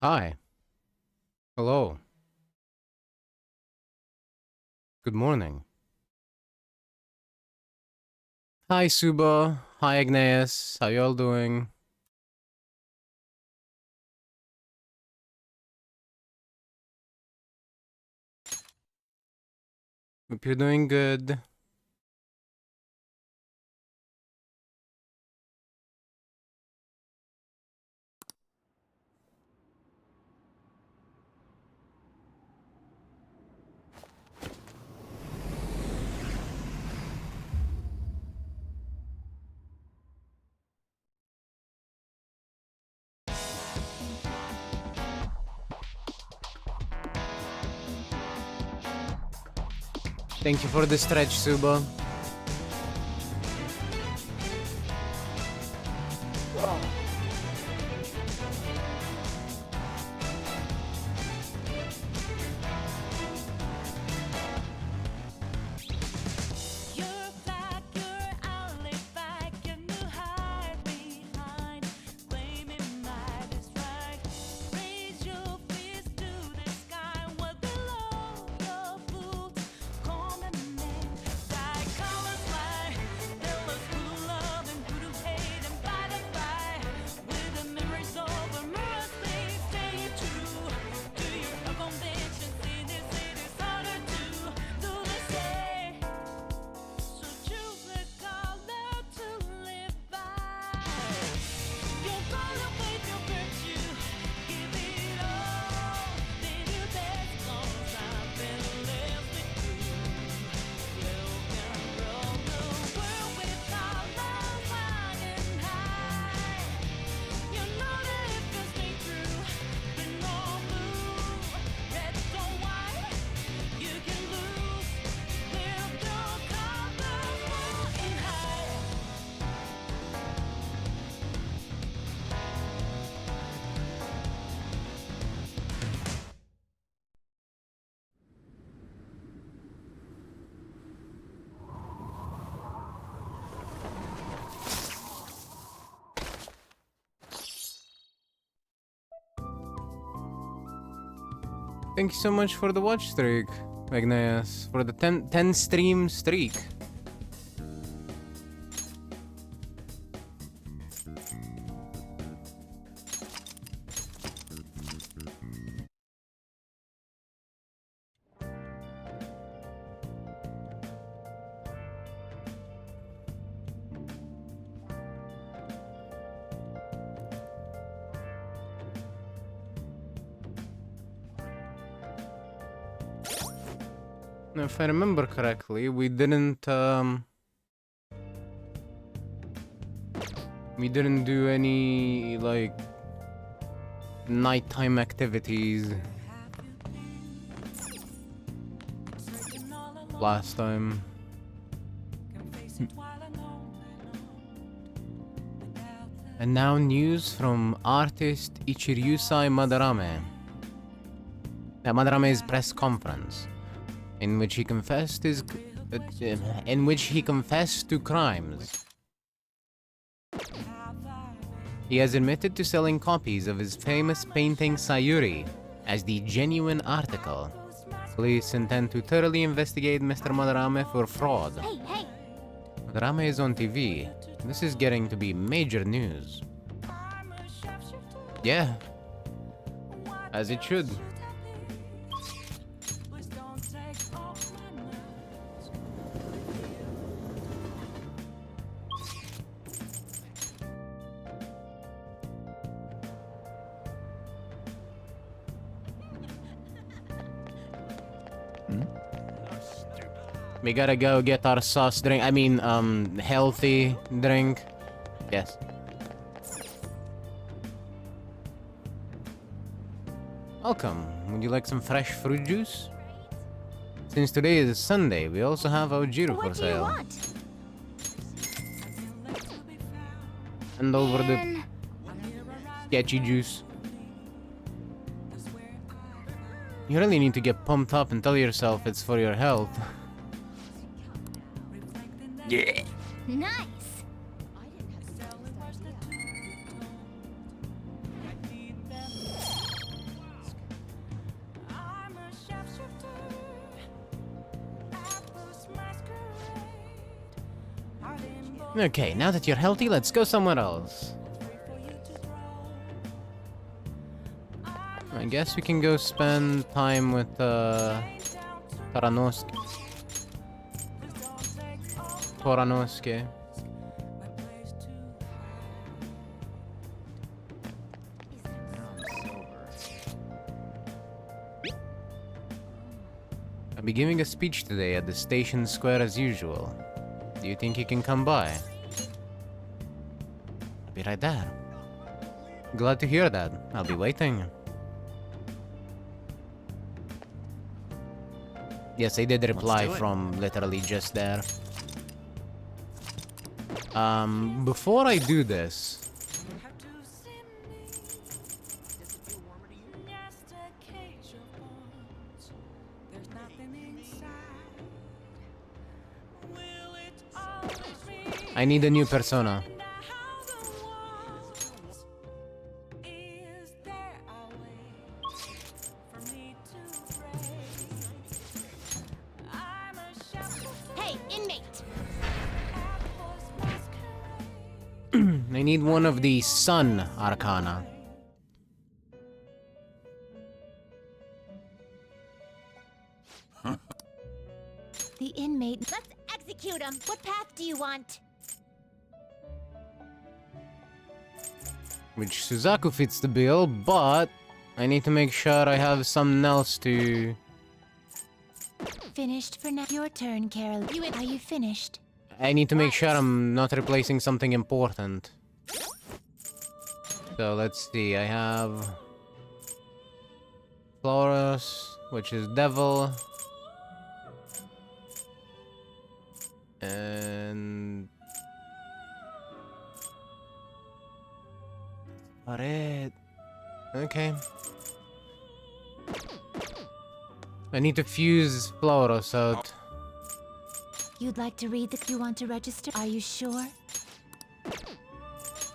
Hi. Hello. Good morning. Hi, Suba. Hi, Agnes. How y'all doing? Hope you're doing good. Thank you for the stretch, Suba. Thank you so much for the watch streak, Agnes. For the 10 stream streak. If I remember correctly, we didn't do any like nighttime activities last time. And now news from artist Ichiryusai Madarame. Madarame's press conference, in which he confessed to crimes. He has admitted to selling copies of his famous painting Sayuri as the genuine article. Police intend to thoroughly investigate Mr. Madarame for fraud. Hey! Madarame is on TV. This is getting to be major news. Yeah. As it should. We gotta go get our sauce drink. I mean, healthy drink. Yes. Welcome. Would you like some fresh fruit juice? Since today is Sunday, we also have Ojiru for sale. What do you want? And over the sketchy juice. You really need to get pumped up and tell yourself it's for your health. Yeah. Nice. Okay, now that you're healthy, let's go somewhere else. I guess we can go spend time with Taranosuke. Toranosuke. I'll be giving a speech today at the station square as usual. Do you think you can come by? I'll be right there. Glad to hear that. I'll be waiting. Yes, I did reply from literally just there. Before I do this... I need a new persona. Hey, inmate! I need one of the Sun Arcana. The inmate. Let's execute him! What path do you want? Which Suzaku fits the bill, but I need to make sure I have something else to... Finished for now. Your turn, Carol. Are you finished? I need to make sure I'm not replacing something important. So let's see, I have... Florus, which is Devil. And... Alright. Okay. I need to fuse Florus out. You'd like to read the... You want to register? Are you sure?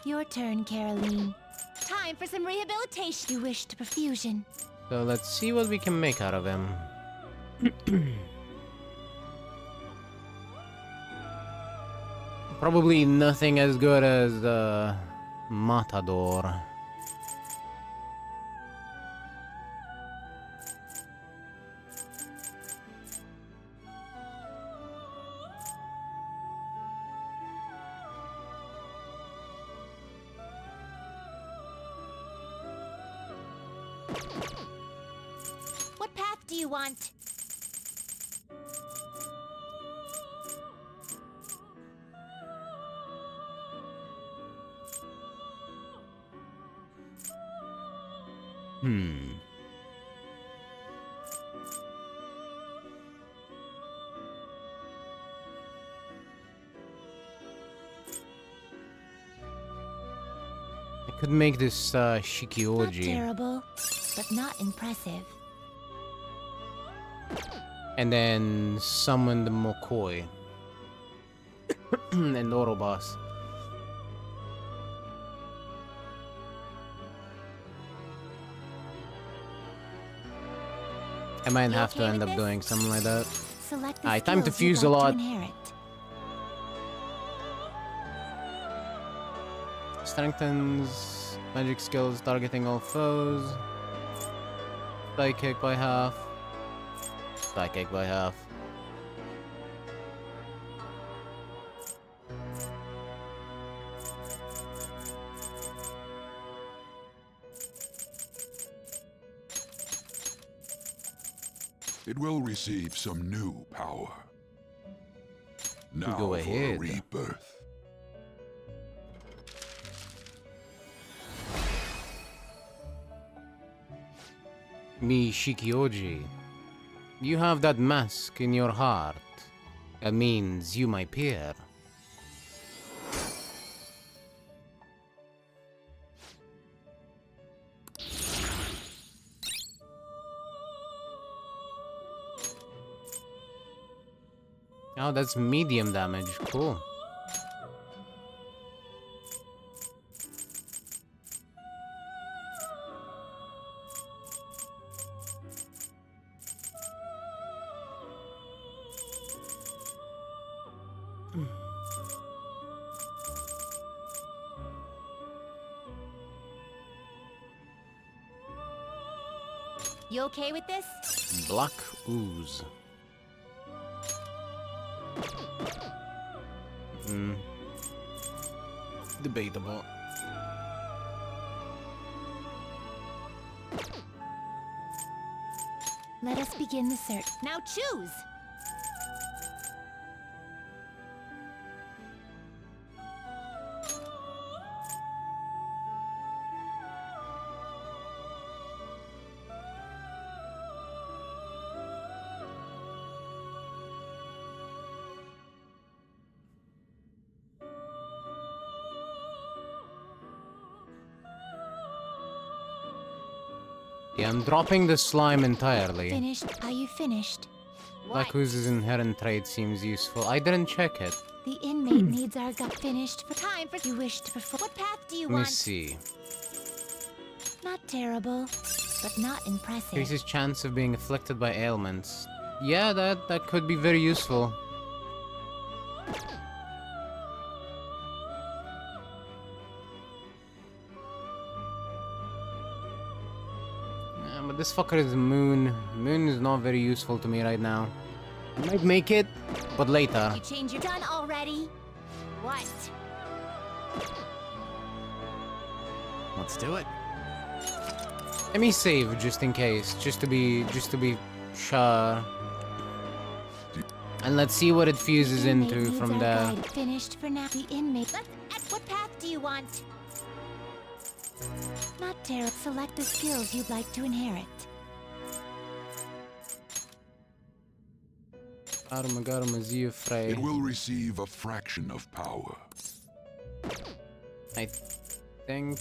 Your turn, Caroline. Time for some rehabilitation. You wish to perfusion. So let's see what we can make out of him. Probably nothing as good as Matador. What path do you want? I could make this Not Shikioji. terrible, but not impressive. And then summon the Mokoi. And Orobas. I might have to end up doing something like that. Select the Alright, time to skills you'd fuse a like lot. to inherit. Strengthens magic skills targeting all foes. Psychic by half. Psychic by half. It will receive some new power. Now Go for ahead. a rebirth. Me Shikioji. You have that mask in your heart. That means you my peer. Oh, that's medium damage. Cool. You okay with this? Black ooze. Debatable. Let us begin the search. Now choose! Yeah, I'm dropping the slime entirely. Finished? Are you finished? Black ooze's inherent trait seems useful. I didn't check it. The inmate needs our gut finished for time for you wish to perform. What path do you Let me want? see. Not terrible, but not impressive. Increases chance of being afflicted by ailments. Yeah, that could be very useful. Yeah, but this fucker is Moon. Moon is not very useful to me right now. I might make it, but later. You change your done already? What? Let's do it. Let me save just in case, just to be sure. And let's see what it fuses into from there. Finished for now. The inmate. What path do you want? Not terrible. Select the skills you'd like to inherit. It will receive a fraction of power. I think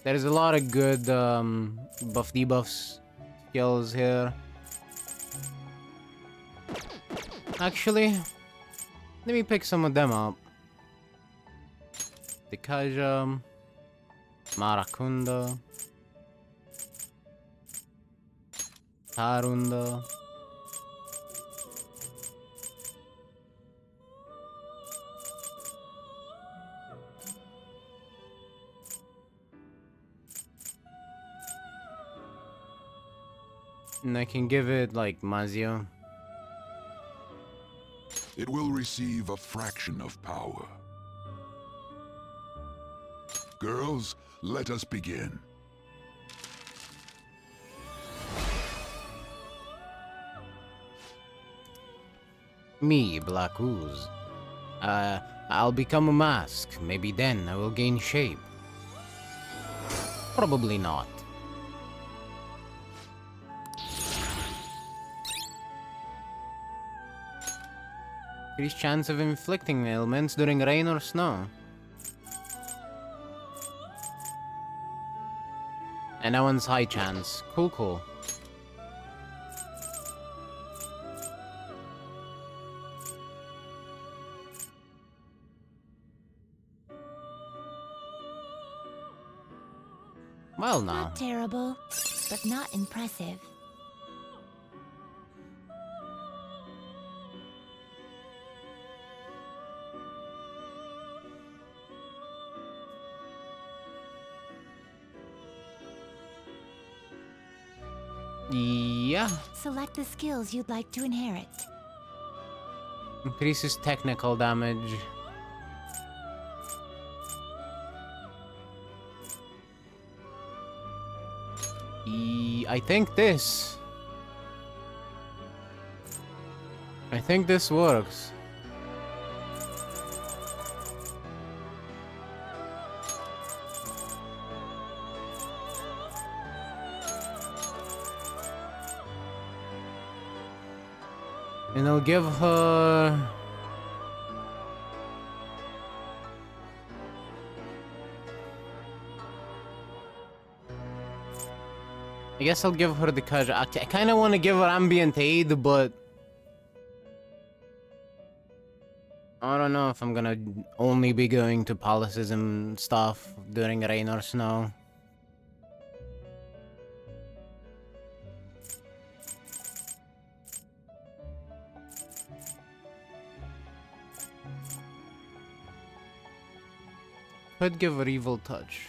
there's a lot of good buff debuffs skills here. Actually, let me pick some of them up. Dikaja, Marakunda, Tarunda. And I can give it like Mazio. It will receive a fraction of power. Girls, let us begin. Me, Black Ooze. I'll become a mask. Maybe then I will gain shape. Probably not. Increased chance of inflicting ailments during rain or snow. And that one's high chance. Cool, cool. Well, now. Not terrible, but not impressive. Yeah. Select the skills you'd like to inherit. Increases technical damage. I think this. I think this works. And I'll give her... I guess I'll give her the Kaja. I kind of want to give her ambient aid, but... I don't know if I'm gonna only be going to palaces and stuff during rain or snow. Could give her evil touch.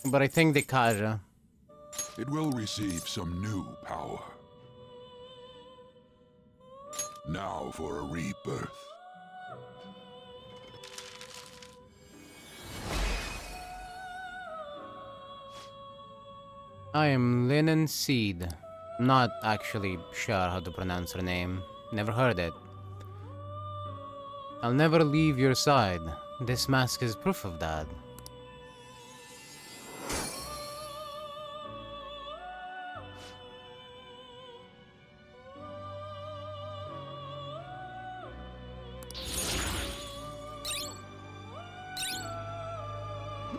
But I think the Kaja. It will receive some new power. Now for a rebirth. I am Linen Seed. Not actually sure how to pronounce her name. Never heard it. I'll never leave your side. This mask is proof of that.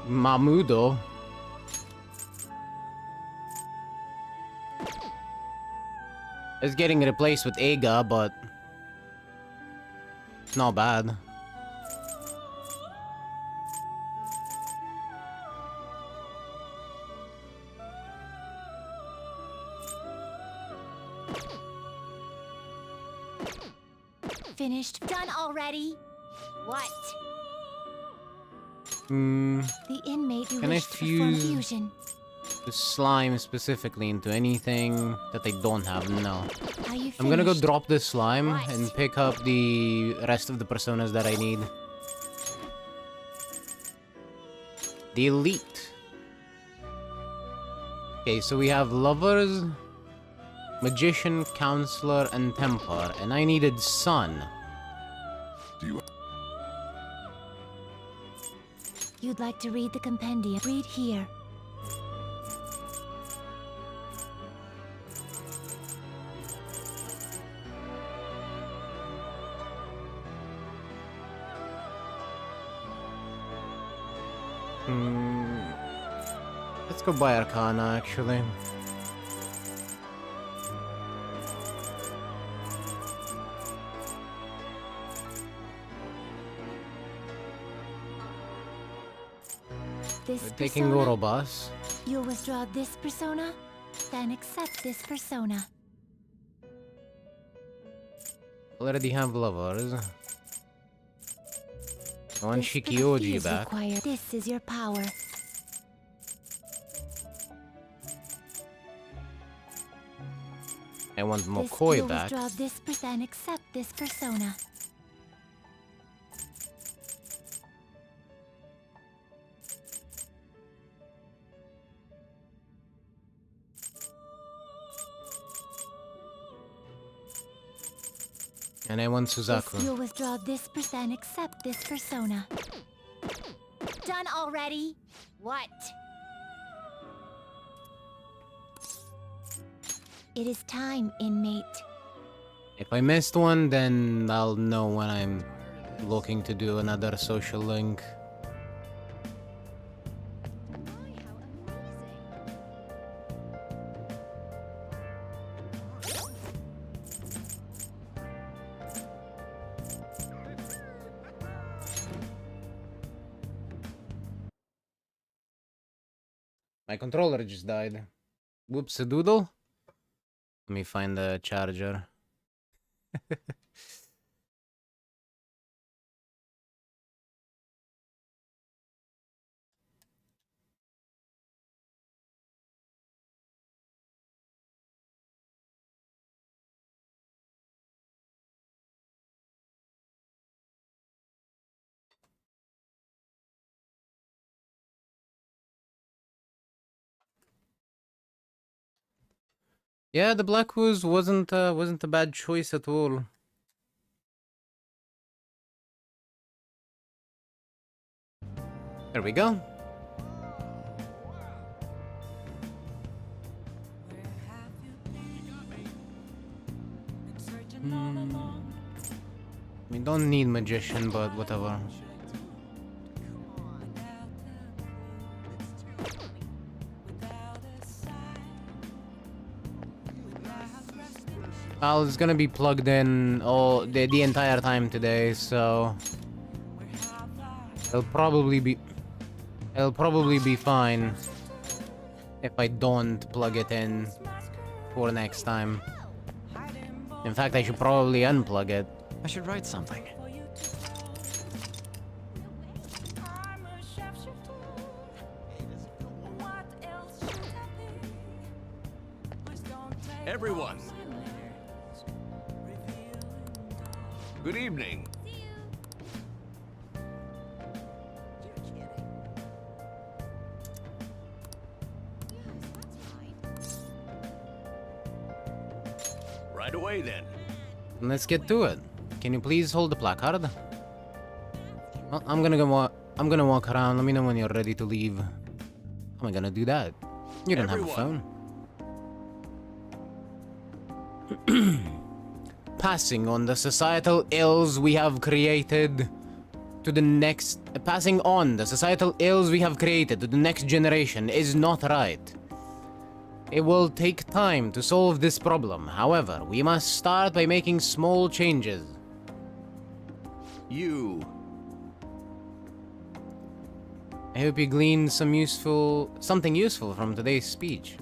Mamudo. It's getting replaced with Aga, but not bad. Finished. Done already? What? The inmate who Can I wished to perform fuse fusion. the slime specifically into anything that I don't have? No. Are you I'm gonna go finished? drop this slime What? and pick up the rest of the personas that I need. Delete. Okay, so we have Lovers, Magician, Counselor, and Temper, and I needed Sun. Do you You'd like to read the compendium? Read here. Let's go buy Arcana, actually. This We're taking persona? Gorobas. You'll withdraw this persona? Then accept this persona. Already have Lovers. I want This Shikioji ability is back. required. This is your power. I want This Mokoi you'll back. withdraw this then accept this persona. And I want This Suzaku. you'll withdraw this then accept this persona. Done already? What? It is time, inmate. If I missed one, then I'll know when I'm looking to do another social link. My controller just died. Whoops a doodle. Let me find the charger. Yeah, the Black Ooze wasn't a bad choice at all. There we go. We don't need Magician, but whatever. Well, it's gonna be plugged in all the entire time today, so it'll probably be fine if I don't plug it in for next time. In fact, I should probably unplug it. I should write something. Everyone. Good evening. Right away then. Let's get to it. Can you please hold the placard? Well, I'm gonna walk around. Let me know when you're ready to leave. How am I gonna do that? You don't have a phone. Passing on the societal ills we have created to the next... Passing on the societal ills we have created to the next generation is not right. It will take time to solve this problem. However, we must start by making small changes. I hope you gleaned something useful from today's speech.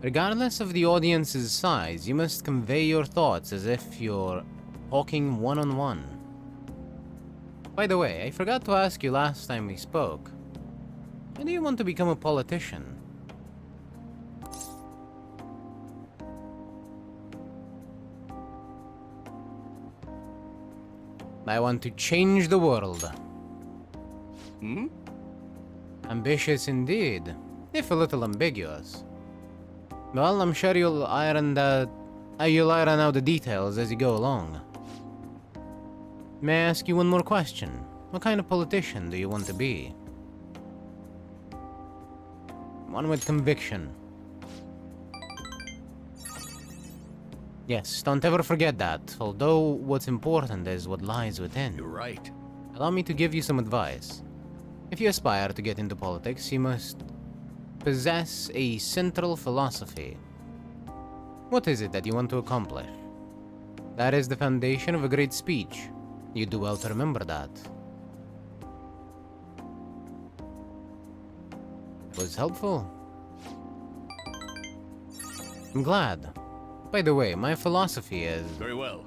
Regardless of the audience's size, you must convey your thoughts as if you're talking one-on-one. By the way, I forgot to ask you last time we spoke. Why do you want to become a politician? I want to change the world. Ambitious indeed, if a little ambiguous. Well, I'm sure you'll iron out the details as you go along. May I ask you one more question? What kind of politician do you want to be? One with conviction. Yes, don't ever forget that, although what's important is what lies within. You're right. Allow me to give you some advice. If you aspire to get into politics, you must possess a central philosophy. What is it that you want to accomplish? That is the foundation of a great speech. You do well to remember that. It was helpful. I'm glad. By the way, my philosophy is... Very well.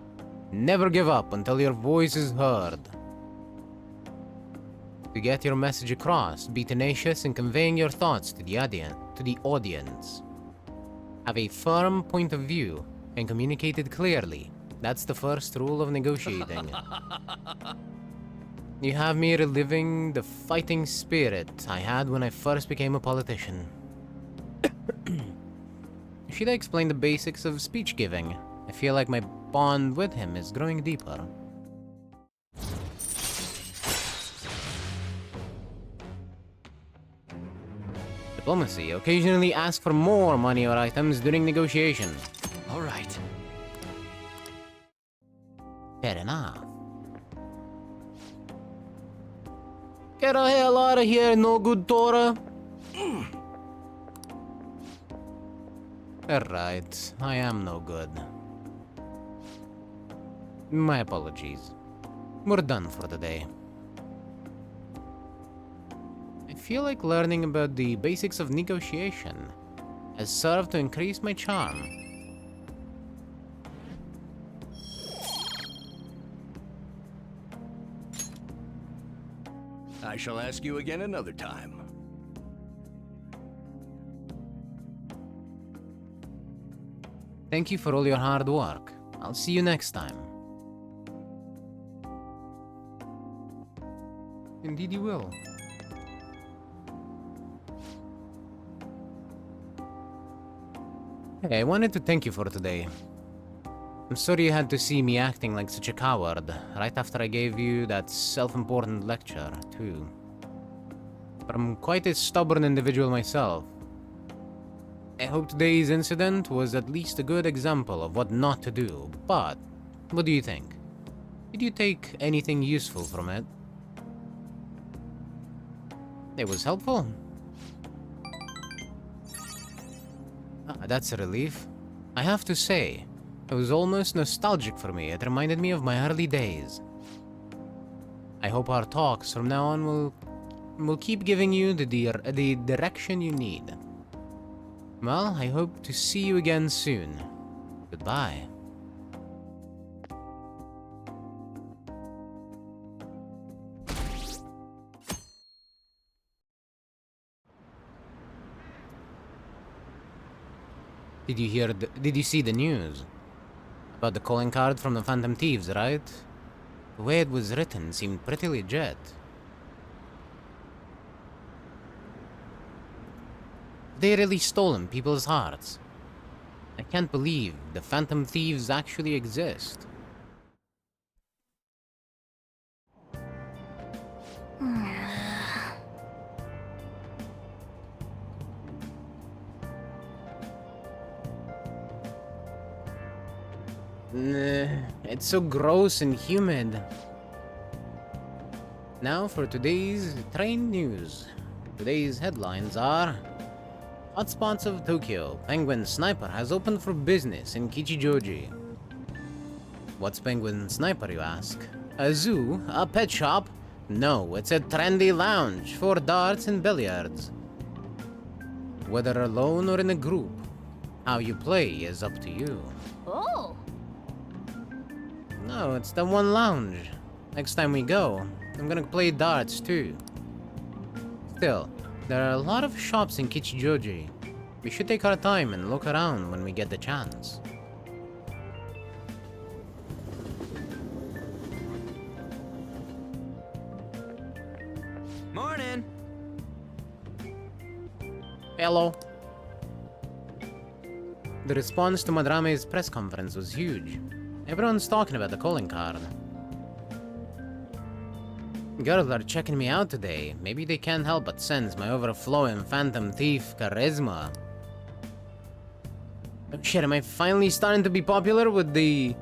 Never give up until your voice is heard. To get your message across, be tenacious in conveying your thoughts to the audience. Have a firm point of view and communicate it clearly. That's the first rule of negotiating. You have me reliving the fighting spirit I had when I first became a politician. Should I explain the basics of speech giving? I feel like my bond with him is growing deeper. Diplomacy. Occasionally ask for more money or items during negotiation. All right. Fair enough. Get the hell out of here, no good Torah. Alright, I am no good. My apologies. We're done for the day. I feel like learning about the basics of negotiation has served to increase my charm. I shall ask you again another time. Thank you for all your hard work. I'll see you next time. Indeed you will. Hey, I wanted to thank you for today. I'm sorry you had to see me acting like such a coward right after I gave you that self-important lecture, too. But I'm quite a stubborn individual myself. I hope today's incident was at least a good example of what not to do, but what do you think? Did you take anything useful from it? It was helpful. That's a relief. I have to say, it was almost nostalgic for me. It reminded me of my early days. I hope our talks from now on will keep giving you the direction you need. Well, I hope to see you again soon. Goodbye. Did you see the news? About the calling card from the Phantom Thieves, right? The way it was written seemed pretty legit. They really stolen people's hearts. I can't believe the Phantom Thieves actually exist. It's so gross and humid. Now for today's train news. Today's headlines are: Hotspots of Tokyo. Penguin Sniper has opened for business in Kichijoji. What's Penguin Sniper, you ask? A zoo? A pet shop? No, it's a trendy lounge for darts and billiards. Whether alone or in a group, how you play is up to you. Oh! No, it's the one lounge. Next time we go, I'm gonna play darts too. Still, there are a lot of shops in Kichijoji. We should take our time and look around when we get the chance. Morning! Hello. The response to Madrame's press conference was huge. Everyone's talking about the calling card. Girls are checking me out today. Maybe they can't help but sense my overflowing Phantom Thief charisma. Oh shit, am I finally starting to be popular with the...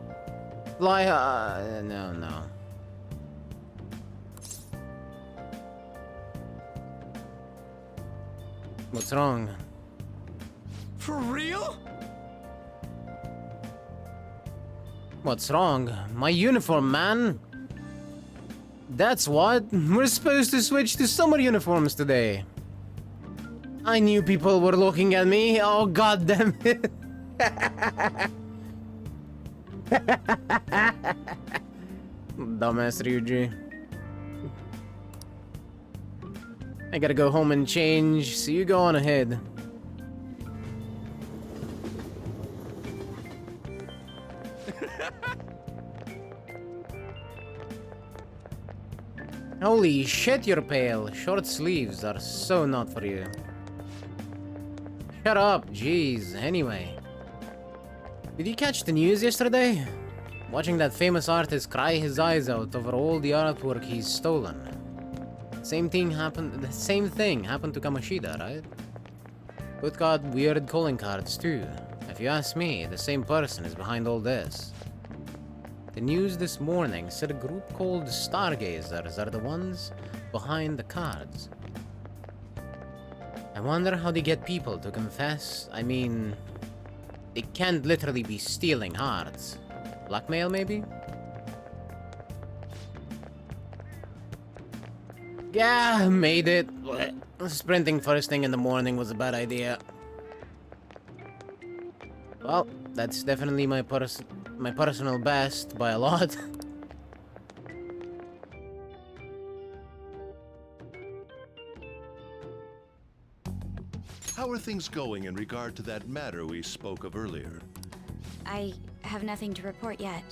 no. What's wrong? For real? What's wrong? My uniform, man! That's what. We're supposed to switch to summer uniforms today. I knew people were looking at me. Oh, god damn it. Dumbass Ryuji. I gotta go home and change, so you go on ahead. Holy shit, you're pale. Short sleeves are so not for you. Shut up, jeez. Anyway. Did you catch the news yesterday? Watching that famous artist cry his eyes out over all the artwork he's stolen. The same thing happened to Kamoshida, right? Both got weird calling cards too. If you ask me, the same person is behind all this. The news this morning said a group called Stargazers are the ones behind the cards. I wonder how they get people to confess. I mean, they can't literally be stealing hearts. Blackmail, maybe? Yeah, made it. Sprinting first thing in the morning was a bad idea. Well, that's definitely my personal best by a lot. How are things going in regard to that matter we spoke of earlier? I have nothing to report yet.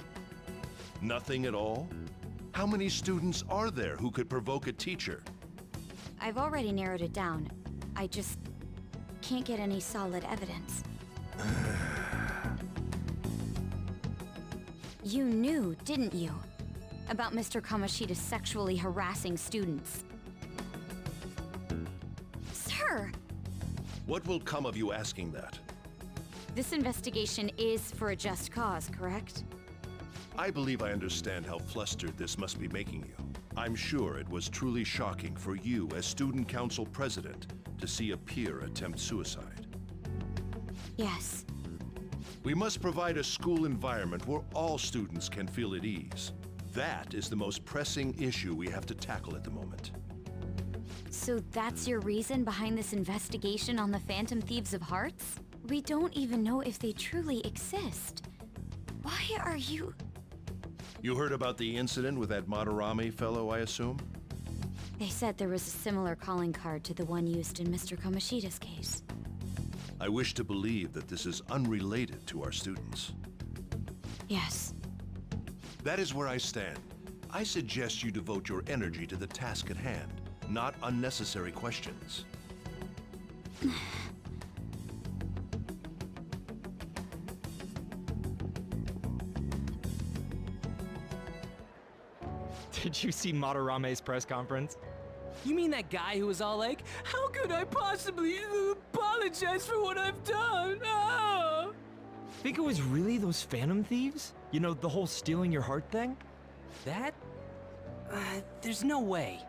Nothing at all? How many students are there who could provoke a teacher? I've already narrowed it down. I just can't get any solid evidence. You knew, didn't you? About Mr. Kamoshida's sexually harassing students. Sir! What will come of you asking that? This investigation is for a just cause, correct? I believe I understand how flustered this must be making you. I'm sure it was truly shocking for you as student council president to see a peer attempt suicide. Yes. We must provide a school environment where all students can feel at ease. That is the most pressing issue we have to tackle at the moment. So that's your reason behind this investigation on the Phantom Thieves of Hearts? We don't even know if they truly exist. Why are you... You heard about the incident with that Madarame fellow, I assume? They said there was a similar calling card to the one used in Mr. Kamoshida's case. I wish to believe that this is unrelated to our students. Yes. That is where I stand. I suggest you devote your energy to the task at hand, not unnecessary questions. Did you see Madarame's press conference? You mean that guy who was all like, how could I possibly apologize for what I've done? Ah! Think it was really those Phantom Thieves? You know, the whole stealing your heart thing? That? There's no way.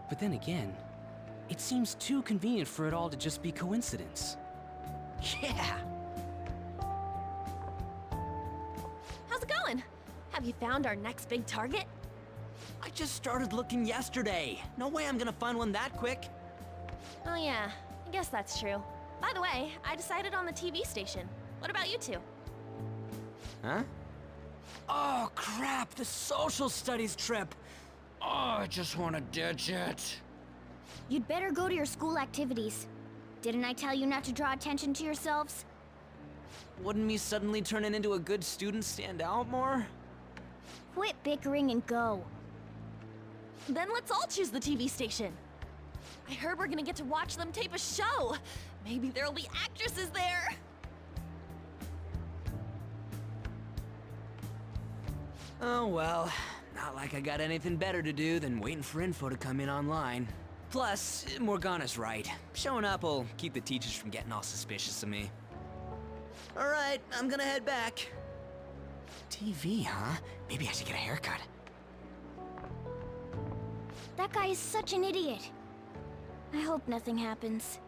But then again, it seems too convenient for it all to just be coincidence. Yeah! How's it going? Have you found our next big target? I just started looking yesterday. No way I'm gonna find one that quick. Oh yeah, I guess that's true. By the way, I decided on the TV station. What about you two? Huh? Oh crap, the social studies trip. Oh, I just wanna ditch it. You'd better go to your school activities. Didn't I tell you not to draw attention to yourselves? Wouldn't me suddenly turning into a good student stand out more? Quit bickering and go. Then let's all choose the TV station. I heard we're gonna get to watch them tape a show. Maybe there'll be actresses there. Oh well, not like I got anything better to do than waiting for info to come in online. Plus, Morgana's right. Showing up will keep the teachers from getting all suspicious of me. Alright, I'm gonna head back. TV, huh? Maybe I should get a haircut. That guy is such an idiot. I hope nothing happens.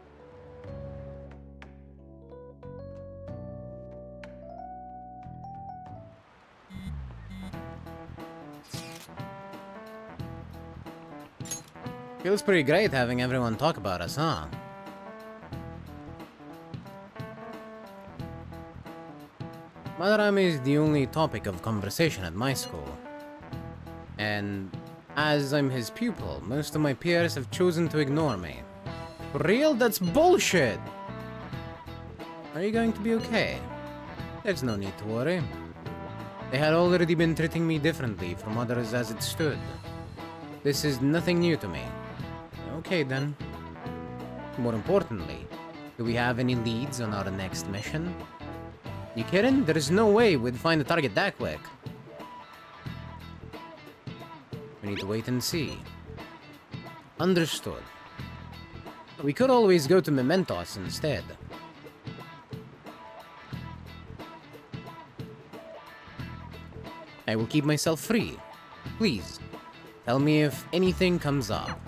Feels pretty great having everyone talk about us, huh? Madarame is the only topic of conversation at my school. And as I'm his pupil, most of my peers have chosen to ignore me. For real? That's bullshit! Are you going to be okay? There's no need to worry. They had already been treating me differently from others as it stood. This is nothing new to me. Okay then. More importantly, do we have any leads on our next mission? You kidding? There is no way we'd find the target that quick. We need to wait and see. Understood. We could always go to Mementos instead. I will keep myself free. Please, tell me if anything comes up.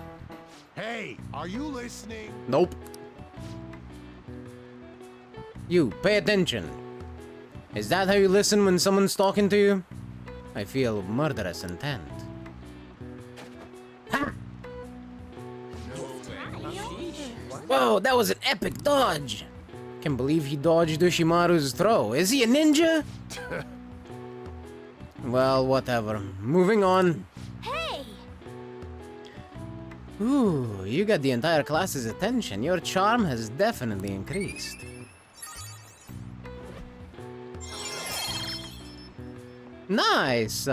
Hey, are you listening? Nope. You, pay attention. Is that how you listen when someone's talking to you? I feel murderous intent. Ha! Whoa, that was an epic dodge! Can't believe he dodged Ushimaru's throw. Is he a ninja? Well, whatever. Moving on. Hey! Ooh, you got the entire class's attention. Your charm has definitely increased. Nice!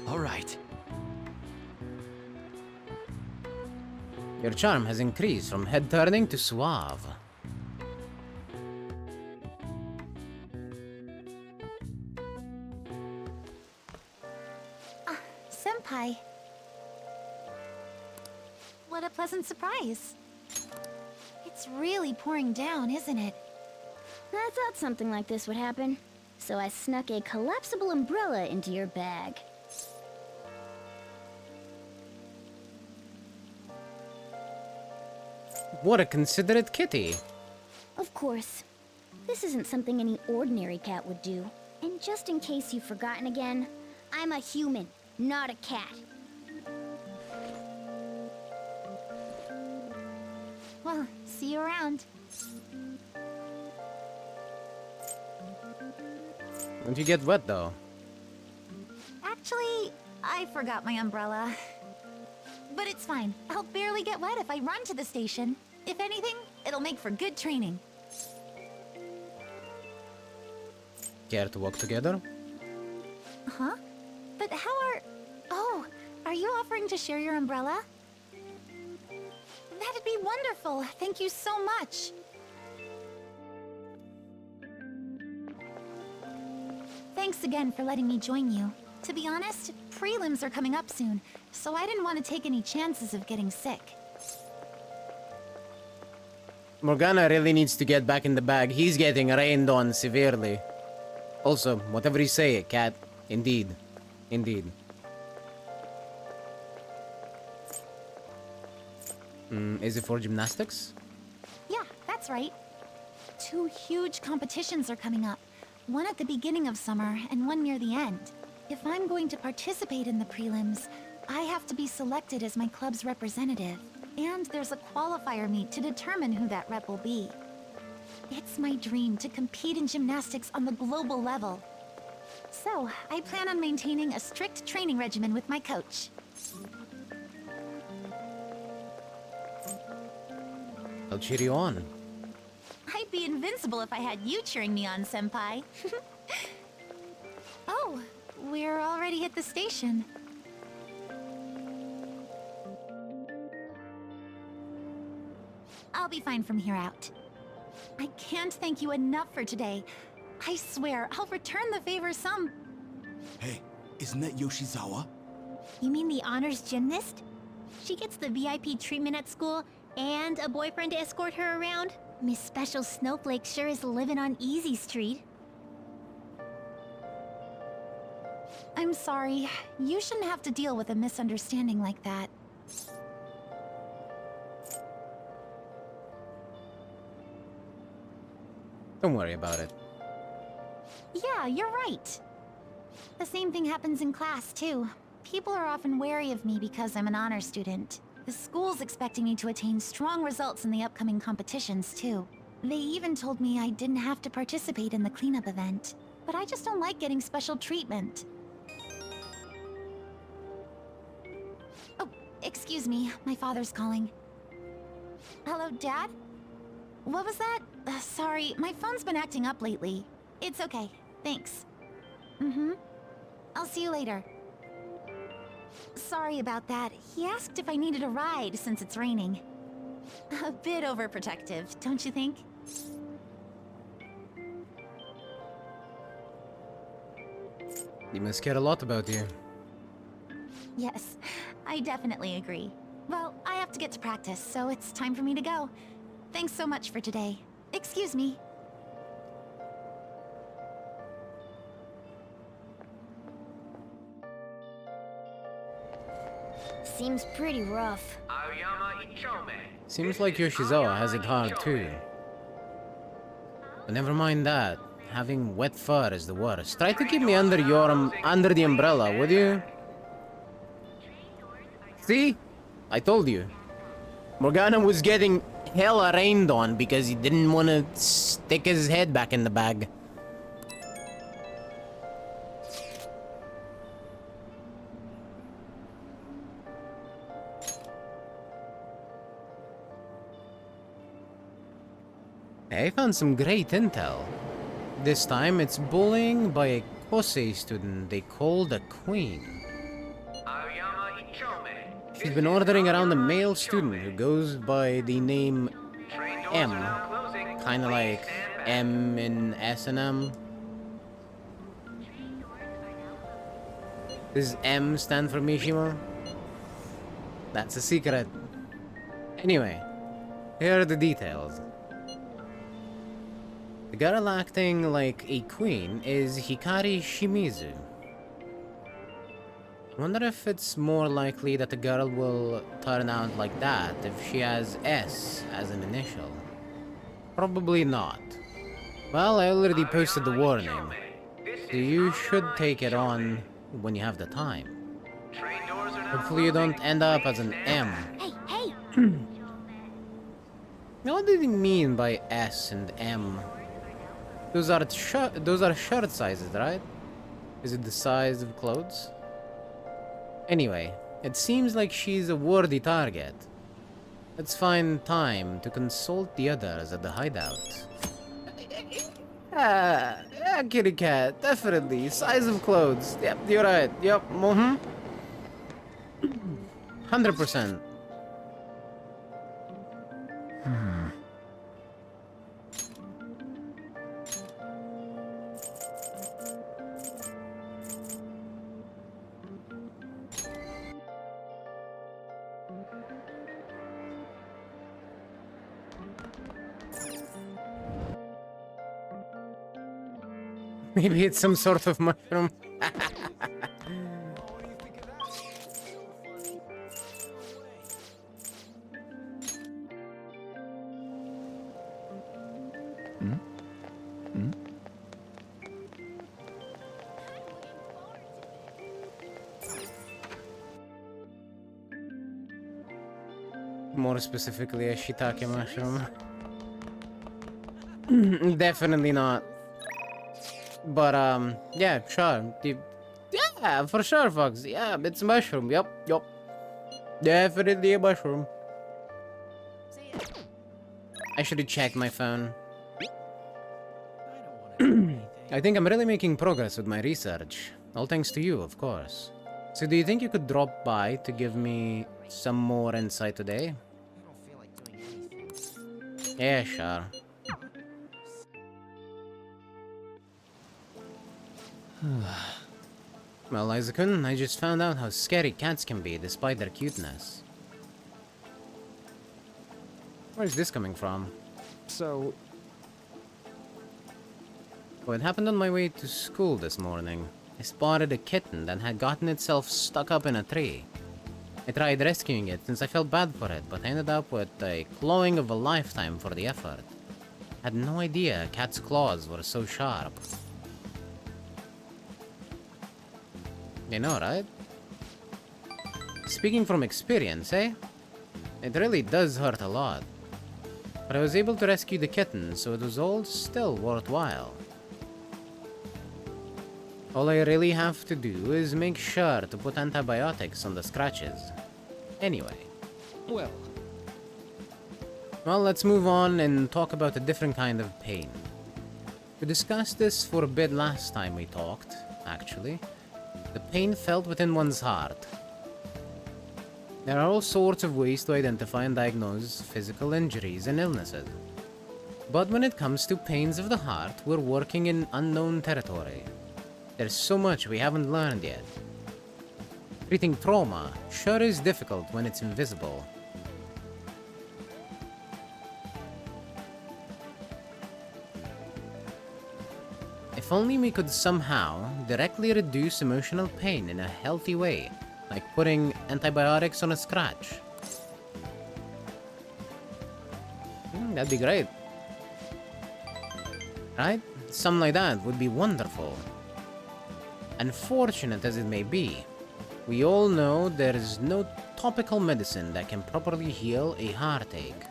Alright. Your charm has increased from head-turning to suave. Senpai. What a pleasant surprise. It's really pouring down, isn't it? I thought something like this would happen, so I snuck a collapsible umbrella into your bag. What a considerate kitty. Of course. This isn't something any ordinary cat would do. And just in case you've forgotten again, I'm a human, not a cat. Well, see you around. Don't you get wet though? Actually, I forgot my umbrella. But it's fine. I'll barely get wet if I run to the station. If anything, it'll make for good training. Care to walk together? Huh? But how are... Oh, are you offering to share your umbrella? That'd be wonderful. Thank you so much. Thanks again for letting me join you. To be honest, prelims are coming up soon, so I didn't want to take any chances of getting sick. Morgana really needs to get back in the bag. He's getting rained on severely. Also, whatever you say, cat. Indeed. Indeed. Is it for gymnastics? Yeah, that's right. 2 huge competitions are coming up. One at the beginning of summer and one near the end. If I'm going to participate in the prelims, I have to be selected as my club's representative. And there's a qualifier meet to determine who that rep will be. It's my dream to compete in gymnastics on the global level. So, I plan on maintaining a strict training regimen with my coach. I'll cheer you on. I'd be invincible if I had you cheering me on, Senpai. Oh, we're already at the station. I'll be fine from here out. I can't thank you enough for today. I swear, I'll return the favor some... Hey, isn't that Yoshizawa? You mean the honors gymnast? She gets the VIP treatment at school and a boyfriend to escort her around? Miss Special Snowflake sure is living on Easy Street. I'm sorry. You shouldn't have to deal with a misunderstanding like that. Don't worry about it. Yeah, you're right. The same thing happens in class, too. People are often wary of me because I'm an honor student. The school's expecting me to attain strong results in the upcoming competitions, too. They even told me I didn't have to participate in the cleanup event. But I just don't like getting special treatment. Oh, excuse me. My father's calling. Hello, Dad? What was that? Sorry, my phone's been acting up lately. It's okay. Thanks. I'll see you later. Sorry about that. He asked if I needed a ride since it's raining. A bit overprotective, don't you think? He must care a lot about you. Yes, I definitely agree. Well, I have to get to practice, so it's time for me to go. Thanks so much for today. Excuse me. Seems pretty rough. Seems like Yoshizawa has it hard too. But never mind that. Having wet fur is the worst. Try to keep me under under the umbrella, would you? See? I told you. Morgana was getting hella rained on because he didn't want to stick his head back in the bag. I found some great intel. This time it's bullying by a Kosei student they called a queen. She's been ordering around a male student who goes by the name M. Kinda like M in S&M. Does M stand for Mishima? That's a secret. Anyway, here are the details. The girl acting like a queen is Hikari Shimizu. I wonder if it's more likely that the girl will turn out like that if she has S as an initial. Probably not. Well, I already posted the warning, so you should take it on when you have the time. Hopefully you don't end up as an M. Hey! What did he mean by S and M? Those are shirt sizes, right? Is it the size of clothes? Anyway, It seems like she's a worthy target. Let's find time to consult the others at the hideout. Yeah, kitty cat, definitely. Size of clothes. Yep, you're right. Yep, 100%. Maybe it's some sort of mushroom. More specifically, a shiitake mushroom. Definitely not. But, yeah, sure. Yeah, for sure, Fox. Yeah, it's a mushroom. Yup. Definitely a mushroom. I should have checked my phone. I think I'm really making progress with my research. All thanks to you, of course. So do you think you could drop by to give me some more insight today? Yeah, sure. Well, Isaac-kun, I just found out how scary cats can be despite their cuteness. Where's this coming from? So, Oh, it happened on my way to school this morning. I spotted a kitten that had gotten itself stuck up in a tree. I tried rescuing it since I felt bad for it, but I ended up with a clawing of a lifetime for the effort. I had no idea a cat's claws were so sharp. You know, right? Speaking from experience, eh? It really does hurt a lot. But I was able to rescue the kitten, so it was all still worthwhile. All I really have to do is make sure to put antibiotics on the scratches. Anyway. well, Well, let's move on and talk about a different kind of pain. We discussed this for a bit last time we talked, actually. The pain felt within one's heart. There are all sorts of ways to identify and diagnose physical injuries and illnesses. But when it comes to pains of the heart, we're working in unknown territory. There's so much we haven't learned yet. Treating trauma sure is difficult when it's invisible. If only we could somehow directly reduce emotional pain in a healthy way, like putting antibiotics on a scratch. That'd be great. Right? Something like that would be wonderful. Unfortunate as it may be, we all know there is no topical medicine that can properly heal a heartache.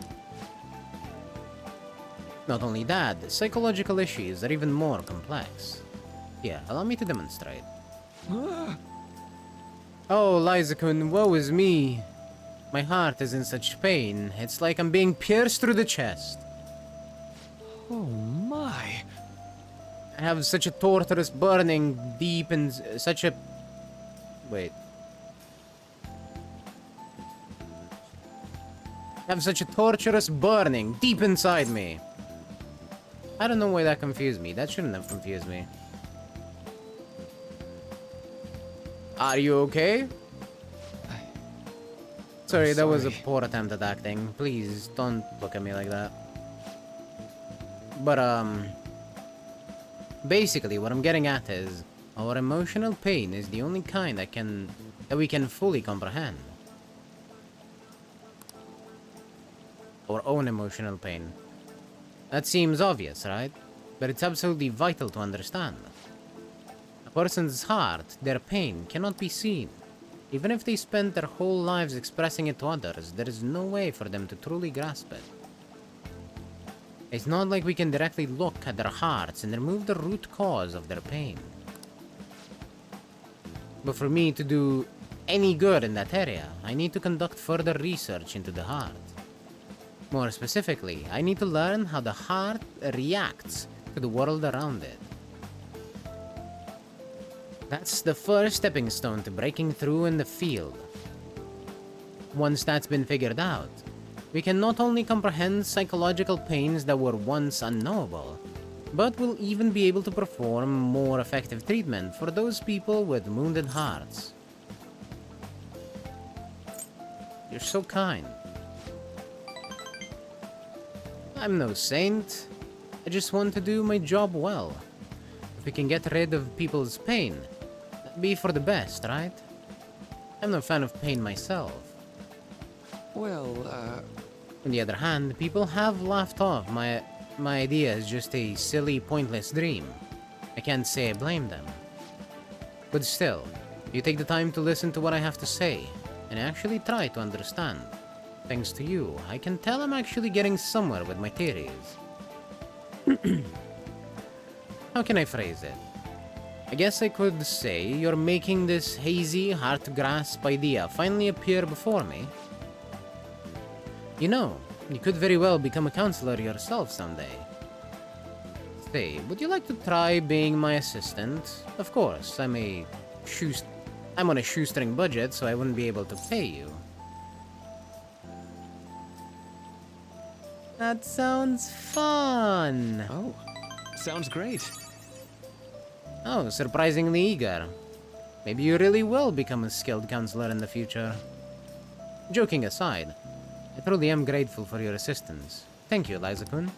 Not only that, psychological issues are even more complex. Here, allow me to demonstrate. Oh, Liza-kun, woe is me. My heart is in such pain, it's like I'm being pierced through the chest. oh my. I have such a torturous burning deep in such a... Wait. I have such a torturous burning deep inside me. I don't know why that confused me. That shouldn't have confused me. Are you okay? Sorry, that was a poor attempt at acting. Please, don't look at me like that. But, basically, what I'm getting at is, our emotional pain is the only kind that we can fully comprehend. Our own emotional pain. That seems obvious, right? But it's absolutely vital to understand. A person's heart, their pain, cannot be seen. Even if they spend their whole lives expressing it to others, there is no way for them to truly grasp it. It's not like we can directly look at their hearts and remove the root cause of their pain. But for me to do any good in that area, I need to conduct further research into the heart. More specifically, I need to learn how the heart reacts to the world around it. That's the first stepping stone to breaking through in the field. Once that's been figured out, we can not only comprehend psychological pains that were once unknowable, but we'll even be able to perform more effective treatment for those people with wounded hearts. You're so kind. I'm no saint. I just want to do my job well. If we can get rid of people's pain, that'd be for the best, right? I'm no fan of pain myself. Well, On the other hand, people have laughed off my idea as just a silly, pointless dream. I can't say I blame them. But still, you take the time to listen to what I have to say, and actually try to understand. Thanks to you, I can tell I'm actually getting somewhere with my theories. How can I phrase it? I guess I could say you're making this hazy, hard-to-grasp idea finally appear before me. You know, you could very well become a counselor yourself someday. Say, would you like to try being my assistant? Of course, I'm on a shoestring budget, so I wouldn't be able to pay you. That sounds fun! oh, sounds great. Oh, surprisingly eager. Maybe you really will become a skilled counselor in the future. Joking aside, I truly am grateful for your assistance. Thank you, Liza-kun.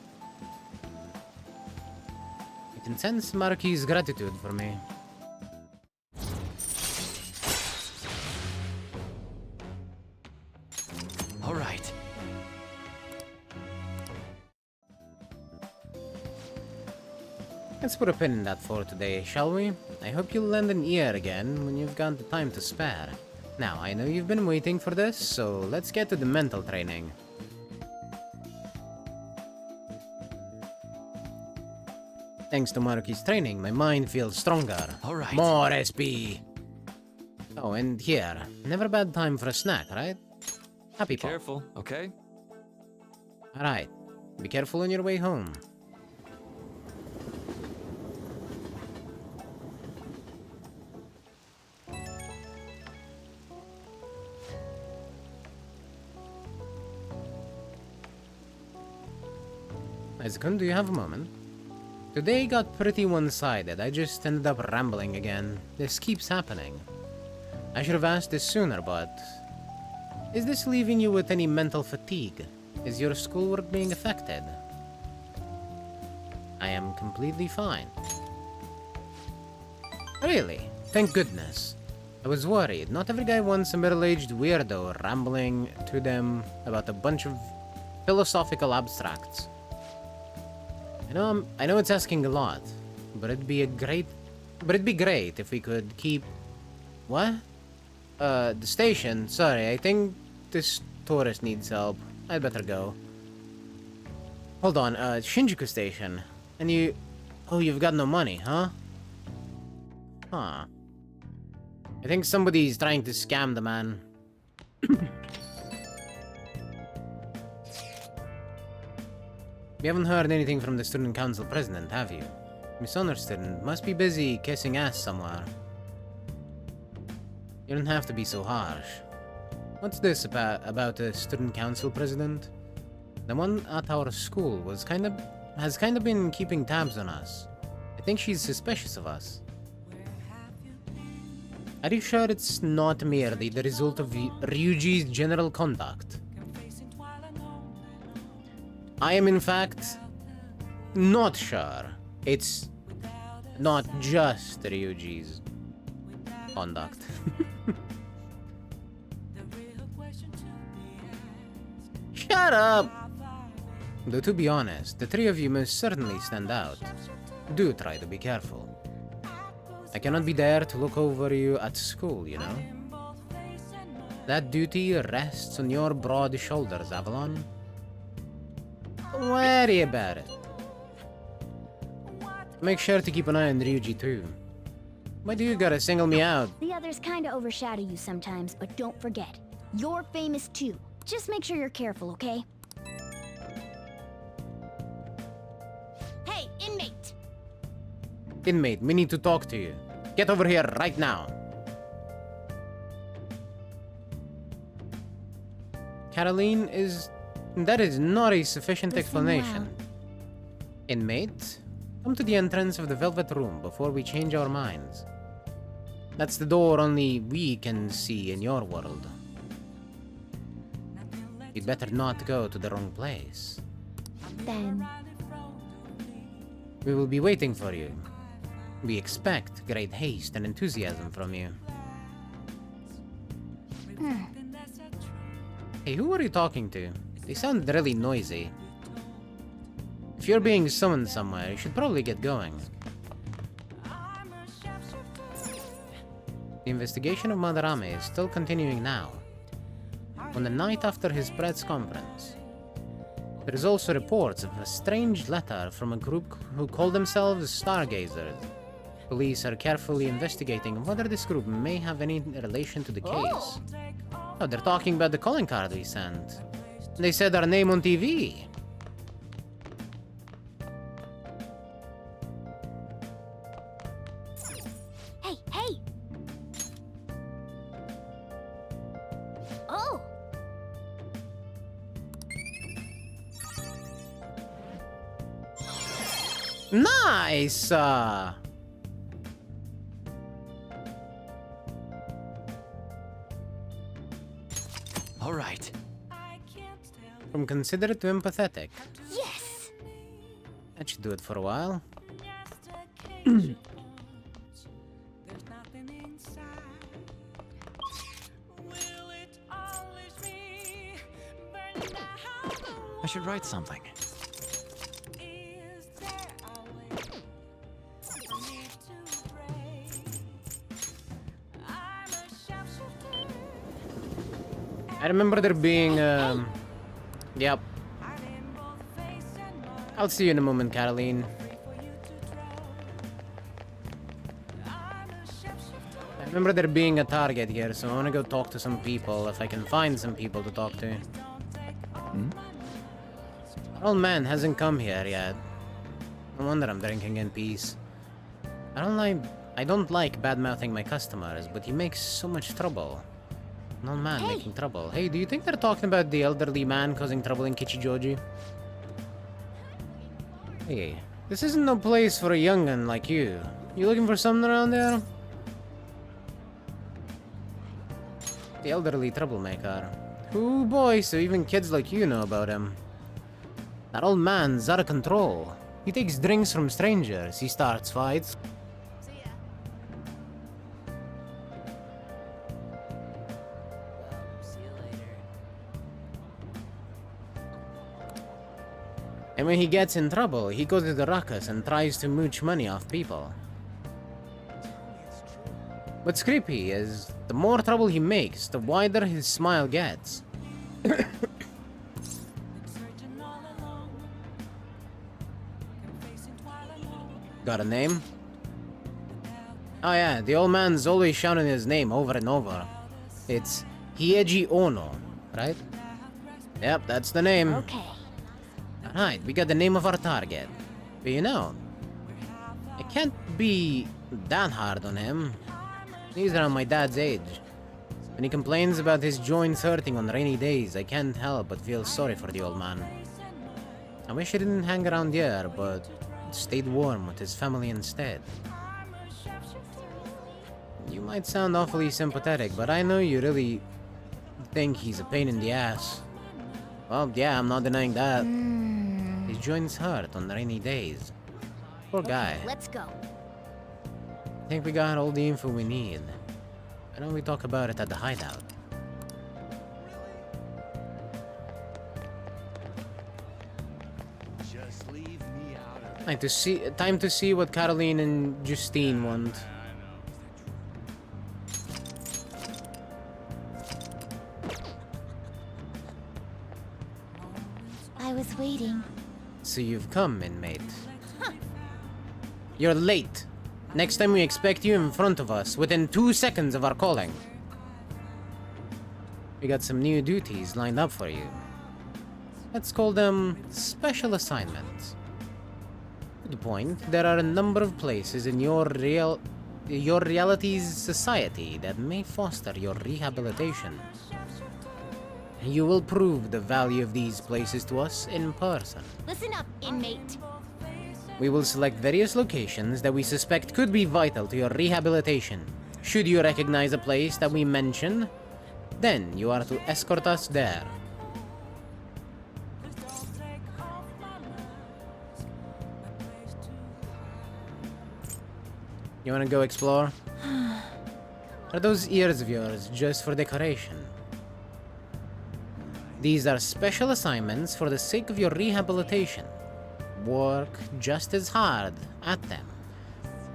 I can sense Maruki's gratitude for me. All right. Let's put a pin in that for today, shall we? I hope you'll lend an ear again when you've got the time to spare. Now, I know you've been waiting for this, so let's get to the mental training. Thanks to Maruki's training, my mind feels stronger. All right. More SP! Oh, and here. Never a bad time for a snack, right? Happy Pop. Careful, okay? Alright. Be careful on your way home. Liza-kun, do you have a moment? Today got pretty one-sided. I just ended up rambling again. This keeps happening. I should have asked this sooner, but... Is this leaving you with any mental fatigue? Is your schoolwork being affected? I am completely fine. Really? Thank goodness. I was worried. Not every guy wants a middle-aged weirdo rambling to them about a bunch of philosophical abstracts. I know it's asking a lot, but it'd be great if we could keep... What? The station? Sorry, I think this tourist needs help. I'd better go. Hold on, Shinjuku Station. And you... Oh, you've got no money, huh? Huh. I think somebody's trying to scam the man. You haven't heard anything from the student council president, have you? Miss Honor student must be busy kissing ass somewhere. You don't have to be so harsh. What's this about the student council president? The one at our school has kind of been keeping tabs on us. I think she's suspicious of us. Are you sure it's not merely the result of Ryuji's general conduct? I am in fact not sure. It's not just Ryuji's conduct. Shut up! Though to be honest, the three of you most certainly stand out. Do try to be careful. I cannot be there to look over you at school, you know? That duty rests on your broad shoulders, Avalon. Don't worry about it. Make sure to keep an eye on Ryuji too. Why do you gotta single me out? The others kinda overshadow you sometimes, but don't forget, you're famous too. Just make sure you're careful, okay? Hey, inmate! Inmate, we need to talk to you. Get over here right now. Caroline, that is not a sufficient Listen explanation. well. Inmate, come to the entrance of the Velvet Room before we change our minds. That's the door only we can see in your world. You'd better not go to the wrong place. Then, We will be waiting for you. We expect great haste and enthusiasm from you. Hey, who are you talking to? They sound really noisy. If you're being summoned somewhere, you should probably get going. The investigation of Madarame is still continuing now. On the night after his press conference, there is also reports of a strange letter from a group who call themselves Stargazers. Police are carefully investigating whether this group may have any relation to the case. Oh, they're talking about the calling card we sent. They said our name on TV. hey, hey! Oh! Nice! All right. From considerate to empathetic. Yes! That should do it for a while. I should write something. I remember there being, Yep. I'll see you in a moment, Caroline. I remember there being a target here, so I want to go talk to some people, if I can find some people to talk to. Our old man hasn't come here yet. No wonder I'm drinking in peace. I don't like bad-mouthing my customers, but he makes so much trouble. An old man making trouble. Hey, do you think they're talking about the elderly man causing trouble in Kichijoji? Hey, this isn't no place for a young'un like you. You looking for something around there? The elderly troublemaker. Ooh boy, so even kids like you know about him. That old man's out of control. He takes drinks from strangers. He starts fights. And when he gets in trouble, he goes to the ruckus and tries to mooch money off people. What's creepy is, the more trouble he makes, the wider his smile gets. Got a name? Oh yeah, the old man's always shouting his name over and over. It's Hieji Ono, right? Yep, that's the name. Okay. Alright, we got the name of our target. But you know, I can't be that hard on him. He's around my dad's age. When he complains about his joints hurting on rainy days, I can't help but feel sorry for the old man. I wish he didn't hang around here, but stayed warm with his family instead. You might sound awfully sympathetic, but I know you really think he's a pain in the ass. Well, yeah, I'm not denying that. His joints hurt on rainy days. Poor guy. Let's go. I think we got all the info we need. Why don't we talk about it at the hideout? Just leave me out of Time to see what Caroline and Justine want. I was waiting. So you've come, inmate. You're late. Next time we expect you in front of us, within 2 seconds of our calling. We got some new duties lined up for you. Let's call them special assignments. To the point, there are a number of places in your reality's society that may foster your rehabilitation. You will prove the value of these places to us in person. Listen up, inmate. We will select various locations that we suspect could be vital to your rehabilitation. Should you recognize a place that we mention, then you are to escort us there. You wanna go explore? Are those ears of yours just for decoration? These are special assignments for the sake of your rehabilitation. Work just as hard at them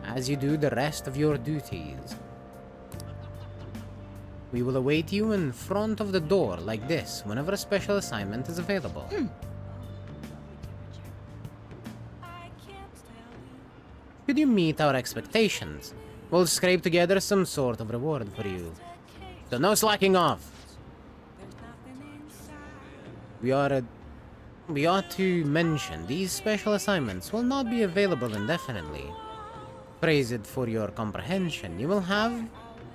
as you do the rest of your duties. We will await you in front of the door like this whenever a special assignment is available. Should you meet our expectations, we'll scrape together some sort of reward for you. So no slacking off. We ought to mention these special assignments will not be available indefinitely. Praise it for your comprehension. You will have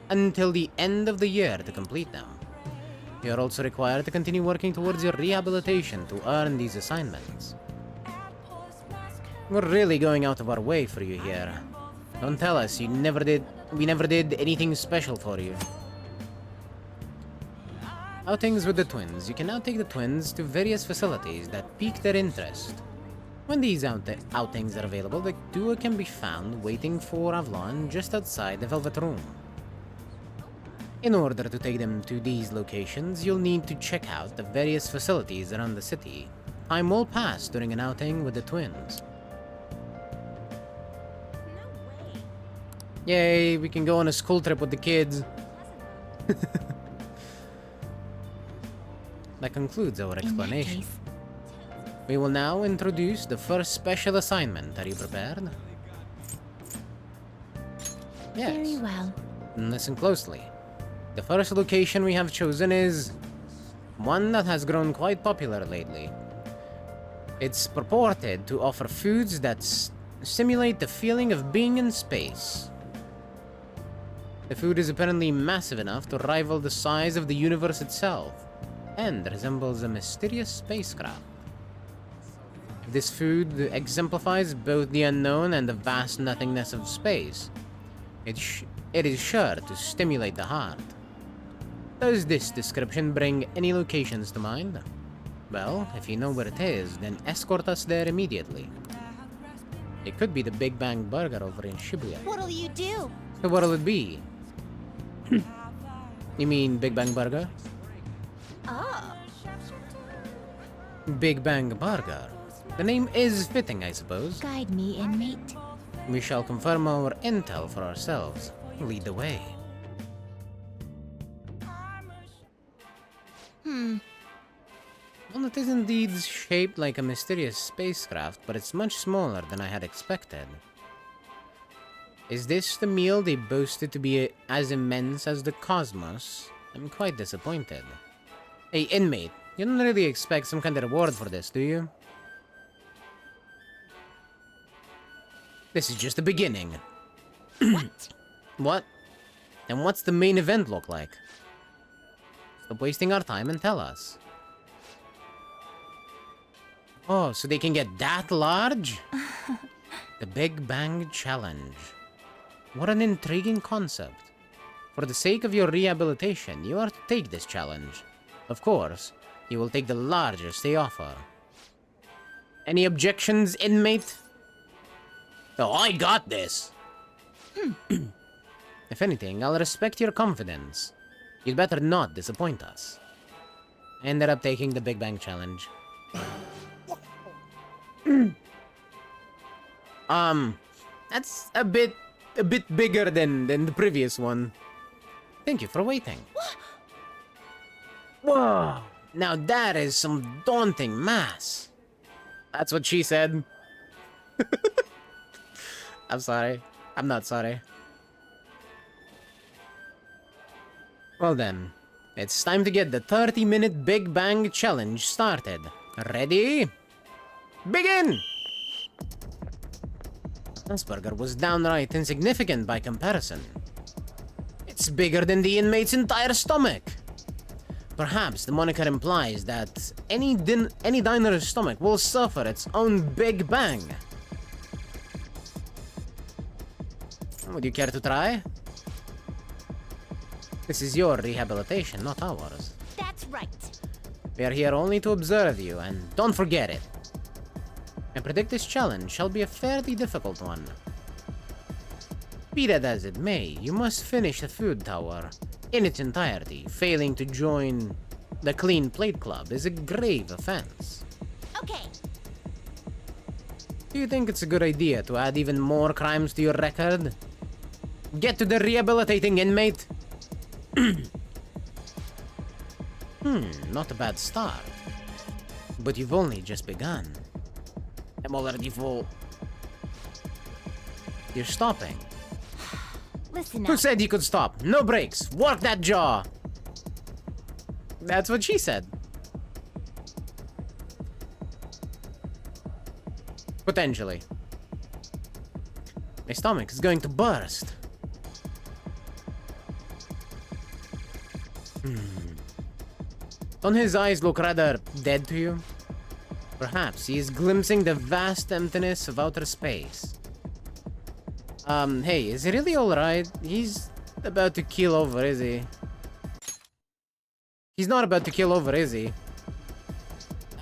until the end of the year to complete them. You are also required to continue working towards your rehabilitation to earn these assignments. We're really going out of our way for you here. Don't tell us we never did anything special for you. Outings with the twins. You can now take the twins to various facilities that pique their interest. When these outings are available, the duo can be found waiting for Avalon just outside the Velvet Room. In order to take them to these locations, you'll need to check out the various facilities around the city. Time will pass during an outing with the twins. Yay, we can go on a school trip with the kids. That concludes our explanation. We will now introduce the first special assignment. Are you prepared? Yes. Very well. Listen closely. The first location we have chosen is one that has grown quite popular lately. It's purported to offer foods that simulate the feeling of being in space. The food is apparently massive enough to rival the size of the universe itself, and resembles a mysterious spacecraft. This food exemplifies both the unknown and the vast nothingness of space. It is sure to stimulate the heart. Does this description bring any locations to mind? Well, if you know where it is, then escort us there immediately. It could be the Big Bang Burger over in Shibuya. What'll you do? So what'll it be? You mean Big Bang Burger? Oh. Big Bang Burger. The name is fitting, I suppose. Guide me, inmate. We shall confirm our intel for ourselves. Lead the way. Well, it is indeed shaped like a mysterious spacecraft, but it's much smaller than I had expected. Is this the meal they boasted to be as immense as the cosmos? I'm quite disappointed. Hey, inmate, you don't really expect some kind of reward for this, do you? This is just the beginning. What? What? And what's the main event look like? Stop wasting our time and tell us. Oh, so they can get that large? The Big Bang Challenge. What an intriguing concept. For the sake of your rehabilitation, you are to take this challenge. Of course, you will take the largest they offer. Any objections, inmate? Oh, I got this! If anything, I'll respect your confidence. You'd better not disappoint us. I ended up taking the Big Bang Challenge. That's a bit bigger than the previous one. Thank you for waiting. Whoa! Now that is some daunting mass. That's what she said. I'm sorry. I'm not sorry. Well then, it's time to get the 30-minute Big Bang Challenge started. Ready? Begin! Asperger was downright insignificant by comparison. It's bigger than the inmate's entire stomach. Perhaps the moniker implies that any diner's stomach will suffer its own Big Bang. Would you care to try? This is your rehabilitation, not ours. That's right. We are here only to observe you, and don't forget it. I predict this challenge shall be a fairly difficult one. Be that as it may, you must finish the food tower in its entirety. Failing to join the Clean Plate Club is a grave offense. Okay. Do you think it's a good idea to add even more crimes to your record? Get to the rehabilitating inmate. Not a bad start. But you've only just begun. I'm already full. You're stopping. Listen Who up. said you could stop? No breaks. Work that jaw. That's what she said. Potentially. My stomach is going to burst. Don't his eyes look rather dead to you? Perhaps he is glimpsing the vast emptiness of outer space. Hey, is he really alright? He's about to keel over, is he? He's not about to keel over, is he? I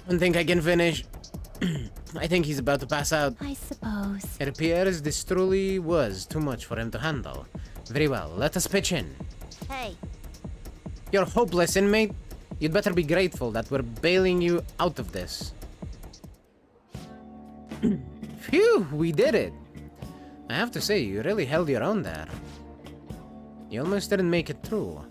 don't think I can finish. I think he's about to pass out. I suppose. It appears this truly was too much for him to handle. Very well, let us pitch in. Hey. You're hopeless, inmate. You'd better be grateful that we're bailing you out of this. Phew, we did it. I have to say, you really held your own there. You almost didn't make it through.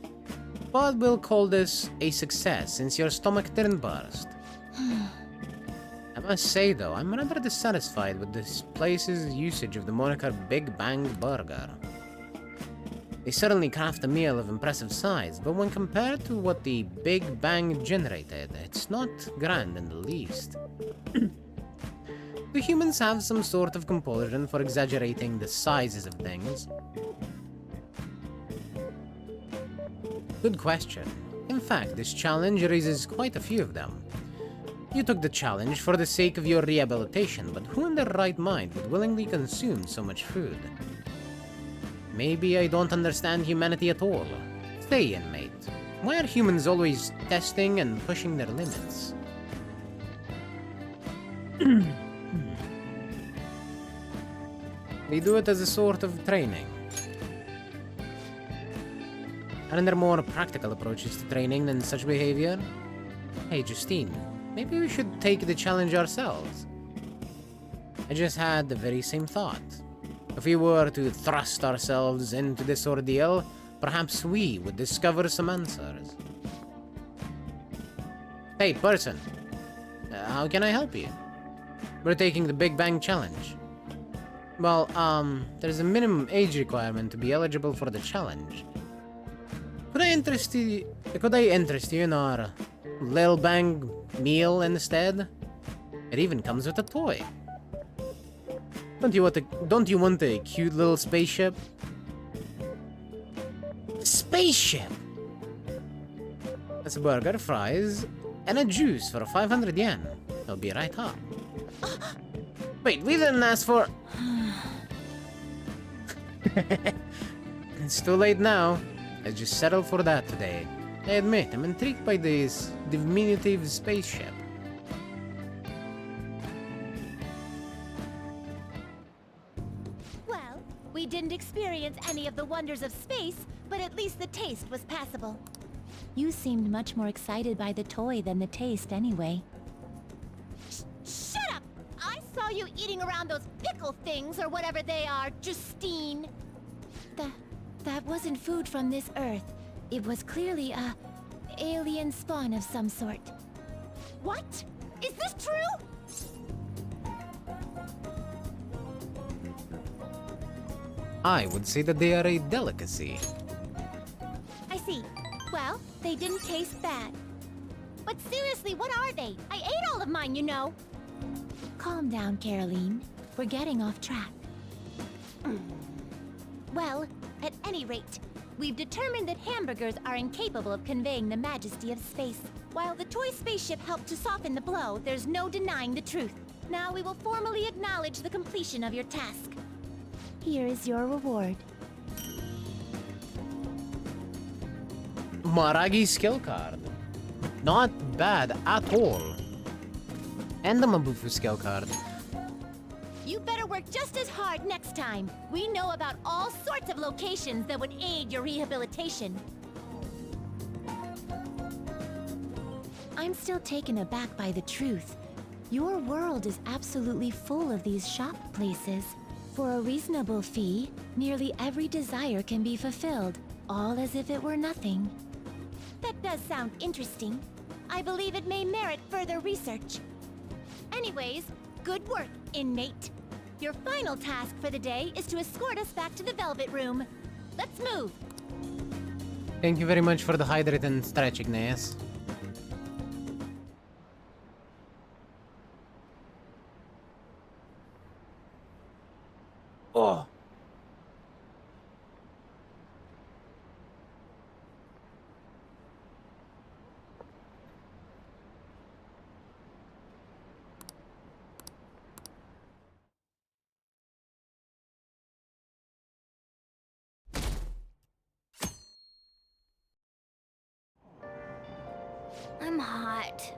But we'll call this a success since your stomach didn't burst. I must say though, I'm rather dissatisfied with this place's usage of the moniker Big Bang Burger. They certainly craft a meal of impressive size, but when compared to what the Big Bang generated, it's not grand in the least. Do humans have some sort of compulsion for exaggerating the sizes of things? Good question. In fact, this challenge raises quite a few of them. You took the challenge for the sake of your rehabilitation, but who in their right mind would willingly consume so much food? Maybe I don't understand humanity at all. Stay, inmate. Why are humans always testing and pushing their limits? They do it as a sort of training. Aren't there more practical approaches to training than such behavior? Hey, Justine, maybe we should take the challenge ourselves. I just had the very same thought. If we were to thrust ourselves into this ordeal, perhaps we would discover some answers. Hey, person. How can I help you? We're taking the Big Bang Challenge. Well, there's a minimum age requirement to be eligible for the challenge. Could I interest you in our Lil Bang meal instead? It even comes with a toy. Don't you want a cute little spaceship? Spaceship! That's a burger, fries, and a juice for 500 yen. I'll be right up. Wait, we didn't ask for... It's too late now. Let's just settle for that today. I admit, I'm intrigued by this diminutive spaceship. Well, we didn't experience any of the wonders of space, but at least the taste was passable. You seemed much more excited by the toy than the taste anyway. Shut up! I saw you eating around those pickle things or whatever they are, Justine. That wasn't food from this Earth. It was clearly a alien spawn of some sort. What? Is this true? I would say that they are a delicacy. I see. Well, they didn't taste bad. But seriously, what are they? I ate all of mine, you know. Calm down, Caroline. We're getting off track. Well, at any rate, we've determined that hamburgers are incapable of conveying the majesty of space. While the toy spaceship helped to soften the blow, there's no denying the truth. Now we will formally acknowledge the completion of your task. Here is your reward. Maragi skill card. Not bad at all. And the Mabufu skill card. You better work just as hard next time. We know about all sorts of locations that would aid your rehabilitation. I'm still taken aback by the truth. Your world is absolutely full of these shop places. For a reasonable fee, nearly every desire can be fulfilled, all as if it were nothing. That does sound interesting. I believe it may merit further research. Anyways, good work, inmate. Your final task for the day is to escort us back to the Velvet Room. Let's move. Thank you very much for the hydrate and stretch, Igneous. Oh. I'm hot.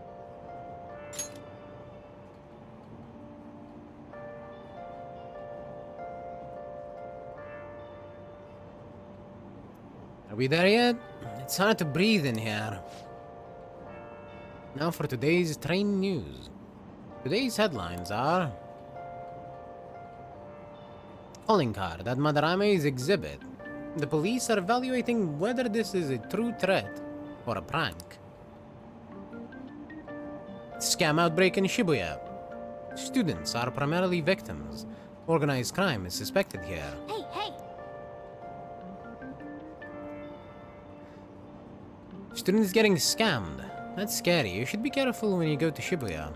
Are we there yet? It's hard to breathe in here. Now for today's train news. Today's headlines are... Calling card at Madarame's exhibit. The police are evaluating whether this is a true threat or a prank. Scam outbreak in Shibuya. Students are primarily victims. Organized crime is suspected here. Hey, hey! Students getting scammed. That's scary. You should be careful when you go to Shibuya.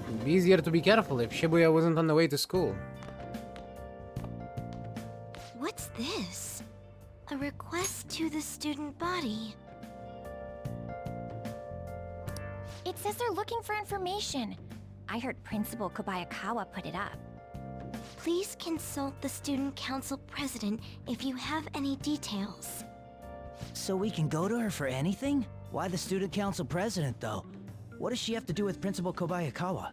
It'd be easier to be careful if Shibuya wasn't on the way to school. What's this? A request to the student body. It says they're looking for information. I heard Principal Kobayakawa put it up. Please consult the Student Council President if you have any details. So we can go to her for anything? Why the Student Council President, though? What does she have to do with Principal Kobayakawa?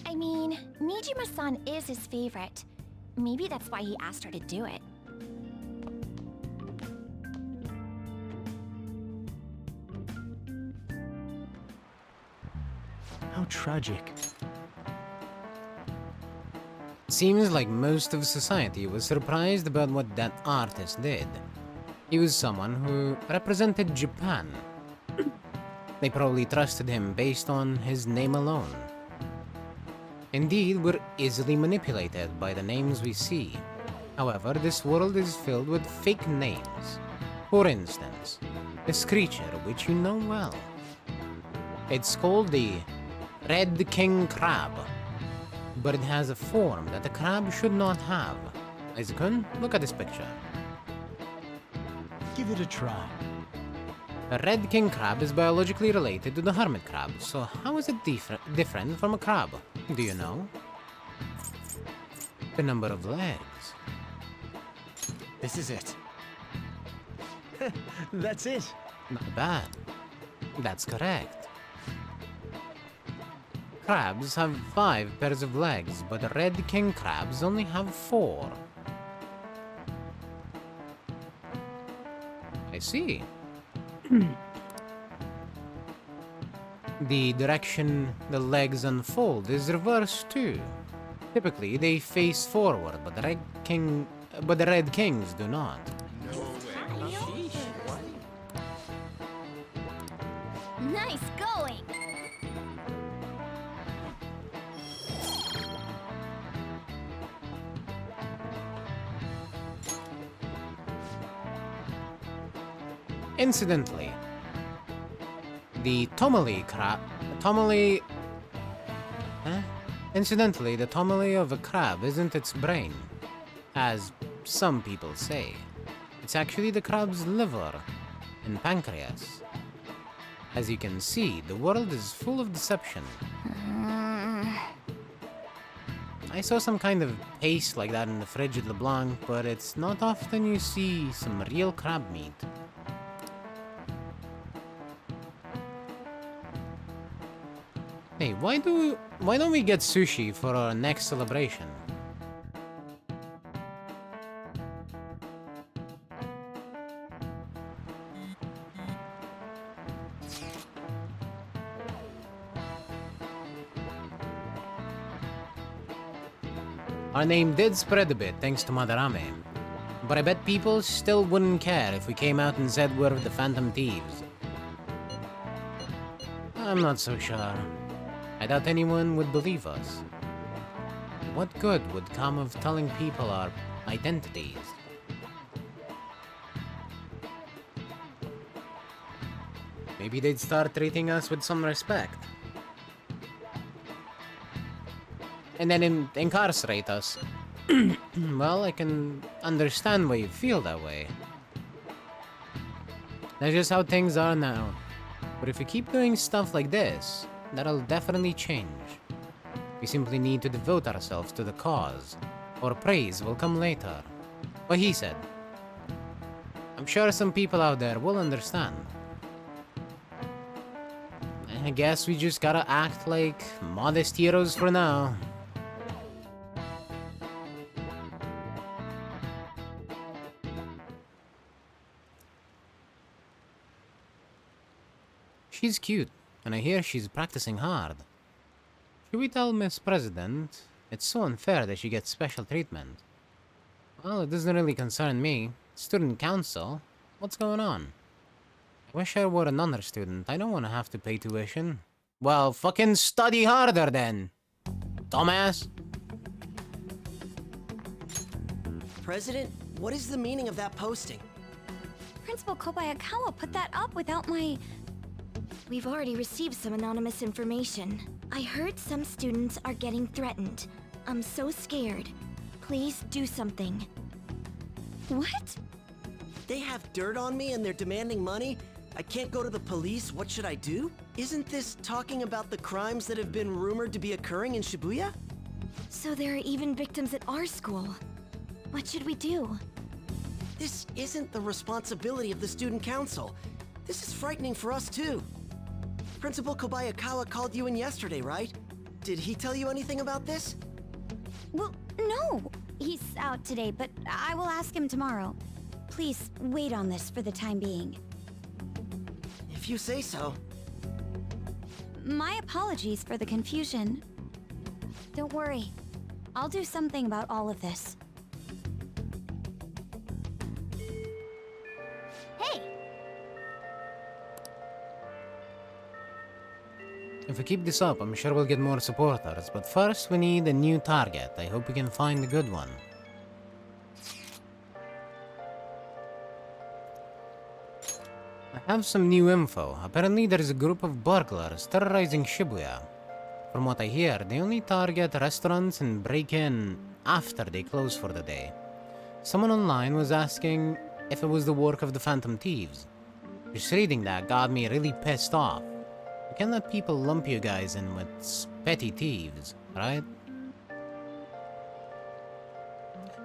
I mean, Nijima-san is his favorite. Maybe that's why he asked her to do it. How tragic. Seems like most of society was surprised about what that artist did. He was someone who represented Japan. They probably trusted him based on his name alone. Indeed, we're easily manipulated by the names we see. However, this world is filled with fake names. For instance, this creature which you know well. It's called the Red King Crab. But it has a form that a crab should not have. Isaac-kun, look at this picture. Give it a try. A red king crab is biologically related to the hermit crab, so how is it different from a crab? Do you know? The number of legs. This is it. That's it. Not bad. That's correct. Crabs have 5 pairs of legs, but red king crabs only have 4. I see. The direction the legs unfold is reversed too. Typically, they face forward, but the red kings do not. Nice going! Incidentally, the Tomali crab... Tomali... Huh? Incidentally, the Tomali of a crab isn't its brain, as some people say. It's actually the crab's liver and pancreas. As you can see, the world is full of deception. I saw some kind of paste like that in the fridge at LeBlanc, but it's not often you see some real crab meat. Hey, why don't we get sushi for our next celebration? Our name did spread a bit thanks to Madarame, but I bet people still wouldn't care if we came out and said we're the Phantom Thieves. I'm not so sure. I doubt anyone would believe us. What good would come of telling people our identities? Maybe they'd start treating us with some respect. And then incarcerate us. Well, I can understand why you feel that way. That's just how things are now. But if we keep doing stuff like this, that'll definitely change. We simply need to devote ourselves to the cause, or praise will come later. What he said. I'm sure some people out there will understand. I guess we just gotta act like modest heroes for now. She's cute, and I hear she's practicing hard. Should we tell Miss President? It's so unfair that she gets special treatment. Well, it doesn't really concern me. Student council? What's going on? I wish I were an honor student. I don't want to have to pay tuition. Well, fucking study harder then, dumbass. President, what is the meaning of that posting? Principal Kobayakawa put that up without my... We've already received some anonymous information. I heard some students are getting threatened. I'm so scared. Please do something. What? They have dirt on me and they're demanding money? I can't go to the police, what should I do? Isn't this talking about the crimes that have been rumored to be occurring in Shibuya? So there are even victims at our school. What should we do? This isn't the responsibility of the student council. This is frightening for us too. Principal Kobayakawa called you in yesterday, right? Did he tell you anything about this? Well, no. He's out today, but I will ask him tomorrow. Please wait on this for the time being. If you say so. My apologies for the confusion. Don't worry. I'll do something about all of this. Hey! If we keep this up, I'm sure we'll get more supporters, but first we need a new target. I hope we can find a good one. I have some new info. Apparently there's a group of burglars terrorizing Shibuya. From what I hear, they only target restaurants and break in after they close for the day. Someone online was asking if it was the work of the Phantom Thieves. Just reading that got me really pissed off. You can't let people lump you guys in with petty thieves, right?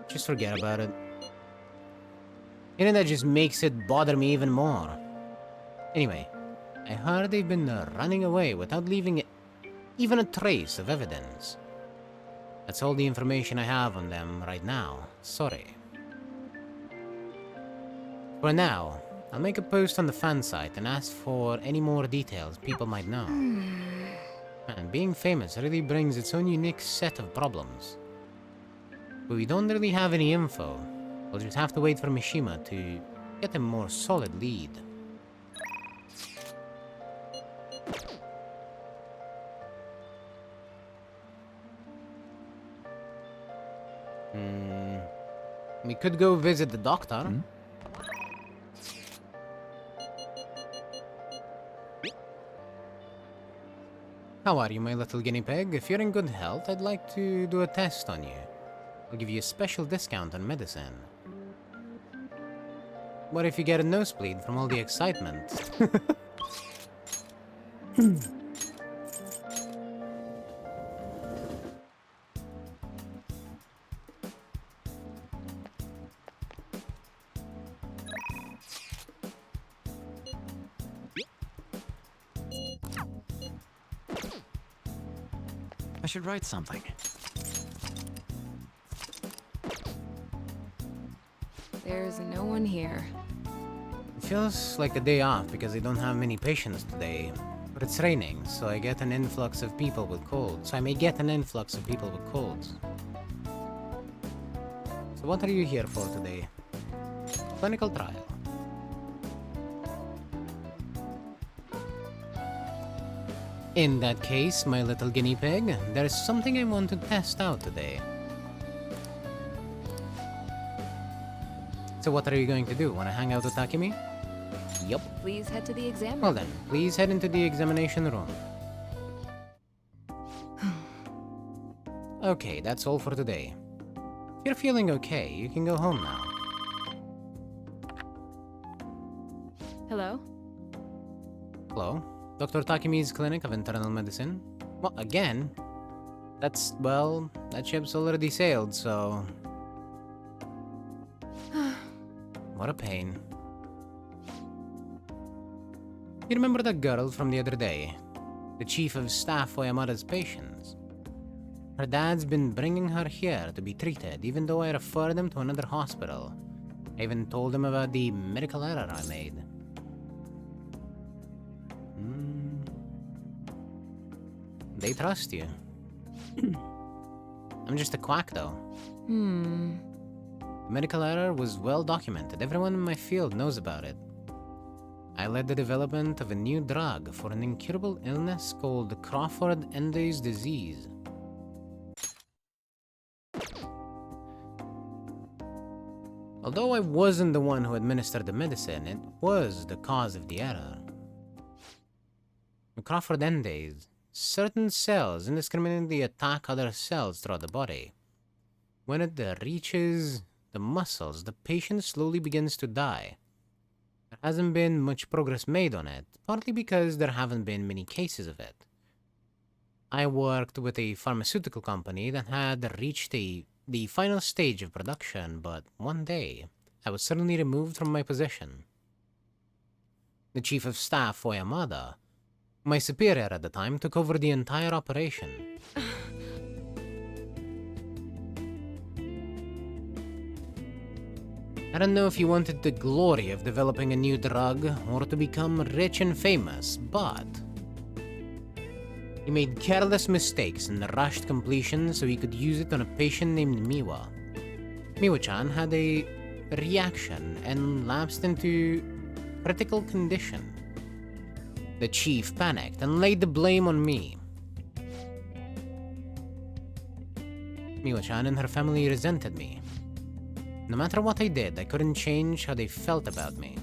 Just forget about it. That just makes it bother me even more. Anyway, I heard they've been running away without leaving even a trace of evidence. That's all the information I have on them right now. Sorry. For now, I'll make a post on the fan site and ask for any more details people might know. Man, being famous really brings its own unique set of problems. But we don't really have any info. We'll just have to wait for Mishima to get a more solid lead. We could go visit the doctor. How are you, my little guinea pig? If you're in good health, I'd like to do a test on you. I'll give you a special discount on medicine. What if you get a nosebleed from all the excitement? I should write something. There's no one here. It feels like a day off because I don't have many patients today. But it's raining, so I get an influx of people with colds. So what are you here for today? Clinical trial. In that case, my little guinea pig, there's something I want to test out today. So what are you going to do? Want to hang out with Takemi? Yup. Please head to the exam room. Well then, please head into the examination room. Okay, that's all for today. If you're feeling okay, you can go home now. Hello? Hello? Dr. Takemi's Clinic of Internal Medicine? Well, again? That's, well, that ship's already sailed, so... What a pain. You remember that girl from the other day? The chief of staff for Yamada's patients? Her dad's been bringing her here to be treated, even though I referred them to another hospital. I even told them about the medical error I made. They trust you. I'm just a quack, though. The medical error was well documented. Everyone in my field knows about it. I led the development of a new drug for an incurable illness called Crawford-Endes disease. Although I wasn't the one who administered the medicine, it was the cause of the error. With Crawford-Endes, certain cells indiscriminately attack other cells throughout the body. When it reaches the muscles, the patient slowly begins to die. There hasn't been much progress made on it, partly because there haven't been many cases of it. I worked with a pharmaceutical company that had reached the final stage of production, but one day, I was suddenly removed from my position. The chief of staff for Yamada, my superior at the time, took over the entire operation. I don't know if he wanted the glory of developing a new drug or to become rich and famous, but he made careless mistakes and rushed completion so he could use it on a patient named Miwa. Miwa-chan had a reaction and lapsed into critical condition. The chief panicked and laid the blame on me. Miwa-chan and her family resented me. No matter what I did, I couldn't change how they felt about me.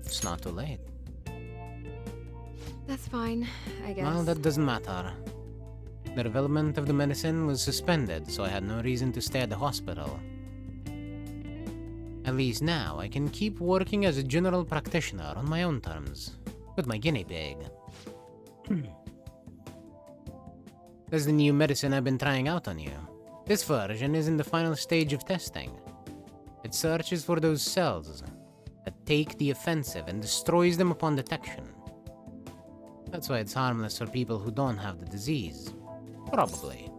It's not too late. That's fine, I guess. Well, that doesn't matter. The development of the medicine was suspended, so I had no reason to stay at the hospital. At least now, I can keep working as a general practitioner on my own terms, with my guinea pig. There's the new medicine I've been trying out on you. This version is in the final stage of testing. It searches for those cells that take the offensive and destroys them upon detection. That's why it's harmless for people who don't have the disease. Probably.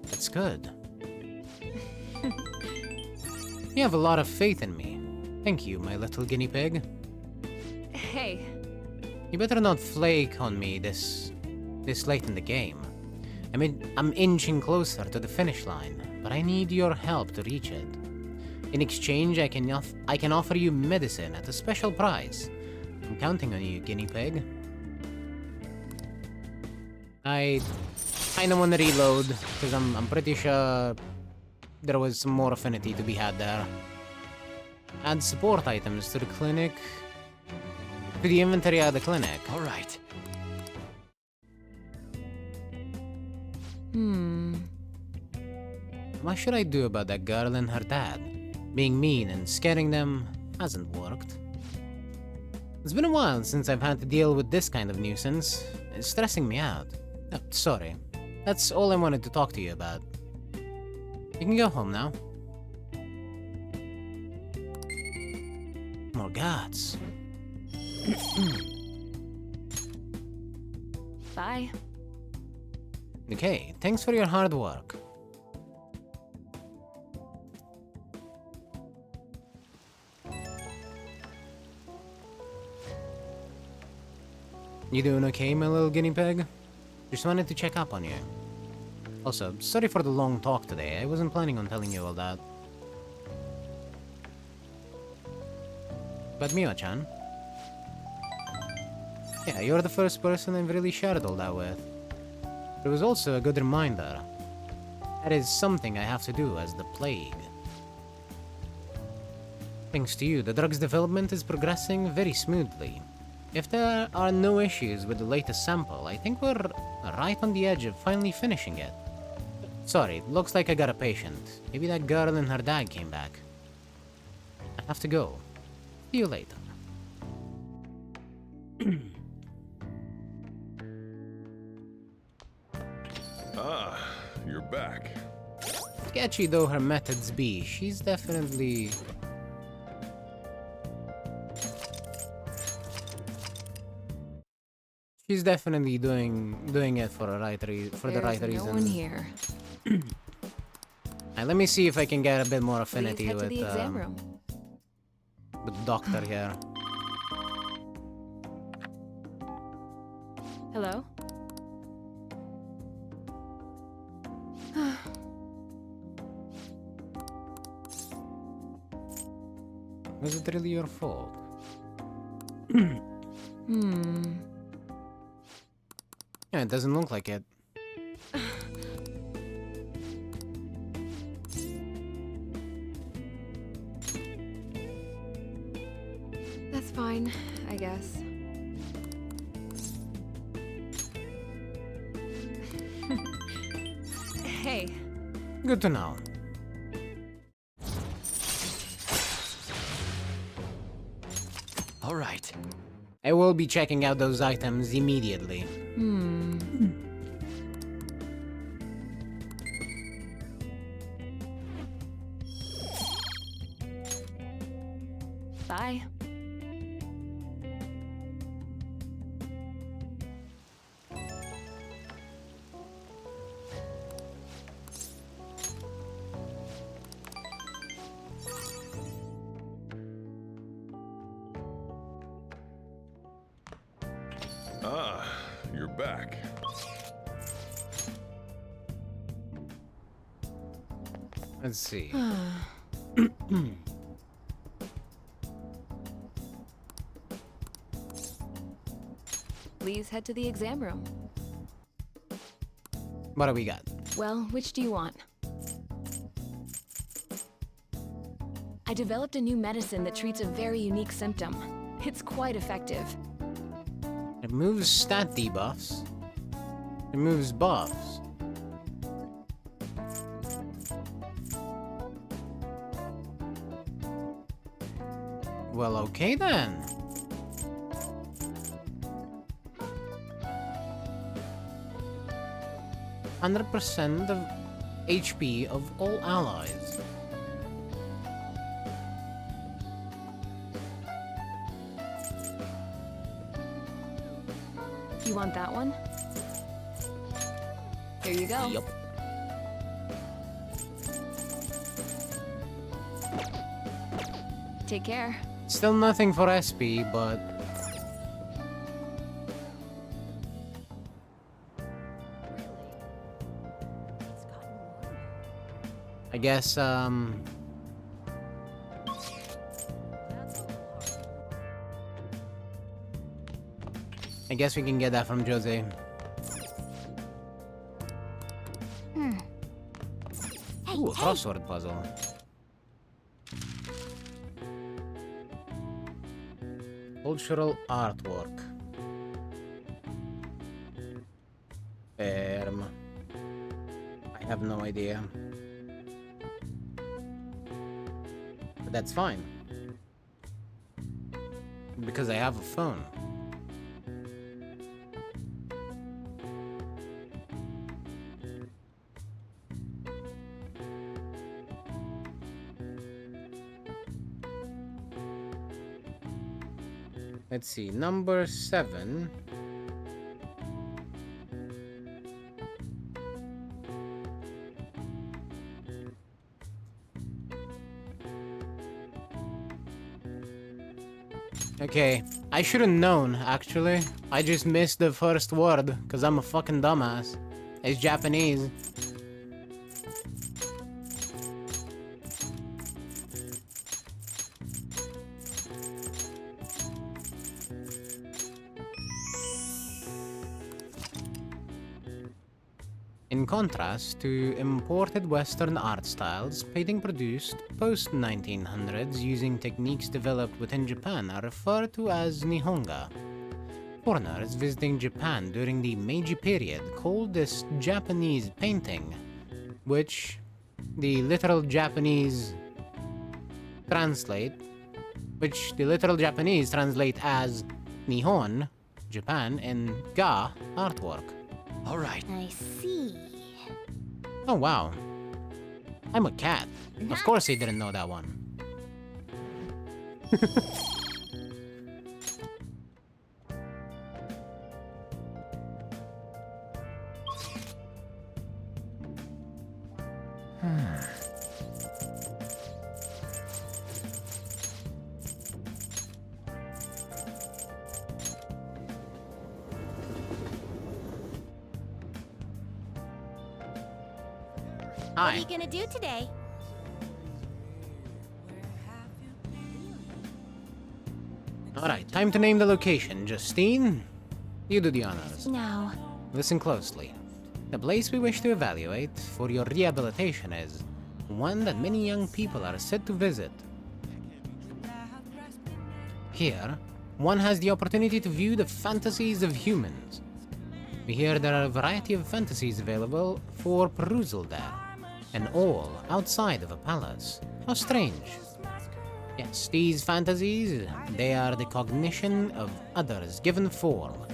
That's good. You have a lot of faith in me. Thank you, my little guinea pig. Hey. You better not flake on me this late in the game. I'm inching closer to the finish line, but I need your help to reach it. In exchange, I can offer you medicine at a special price. I'm counting on you, guinea pig. I kinda wanna reload, because I'm pretty sure there was some more affinity to be had there. Add support items to the clinic. To the inventory at the clinic. Alright. What should I do about that girl and her dad? Being mean and scaring them hasn't worked. It's been a while since I've had to deal with this kind of nuisance. It's stressing me out. Oh, sorry. That's all I wanted to talk to you about. You can go home now. More guards. Bye. Okay, thanks for your hard work. You doing okay, my little guinea pig? Just wanted to check up on you. Also, sorry for the long talk today. I wasn't planning on telling you all that. But Mio-chan? Yeah, you're the first person I've really shared all that with. But it was also a good reminder. That is something I have to do as the plague. Thanks to you, the drug's development is progressing very smoothly. If there are no issues with the latest sample, I think we're right on the edge of finally finishing it. Sorry, looks like I got a patient. Maybe that girl and her dad came back. I have to go. See you later. Ah, you're back. Sketchy though her methods be, she's definitely... She's definitely doing it for the right reason. No one here. And let me see if I can get a bit more affinity Please head with to the exam room. with the doctor here. Hello? Was it really your fault? Yeah, it doesn't look like it. That's fine, I guess. Hey. Good to know. All right. I will be checking out those items immediately. Bye. Ah, you're back. Let's see. Please head to the exam room. What do we got? Well, which do you want? I developed a new medicine that treats a very unique symptom. It's quite effective. Removes stat debuffs. Removes buffs. Well, okay then. %, of HP of all allies. You want that one? Here you go. Yup. Take care. Still nothing for SP, but... I guess, I guess we can get that from Jose. Hey, Ooh, a crossword puzzle. Cultural artwork. I have no idea. But that's fine. Because I have a phone. Let's see, number 7. Okay, I should have known, actually. I just missed the first word, because I'm a fucking dumbass. It's Japanese. In contrast to imported Western art styles, painting produced post-1900s using techniques developed within Japan are referred to as Nihonga. Foreigners visiting Japan during the Meiji period called this Japanese painting, which the literal Japanese translate as Nihon, Japan, and Ga, artwork. All right. I see. Oh, wow. I'm a cat. Of course he didn't know that one. What are you gonna do today? Alright, time to name the location. Justine, you do the honors. No. Listen closely. The place we wish to evaluate for your rehabilitation is one that many young people are said to visit. Here, one has the opportunity to view the fantasies of humans. We hear there are a variety of fantasies available for perusal there, and all outside of a palace. How strange. Yes, these fantasies, they are the cognition of others given form.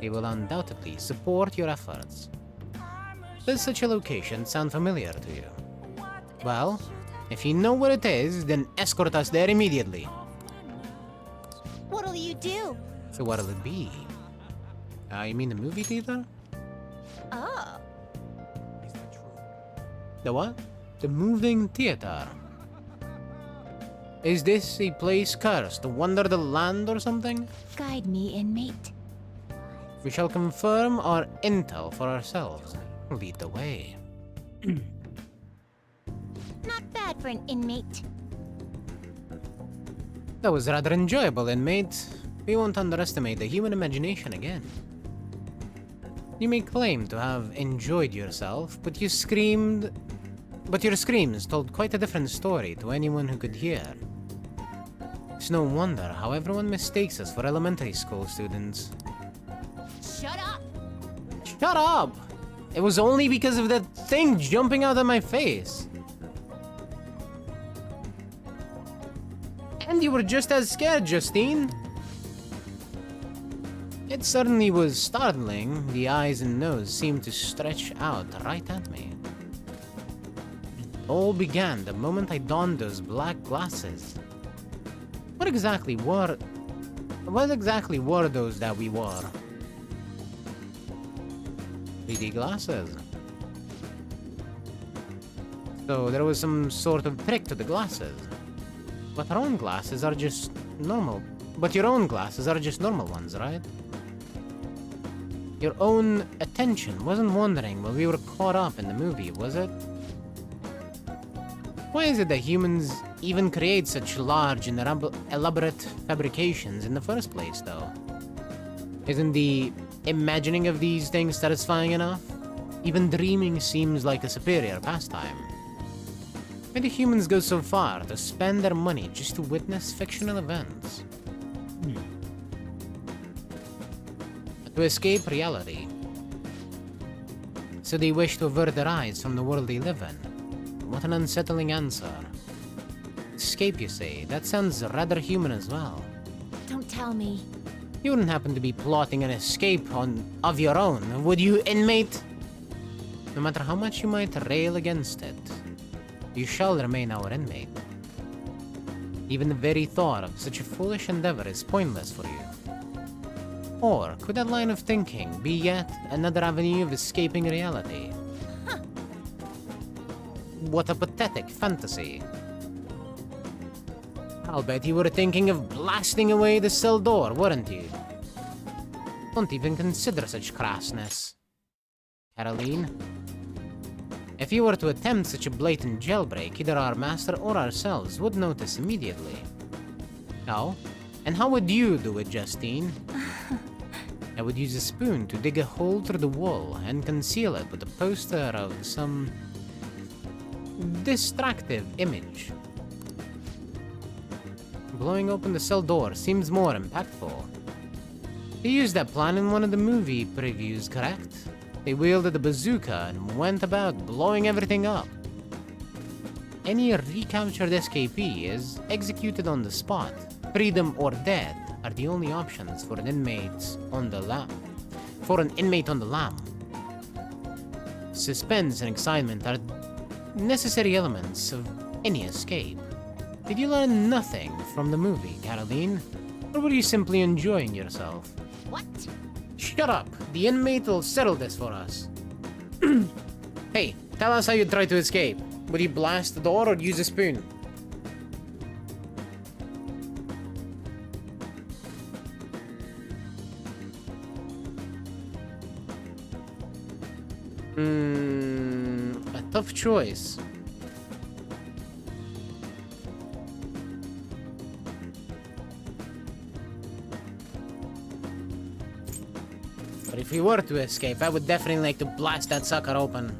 They will undoubtedly support your efforts. Does such a location sound familiar to you? Well, if you know where it is, then escort us there immediately. What'll you do? So what'll it be? You mean the movie theater? Oh. The what? The moving theater. Is this a place cursed to wander the land or something? Guide me, inmate. We shall confirm our intel for ourselves. Lead the way. Not bad for an inmate. That was rather enjoyable, inmate. We won't underestimate the human imagination again. You may claim to have enjoyed yourself, but your screams told quite a different story to anyone who could hear. It's no wonder how everyone mistakes us for elementary school students. Shut up! Shut up! It was only because of that thing jumping out of my face. And you were just as scared, Justine. It certainly was startling. The eyes and nose seemed to stretch out right at me. It all began the moment I donned those black glasses. What exactly were those that we wore? 3D glasses. So there was some sort of trick to the glasses. But our own glasses are just normal. But your own glasses are just normal ones, right? Your own attention wasn't wandering while we were caught up in the movie, was it? Why is it that humans even create such large and elaborate fabrications in the first place, though? Isn't the imagining of these things satisfying enough? Even dreaming seems like a superior pastime. Why do humans go so far to spend their money just to witness fictional events? to escape reality. So they wish to avert their eyes from the world they live in. What an unsettling answer. Escape, you say? That sounds rather human as well. Don't tell me. You wouldn't happen to be plotting an escape of your own, would you, inmate? No matter how much you might rail against it, you shall remain our inmate. Even the very thought of such a foolish endeavor is pointless for you. Or could that line of thinking be yet another avenue of escaping reality? Huh. What a pathetic fantasy. I'll bet you were thinking of blasting away the cell door, weren't you? Don't even consider such crassness. Caroline? If you were to attempt such a blatant jailbreak, either our master or ourselves would notice immediately. How? And how would you do it, Justine? I would use a spoon to dig a hole through the wall and conceal it with a poster of some distractive image. Blowing open the cell door seems more impactful. They used that plan in one of the movie previews, correct? They wielded a bazooka and went about blowing everything up. Any recaptured escapee is executed on the spot. Freedom or death are the only options for an inmate on the lam. Suspense and excitement are necessary elements of any escape. Did you learn nothing from the movie, Caroline? Or were you simply enjoying yourself? What? Shut up! The inmate will settle this for us. Hey, tell us how you try to escape. Would you blast the door or use a spoon? A tough choice. But if we were to escape, I would definitely like to blast that sucker open.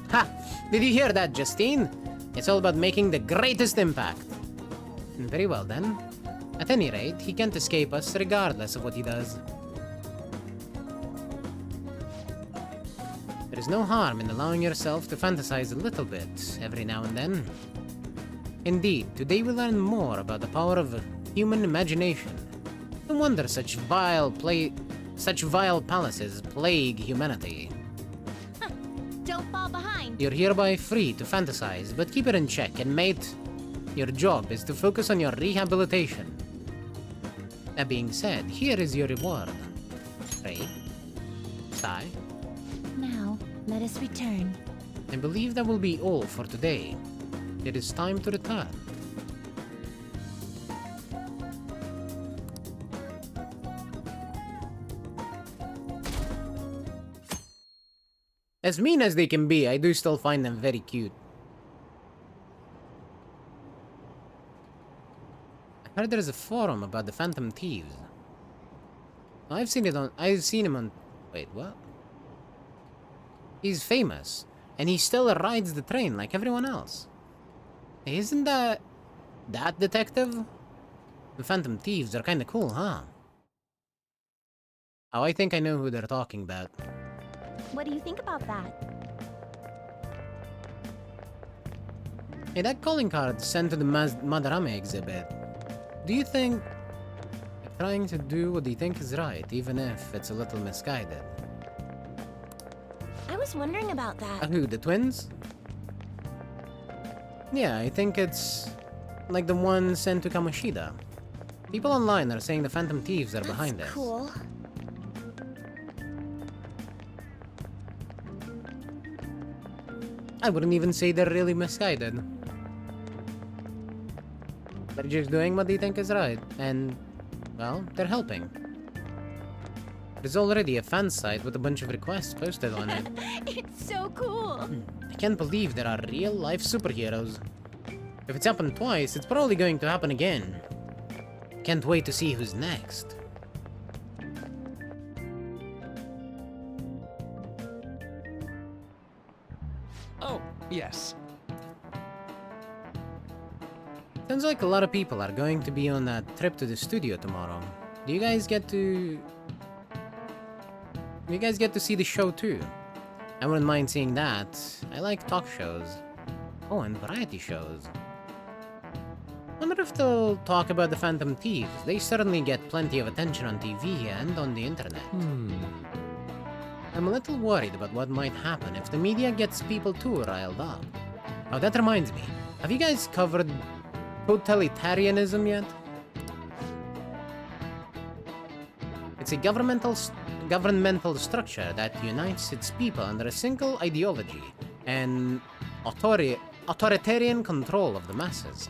Ha! Did you hear that, Justine? It's all about making the greatest impact. Very well then. At any rate, he can't escape us regardless of what he does. There is no harm in allowing yourself to fantasize a little bit every now and then. Indeed, today we learn more about the power of human imagination. No wonder such vile palaces plague humanity. Huh. Don't fall behind. You're hereby free to fantasize, but keep it in check, and mate, your job is to focus on your rehabilitation. That being said, here is your reward. Ray? Sai? Now, let us return. I believe that will be all for today. It is time to return. As mean as they can be, I do still find them very cute. I heard there's a forum about the Phantom Thieves. I've seen him on... Wait, what? He's famous, and he still rides the train like everyone else. Isn't that detective? The Phantom Thieves are kinda cool, huh? Oh, I think I know who they're talking about. What do you think about that? Hey, that calling card sent to the Madarame exhibit. Do you think they're trying to do what they think is right, even if it's a little misguided? I was wondering about that. Who, the twins? Yeah, I think it's like the one sent to Kamoshida. People online are saying the Phantom Thieves are behind this. Cool. I wouldn't even say they're really misguided. They're just doing what they think is right, and, well, they're helping. There's already a fan site with a bunch of requests posted on it. It's so cool! I can't believe there are real-life superheroes. If it's happened twice, it's probably going to happen again. Can't wait to see who's next. Oh, yes. Sounds like a lot of people are going to be on that trip to the studio tomorrow. Do you guys get to You guys get to see the show too. I wouldn't mind seeing that. I like talk shows. Oh, and variety shows. Wonder if they'll talk about the Phantom Thieves. They certainly get plenty of attention on TV and on the internet. I'm a little worried about what might happen if the media gets people too riled up. Oh, that reminds me. Have you guys covered totalitarianism yet? It's a governmental structure that unites its people under a single ideology and authoritarian control of the masses.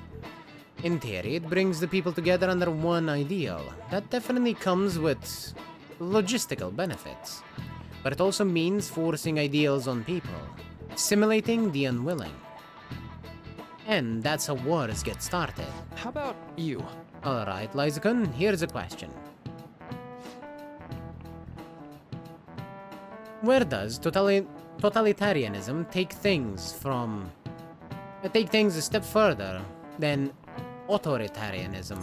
In theory, it brings the people together under one ideal. That definitely comes with logistical benefits. But it also means forcing ideals on people, simulating the unwilling. And that's how wars get started. How about you? Alright, Lyzakun, here's a question. Where does totalitarianism take things a step further than authoritarianism?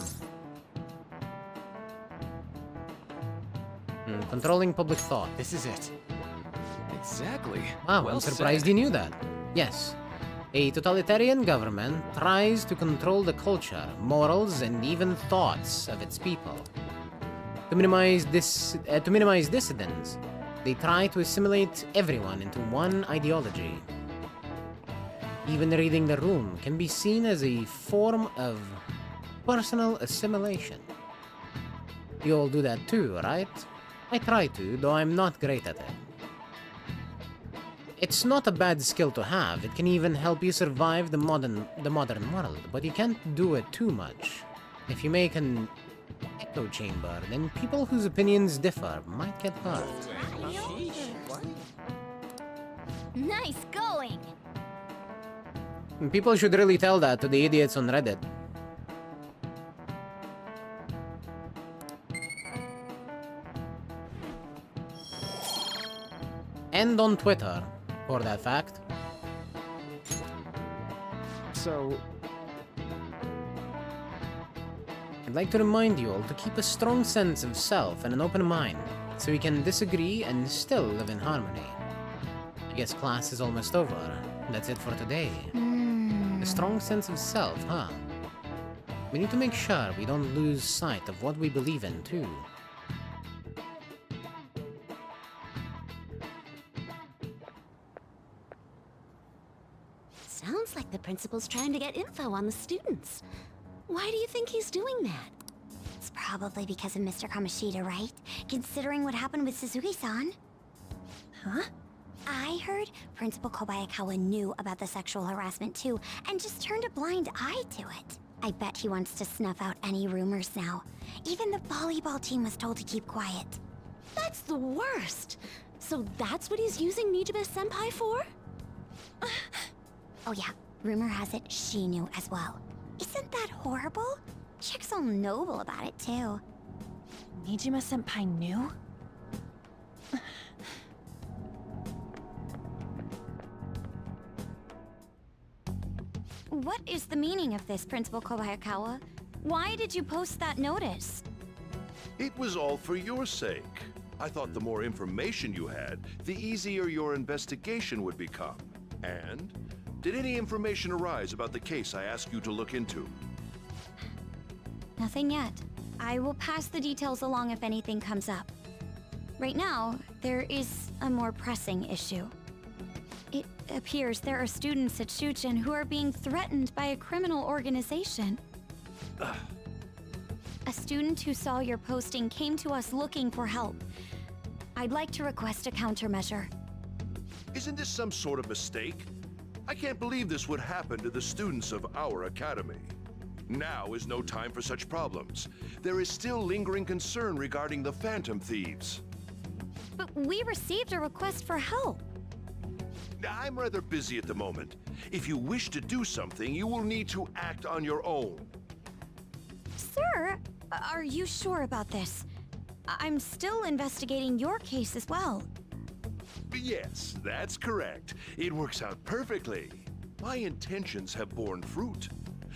Controlling public thought. This is it. Exactly. Wow, Well I'm surprised you knew that. Yes. A totalitarian government tries to control the culture, morals, and even thoughts of its people. To minimize dissidents, they try to assimilate everyone into one ideology. Even reading the room can be seen as a form of personal assimilation. You all do that too, right? I try to, though I'm not great at it. It's not a bad skill to have. It can even help you survive the modern world, but you can't do it too much. If you make an echo chamber, then people whose opinions differ might get hurt. Nice going! People should really tell that to the idiots on Reddit. And on Twitter, for that fact. So... I'd like to remind you all to keep a strong sense of self and an open mind, so we can disagree and still live in harmony. I guess class is almost over. That's it for today. A strong sense of self, huh? We need to make sure we don't lose sight of what we believe in, too. Sounds like the principal's trying to get info on the students. Why do you think he's doing that? It's probably because of Mr. Kamoshida, right? Considering what happened with Suzuki-san. Huh? I heard Principal Kobayakawa knew about the sexual harassment too, and just turned a blind eye to it. I bet he wants to snuff out any rumors now. Even the volleyball team was told to keep quiet. That's the worst! So that's what he's using Nijime-senpai for? Oh yeah, rumor has it she knew as well. Isn't that horrible? Chick's all noble about it too. Nijime-senpai knew? What is the meaning of this, Principal Kobayakawa? Why did you post that notice? It was all for your sake. I thought the more information you had, the easier your investigation would become. And did any information arise about the case I asked you to look into? Nothing yet. I will pass the details along if anything comes up. Right now, there is a more pressing issue. It appears there are students at Shuchen who are being threatened by a criminal organization. A student who saw your posting came to us looking for help. I'd like to request a countermeasure. Isn't this some sort of mistake? I can't believe this would happen to the students of our academy. Now is no time for such problems. There is still lingering concern regarding the Phantom Thieves. But we received a request for help. I'm rather busy at the moment. If you wish to do something, you will need to act on your own. Sir, are you sure about this? I'm still investigating your case as well. Yes, that's correct. It works out perfectly. My intentions have borne fruit.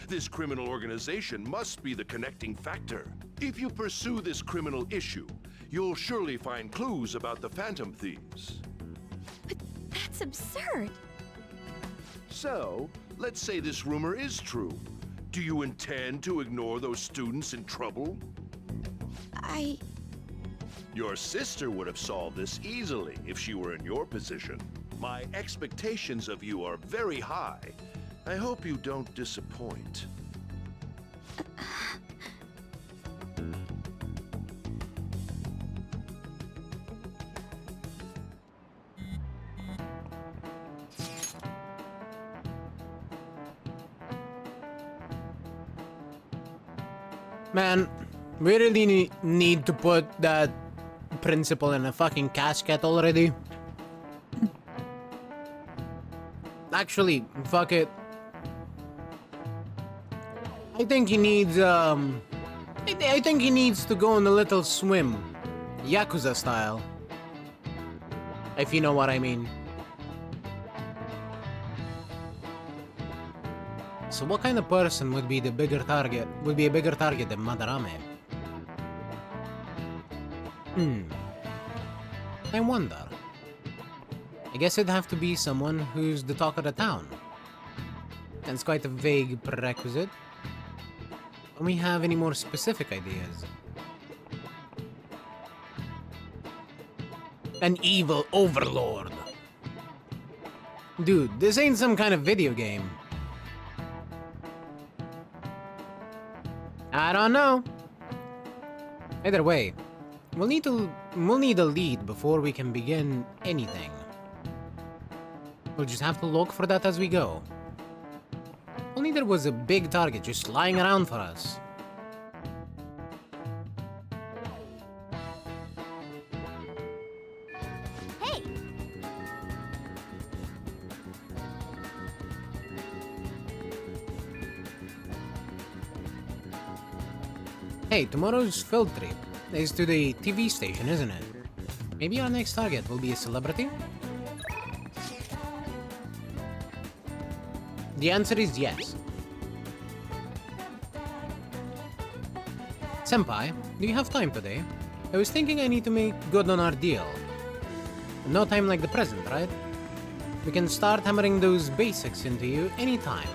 This criminal organization must be the connecting factor. If you pursue this criminal issue, you'll surely find clues about the Phantom Thieves. But that's absurd. So, let's say this rumor is true. Do you intend to ignore those students in trouble? Your sister would have solved this easily if she were in your position. My expectations of you are very high. I hope you don't disappoint. Man, we really need to put that principal in a fucking casket already. Actually, fuck it. I think he needs, I think he needs to go on a little swim. Yakuza style. If you know what I mean. So what kind of person would be a bigger target than Madarame? I wonder. I guess it'd have to be someone who's the talk of the town. That's quite a vague prerequisite. Don't we have any more specific ideas? An evil overlord. Dude, this ain't some kind of video game. I don't know. Either way, we'll need a lead before we can begin anything. We'll just have to look for that as we go. Only there was a big target just lying around for us. Hey! Hey, tomorrow's field trip is to the TV station, isn't it? Maybe our next target will be a celebrity? The answer is yes. Senpai, do you have time today? I was thinking I need to make good on our deal. No time like the present, right? We can start hammering those basics into you anytime.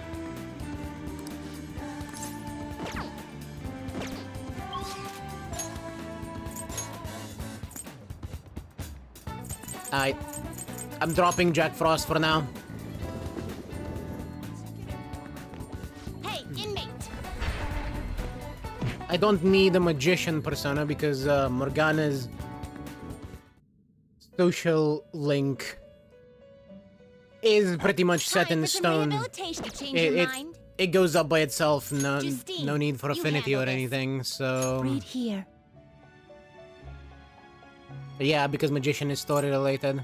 I'm dropping Jack Frost for now. Hey, inmate! I don't need a magician persona because Morgana's social link is pretty much set in stone. It goes up by itself. No need for affinity or anything. So Read here. yeah, because magician is story related.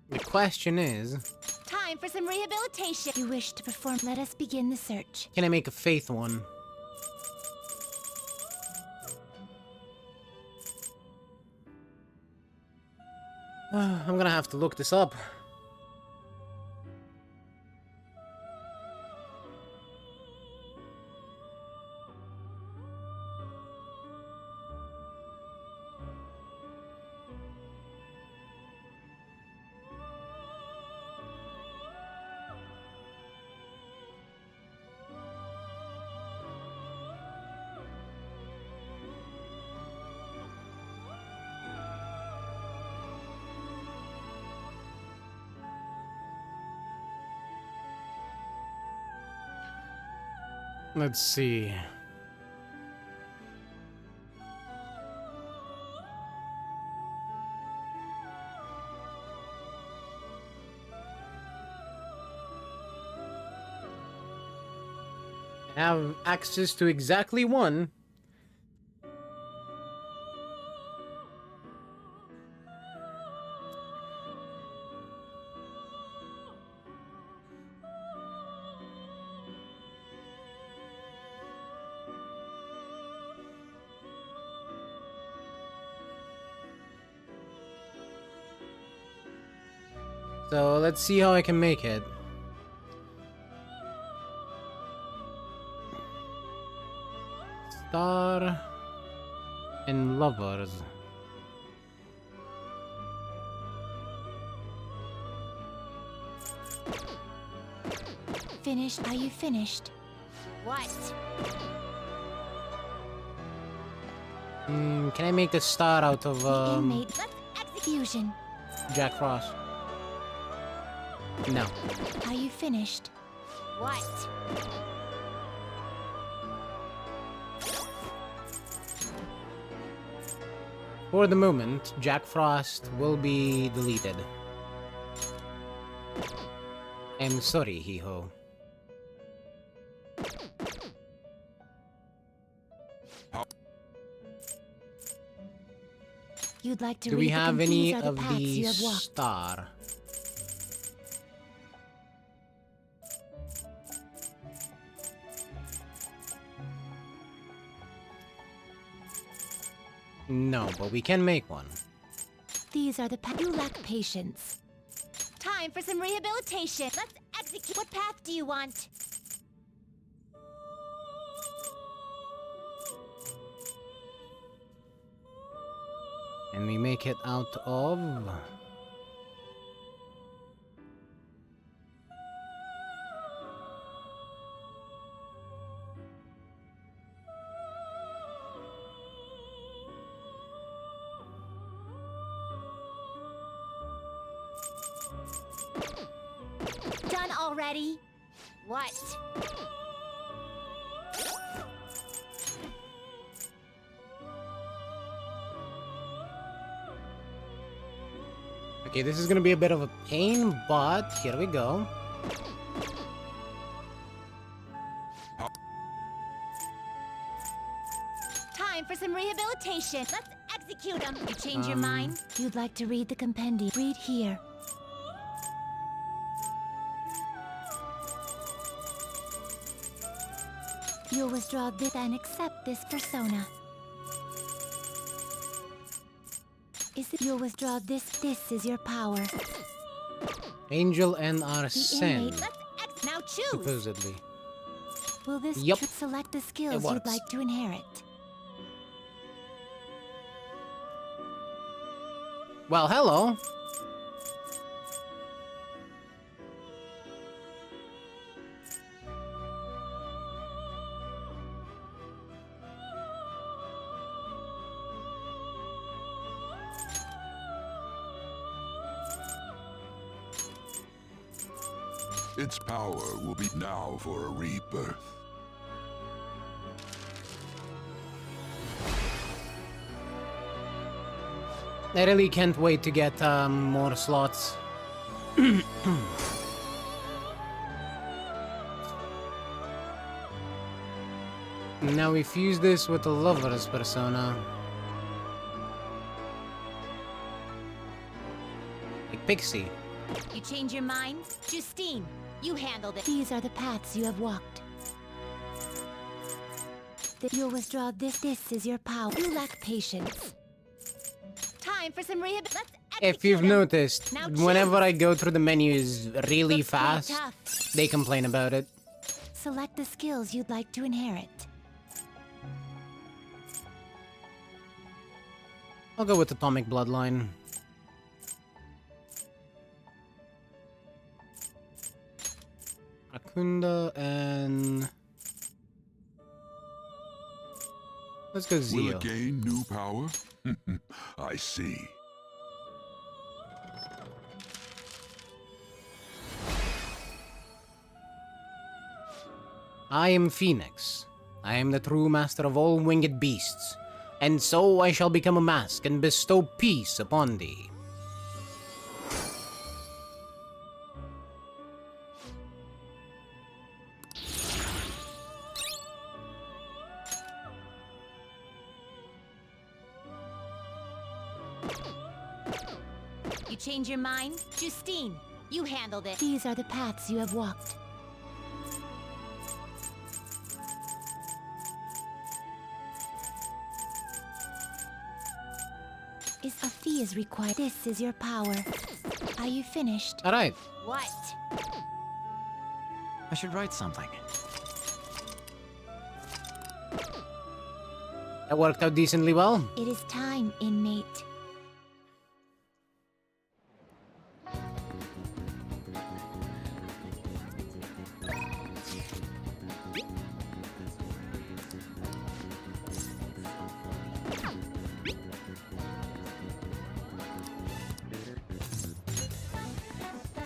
The question is, Time for some rehabilitation. If you wish to perform, let us begin the search. can I make a faith one? I'm gonna have to look this up. Let's see. I have access to exactly one. So let's see how I can make it. Star and lovers. Finished? Are you finished? What? Can I make the star out of Inmate, let's execution. Jack Frost? No. Are you finished? What? For the moment, Jack Frost will be deleted. I'm sorry, Hee-Ho. You'd like to Do read we have any the of paths the you have walked. star? No, but we can make one. These are the paths. You lack patience. Time for some rehabilitation. Let's execute. What path do you want? And we make it out of... Done already? What? Okay, this is gonna be a bit of a pain, but here we go. Time for some rehabilitation. Let's execute them. You change your mind? You'd like to read the compendium. Read here. You'll withdraw this and accept this persona. You'll withdraw this. This is your power. Angel and The Arsene, inmate. Now choose. supposedly. Will this Yup. select the It skills you'd works. like to inherit? Well, hello. Its power will be now for a rebirth. I really can't wait to get more slots. Now we fuse this with the lover's persona. Like Pixie. You change your mind? Justine, you handled it. These are the paths you have walked. You'll withdraw this. This is your power. You lack patience. Time for some rehab. If you've noticed, Now whenever I go through the menus really Looks pretty fast, tough. they complain about it. Select the skills you'd like to inherit. I'll go with Atomic Bloodline. Akunda and... Let's go Will Zio. it gain new power? I see. I am Phoenix. I am the true master of all winged beasts. And so I shall become a mask and bestow peace upon thee. You change your mind? Justine, you handled it. These are the paths you have walked. A fee is required. This is your power. Are you finished? Alright. What? I should write something. That worked out decently well. It is time, inmate.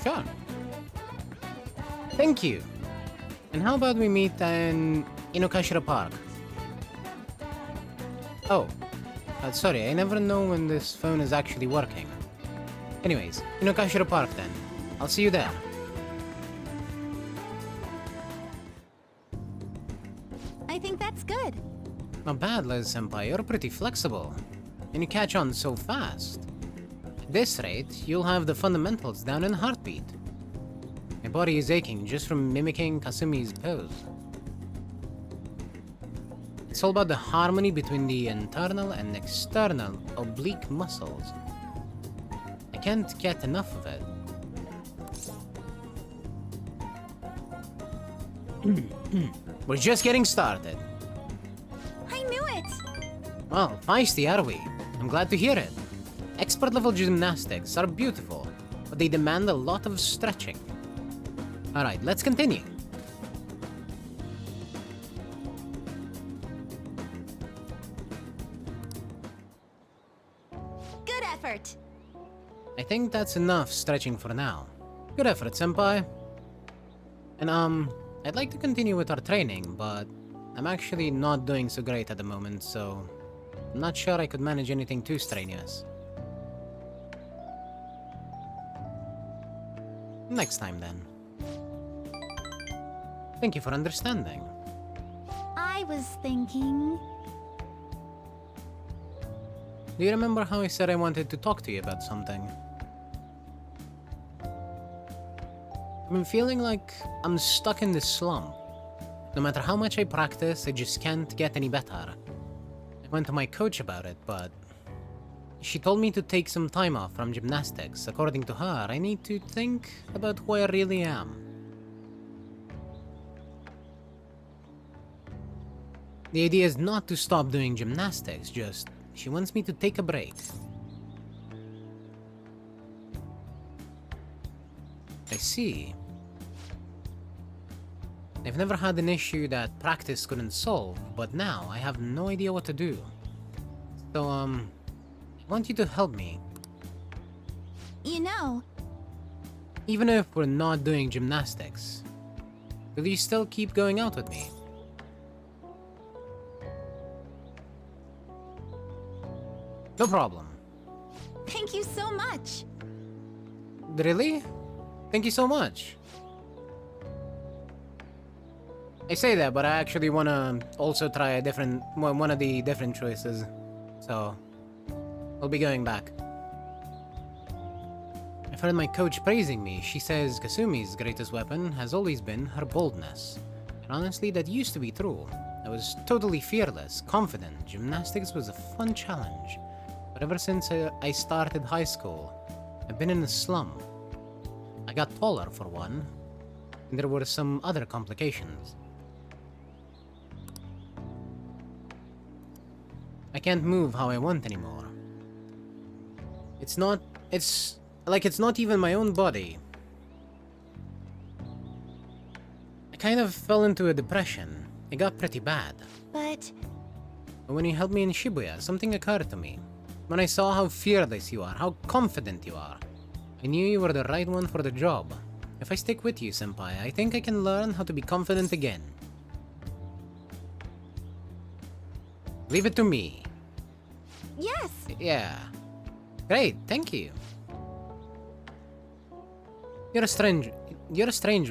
Sure. Thank you. And how about we meet in Inokashira Park? Oh. Sorry, I never know when this phone is actually working. Anyways, Inokashira Park then. I'll see you there. I think that's good. Not bad, Liz-senpai. You're pretty flexible. And you catch on so fast. At this rate, you'll have the fundamentals down in a heartbeat. My body is aching just from mimicking Kasumi's pose. It's all about the harmony between the internal and external oblique muscles. I can't get enough of it. We're just getting started. I knew it! Well, feisty are we? I'm glad to hear it. Expert-level gymnastics are beautiful, but they demand a lot of stretching. Alright, let's continue. Good effort! I think that's enough stretching for now. Good effort, senpai. And I'd like to continue with our training, but I'm actually not doing so great at the moment, so I'm not sure I could manage anything too strenuous. Next time then. Thank you for understanding. I was thinking... Do you remember how I said I wanted to talk to you about something? I've been feeling like I'm stuck in this slump. No matter how much I practice, I just can't get any better. I went to my coach about it, but she told me to take some time off from gymnastics. According to her, I need to think about who I really am. The idea is not to stop doing gymnastics, just she wants me to take a break. I see. I've never had an issue that practice couldn't solve, but now I have no idea what to do. So, I want you to help me. You know... Even if we're not doing gymnastics, will you still keep going out with me? No problem. Thank you so much! Really? Thank you so much. I say that, but I actually wanna also try a different one of the different choices. So, I'll be going back. I've heard my coach praising me. She says Kasumi's greatest weapon has always been her boldness. And honestly, that used to be true. I was totally fearless, confident. Gymnastics was a fun challenge. But ever since I started high school, I've been in a slump. I got taller for one, and there were some other complications. I can't move how I want anymore. It's not even my own body. I kind of fell into a depression. It got pretty bad. But when you helped me in Shibuya, something occurred to me. When I saw how fearless you are, how confident you are, I knew you were the right one for the job. If I stick with you, senpai, I think I can learn how to be confident again. Leave it to me. yes! Yeah. Great, thank you. You're a strange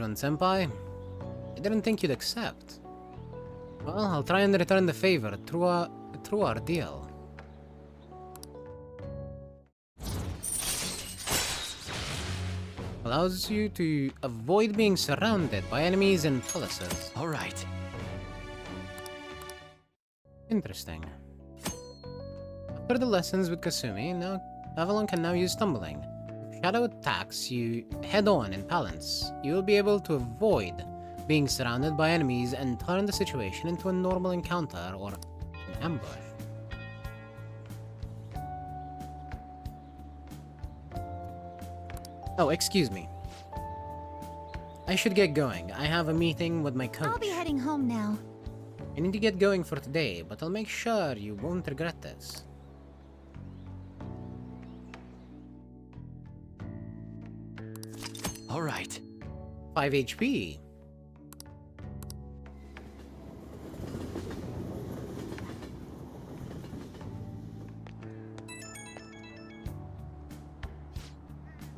one, senpai. I didn't think you'd accept. Well, I'll try and return the favor through our deal. Allows you to avoid being surrounded by enemies and palaces. All right. Interesting. After the lessons with Kasumi, now Avalon can now use tumbling. shadow attacks you head-on in balance, you will be able to avoid being surrounded by enemies and turn the situation into a normal encounter or an ambush. Oh, excuse me. I should get going. I have a meeting with my coach. I'll be heading home now. I need to get going for today, but I'll make sure you won't regret this. All right. 5 HP.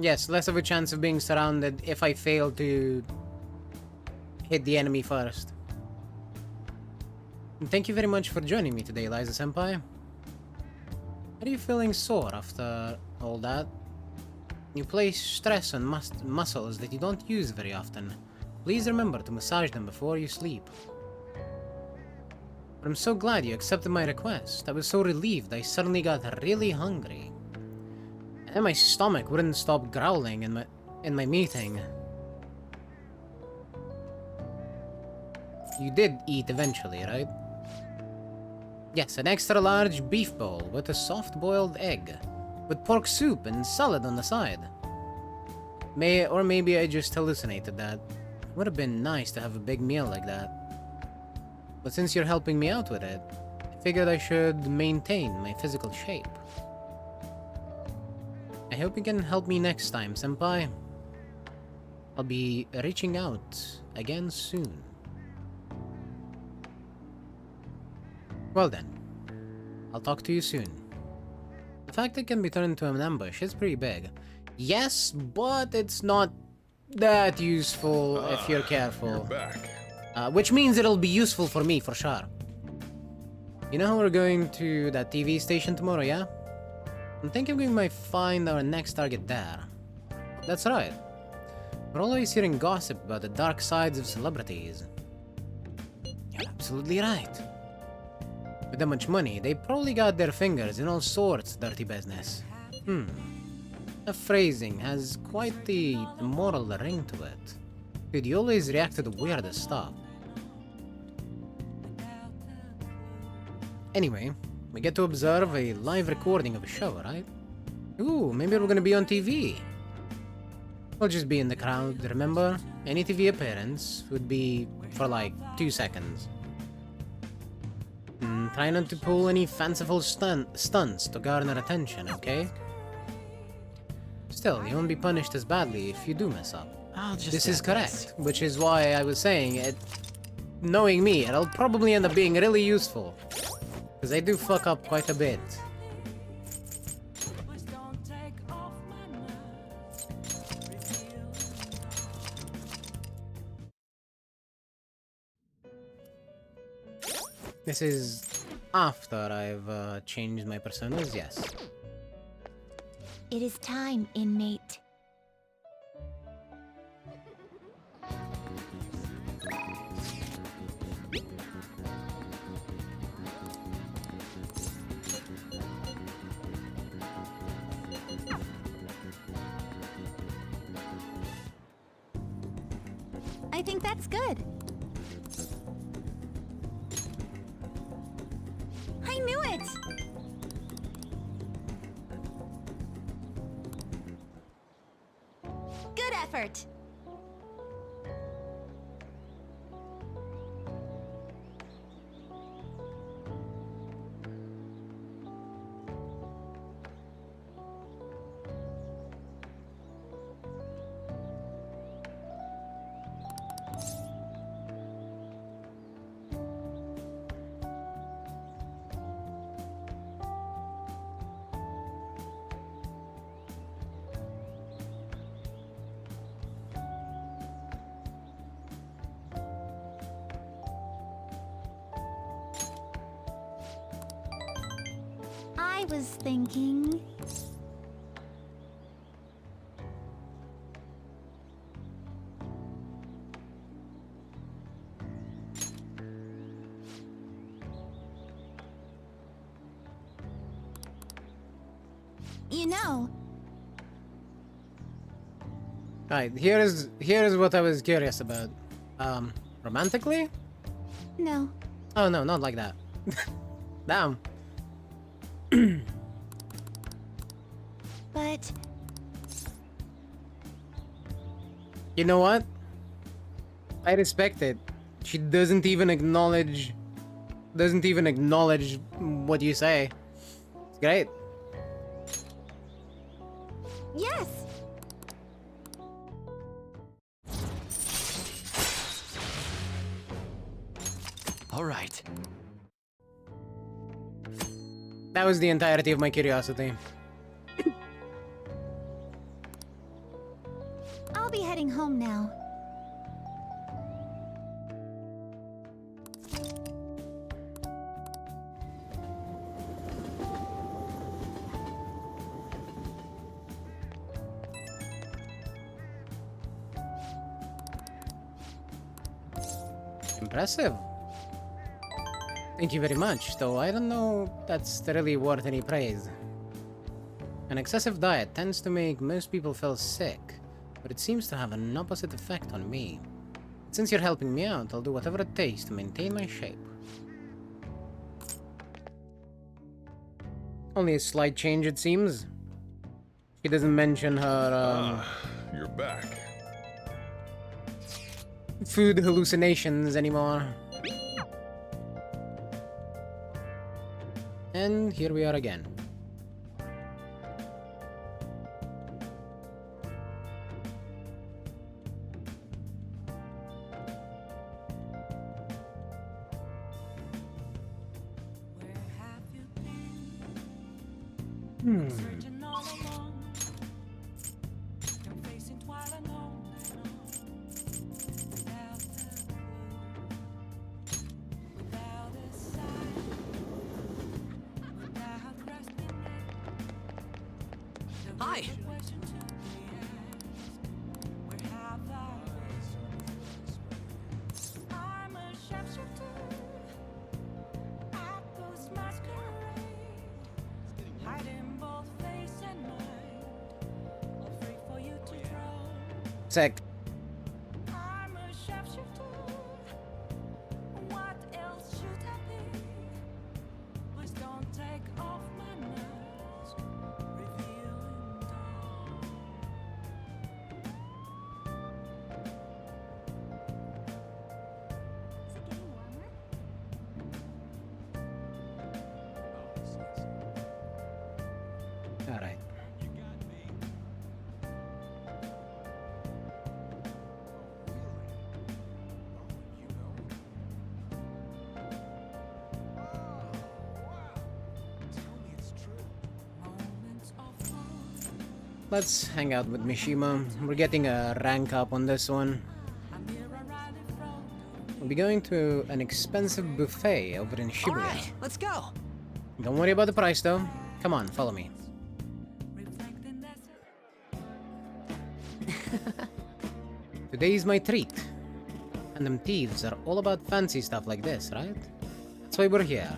Yes, less of a chance of being surrounded if I fail to hit the enemy first. And thank you very much for joining me today, Liza-senpai. Are you feeling sore after all that? You place stress on muscles that you don't use very often. Please remember to massage them before you sleep. But I'm so glad you accepted my request. I was so relieved I suddenly got really hungry. And my stomach wouldn't stop growling in my meeting. You did eat eventually, right? Yes, an extra large beef bowl with a soft boiled egg, with pork soup and salad on the side. Or maybe I just hallucinated that. Would have been nice to have a big meal like that. But since you're helping me out with it, I figured I should maintain my physical shape. I hope you can help me next time, senpai. I'll be reaching out again soon. Well then, I'll talk to you soon. The fact it can be turned into an ambush is pretty big. Yes, but it's not that useful if you're careful. You're back. Which means it'll be useful for me, for sure. You know how we're going to that TV station tomorrow, yeah? I'm thinking we might find our next target there. That's right. We're always hearing gossip about the dark sides of celebrities. You're absolutely right. With that much money, they probably got their fingers in all sorts of dirty business. The phrasing has quite the moral ring to it. Dude, you always react to the weirdest stuff. Anyway, we get to observe a live recording of a show, right? Ooh, maybe we're gonna be on TV. We'll just be in the crowd, remember? Any TV appearance would be for like 2 seconds. Try not to pull any fanciful stunts to garner attention, okay? Still, you won't be punished as badly if you do mess up. This is correct, which is why I was saying it. Knowing me, it'll probably end up being really useful. Because I do fuck up quite a bit. This is after I've changed my personas, yes. It is time, inmate. I think that's good. I knew it! Good effort! I was thinking... You know, Alright, here is what I was curious about. Romantically? No. Oh no, not like that. Damn. But You know what? I respect it. She doesn't even acknowledge what you say. It's great. yes. All right. That was the entirety of my curiosity. I'll be heading home now. Impressive. Thank you very much, though I don't know that's really worth any praise. An excessive diet tends to make most people feel sick, but it seems to have an opposite effect on me. Since you're helping me out, I'll do whatever it takes to maintain my shape. Only a slight change, it seems. She doesn't mention her, You're back. food hallucinations anymore. And here we are again. Hi. Sick. Alright. Let's hang out with Mishima. We're getting a rank up on this one. We'll be going to an expensive buffet over in Shibuya. Alright, let's go. Don't worry about the price though. Come on, follow me. Today's my treat. And them thieves are all about fancy stuff like this, right? That's why we're here.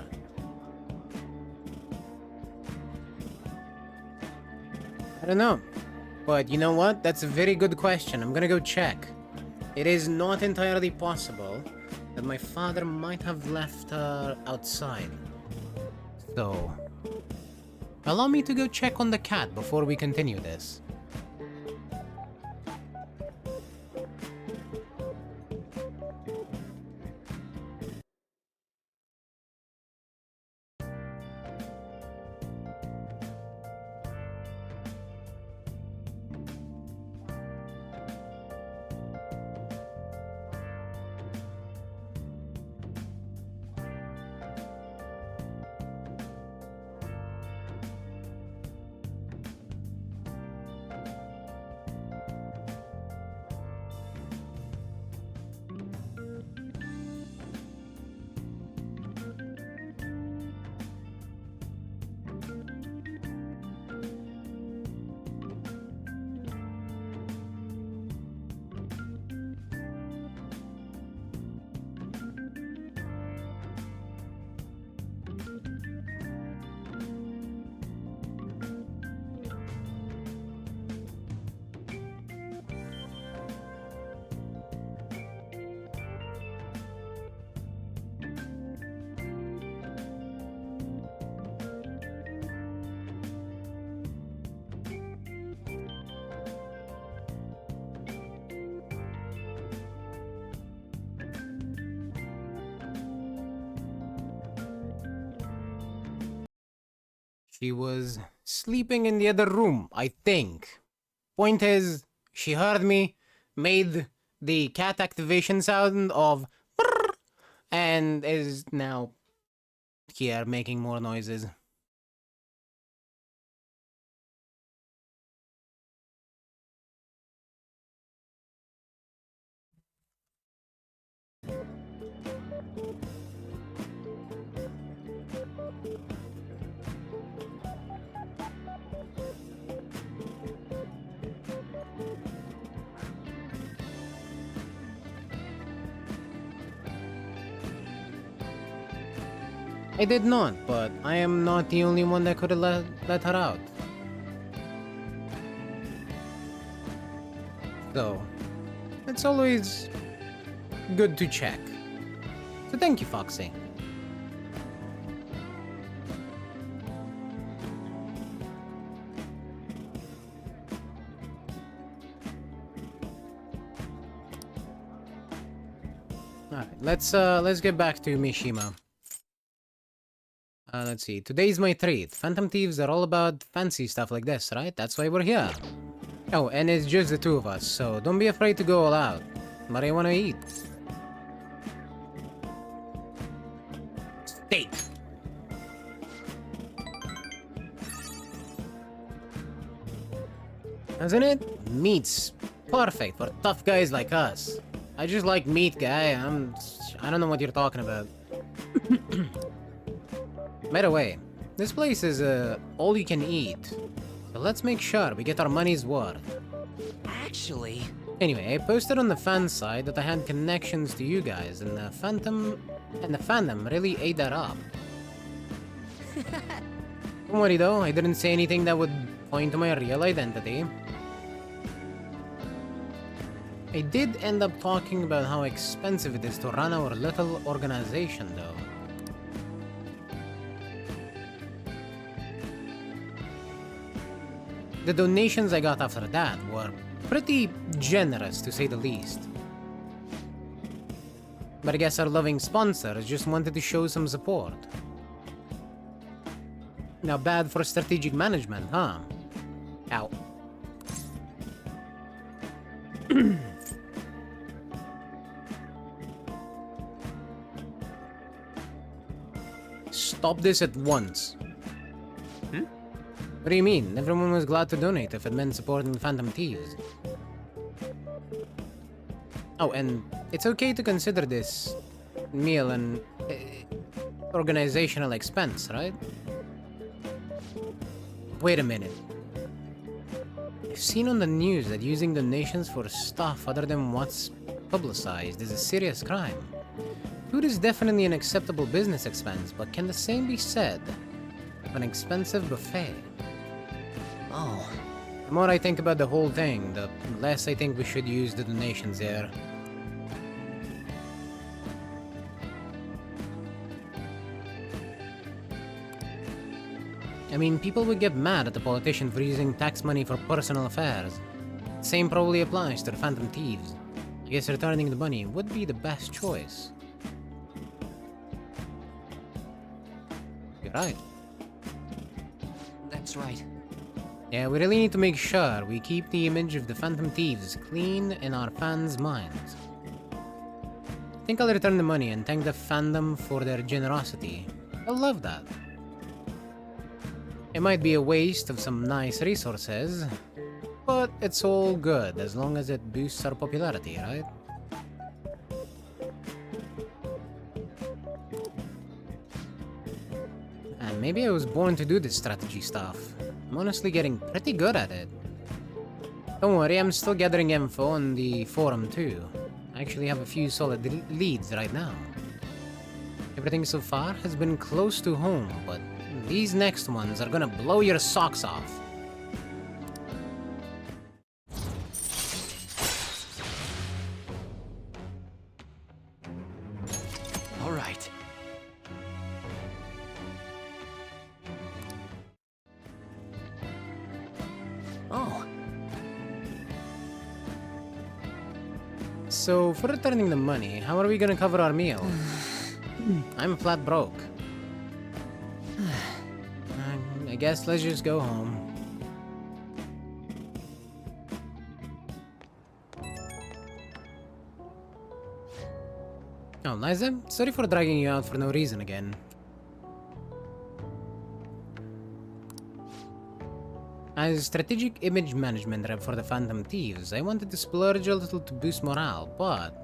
I don't know. But you know what? That's a very good question. I'm gonna go check. It is not entirely possible that my father might have left her outside. So, allow me to go check on the cat before we continue this. She was sleeping in the other room, I think. Point is, she heard me, made the cat activation sound of brrr, and is now here making more noises. I did not, but I am not the only one that could have let her out. So, it's always good to check. So thank you, Foxy. Alright, let's get back to Mishima. Let's see. Today's my treat. Phantom Thieves are all about fancy stuff like this, right? That's why we're here. Oh, and it's just the two of us, so don't be afraid to go all out. What do you want to eat? Steak. Isn't it? Meat's perfect for tough guys like us. I just like meat, guy. I don't know what you're talking about. By the way, this place is all you can eat. So let's make sure we get our money's worth. Actually... Anyway, I posted on the fan side that I had connections to you guys, and the fandom really ate that up. Don't worry though, I didn't say anything that would point to my real identity. I did end up talking about how expensive it is to run our little organization though. The donations I got after that were pretty generous, to say the least. But I guess our loving sponsors just wanted to show some support. Now bad for strategic management, huh? Ow. Stop this at once. What do you mean? Everyone was glad to donate if it meant supporting the Phantom Thieves. Oh, and it's okay to consider this meal an organizational expense, right? Wait a minute. I've seen on the news that using donations for stuff other than what's publicized is a serious crime. Food is definitely an acceptable business expense, but can the same be said of an expensive buffet? Oh. The more I think about the whole thing, the less I think we should use the donations there. I mean, people would get mad at the politician for using tax money for personal affairs. Same probably applies to the Phantom Thieves. I guess returning the money would be the best choice. You're right. That's right. Yeah, we really need to make sure we keep the image of the Phantom Thieves clean in our fans' minds. I think I'll return the money and thank the fandom for their generosity. I'll love that. It might be a waste of some nice resources, but it's all good as long as it boosts our popularity, right? And maybe I was born to do this strategy stuff. I'm honestly getting pretty good at it. Don't worry, I'm still gathering info on the forum too. I actually have a few solid leads right now. Everything so far has been close to home, but these next ones are gonna blow your socks off. All right. Oh. So, for returning the money, how are we gonna cover our meal? I'm flat broke. I I guess let's just go home. Oh, Liza, sorry for dragging you out for no reason again. As strategic image management rep for the Phantom Thieves, I wanted to splurge a little to boost morale, but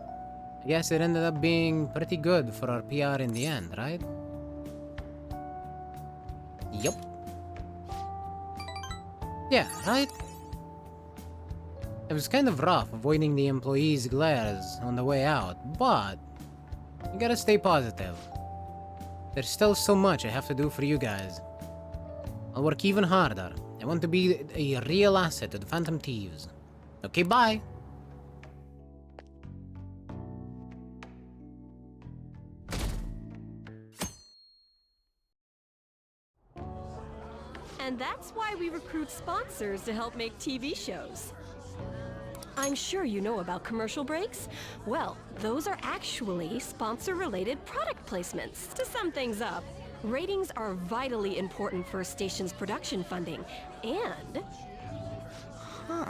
I guess it ended up being pretty good for our PR in the end, right? Yup. Yeah, right? It was kind of rough avoiding the employees' glares on the way out, but you gotta stay positive. There's still so much I have to do for you guys. I'll work even harder. I want to be a real asset to the Phantom Thieves. Okay, bye! And that's why we recruit sponsors to help make TV shows. I'm sure you know about commercial breaks. Well, those are actually sponsor-related product placements to sum things up. Ratings are vitally important for a station's production funding, and... Huh.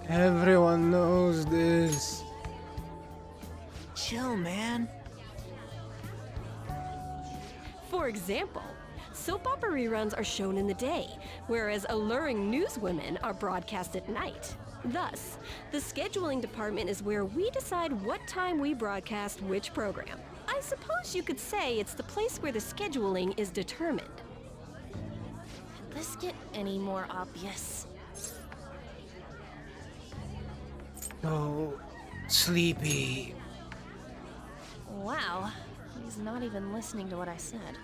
Everyone knows this. Chill, man. For example, soap opera reruns are shown in the day, whereas alluring newswomen are broadcast at night. Thus, the scheduling department is where we decide what time we broadcast which program. I suppose you could say it's the place where the scheduling is determined. Could this get any more obvious? Oh, sleepy. Wow, he's not even listening to what I said.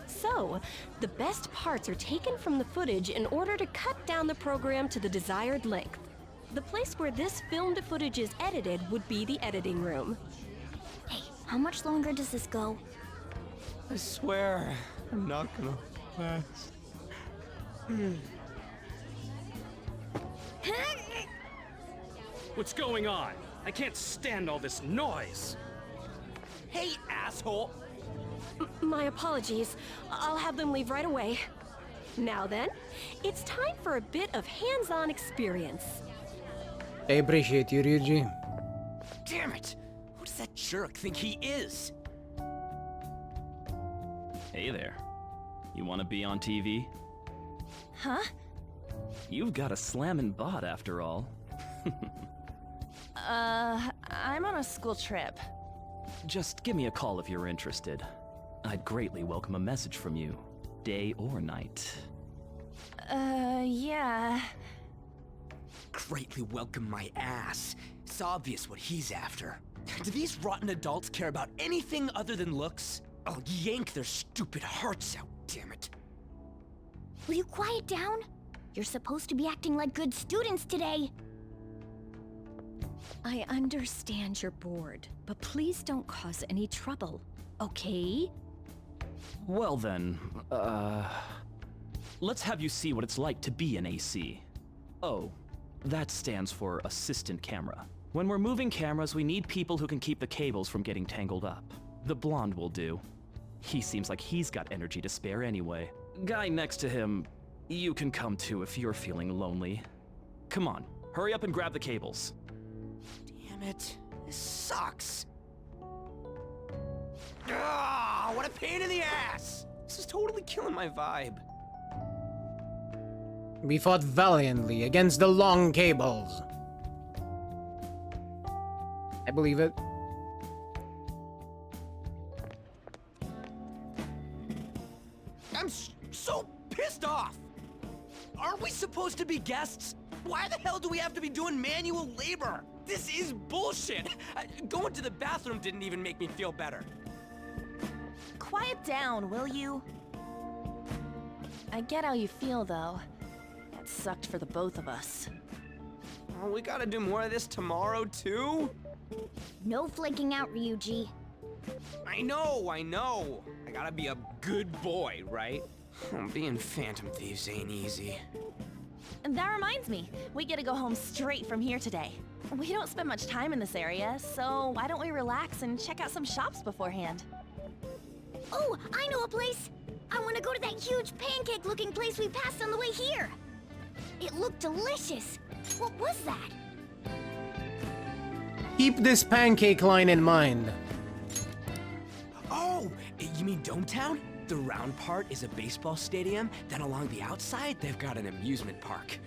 So, the best parts are taken from the footage in order to cut down the program to the desired length. The place where this filmed footage is edited would be the editing room. Hey, how much longer does this go? I swear, I'm not gonna last. What's going on? I can't stand all this noise. Hey, asshole! My apologies. I'll have them leave right away. Now then, it's time for a bit of hands-on experience. I appreciate you, Ryuji. Damn it! Who does that jerk think he is? Hey there. You want to be on TV? Huh? You've got a slammin' bot after all. I'm on a school trip. Just give me a call if you're interested. I'd greatly welcome a message from you, day or night. Yeah. Greatly welcome my ass. It's obvious what he's after. Do these rotten adults care about anything other than looks? I'll yank their stupid hearts out, damn it. Will you quiet down? You're supposed to be acting like good students today. I understand you're bored, but please don't cause any trouble, okay? Well then, let's have you see what it's like to be an AC. Oh, that stands for assistant camera. When we're moving cameras, we need people who can keep the cables from getting tangled up. The blonde will do. He seems like he's got energy to spare anyway. Guy next to him, you can come too if you're feeling lonely. Come on, hurry up and grab the cables. Damn it, this sucks. Ah, what a pain in the ass! This is totally killing my vibe. We fought valiantly against the long cables. I believe it. I'm so pissed off! Aren't we supposed to be guests? Why the hell do we have to be doing manual labor? This is bullshit! Going to the bathroom didn't even make me feel better. Quiet down, will you? I get how you feel, though. That sucked for the both of us. Oh, we gotta do more of this tomorrow, too? No flaking out, Ryuji. I know! I gotta be a good boy, right? Being Phantom Thieves ain't easy. And that reminds me, we get to go home straight from here today. We don't spend much time in this area, so why don't we relax and check out some shops beforehand? Oh, I know a place! I want to go to that huge pancake-looking place we passed on the way here! It looked delicious! What was that? Keep this pancake line in mind. Oh, you mean Dometown? The round part is a baseball stadium, then along the outside, they've got an amusement park.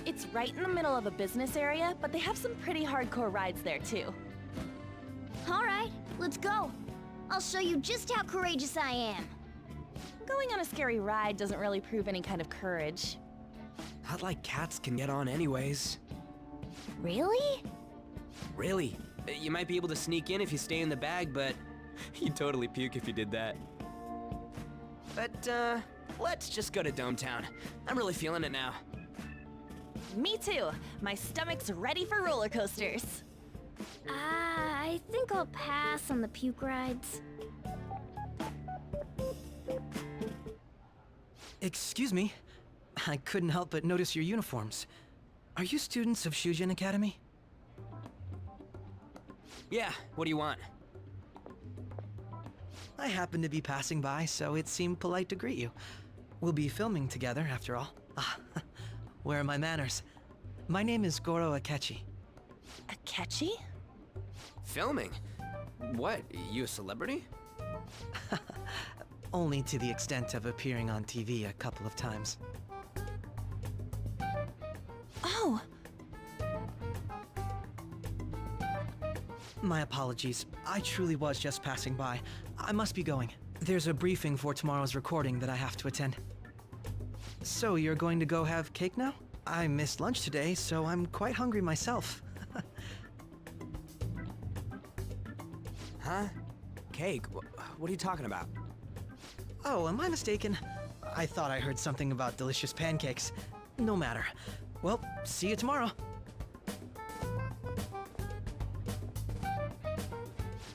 It's right in the middle of a business area, but they have some pretty hardcore rides there too. Alright, let's go. I'll show you just how courageous I am. Going on a scary ride doesn't really prove any kind of courage. Not like cats can get on anyways. Really? Really. You might be able to sneak in if you stay in the bag, but you'd totally puke if you did that. But, let's just go to Dometown. I'm really feeling it now. Me too. My stomach's ready for roller coasters. I think I'll pass on the puke rides. Excuse me. I couldn't help but notice your uniforms. Are you students of Shujin Academy? Yeah, what do you want? I happened to be passing by, so it seemed polite to greet you. We'll be filming together, after all. Where are my manners? My name is Goro Akechi. Akechi? Filming? What, you a celebrity? Only to the extent of appearing on TV a couple of times. Oh! My apologies. I truly was just passing by. I must be going. There's a briefing for tomorrow's recording that I have to attend. So, you're going to go have cake now? I missed lunch today, so I'm quite hungry myself. Huh? Cake? What are you talking about? Oh, am I mistaken? I thought I heard something about delicious pancakes. No matter. Well, see you tomorrow.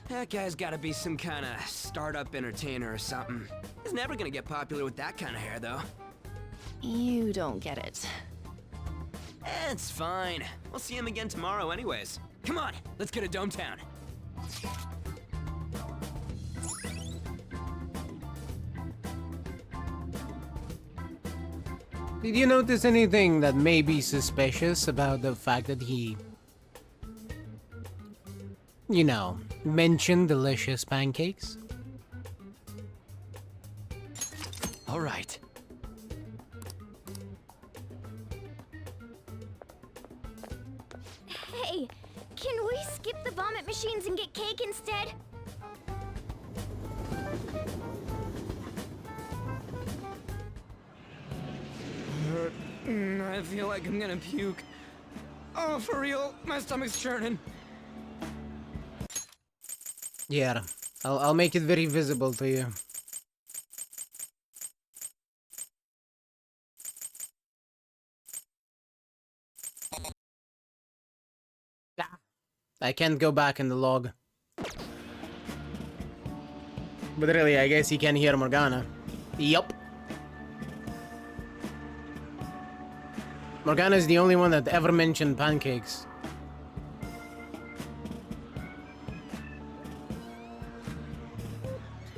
That guy's gotta be some kind of startup entertainer or something. He's never gonna get popular with that kind of hair, though. You don't get it. It's fine. We'll see him again tomorrow anyways. Come on, let's go to Dometown. Did you notice anything that may be suspicious about the fact that he, you know, mentioned delicious pancakes? All right. Hey, can we skip the vomit machines and get cake instead? I feel like I'm gonna puke. Oh, for real? My stomach's churning. Yeah, I'll make it very visible to you. I can't go back in the log. But really, I guess you can hear Morgana. Yup. Morgana is the only one that ever mentioned pancakes.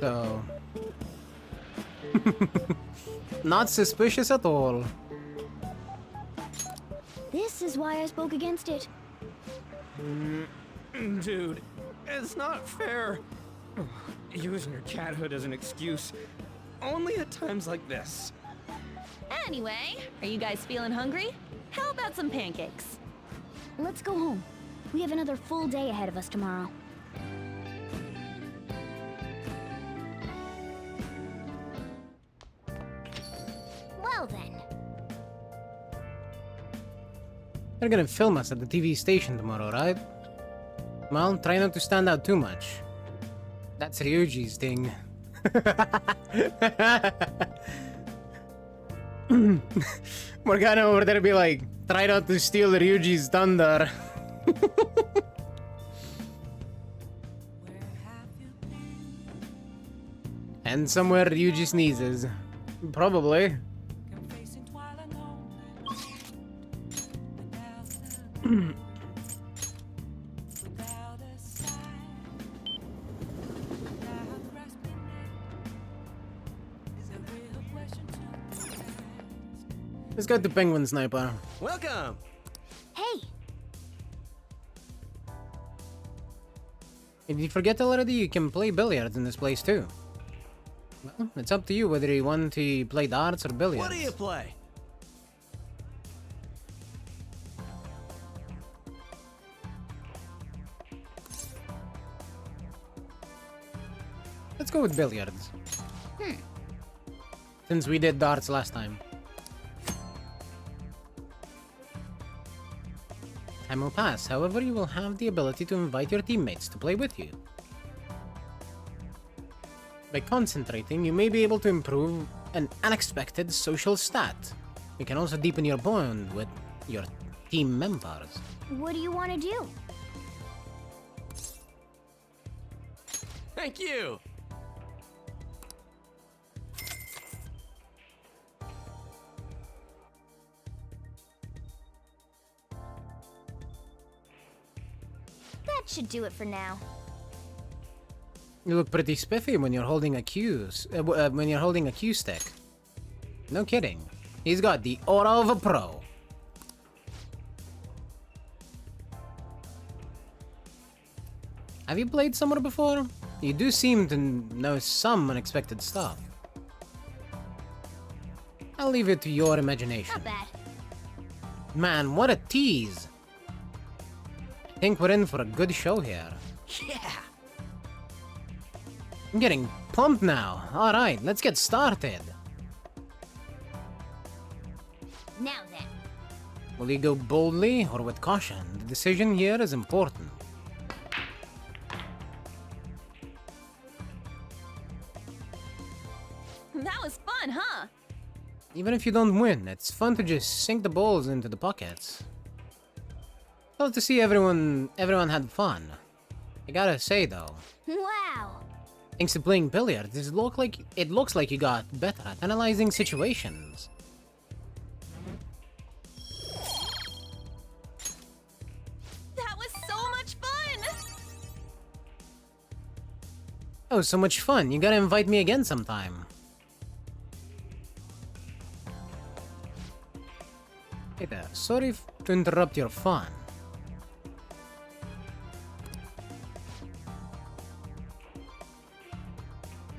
So... not suspicious at all. This is why I spoke against it. Dude, it's not fair. Using your cathood as an excuse. Only at times like this. Anyway, are you guys feeling hungry? How about some pancakes? Let's go home. We have another full day ahead of us tomorrow. Well then. They're gonna film us at the TV station tomorrow, right? Well, try not to stand out too much. That's Ryuji's thing. Morgana over there be like, try not to steal Ryuji's thunder. And somewhere Ryuji sneezes. Probably. Let's go to Penguin Sniper. Welcome! Hey! If you forget already, you can play billiards in this place too. Well, it's up to you whether you want to play darts or billiards. What do you play? Let's go with billiards. Since we did darts last time. Time will pass, however, you will have the ability to invite your teammates to play with you. By concentrating, you may be able to improve an unexpected social stat. You can also deepen your bond with your team members. What do you want to do? Thank you! That should do it for now. You look pretty spiffy when you're holding a cue stick. No kidding. He's got the aura of a pro. Have you played somewhere before? You do seem to know some unexpected stuff. I'll leave it to your imagination. Not bad. Man, what a tease. I think we're in for a good show here. Yeah! I'm getting pumped now. Alright, let's get started. Now then. Will you go boldly or with caution? The decision here is important. That was fun, huh? Even if you don't win, it's fun to just sink the balls into the pockets. Love to see everyone had fun. I gotta say though, Wow. thanks to playing billiards, it looks like you got better at analyzing situations. That was so much fun! Oh, so much fun. You gotta invite me again sometime. Hey there, sorry to interrupt your fun.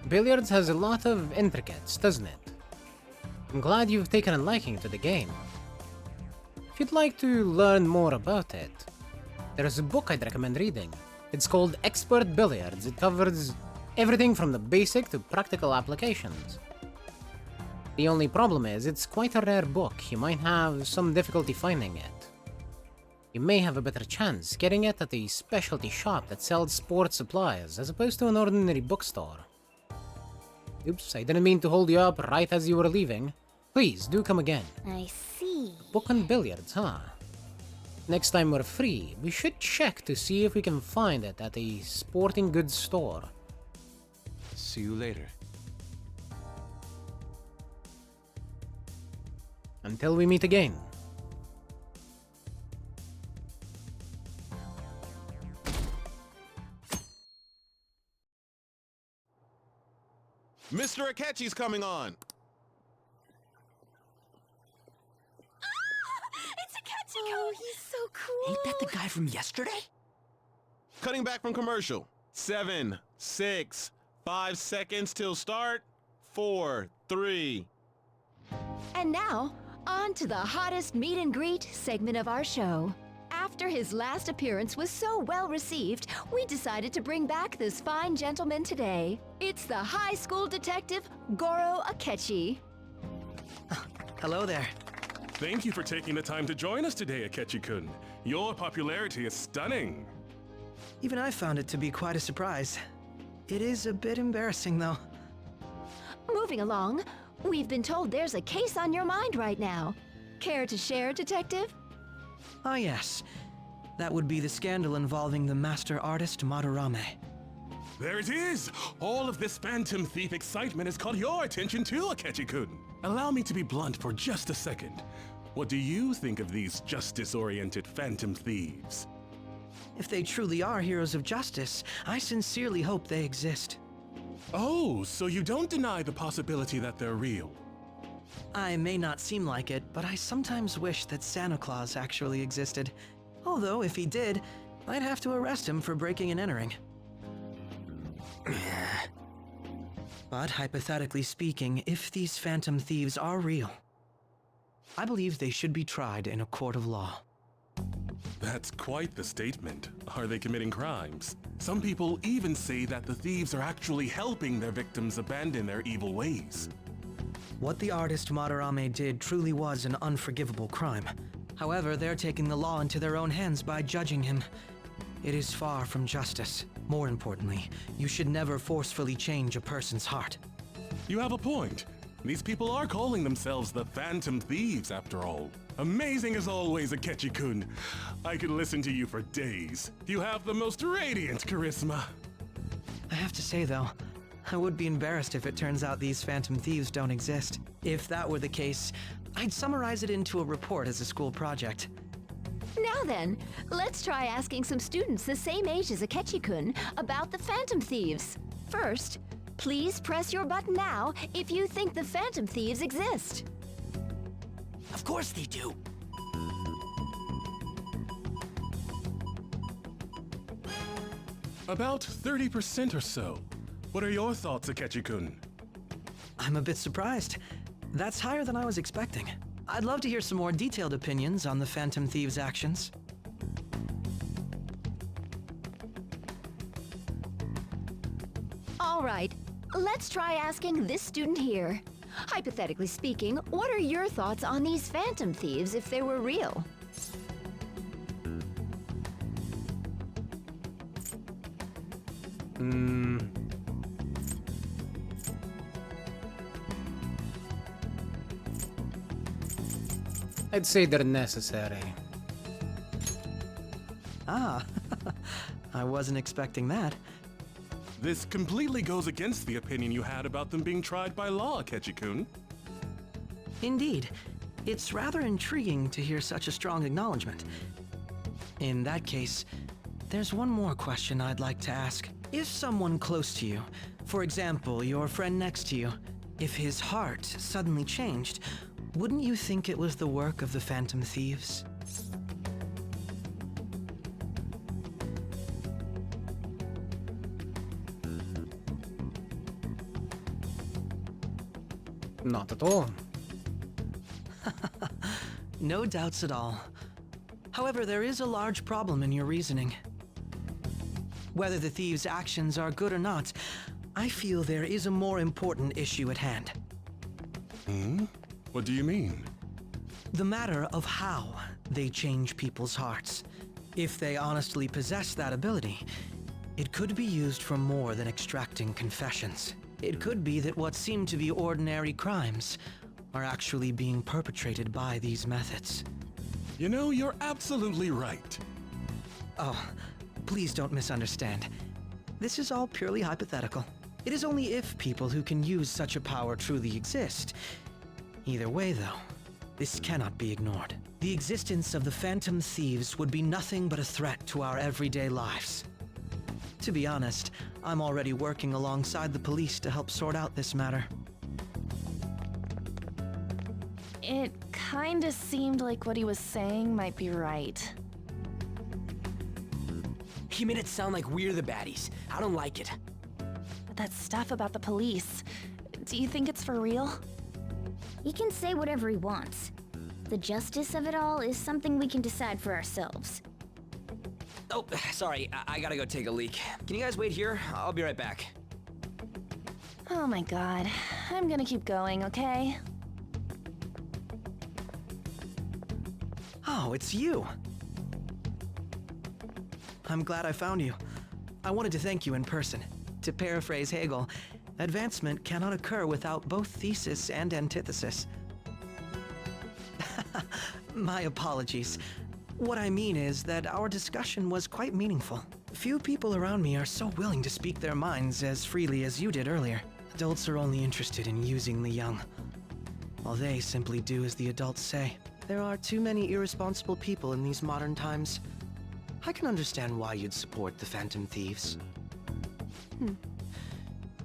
Billiards has a lot of intricacies, doesn't it? I'm glad you've taken a liking to the game. If you'd like to learn more about it, there's a book I'd recommend reading. It's called Expert Billiards. It covers everything from the basic to practical applications. The only problem is, it's quite a rare book. You might have some difficulty finding it. You may have a better chance getting it at a specialty shop that sells sports supplies, as opposed to an ordinary bookstore. Oops, I didn't mean to hold you up right as you were leaving. Please, do come again. I see. Book on billiards, huh? Next time we're free, we should check to see if we can find it at a sporting goods store. See you later. Until we meet again. Mr. Akechi's coming on! It's Akechi! Oh, he's so cool! Ain't that the guy from yesterday? Cutting back from commercial. 7, 6, 5 seconds till start. 4, 3. And now, on to the hottest meet and greet segment of our show. After his last appearance was so well received, we decided to bring back this fine gentleman today. It's the high school detective, Goro Akechi. Hello there. Thank you for taking the time to join us today, Akechi-kun. Your popularity is stunning. Even I found it to be quite a surprise. It is a bit embarrassing, though. Moving along, we've been told there's a case on your mind right now. Care to share, Detective? Ah, yes. That would be the scandal involving the master artist Madarame. There it is! All of this Phantom Thief excitement has caught your attention too, Akechi-kun. Allow me to be blunt for just a second. What do you think of these justice-oriented Phantom Thieves? If they truly are heroes of justice, I sincerely hope they exist. Oh, so you don't deny the possibility that they're real? I may not seem like it, but I sometimes wish that Santa Claus actually existed. Although, if he did, I'd have to arrest him for breaking and entering. But hypothetically speaking, if these phantom thieves are real, I believe they should be tried in a court of law. That's quite the statement. Are they committing crimes? Some people even say that the thieves are actually helping their victims abandon their evil ways. What the artist Madarame did truly was an unforgivable crime. However, they're taking the law into their own hands by judging him. It is far from justice. More importantly, you should never forcefully change a person's heart. You have a point. These people are calling themselves the Phantom Thieves, after all. Amazing as always, Akechi-kun. I could listen to you for days. You have the most radiant charisma. I have to say, though, I would be embarrassed if it turns out these Phantom Thieves don't exist. If that were the case, I'd summarize it into a report as a school project. Now then, let's try asking some students the same age as Akechi-kun about the Phantom Thieves. First, please press your button now if you think the Phantom Thieves exist. Of course they do. About 30% or so. What are your thoughts, Akechi-kun? I'm a bit surprised. That's higher than I was expecting. I'd love to hear some more detailed opinions on the Phantom Thieves' actions. All right, let's try asking this student here. Hypothetically speaking, what are your thoughts on these Phantom Thieves if they were real? I'd say they're necessary. Ah, I wasn't expecting that. This completely goes against the opinion you had about them being tried by law, Akechi-kun. Indeed. It's rather intriguing to hear such a strong acknowledgement. In that case, there's one more question I'd like to ask. If someone close to you, for example, your friend next to you, if his heart suddenly changed, wouldn't you think it was the work of the Phantom Thieves? Not at all. No doubts at all. However, there is a large problem in your reasoning. Whether the thieves' actions are good or not, I feel there is a more important issue at hand. What do you mean? The matter of how they change people's hearts. If they honestly possess that ability, it could be used for more than extracting confessions. It could be that what seem to be ordinary crimes are actually being perpetrated by these methods. You know, you're absolutely right. Oh, please don't misunderstand. This is all purely hypothetical. It is only if people who can use such a power truly exist. Either way, though, this cannot be ignored. The existence of the Phantom Thieves would be nothing but a threat to our everyday lives. To be honest, I'm already working alongside the police to help sort out this matter. It kinda seemed like what he was saying might be right. He made it sound like we're the baddies. I don't like it. But that stuff about the police, do you think it's for real? He can say whatever he wants. The justice of it all is something we can decide for ourselves. Oh, sorry, I gotta go take a leak. Can you guys wait here? I'll be right back. Oh my god. I'm gonna keep going, okay? Oh, it's you! I'm glad I found you. I wanted to thank you in person. To paraphrase Hegel, advancement cannot occur without both thesis and antithesis. My apologies. What I mean is that our discussion was quite meaningful. Few people around me are so willing to speak their minds as freely as you did earlier. Adults are only interested in using the young, while they simply do as the adults say. There are too many irresponsible people in these modern times. I can understand why you'd support the Phantom Thieves.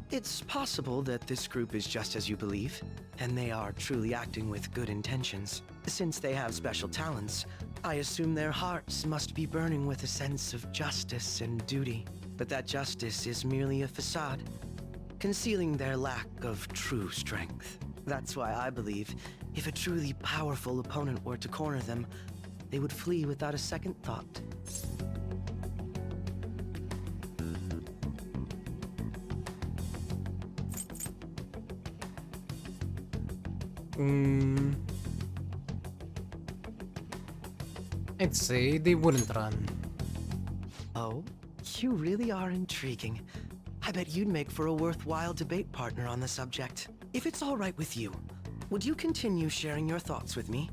It's possible that this group is just as you believe. and they are truly acting with good intentions. Since they have special talents, I assume their hearts must be burning with a sense of justice and duty. But that justice is merely a facade, concealing their lack of true strength. That's why I believe if a truly powerful opponent were to corner them, they would flee without a second thought. I'd say they wouldn't run. Oh, you really are intriguing. I bet you'd make for a worthwhile debate partner on the subject. If it's all right with you, would you continue sharing your thoughts with me?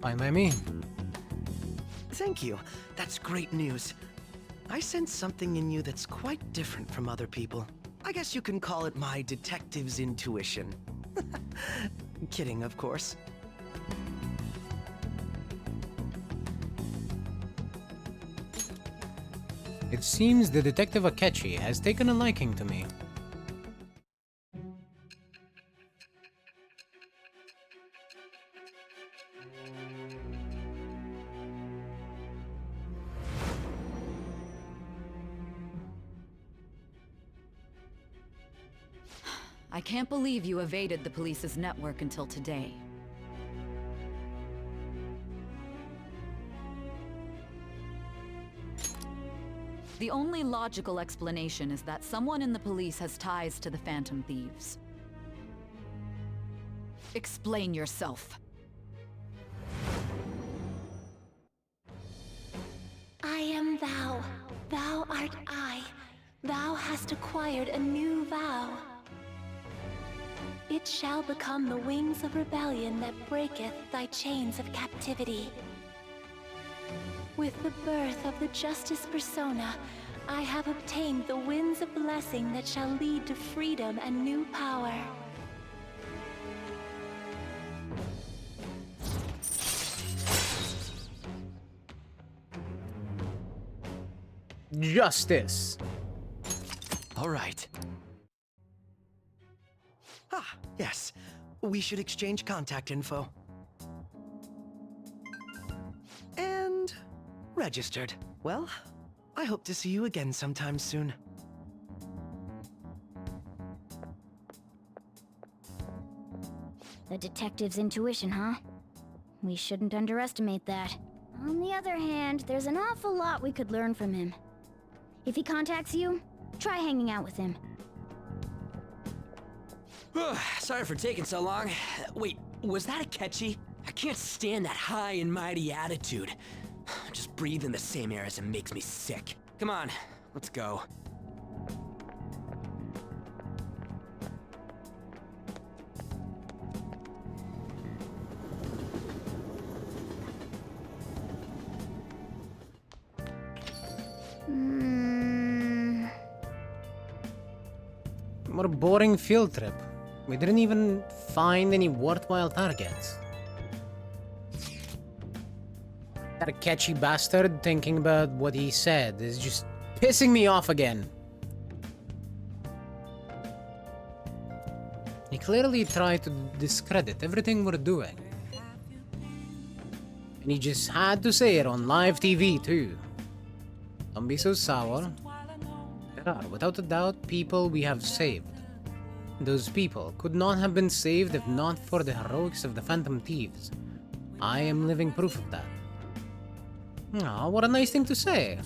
Fine by me. Thank you. That's great news. I sense something in you that's quite different from other people. I guess you can call it my detective's intuition. Kidding, of course. It seems the Detective Akechi has taken a liking to me. I can't believe you evaded the police's network until today. The only logical explanation is that someone in the police has ties to the Phantom Thieves. Explain yourself. I am thou. Thou art I. Thou hast acquired a new vow. It shall become the wings of rebellion that breaketh thy chains of captivity. With the birth of the Justice Persona, I have obtained the winds of blessing that shall lead to freedom and new power. Justice. All right. Ah, yes. We should exchange contact info. And registered. Well, I hope to see you again sometime soon. The detective's intuition, huh? We shouldn't underestimate that. On the other hand, there's an awful lot we could learn from him. If he contacts you, try hanging out with him. Sorry for taking so long. Wait, was that Akechi? I can't stand that high and mighty attitude. Just breathing the same air as him makes me sick. Come on, let's go. What a boring field trip. We didn't even find any worthwhile targets. That catchy bastard thinking about what he said is just pissing me off again. He clearly tried to discredit everything we're doing. And he just had to say it on live TV too. Don't be so sour. There are, without a doubt, people we have saved. Those people could not have been saved if not for the heroics of the Phantom Thieves. I am living proof of that. Aw, what a nice thing to say.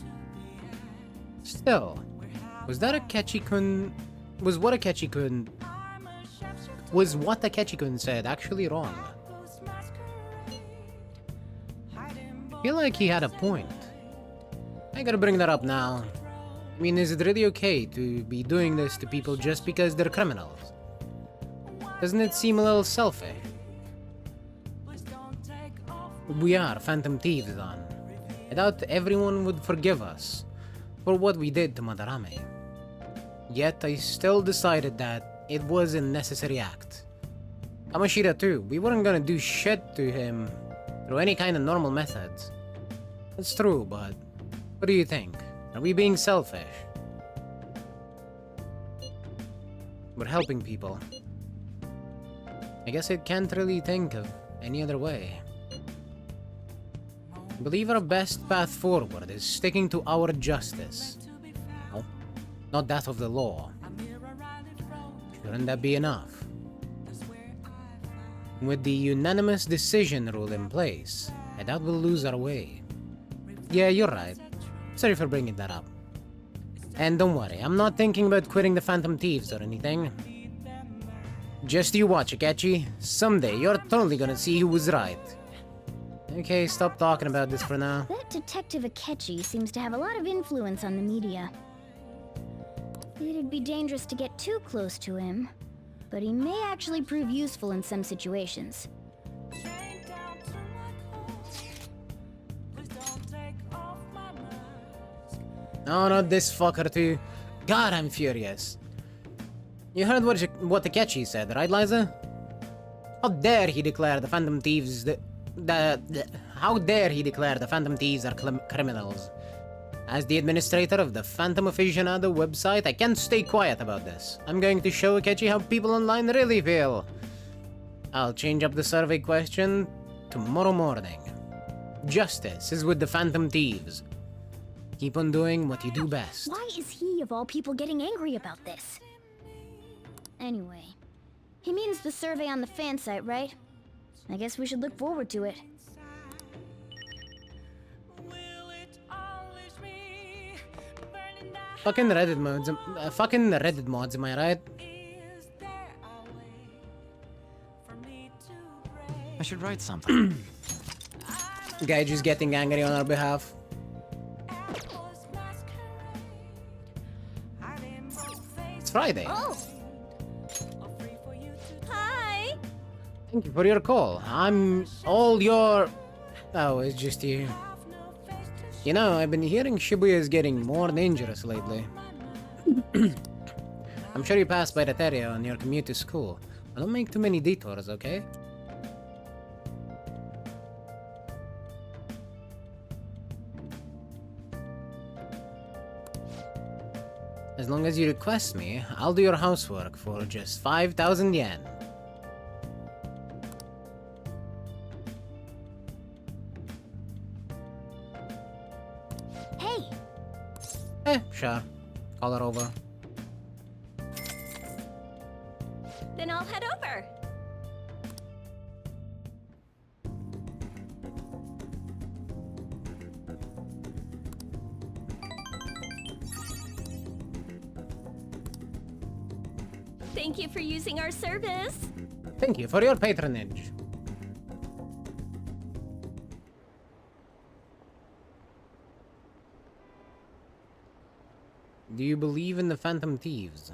Still, was what Akechi-kun said actually wrong? I feel like he had a point. I gotta bring that up now. I mean, is it really okay to be doing this to people just because they're criminals? Doesn't it seem a little selfish? We are Phantom Thieves, then. I doubt everyone would forgive us for what we did to Madarame. Yet I still decided that it was a necessary act. Kamashita too, we weren't gonna do shit to him through any kind of normal methods. It's true, but what do you think? Are we being selfish? We're helping people. I guess I can't really think of any other way. I believe our best path forward is sticking to our justice. No, not that of the law. Shouldn't that be enough? With the unanimous decision rule in place, I doubt we'll lose our way. Yeah, you're right. Sorry for bringing that up. And don't worry, I'm not thinking about quitting the Phantom Thieves or anything. Just you watch, Akechi. Someday, you're totally gonna see who was right. Okay, stop talking about this for now. That Detective Akechi seems to have a lot of influence on the media. It'd be dangerous to get too close to him, but he may actually prove useful in some situations. No, not this fucker too. God, I'm furious. You heard what Akechi said, right, Liza? How dare he declare the Phantom Thieves how dare he declare the Phantom Thieves are criminals? As the administrator of the Phantom Aficionado website, I can't stay quiet about this. I'm going to show Akechi how people online really feel. I'll change up the survey question tomorrow morning. Justice is with the Phantom Thieves. Keep on doing what you do best. Why is he, of all people, getting angry about this? Anyway, he means the survey on the fan site, right? I guess we should look forward to it. Fucking Reddit mods, am I right? I should write something. Guy just getting angry on our behalf. It's Friday. Oh. Hi. Thank you for your call. I'm all your... Oh, it's just you. You know, I've been hearing Shibuya is getting more dangerous lately. I'm sure you passed by that area on your commute to school. But don't make too many detours, okay? As long as you request me, I'll do your housework for just 5,000 yen. Hey! Sure. Call her over. Then I'll head over. Thank you for using our service. Thank you for your patronage. Do you believe in the Phantom Thieves?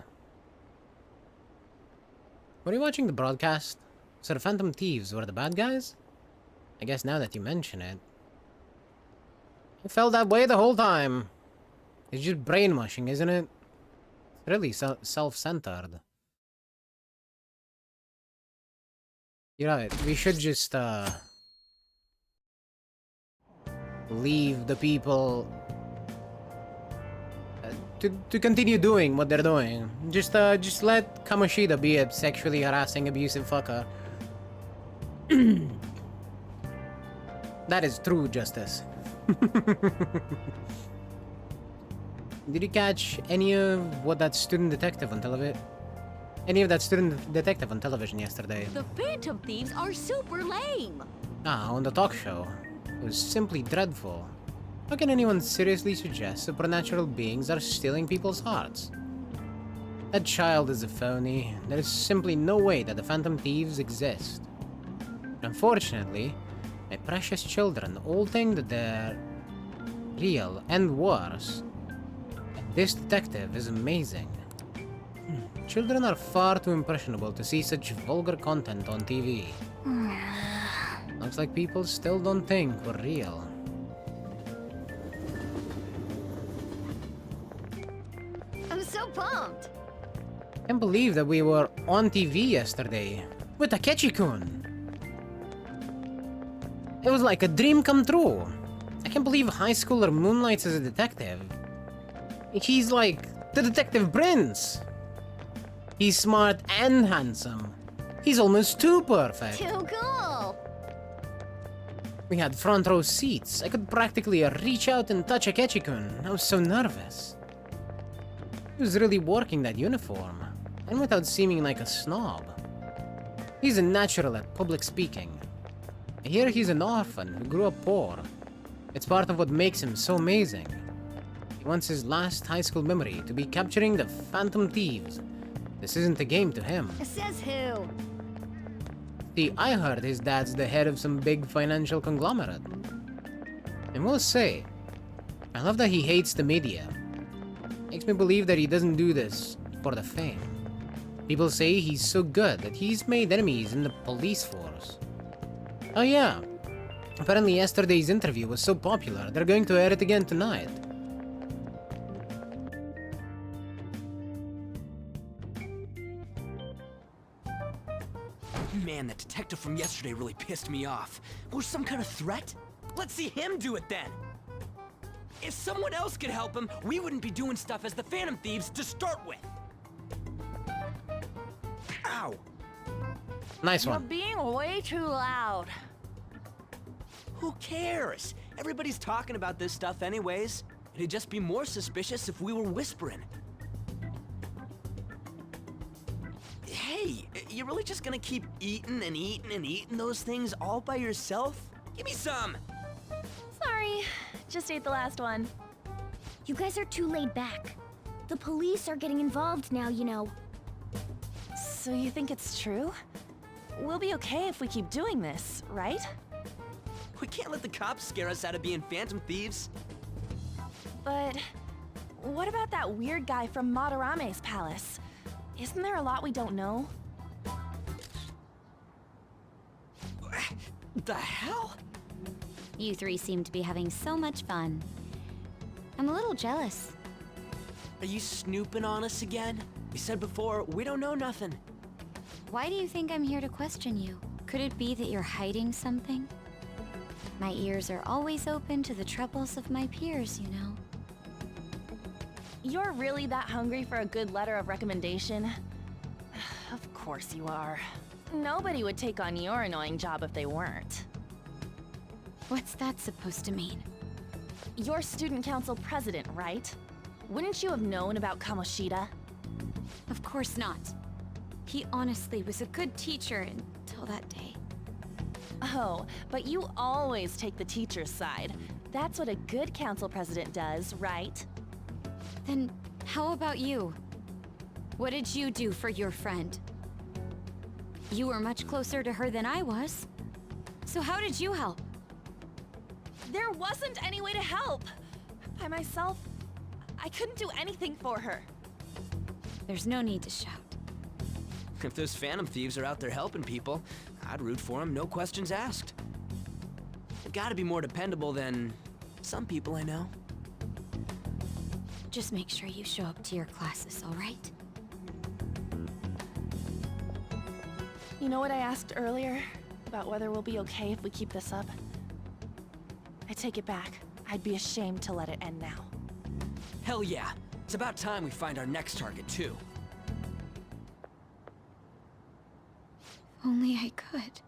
Were you watching the broadcast? So the Phantom Thieves were the bad guys? I guess now that you mention it. I felt that way the whole time. It's just brainwashing, isn't it? It's really self-centered. You're right, we should just, leave the people to continue doing what they're doing. Just let Kamoshida be a sexually harassing, abusive fucker. That is true justice. Did you catch any of what that student detective on television? Any of that student detective on television yesterday? The Phantom Thieves are super lame. Ah, on the talk show. It was simply dreadful. How can anyone seriously suggest supernatural beings are stealing people's hearts? That child is a phony. There is simply no way that the Phantom Thieves exist. Unfortunately, my precious children all think that they're real and worse. This detective is amazing. Children are far too impressionable to see such vulgar content on TV. Looks like people still don't think we're real. I'm so pumped! Can't believe that we were on TV yesterday with Akechi-kun. It was like a dream come true. I can't believe a high schooler moonlights as a detective. He's like the detective prince. He's smart and handsome. He's almost too perfect. Too cool. We had front row seats. I could practically reach out and touch Akechi-kun. I was so nervous. He was really working that uniform, and without seeming like a snob. He's a natural at public speaking. I hear he's an orphan who grew up poor. It's part of what makes him so amazing. He wants his last high school memory to be capturing the Phantom Thieves. This isn't a game to him. Says who? See, I heard his dad's the head of some big financial conglomerate. And we'll say, I love that he hates the media. Makes me believe that he doesn't do this for the fame. People say he's so good that he's made enemies in the police force. Oh yeah, apparently yesterday's interview was so popular, they're going to air it again tonight. Man, that detective from yesterday really pissed me off. Was some kind of threat? Let's see him do it then! If someone else could help him, we wouldn't be doing stuff as the Phantom Thieves to start with. Ow! Nice one. You're being way too loud. Who cares? Everybody's talking about this stuff anyways. It'd just be more suspicious if we were whispering. Hey, you really just gonna keep eating and eating and eating those things all by yourself? Give me some! Sorry, just ate the last one. You guys are too laid back. The police are getting involved now, you know. So you think it's true? We'll be okay if we keep doing this, right? We can't let the cops scare us out of being Phantom Thieves. But what about that weird guy from Madarame's palace? Isn't there a lot we don't know? The hell? You three seem to be having so much fun. I'm a little jealous. Are you snooping on us again? You said before, we don't know nothing. Why do you think I'm here to question you? Could it be that you're hiding something? My ears are always open to the troubles of my peers, you know. You're really that hungry for a good letter of recommendation? Of course you are. Nobody would take on your annoying job if they weren't. What's that supposed to mean? You're student council president, right? Wouldn't you have known about Kamoshida? Of course not. He honestly was a good teacher until that day. Oh, but you always take the teacher's side. That's what a good council president does, right? Then how about you? What did you do for your friend? You were much closer to her than I was. So how did you help? There wasn't any way to help. By myself, I couldn't do anything for her. There's no need to shout. If those Phantom Thieves are out there helping people, I'd root for them, no questions asked. They've got to be more dependable than some people I know. Just make sure you show up to your classes, all right? You know what I asked earlier? About whether we'll be okay if we keep this up? I take it back. I'd be ashamed to let it end now. Hell yeah. It's about time we find our next target, too. Only I could.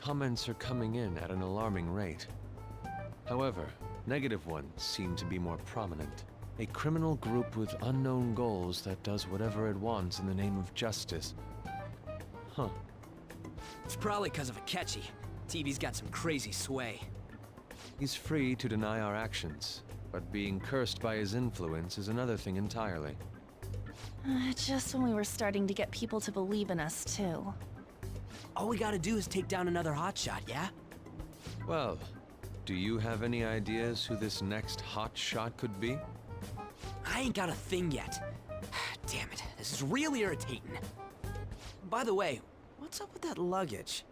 Comments are coming in at an alarming rate. However, negative ones seem to be more prominent. A criminal group with unknown goals that does whatever it wants in the name of justice. Huh. It's probably because of Akechi. TV's got some crazy sway. He's free to deny our actions, but being cursed by his influence is another thing entirely. Just when we were starting to get people to believe in us, too. All we gotta do is take down another hotshot, yeah? Well, do you have any ideas who this next hotshot could be? I ain't got a thing yet. Damn it, this is real irritating. By the way, what's up with that luggage?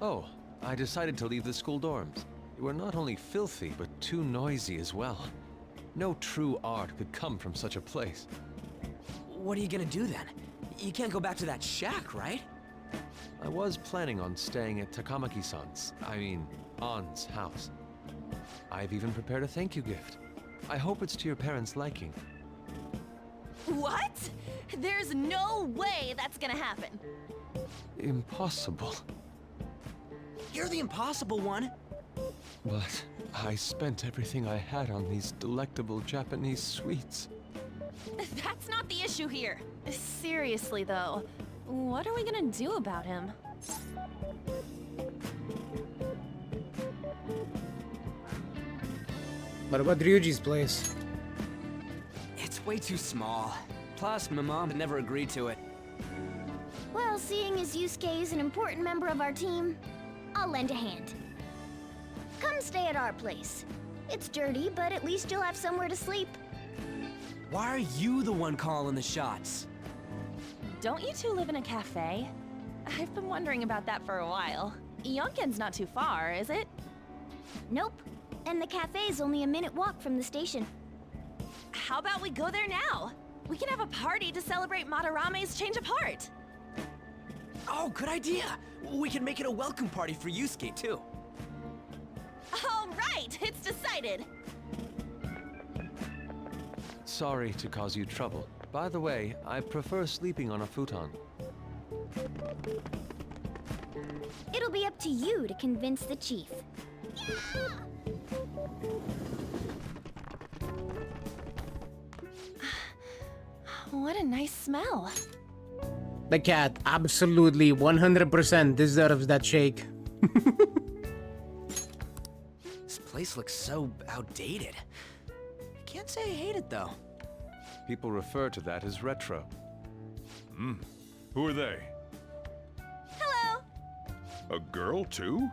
Oh, I decided to leave the school dorms. They were not only filthy, but too noisy as well. No true art could come from such a place. What are you gonna do then? You can't go back to that shack, right? I was planning on staying at Takamaki-san's, Ann's house. I've even prepared a thank you gift. I hope it's to your parents' liking. What? There's no way that's gonna happen. Impossible. You're the impossible one. But I spent everything I had on these delectable Japanese sweets. That's not the issue here. Seriously, though, what are we gonna do about him? What about Ryuji's place? It's way too small. Plus, my mom had never agreed to it. Well, seeing as Yusuke is an important member of our team, I'll lend a hand. Come stay at our place. It's dirty, but at least you'll have somewhere to sleep. Why are you the one calling the shots? Don't you two live in a cafe? I've been wondering about that for a while. Yonken's not too far, is it? Nope. And the cafe's only a minute walk from the station. How about we go there now? We can have a party to celebrate Madarame's change of heart. Oh, good idea. We can make it a welcome party for Yusuke, too. All right, it's decided. Sorry to cause you trouble. By the way, I prefer sleeping on a futon. It'll be up to you to convince the chief. What a nice smell. The cat absolutely 100% deserves that shake. This place looks so outdated. I can't say I hate it, though. People refer to that as retro. Who are they? Hello. A girl, too?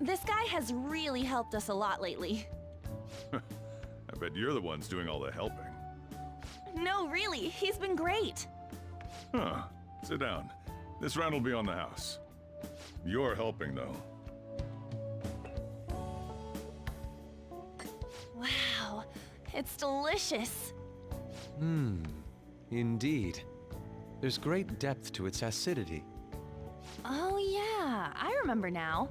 This guy has really helped us a lot lately. I bet you're the ones doing all the helping. No, really, he's been great. Huh. Sit down. This round will be on the house. You're helping, though. Wow, it's delicious. Indeed. There's great depth to its acidity. Oh yeah, I remember now.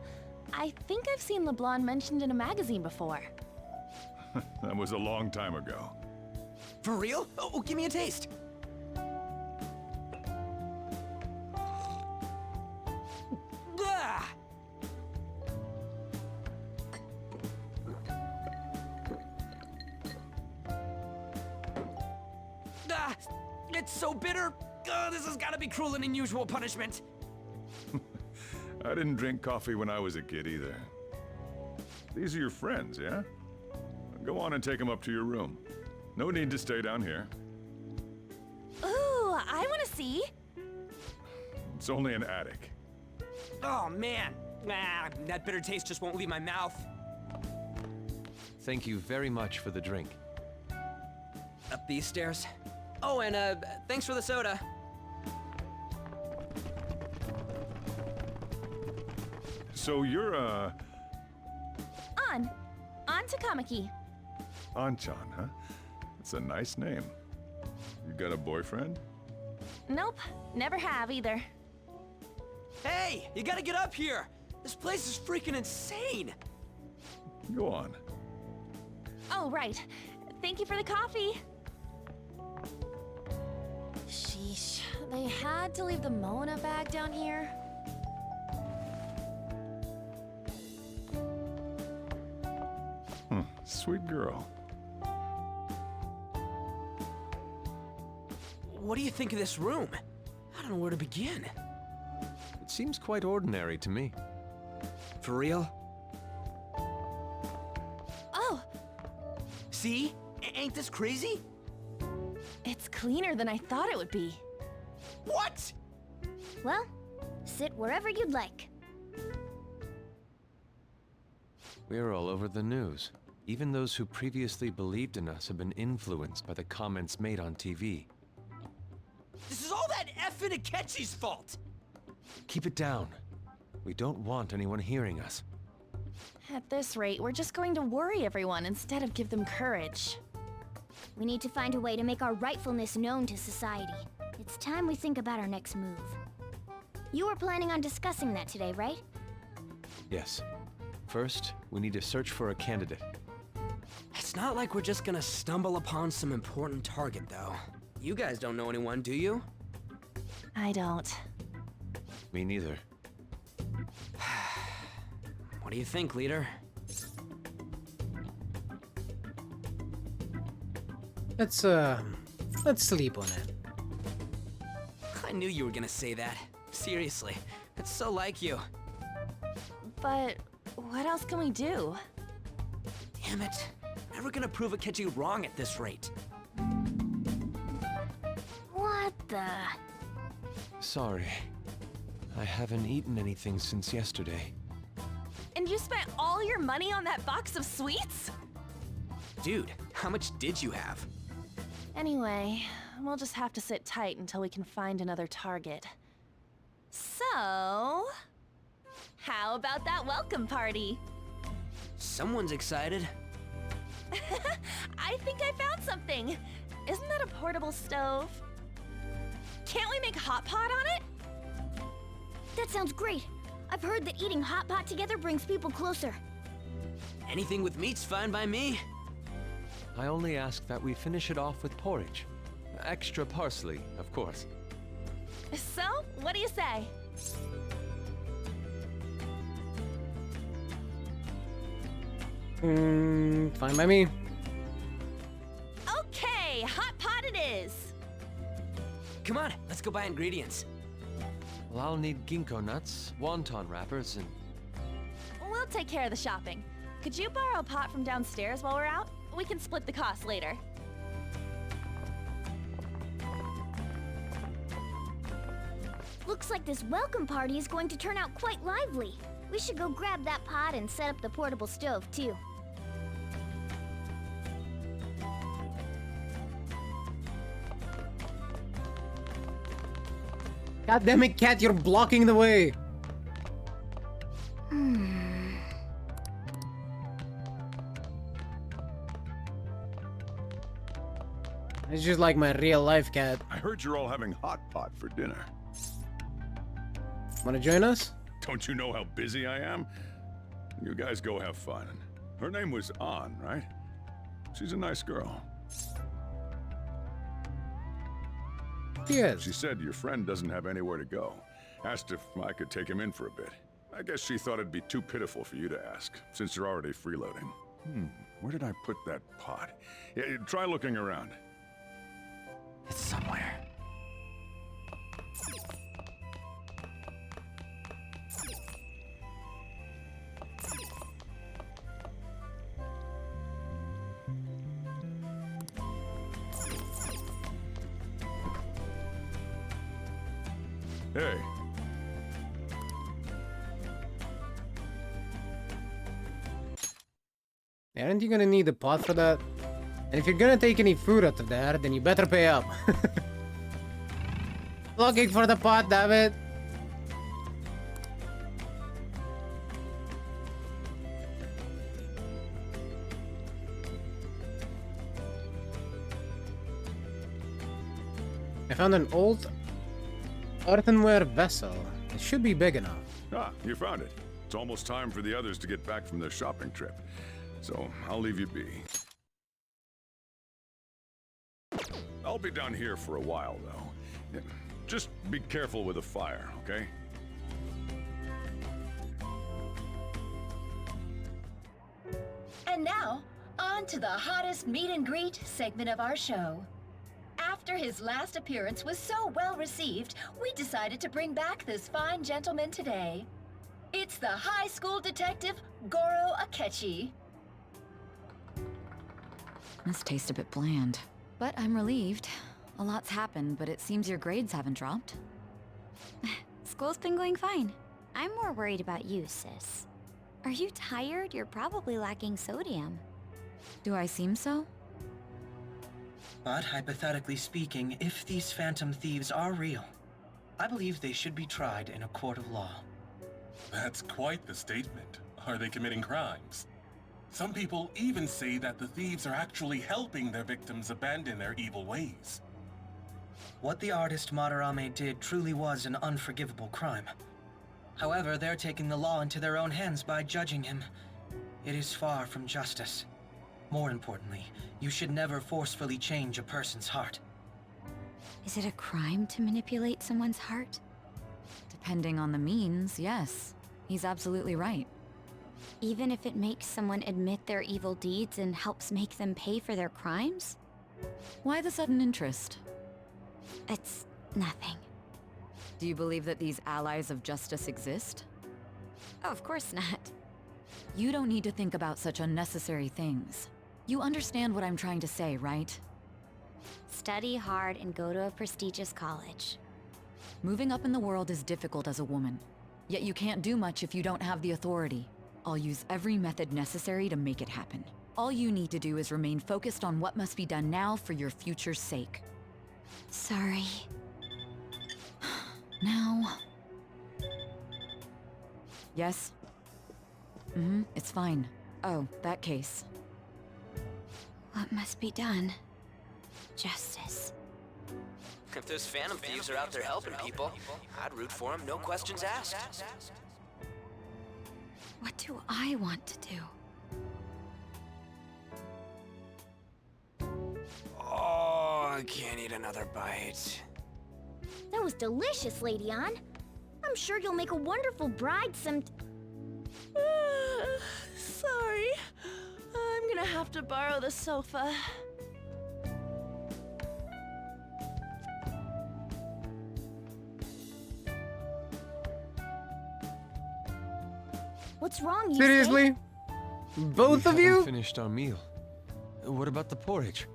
I think I've seen LeBlanc mentioned in a magazine before. That was a long time ago. For real? Oh, give me a taste. It's so bitter. This has got to be cruel and unusual punishment. I didn't drink coffee when I was a kid either. These are your friends, yeah? Go on and take them up to your room. No need to stay down here. Ooh, I want to see. It's only an attic. Oh, man. That bitter taste just won't leave my mouth. Thank you very much for the drink. Up these stairs. Oh, and thanks for the soda. So you're, On Takamaki. Anchan, huh? That's a nice name. You got a boyfriend? Nope, never have either. Hey, you gotta get up here. This place is freaking insane. Go on. Oh, right. Thank you for the coffee. Sheesh, they had to leave the Mona bag down here. Sweet girl. What do you think of this room? I don't know where to begin. It seems quite ordinary to me. For real? Oh! See? Ain't this crazy? It's cleaner than I thought it would be. What? Well, sit wherever you'd like. We're all over the news. Even those who previously believed in us have been influenced by the comments made on TV. This is all that effing Akechi's fault! Keep it down. We don't want anyone hearing us. At this rate, we're just going to worry everyone instead of give them courage. We need to find a way to make our rightfulness known to society. It's time we think about our next move. You were planning on discussing that today, right? Yes. First, we need to search for a candidate. It's not like we're just gonna stumble upon some important target, though. You guys don't know anyone, do you? I don't. Me neither. What do you think, leader? Let's sleep on it. I knew you were gonna say that. Seriously, it's so like you. But what else can we do? Damn it. Never gonna prove Akechi wrong at this rate. What the? Sorry. I haven't eaten anything since yesterday. And you spent all your money on that box of sweets? Dude, how much did you have? Anyway, we'll just have to sit tight until we can find another target. So, how about that welcome party? Someone's excited. I think I found something. Isn't that a portable stove? Can't we make hot pot on it? That sounds great. I've heard that eating hot pot together brings people closer. Anything with meat's fine by me. I only ask that we finish it off with porridge. Extra parsley, of course. So, what do you say? Fine by me. Okay, hot pot it is. Come on, let's go buy ingredients. Well, I'll need ginkgo nuts, wonton wrappers, and... We'll take care of the shopping. Could you borrow a pot from downstairs while we're out? We can split the cost later. Looks like this welcome party is going to turn out quite lively. We should go grab that pot and set up the portable stove, too. God damn it, cat, you're blocking the way. It's just like my real life cat. I heard you're all having hot pot for dinner. Wanna join us? Don't you know how busy I am? You guys go have fun. Her name was An, right? She's a nice girl. Yes. She said your friend doesn't have anywhere to go. Asked if I could take him in for a bit. I guess she thought it'd be too pitiful for you to ask, since you're already freeloading. Where did I put that pot? Yeah, try looking around. It's somewhere. Hey. Aren't you gonna need a pot for that? And if you're gonna take any food out of there, then you better pay up. Looking for the pot, damn it. I found an old earthenware vessel. It should be big enough. Ah, you found it. It's almost time for the others to get back from their shopping trip. So, I'll leave you be. I'll be down here for a while, though. Just be careful with the fire, okay? And now, on to the hottest meet and greet segment of our show. After his last appearance was so well received, we decided to bring back this fine gentleman today. It's the high school detective, Goro Akechi. This tastes a bit bland. But I'm relieved. A lot's happened, but it seems your grades haven't dropped. School's been going fine. I'm more worried about you, sis. Are you tired? You're probably lacking sodium. Do I seem so? But hypothetically speaking, if these phantom thieves are real, I believe they should be tried in a court of law. That's quite the statement. Are they committing crimes? Some people even say that the thieves are actually helping their victims abandon their evil ways. What the artist Madarame did truly was an unforgivable crime. However, they're taking the law into their own hands by judging him. It is far from justice. More importantly, you should never forcefully change a person's heart. Is it a crime to manipulate someone's heart? Depending on the means, yes. He's absolutely right. Even if it makes someone admit their evil deeds and helps make them pay for their crimes? Why the sudden interest? It's nothing. Do you believe that these allies of justice exist? Oh, of course not. You don't need to think about such unnecessary things. You understand what I'm trying to say, right? Study hard and go to a prestigious college. Moving up in the world is difficult as a woman. Yet you can't do much if you don't have the authority. I'll use every method necessary to make it happen. All you need to do is remain focused on what must be done now for your future's sake. Sorry. Now... Yes? It's fine. Oh, that case. What must be done? Justice. If those Phantom Thieves are out there helping people, I'd root for them, no questions asked. What do I want to do? Oh, I can't eat another bite. That was delicious, Lady Ann. I'm sure you'll make a wonderful bride some... Sorry. I'm gonna have to borrow the sofa. What's wrong, you Seriously? Both of We you? haven't finished our meal. What about the porridge?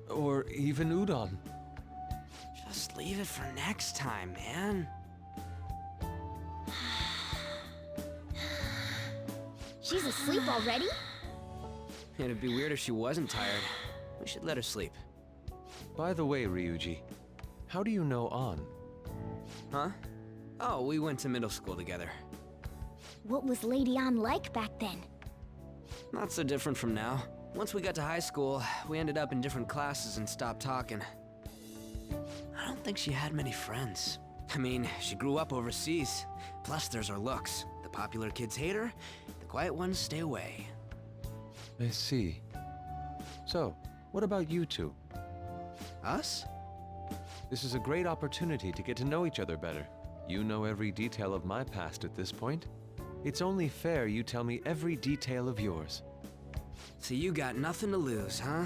Or even udon? Just leave it for next time, man. She's asleep already? It'd be weird if she wasn't tired. We should let her sleep. By the way, Ryuji, how do you know An? Huh? Oh, we went to middle school together. What was Lady Ann like back then? Not so different from now. Once we got to high school, we ended up in different classes and stopped talking. I don't think she had many friends. I mean, she grew up overseas. Plus, there's her looks. The popular kids hate her, the quiet ones stay away. I see. So, what about you two? Us? This is a great opportunity to get to know each other better. You know every detail of my past at this point. It's only fair you tell me every detail of yours. So you got nothing to lose, huh?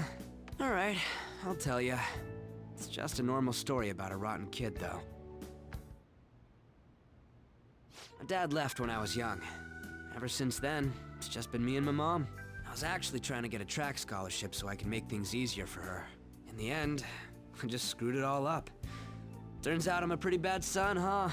Alright, I'll tell ya. It's just a normal story about a rotten kid, though. My dad left when I was young. Ever since then, it's just been me and my mom. I was actually trying to get a track scholarship so I could make things easier for her. In the end, I just screwed it all up. Turns out I'm a pretty bad son, huh?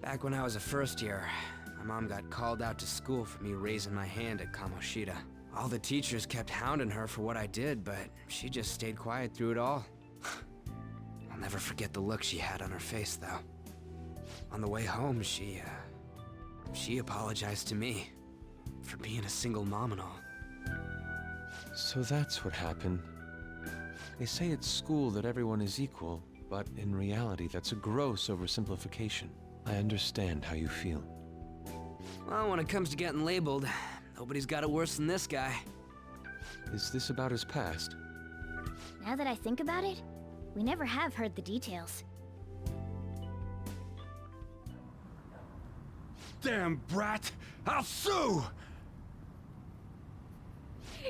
Back when I was a first year, my mom got called out to school for me raising my hand at Kamoshida. All the teachers kept hounding her for what I did, but she just stayed quiet through it all. I'll never forget the look she had on her face, though. On the way home, she apologized to me for being a single mom and all. So that's what happened. They say at school that everyone is equal, but in reality that's a gross oversimplification. I understand how you feel. Well, when it comes to getting labeled, nobody's got it worse than this guy. Is this about his past? Now that I think about it, we never have heard the details. Damn brat! I'll sue!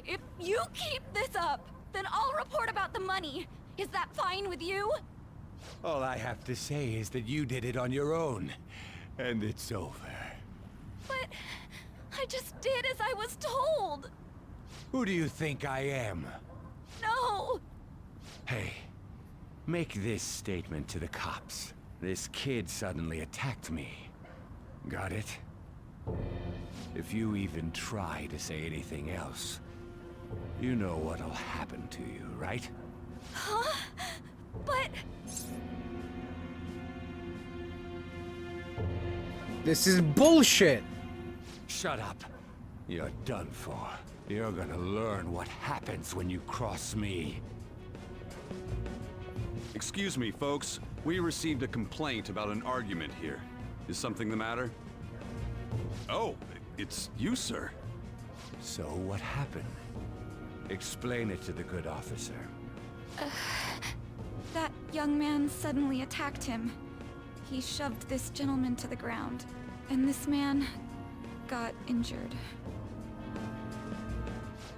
If you keep this up, then I'll report about the money. Is that fine with you? All I have to say is that you did it on your own, and it's over. But I just did as I was told. Who do you think I am? No! Hey, make this statement to the cops. This kid suddenly attacked me. Got it? If you even try to say anything else, you know what'll happen to you, right? Huh? But... This is bullshit! Shut up. You're done for. You're gonna learn what happens when you cross me. Excuse me, folks. We received a complaint about an argument here. Is something the matter? Oh, it's you, sir. So what happened? Explain it to the good officer. That young man suddenly attacked him. He shoved this gentleman to the ground, and this man got injured.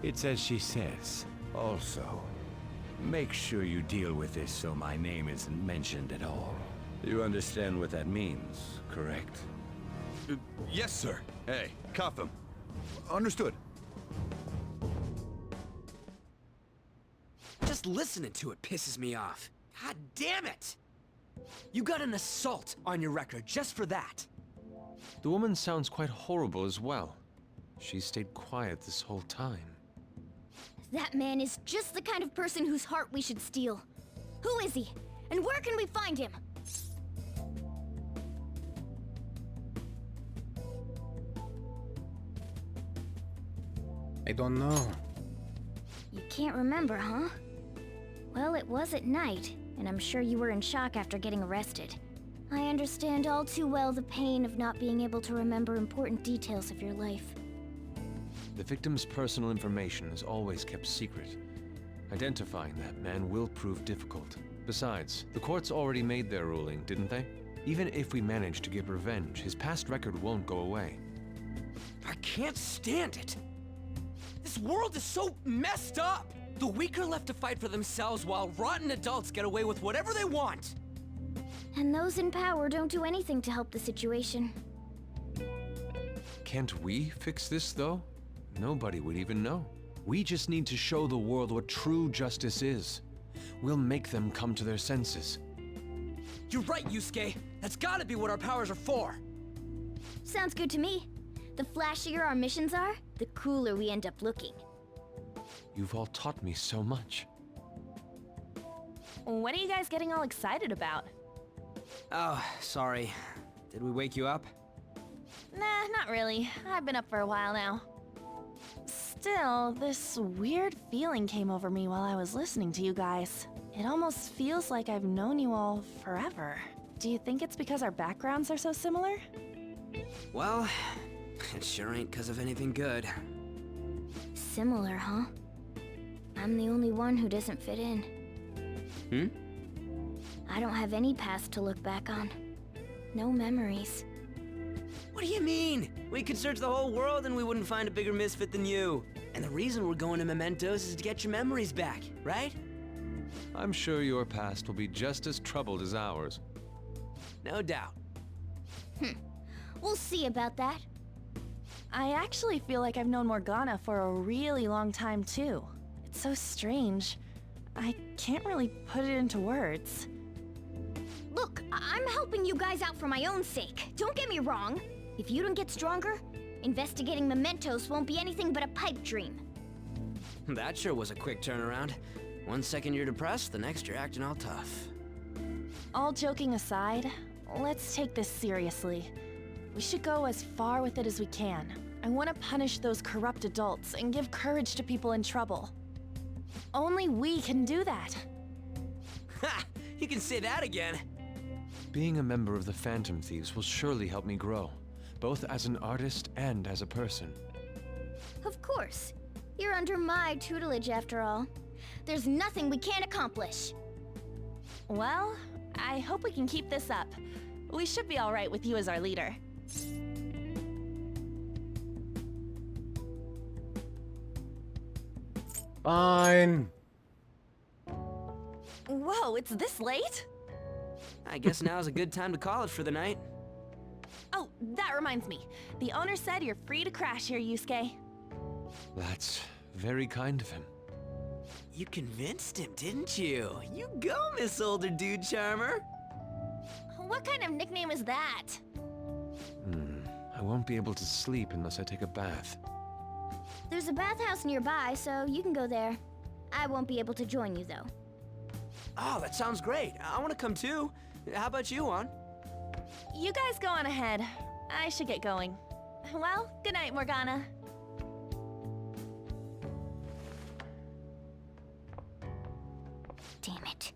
It's as she says. Also, make sure you deal with this so my name isn't mentioned at all. You understand what that means, correct? Yes, sir. Hey, cuff him. Understood. Just listening to it pisses me off. God damn it! You got an assault on your record just for that. The woman sounds quite horrible as well. She stayed quiet this whole time. That man is just the kind of person whose heart we should steal. Who is he? And where can we find him? I don't know. You can't remember, huh? Well, it was at night, and I'm sure you were in shock after getting arrested. I understand all too well the pain of not being able to remember important details of your life. The victim's personal information is always kept secret. Identifying that man will prove difficult. Besides, the courts already made their ruling, didn't they? Even if we manage to get revenge, his past record won't go away. I can't stand it. This world is so messed up. The weak are left to fight for themselves while rotten adults get away with whatever they want. And those in power don't do anything to help the situation. Can't we fix this, though? Nobody would even know. We just need to show the world what true justice is. We'll make them come to their senses. You're right, Yusuke. That's gotta be what our powers are for. Sounds good to me. The flashier our missions are, the cooler we end up looking. You've all taught me so much. What are you guys getting all excited about? Oh, sorry. Did we wake you up? Nah, not really. I've been up for a while now. Still, this weird feeling came over me while I was listening to you guys. It almost feels like I've known you all forever. Do you think it's because our backgrounds are so similar? Well, it sure ain't because of anything good. Similar, huh? I'm the only one who doesn't fit in. I don't have any past to look back on. No memories. What do you mean? We could search the whole world and we wouldn't find a bigger misfit than you. And the reason we're going to Mementos is to get your memories back, right? I'm sure your past will be just as troubled as ours. No doubt. We'll see about that. I actually feel like I've known Morgana for a really long time, too. It's so strange. I can't really put it into words. Look, I'm helping you guys out for my own sake. Don't get me wrong. If you don't get stronger, investigating mementos won't be anything but a pipe dream. That sure was a quick turnaround. 1 second you're depressed, the next you're acting all tough. All joking aside, let's take this seriously. We should go as far with it as we can. I want to punish those corrupt adults and give courage to people in trouble. Only we can do that. Ha! You can say that again. Being a member of the Phantom Thieves will surely help me grow, both as an artist and as a person. Of course. You're under my tutelage after all. There's nothing we can't accomplish. Well, I hope we can keep this up. We should be all right with you as our leader. Fine. Whoa, it's this late? I guess now's a good time to call it for the night. Oh, that reminds me. The owner said you're free to crash here, Yusuke. That's very kind of him. You convinced him, didn't you? You go, Miss Older Dude Charmer. What kind of nickname is that? I won't be able to sleep unless I take a bath. There's a bathhouse nearby, so you can go there. I won't be able to join you, though. Oh, that sounds great. I want to come too. How about you, Juan? You guys go on ahead. I should get going. Well, good night, Morgana. Damn it.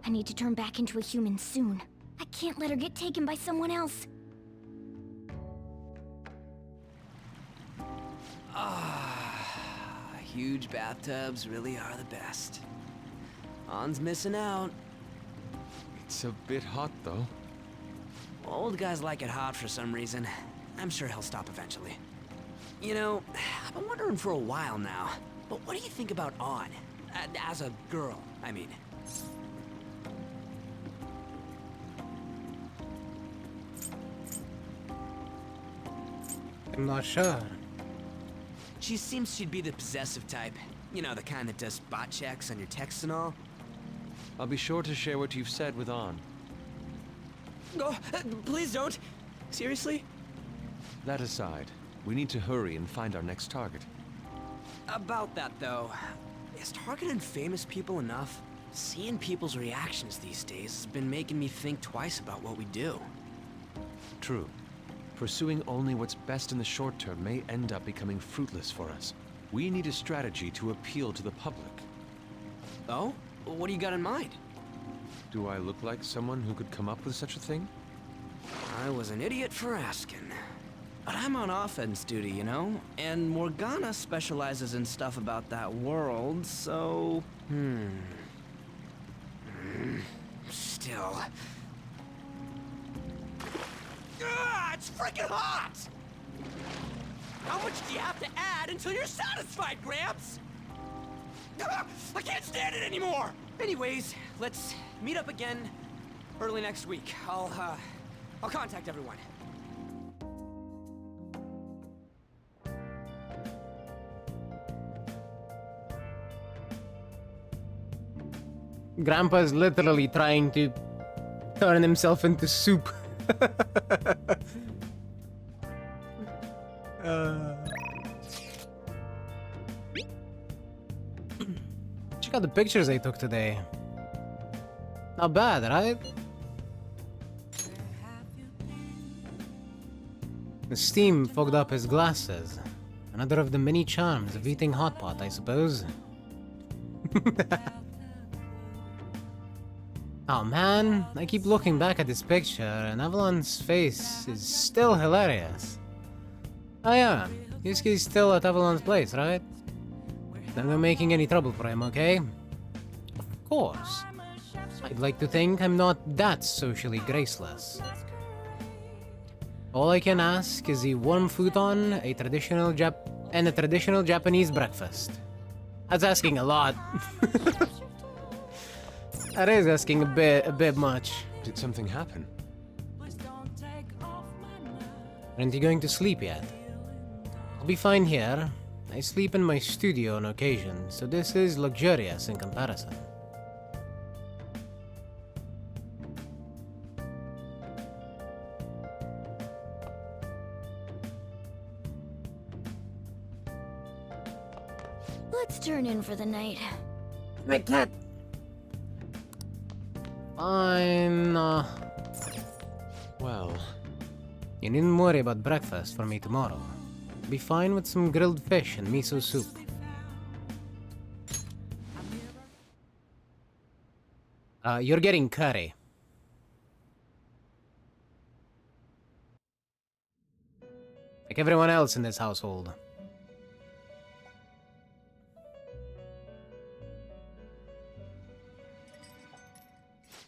I need to turn back into a human soon. I can't let her get taken by someone else. Huge bathtubs really are the best. Han's missing out. It's a bit hot, though. Old guys like it hot for some reason. I'm sure he'll stop eventually. You know, I've been wondering for a while now, but what do you think about On? As a girl, I mean. I'm not sure. She seems she'd be the possessive type. You know, the kind that does spot checks on your texts and all. I'll be sure to share what you've said with On. Oh, please don't. Seriously? That aside, we need to hurry and find our next target. About that, though, is targeting famous people enough? Seeing people's reactions these days has been making me think twice about what we do. True. Pursuing only what's best in the short term may end up becoming fruitless for us. We need a strategy to appeal to the public. Oh? What do you got in mind? Do I look like someone who could come up with such a thing? I was an idiot for asking. But I'm on offense duty, you know? And Morgana specializes in stuff about that world, so... Still... it's freaking hot! How much do you have to add until you're satisfied, Gramps? I can't stand it anymore! Anyways, let's meet up again early next week. I'll contact everyone. Grandpa's literally trying to turn himself into soup. Check out the pictures I took today. Not bad, right? The steam fogged up his glasses. Another of the many charms of eating hot pot, I suppose. Oh man, I keep looking back at this picture and Avalon's face is still hilarious. Oh yeah, Yusuke's still at Avalon's place, right? I'm not making any trouble for him, okay? Of course. I'd like to think I'm not that socially graceless. All I can ask is a warm futon, a traditional Japanese breakfast. That's asking a lot. That is asking a bit much. Did something happen? Aren't you going to sleep yet? I'll be fine here. I sleep in my studio on occasion, so this is luxurious in comparison. Let's turn in for the night. My cat! Fine. Well... You needn't worry about breakfast for me tomorrow. Be fine with some grilled fish and miso soup. You're getting curry. Like everyone else in this household.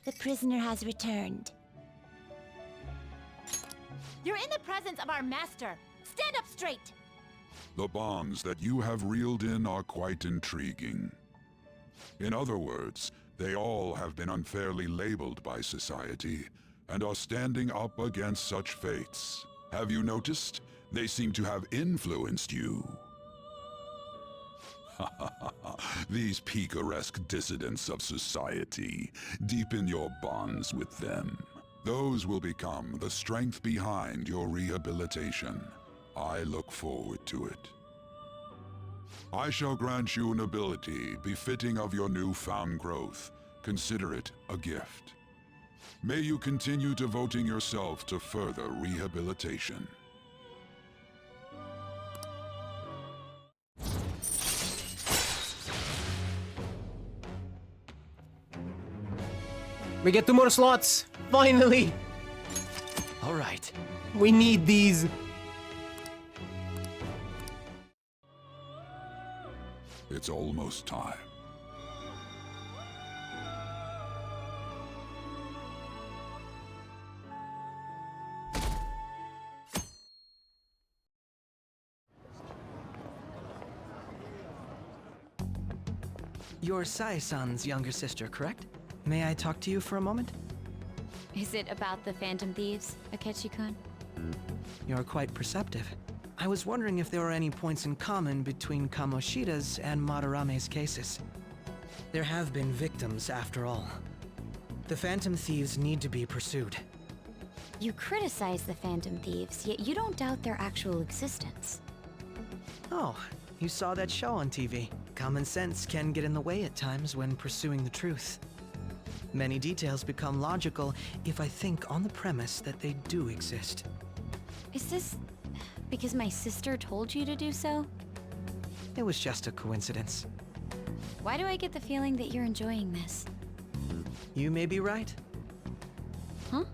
The prisoner has returned. You're in the presence of our master. Stand up straight! The bonds that you have reeled in are quite intriguing. In other words, they all have been unfairly labeled by society, and are standing up against such fates. Have you noticed? They seem to have influenced you. These picaresque dissidents of society, deepen your bonds with them. Those will become the strength behind your rehabilitation. I look forward to it. I shall grant you an ability befitting of your newfound growth. Consider it a gift. May you continue devoting yourself to further rehabilitation. We get 2 more slots! Finally! Alright. We need these. It's almost time. You're Sai-san's younger sister, correct? May I talk to you for a moment? Is it about the Phantom Thieves, Akechi-kun? You're quite perceptive. I was wondering if there were any points in common between Kamoshida's and Madarame's cases. There have been victims, after all. The Phantom Thieves need to be pursued. You criticize the Phantom Thieves, yet you don't doubt their actual existence. Oh, you saw that show on TV. Common sense can get in the way at times when pursuing the truth. Many details become logical if I think on the premise that they do exist. Is this because my sister told you to do so? It was just a coincidence. Why do I get the feeling that you're enjoying this? You may be right. Huh?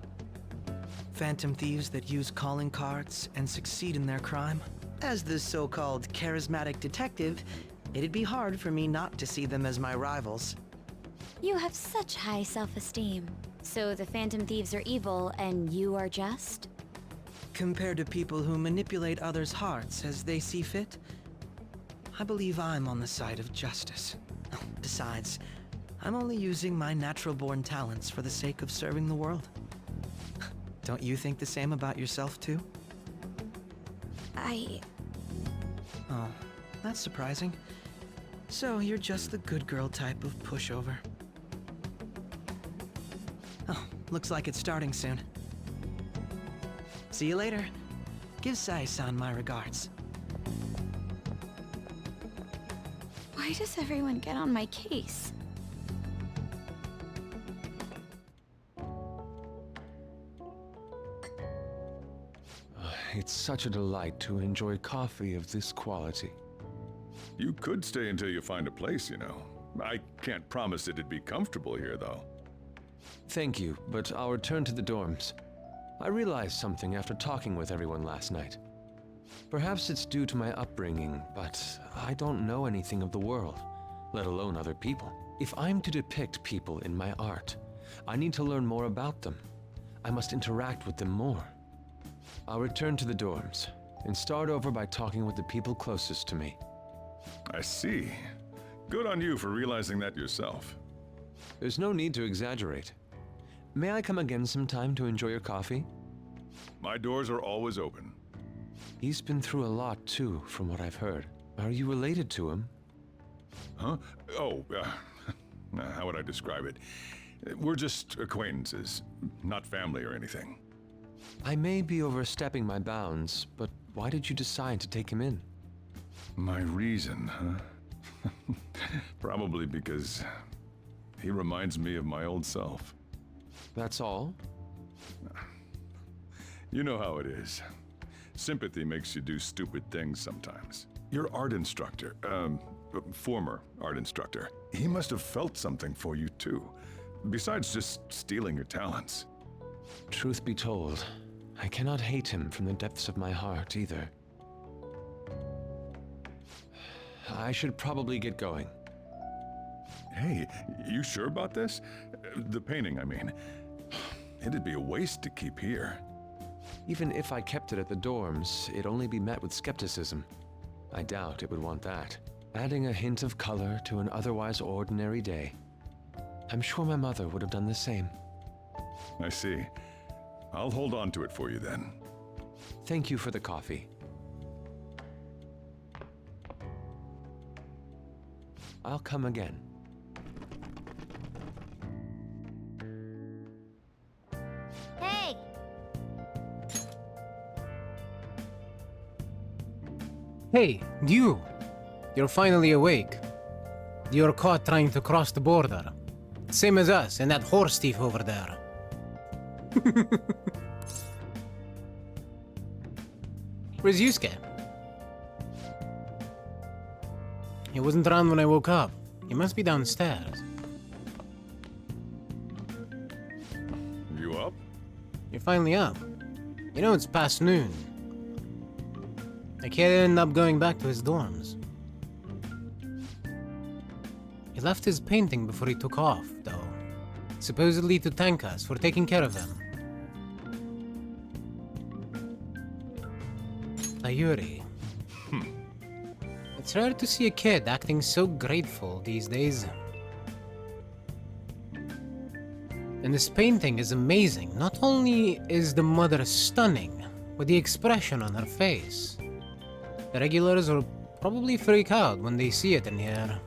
Phantom thieves that use calling cards and succeed in their crime. As the so-called charismatic detective, it'd be hard for me not to see them as my rivals. You have such high self-esteem. So the Phantom Thieves are evil and you are just? Compared to people who manipulate others' hearts as they see fit, I believe I'm on the side of justice. Besides, I'm only using my natural-born talents for the sake of serving the world. Don't you think the same about yourself, too? Oh, that's surprising. So you're just the good girl type of pushover. Oh, looks like it's starting soon. See you later. Give Sai-san my regards. Why does everyone get on my case? It's such a delight to enjoy coffee of this quality. You could stay until you find a place, you know. I can't promise it'd be comfortable here, though. Thank you, but I'll return to the dorms. I realized something after talking with everyone last night. Perhaps it's due to my upbringing, but I don't know anything of the world, let alone other people. If I'm to depict people in my art, I need to learn more about them. I must interact with them more. I'll return to the dorms and start over by talking with the people closest to me. I see. Good on you for realizing that yourself. There's no need to exaggerate. May I come again sometime to enjoy your coffee? My doors are always open. He's been through a lot too, from what I've heard. Are you related to him? Huh? Oh, how would I describe it? We're just acquaintances, not family or anything. I may be overstepping my bounds, but why did you decide to take him in? My reason, huh? Probably because he reminds me of my old self. That's all? You know how it is. Sympathy makes you do stupid things sometimes. Your art instructor, former art instructor, he must have felt something for you too, besides just stealing your talents. Truth be told, I cannot hate him from the depths of my heart either. I should probably get going. Hey, you sure about this? The painting, I mean. It'd be a waste to keep here. Even if I kept it at the dorms, it'd only be met with skepticism. I doubt it would want that. Adding a hint of color to an otherwise ordinary day. I'm sure my mother would have done the same. I see. I'll hold on to it for you then. Thank you for the coffee. I'll come again. Hey! Hey, you! You're finally awake. You're caught trying to cross the border. Same as us and that horse thief over there. Where's Yusuke? He wasn't around when I woke up. He must be downstairs. You're finally up. You know it's past noon. The kid ended up going back to his dorms. He left his painting before he took off, though. Supposedly to thank us for taking care of him. Sayuri. It's rare to see a kid acting so grateful these days. And this painting is amazing. Not only is the mother stunning, but the expression on her face. The regulars will probably freak out when they see it in here.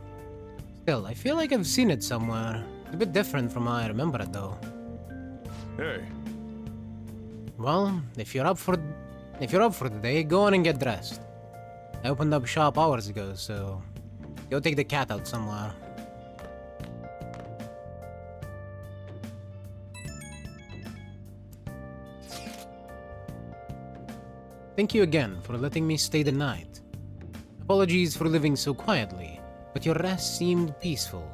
Still, I feel like I've seen it somewhere. It's a bit different from how I remember it, though. Hey. Well, if you're up for today, go on and get dressed. I opened up shop hours ago, so go take the cat out somewhere. Thank you again for letting me stay the night. Apologies for living so quietly, but your rest seemed peaceful.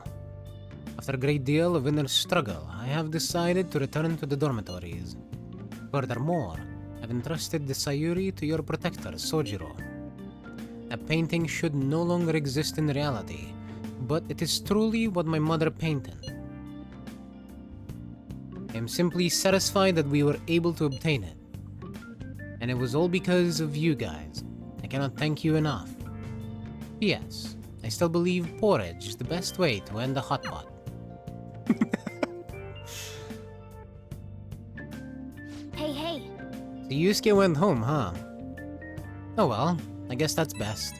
After a great deal of inner struggle, I have decided to return to the dormitories. Furthermore, I've entrusted the Sayuri to your protector, Sojiro. That painting should no longer exist in reality, but it is truly what my mother painted. I am simply satisfied that we were able to obtain it. And it was all because of you guys. I cannot thank you enough. P.S. I still believe porridge is the best way to end a hot pot. Hey. So Yusuke went home, huh? Oh well, I guess that's best.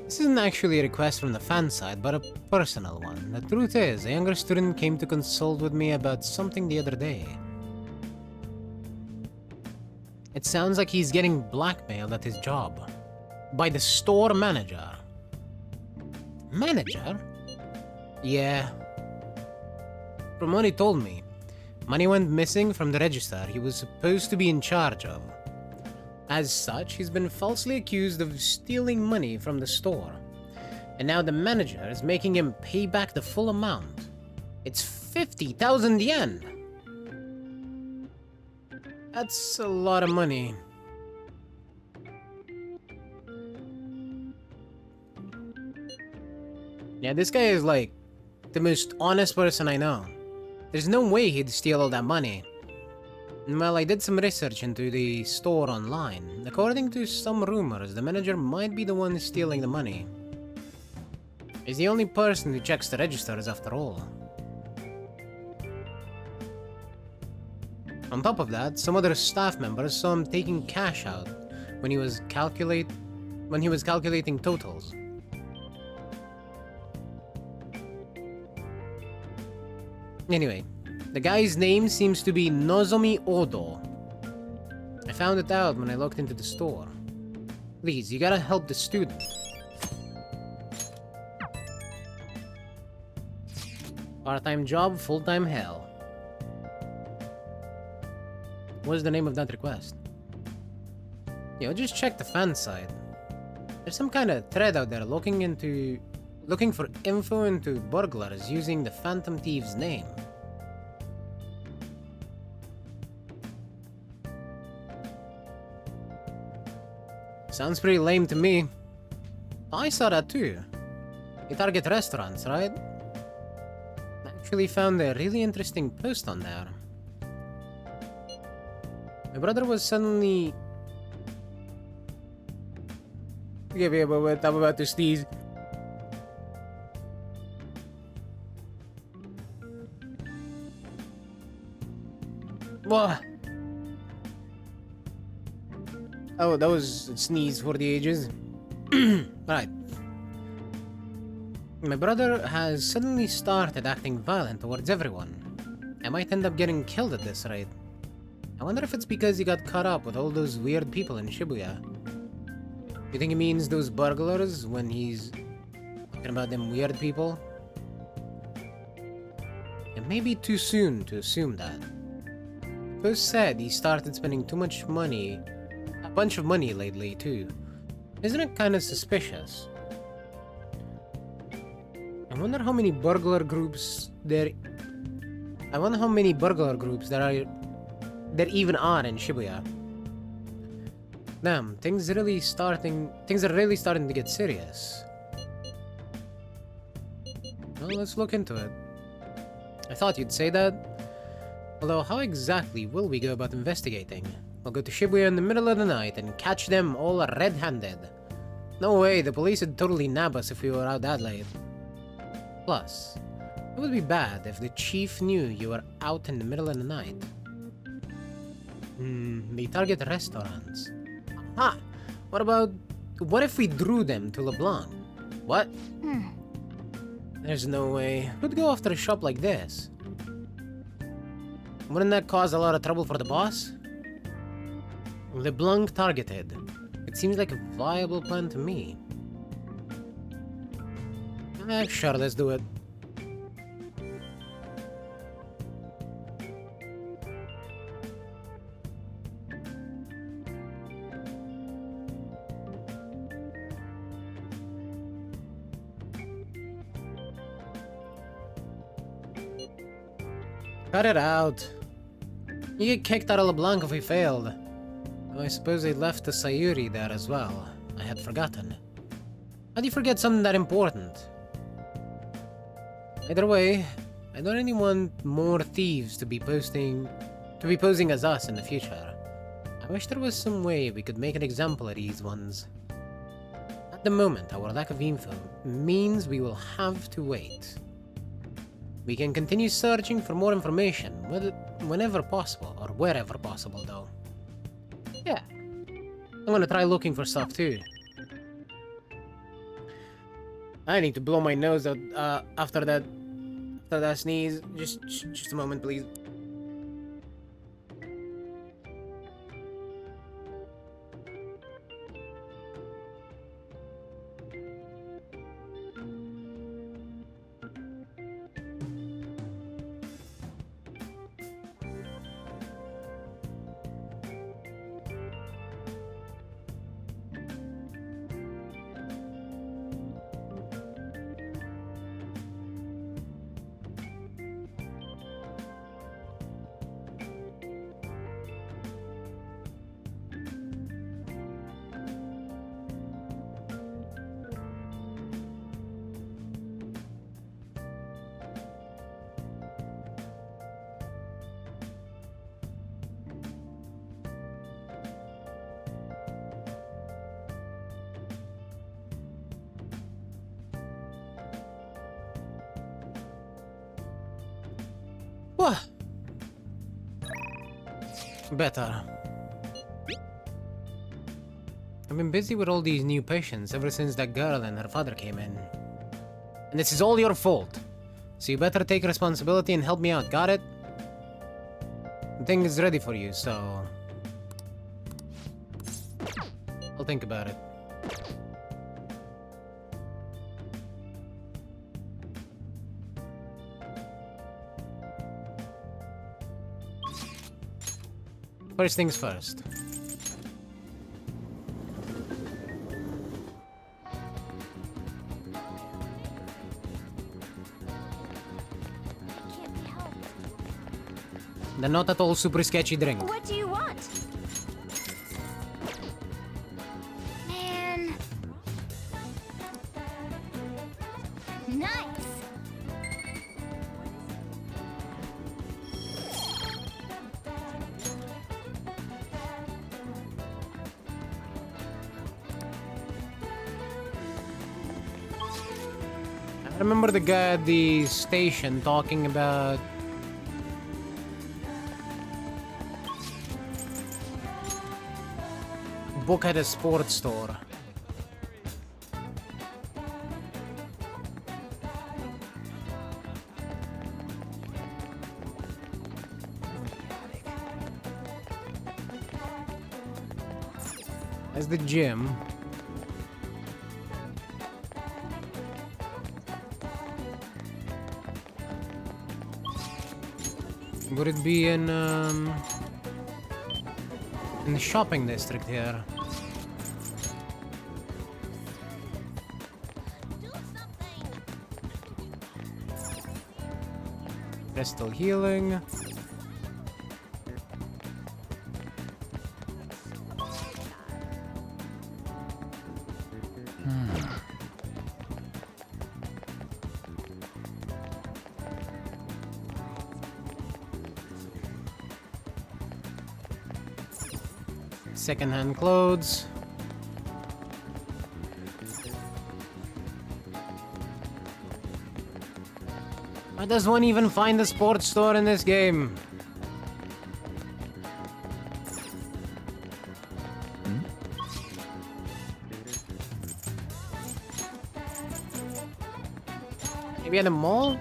This isn't actually a request from the fan side, but a personal one. The truth is, a younger student came to consult with me about something the other day. It sounds like he's getting blackmailed at his job. By the store manager. Manager? Yeah. From what he told me, money went missing from the register he was supposed to be in charge of. As such, he's been falsely accused of stealing money from the store. And now the manager is making him pay back the full amount. It's 50,000 yen! That's a lot of money. Yeah, this guy is like the most honest person I know. There's no way he'd steal all that money. Well, I did some research into the store online. According to some rumors, the manager might be the one stealing the money. He's the only person who checks the registers after all. On top of that, some other staff members saw him taking cash out when he was calculating totals. Anyway, the guy's name seems to be Nozomi Odo. I found it out when I looked into the store. Please, you gotta help the student. Part-time job, full-time hell. What's the name of that request? Yo, just check the fan side. There's some kind of thread out there looking for info into burglars using the Phantom Thief's name. Sounds pretty lame to me. I saw that too. You target restaurants, right? I actually found a really interesting post on there. My brother was suddenly... I'm about to sneeze. What? Oh, that was a sneeze for the ages. Right. My brother has suddenly started acting violent towards everyone. I might end up getting killed at this rate. I wonder if it's because he got caught up with all those weird people in Shibuya. You think he means those burglars when he's talking about them weird people? It may be too soon to assume that. Post said he started spending too much money, a bunch of money lately too. Isn't it kind of suspicious? I wonder how many burglar groups there I wonder how many burglar groups there even are in Shibuya. Damn, things are really starting to get serious. Well, let's look into it. I thought you'd say that. Although, how exactly will we go about investigating? We'll go to Shibuya in the middle of the night and catch them all red-handed. No way, the police would totally nab us if we were out that late. Plus, it would be bad if the chief knew you were out in the middle of the night. They target restaurants. Ah, what if we drew them to LeBlanc? What? There's no way. Who'd go after a shop like this? Wouldn't that cause a lot of trouble for the boss? LeBlanc targeted. It seems like a viable plan to me. Sure, let's do it. Cut it out. You get kicked out of LeBlanc if we failed. Though I suppose they left the Sayuri there as well. I had forgotten. How'd you forget something that important? Either way, I don't really want more thieves to be posing as us in the future. I wish there was some way we could make an example of these ones. At the moment, our lack of info means we will have to wait. We can continue searching for more information, whenever possible, or wherever possible, though. Yeah, I'm gonna try looking for stuff, too. I need to blow my nose out, after that sneeze. Just a moment, please. What? Better. I've been busy with all these new patients ever since that girl and her father came in. And this is all your fault. So you better take responsibility and help me out, got it? The thing is ready for you, so... I'll think about it. First things first. The not at all super sketchy drink. What do you want? Man. Nice. I remember the guy at the station talking about book at a sports store. As the gym. Would it be in the shopping district here? crystal healing. Secondhand clothes. Why does one even find a sports store in this game? Maybe at a mall?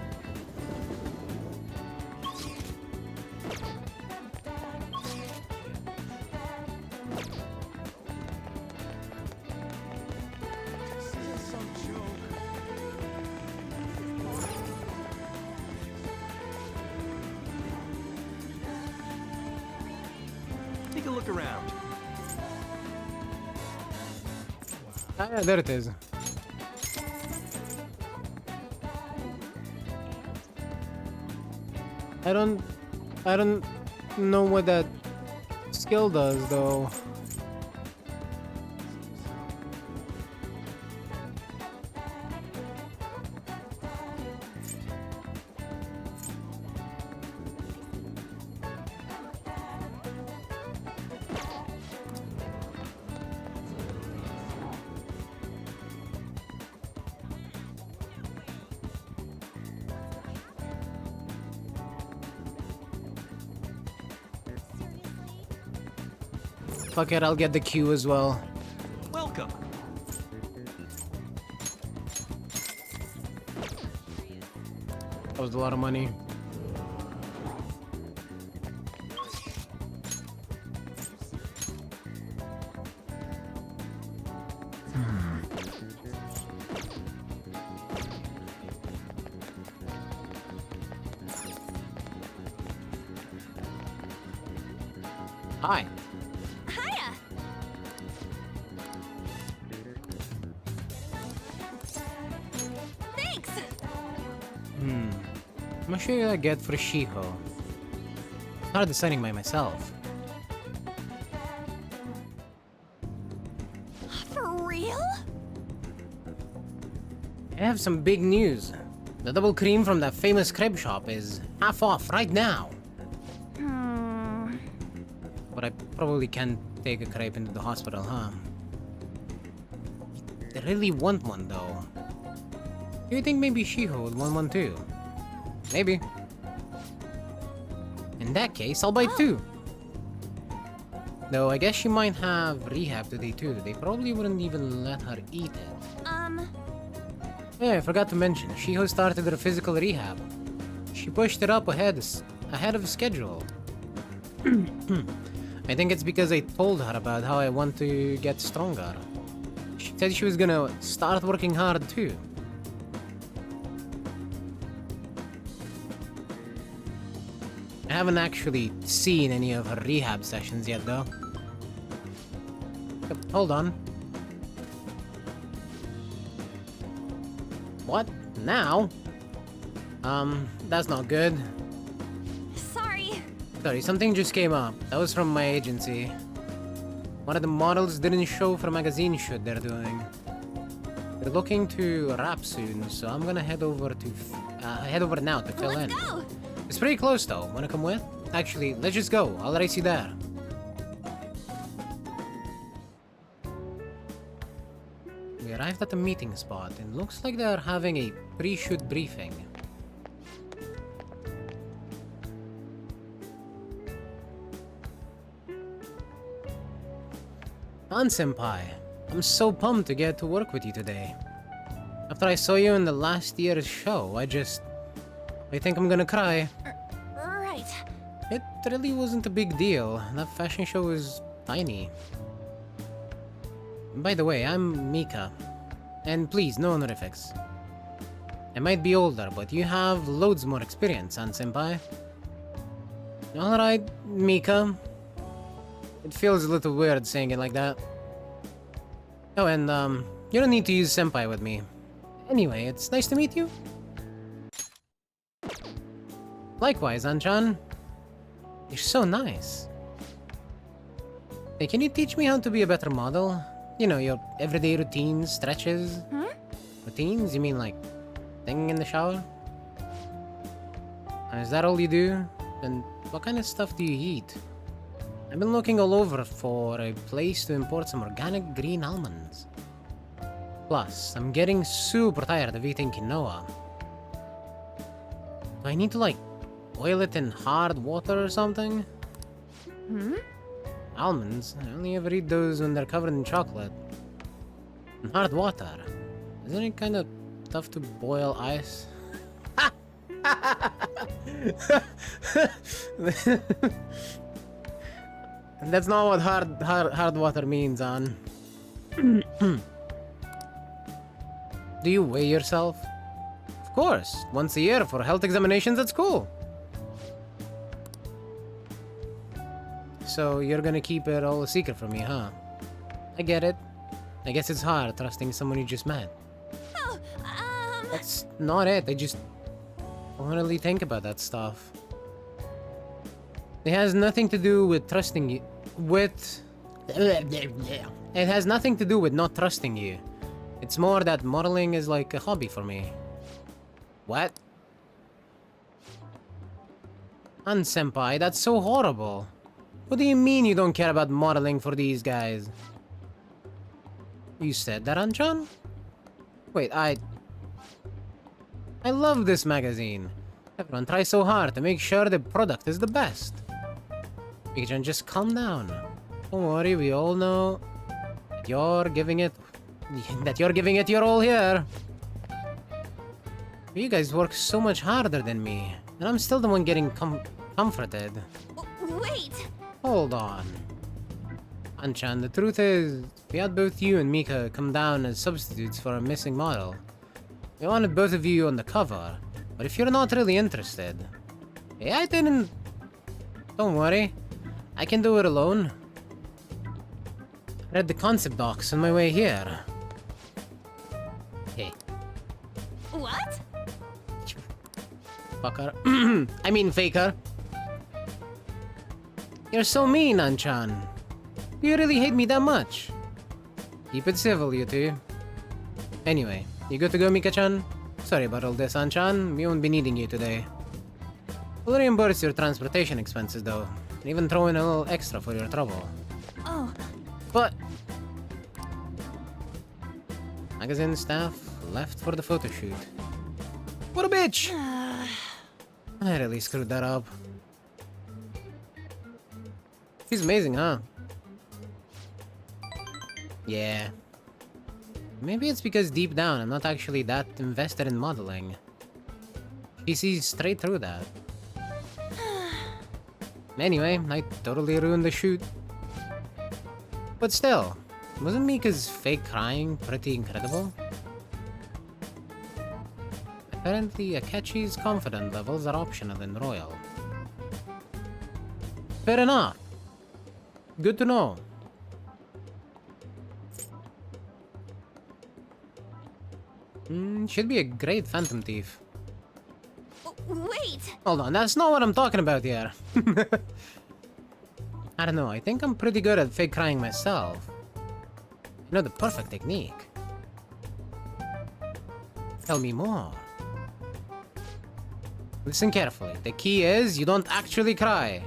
Take a look around. Ah, yeah, there it is. I don't know what that skill does though. Fuck it, I'll get the queue as well. Welcome. That was a lot of money. Hi. Hiya! Thanks! I'm not sure what I get for Shiho. Started deciding by myself. For real? I have some big news. The double cream from that famous crib shop is half off right now. But I probably can't take a crepe into the hospital, huh? I really want one, though. Do you think maybe Shiho would want one too? Maybe. In that case, I'll buy two. Though I guess she might have rehab today too. They probably wouldn't even let her eat it. Yeah, I forgot to mention, Shiho started her physical rehab. She pushed it up ahead of schedule. I think it's because I told her about how I want to get stronger. She said she was gonna start working hard too. I haven't actually seen any of her rehab sessions yet though. Hold on. What? Now? That's not good. Sorry, something just came up. That was from my agency. One of the models didn't show for a magazine shoot they're doing. They're looking to wrap soon, so I'm gonna head over now to fill in. Go. It's pretty close though. Wanna come with? Actually, let's just go. I'll race you there. We arrived at the meeting spot and looks like they're having a pre-shoot briefing. Senpai, I'm so pumped to get to work with you today. After I saw you in the last year's show, I think I'm gonna cry. Right. It really wasn't a big deal. That fashion show was tiny. By the way, I'm Mika. And please, no honorifics. I might be older, but you have loads more experience, Senpai. Alright, Mika. It feels a little weird saying it like that. Oh, and, you don't need to use senpai with me. Anyway, it's nice to meet you. Likewise, Anchan. You're so nice. Hey, can you teach me how to be a better model? You know, your everyday routines, stretches. Routines? You mean like thing in the shower? Is that all you do? And what kind of stuff do you eat? I've been looking all over for a place to import some organic green almonds. Plus, I'm getting super tired of eating quinoa. Do I need to, like, boil it in hard water or something? Almonds? I only ever eat those when they're covered in chocolate. In hard water? Isn't it kind of tough to boil ice? That's not what hard water means, An. Do you weigh yourself? Of course, once a year for health examinations at school. So you're gonna keep it all a secret from me, huh? I get it. I guess it's hard trusting someone you just met. That's not it. I just don't really think about that stuff. It has nothing to do with trusting you. It has nothing to do with not trusting you. It's more that modeling is like a hobby for me. What? Senpai, that's so horrible. What do you mean you don't care about modeling for these guys? You said that, Anchan? Wait, I love this magazine. Everyone tries so hard to make sure the product is the best. Mika-chan, just calm down. Don't worry, we all know that you're giving it your all here. You guys work so much harder than me, and I'm still the one getting comforted. Wait! Hold on. Anchan, the truth is, we had both you and Mika come down as substitutes for a missing model. We wanted both of you on the cover, but if you're not really interested... Hey, I didn't... Don't worry. I can do it alone. I read the concept docs on my way here. Hey. What? Fucker. I mean faker. You're so mean, Anchan. Do you really hate me that much? Keep it civil, you two. Anyway, you good to go, Mika-chan? Sorry about all this, Anchan. We won't be needing you today. We'll reimburse your transportation expenses, though. And even throw in a little extra for your trouble. Oh. But... Magazine staff left for the photo shoot. What a bitch! I really screwed that up. She's amazing, huh? Yeah. Maybe it's because deep down I'm not actually that invested in modeling. She sees straight through that. Anyway, I totally ruined the shoot. But still, wasn't Mika's fake crying pretty incredible? Apparently, Akechi's confidence levels are optional in Royal. Fair enough. Good to know. Should be a great Phantom Thief. Wait! Hold on, that's not what I'm talking about here. I don't know, I think I'm pretty good at fake crying myself. You know the perfect technique. Tell me more. Listen carefully. The key is you don't actually cry.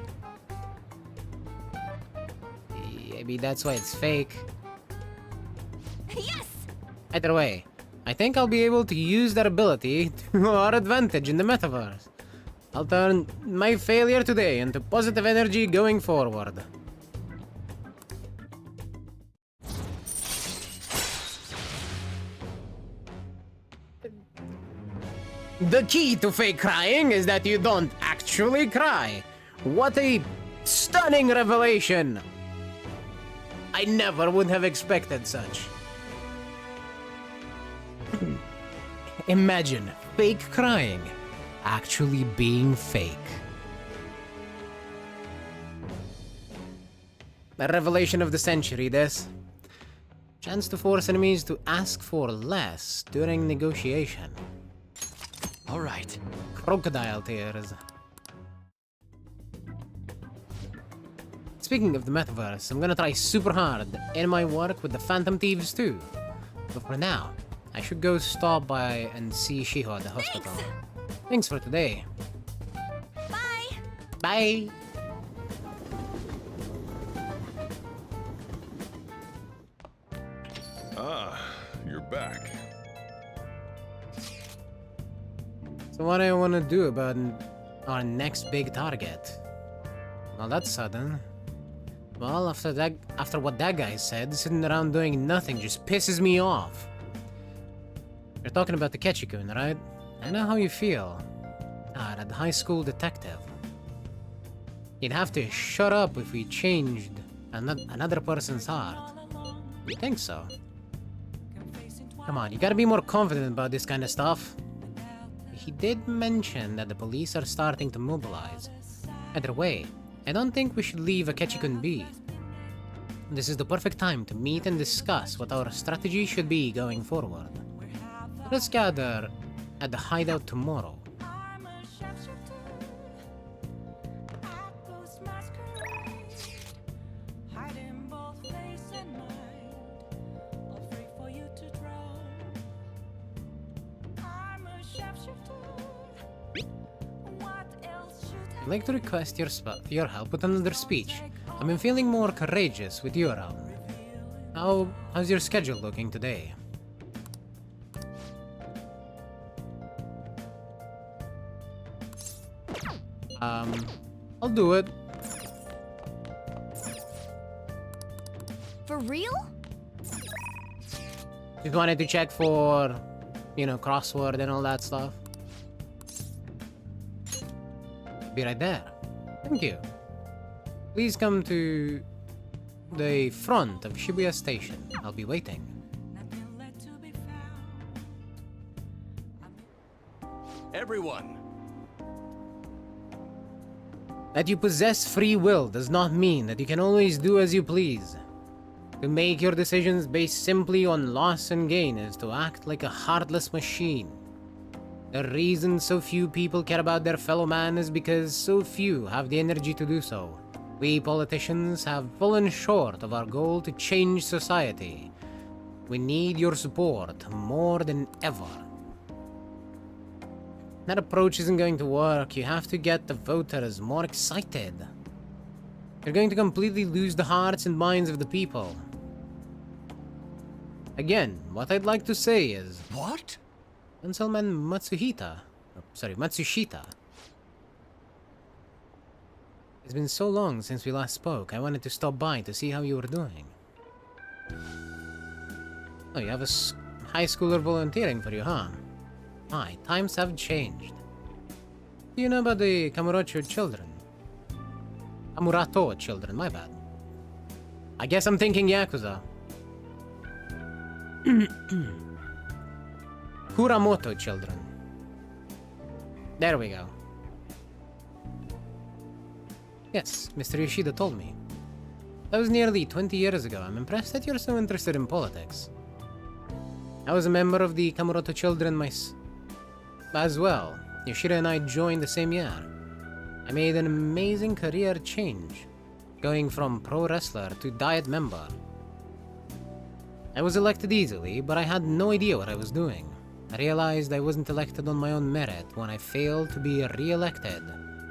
Maybe that's why it's fake. Yes! Either way, I think I'll be able to use that ability to our advantage in the metaverse. I'll turn my failure today into positive energy going forward. The key to fake crying is that you don't actually cry. What a stunning revelation! I never would have expected such. Imagine fake crying actually being fake. A revelation of the century, this. Chance to force enemies to ask for less during negotiation. All right. Crocodile tears. speaking of the metaverse, I'm gonna try super hard in my work with the Phantom Thieves too. But for now, I should go stop by and see Shiho at the hospital. Thanks for today. Bye! Bye! Ah, you're back. So what do I want to do about our next big target? Well, that's sudden. Well, after what that guy said, sitting around doing nothing just pisses me off. You're talking about the Ketchikun, right? I know how you feel. Ah, that high school detective. He'd have to shut up if we changed another person's heart. You think so? Come on, you gotta be more confident about this kind of stuff. He did mention that the police are starting to mobilize. Either way, I don't think we should leave Akechi-kun be. This is the perfect time to meet and discuss what our strategy should be going forward. Let's gather at the hideout tomorrow. I'd like to request your help with another speech. I've been feeling more courageous with you around. How's your schedule looking today? I'll do it. For real? Just wanted to check for, you know, crossword and all that stuff. Be right there. Thank you. Please come to the front of Shibuya Station. I'll be waiting. Everyone! That you possess free will does not mean that you can always do as you please. To make your decisions based simply on loss and gain is to act like a heartless machine. The reason so few people care about their fellow man is because so few have the energy to do so. We politicians have fallen short of our goal to change society. We need your support more than ever. That approach isn't going to work. You have to get the voters more excited. You're going to completely lose the hearts and minds of the people. Again, what I'd like to say is... What? Councilman Matsushita. It's been so long since we last spoke. I wanted to stop by to see how you were doing. Oh, you have a high schooler volunteering for you, huh? My, times have changed. Do you know about the Kamurocho children? Kamurato children, my bad. I guess I'm thinking Yakuza. Kuramoto children. There we go. Yes, Mr. Yoshida told me. That was nearly 20 years ago. I'm impressed that you're so interested in politics. I was a member of the Kamuroto children as well. Yoshida and I joined the same year. I made an amazing career change, going from pro wrestler to diet member. I was elected easily, but I had no idea what I was doing. I realized I wasn't elected on my own merit when I failed to be re-elected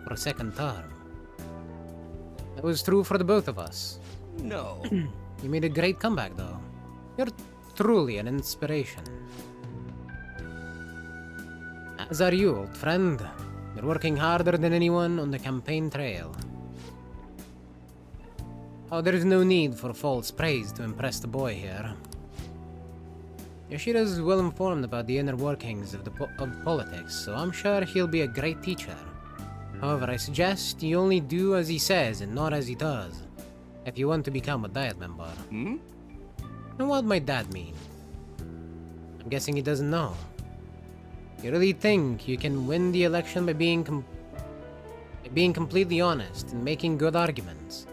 for a second term. That was true for the both of us. No. You made a great comeback, though. You're truly an inspiration. As are you, old friend. You're working harder than anyone on the campaign trail. Oh, there's no need for false praise to impress the boy here. Yoshida's well informed about the inner workings of politics, so I'm sure he'll be a great teacher. However, I suggest you only do as he says and not as he does, if you want to become a diet member. Hmm? And what might that mean? I'm guessing he doesn't know. You really think you can win the election by being completely honest and making good arguments?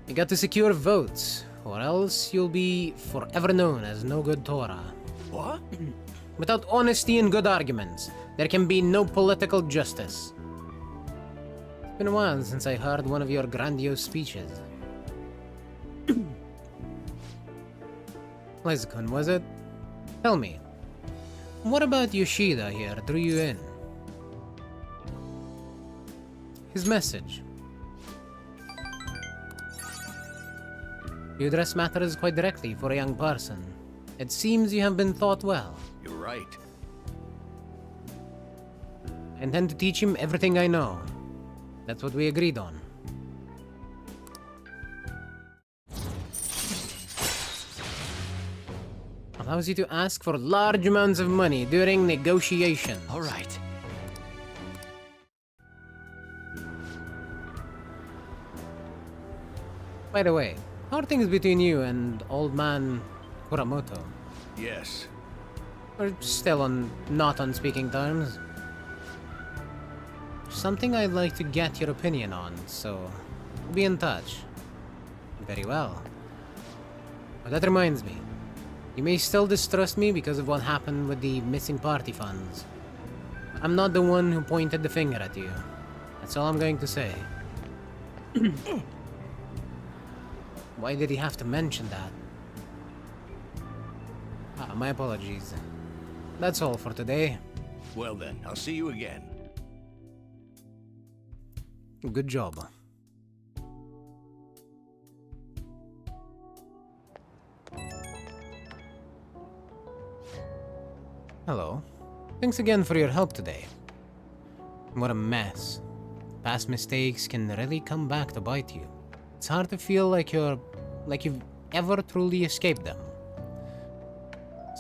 You got to secure votes, or else you'll be forever known as no good Torah. What? Without honesty and good arguments, there can be no political justice. Been a while since I heard one of your grandiose speeches. Lizakun, was it? Tell me, what about Yoshida here drew you in? His message. You address matters quite directly for a young person. It seems you have been taught well. You're right. I intend to teach him everything I know. That's what we agreed on. Allows you to ask for large amounts of money during negotiations. All right. By the way, how are things between you and old man Kuramoto? Yes. We're still not on speaking terms. Something I'd like to get your opinion on, so we'll be in touch. Very well. But that reminds me, you may still distrust me because of what happened with the missing party funds. I'm not the one who pointed the finger at you. That's all I'm going to say. Why did he have to mention that? My apologies. That's all for today. Well then, I'll see you again. Good job. Hello. Thanks again for your help today. What a mess. Past mistakes can really come back to bite you. It's hard to feel like you've ever truly escaped them.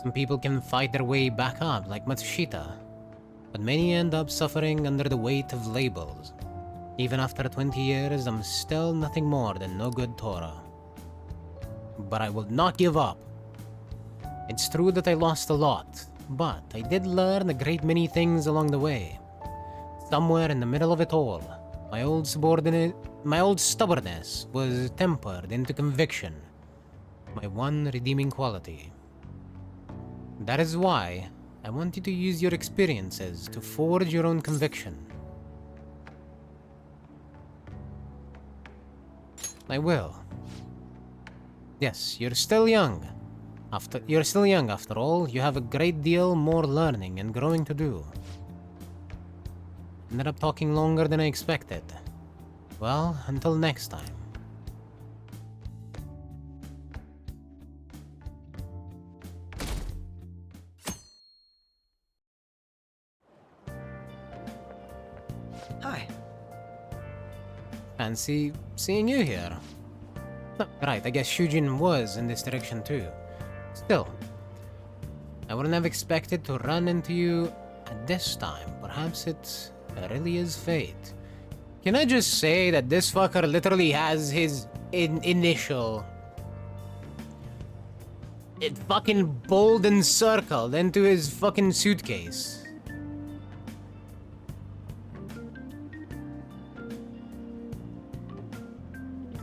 Some people can fight their way back up, like Matsushita, but many end up suffering under the weight of labels. Even after 20 years, I'm still nothing more than no good Torah. But I will not give up. It's true that I lost a lot, but I did learn a great many things along the way. Somewhere in the middle of it all, my old stubbornness was tempered into conviction, my one redeeming quality. That is why I want you to use your experiences to forge your own conviction. I will. Yes, you're still young. After all, you have a great deal more learning and growing to do. Ended up talking longer than I expected. Well, until next time. Hi. Fancy seeing you here. Oh, right, I guess Shujin was in this direction too. Still, I wouldn't have expected to run into you at this time. Perhaps it really is fate. Can I just say that this fucker literally has his initial... It fucking bold and circled into his fucking suitcase.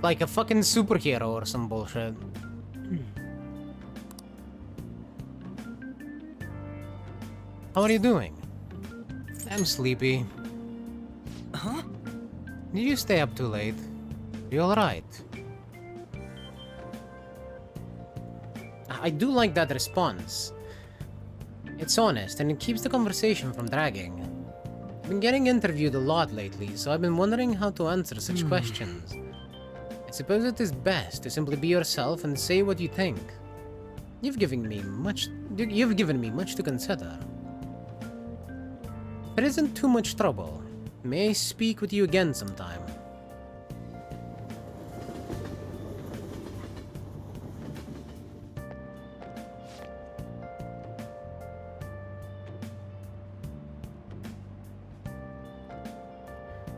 Like a fucking superhero or some bullshit. How are you doing? I'm sleepy. Huh? Did you stay up too late? You alright? I do like that response. It's honest and it keeps the conversation from dragging. I've been getting interviewed a lot lately, so I've been wondering how to answer such questions. I suppose it is best to simply be yourself and say what you think. You've given me much to consider. If it isn't too much trouble, may I speak with you again sometime?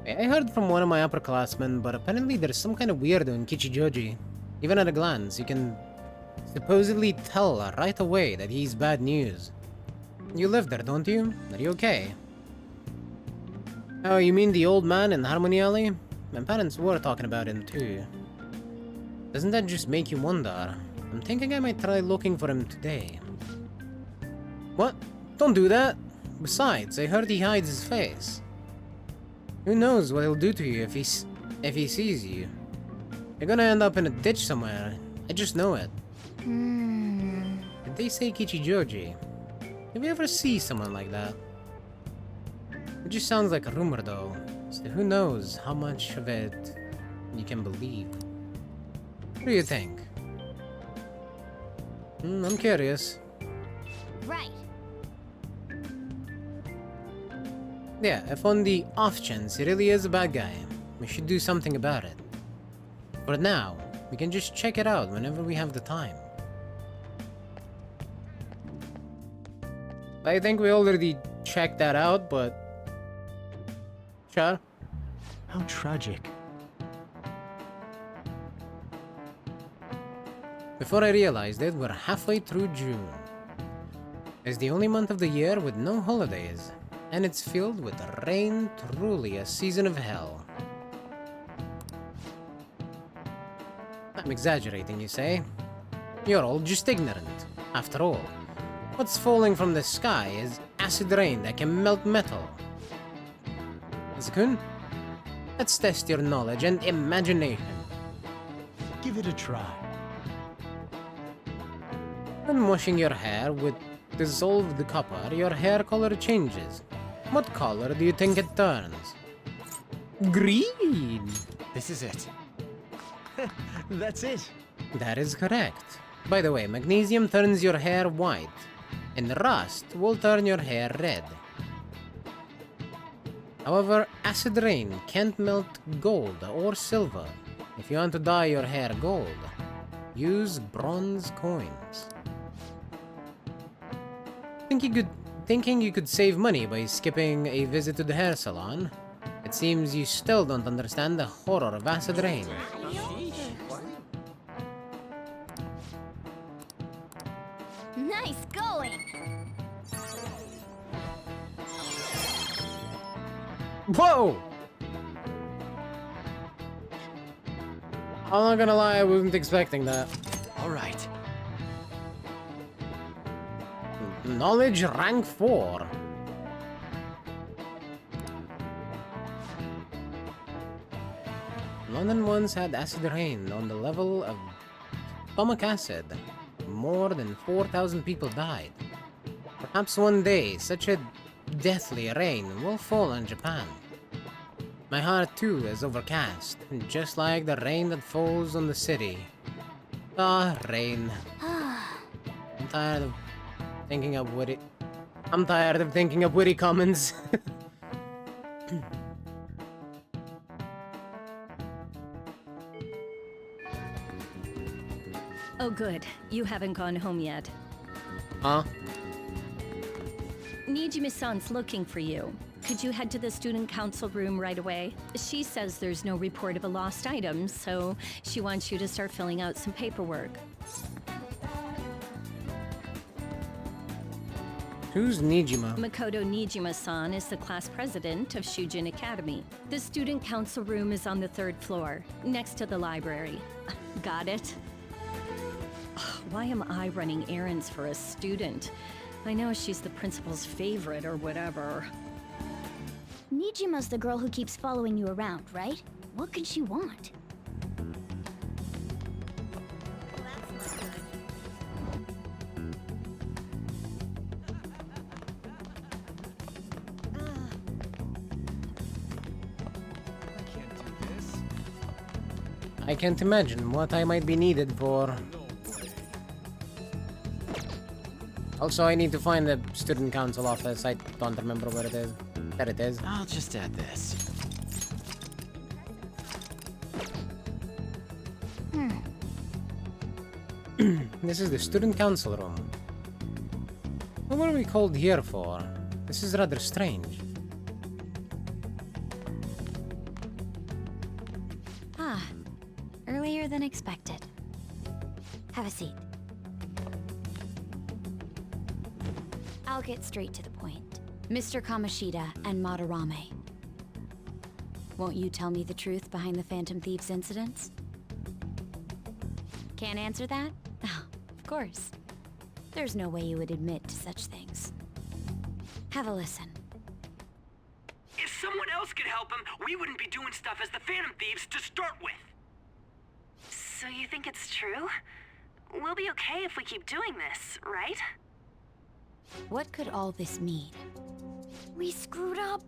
I heard from one of my upperclassmen, but apparently there's some kind of weirdo in Kichijoji. Even at a glance, you can supposedly tell right away that he's bad news. You live there, don't you? Are you okay? Oh, you mean the old man in Harmony Alley? My parents were talking about him too. Doesn't that just make you wonder? I'm thinking I might try looking for him today. What? Don't do that! Besides, I heard he hides his face. Who knows what he'll do to you if he sees you? You're gonna end up in a ditch somewhere. I just know it. Did they say Kichijoji? Did we ever see someone like that? It just sounds like a rumor though. So who knows how much of it you can believe. What do you think? I'm curious. Right. Yeah, if on the off chance he really is a bad guy, we should do something about it. But now, we can just check it out whenever we have the time. I think we already checked that out, but... Sure. How tragic. Before I realized it, we're halfway through June. It's the only month of the year with no holidays, and it's filled with rain, truly a season of hell. I'm exaggerating, you say? You're all just ignorant. After all, what's falling from the sky is acid rain that can melt metal. Zakun, let's test your knowledge and imagination. Give it a try. When washing your hair with dissolved copper, your hair color changes. What color do you think it turns? Green! This is it. That's it. That is correct. By the way, magnesium turns your hair white, and rust will turn your hair red. However, acid rain can't melt gold or silver. If you want to dye your hair gold, use bronze coins. Thinking you could save money by skipping a visit to the hair salon? It seems you still don't understand the horror of acid rain. Nice going! Whoa! I'm not gonna lie, I wasn't expecting that. Alright. Knowledge rank 4. London once had acid rain on the level of stomach acid. More than 4,000 people died. Perhaps one day, such a deathly rain will fall on Japan. My heart too is overcast, just like the rain that falls on the city. Ah, rain. I'm tired of thinking of witty comments. Oh good, you haven't gone home yet. Huh? Nijima-san's looking for you. Could you head to the student council room right away? She says there's no report of a lost item, so she wants you to start filling out some paperwork. Who's Nijima? Makoto Nijima-san is the class president of Shujin Academy. The student council room is on the 3rd floor, next to the library. Got it? Why am I running errands for a student? I know she's the principal's favorite or whatever. Nijima's the girl who keeps following you around, right? What could she want? I can't imagine what I might be needed for. Also, I need to find the student council office. I don't remember where it is. There it is. I'll just add this. This is the student council room. What were we called here for? This is rather strange. Ah, earlier than expected. Have a seat. I'll get straight to the point. Mr. Kamoshida and Madarame. Won't you tell me the truth behind the Phantom Thieves incidents? Can't answer that? Oh, of course. There's no way you would admit to such things. Have a listen. So someone else could help him, we wouldn't be doing stuff as the Phantom Thieves to start with. So you think it's true? We'll be okay if we keep doing this, right? What could all this mean? We screwed up.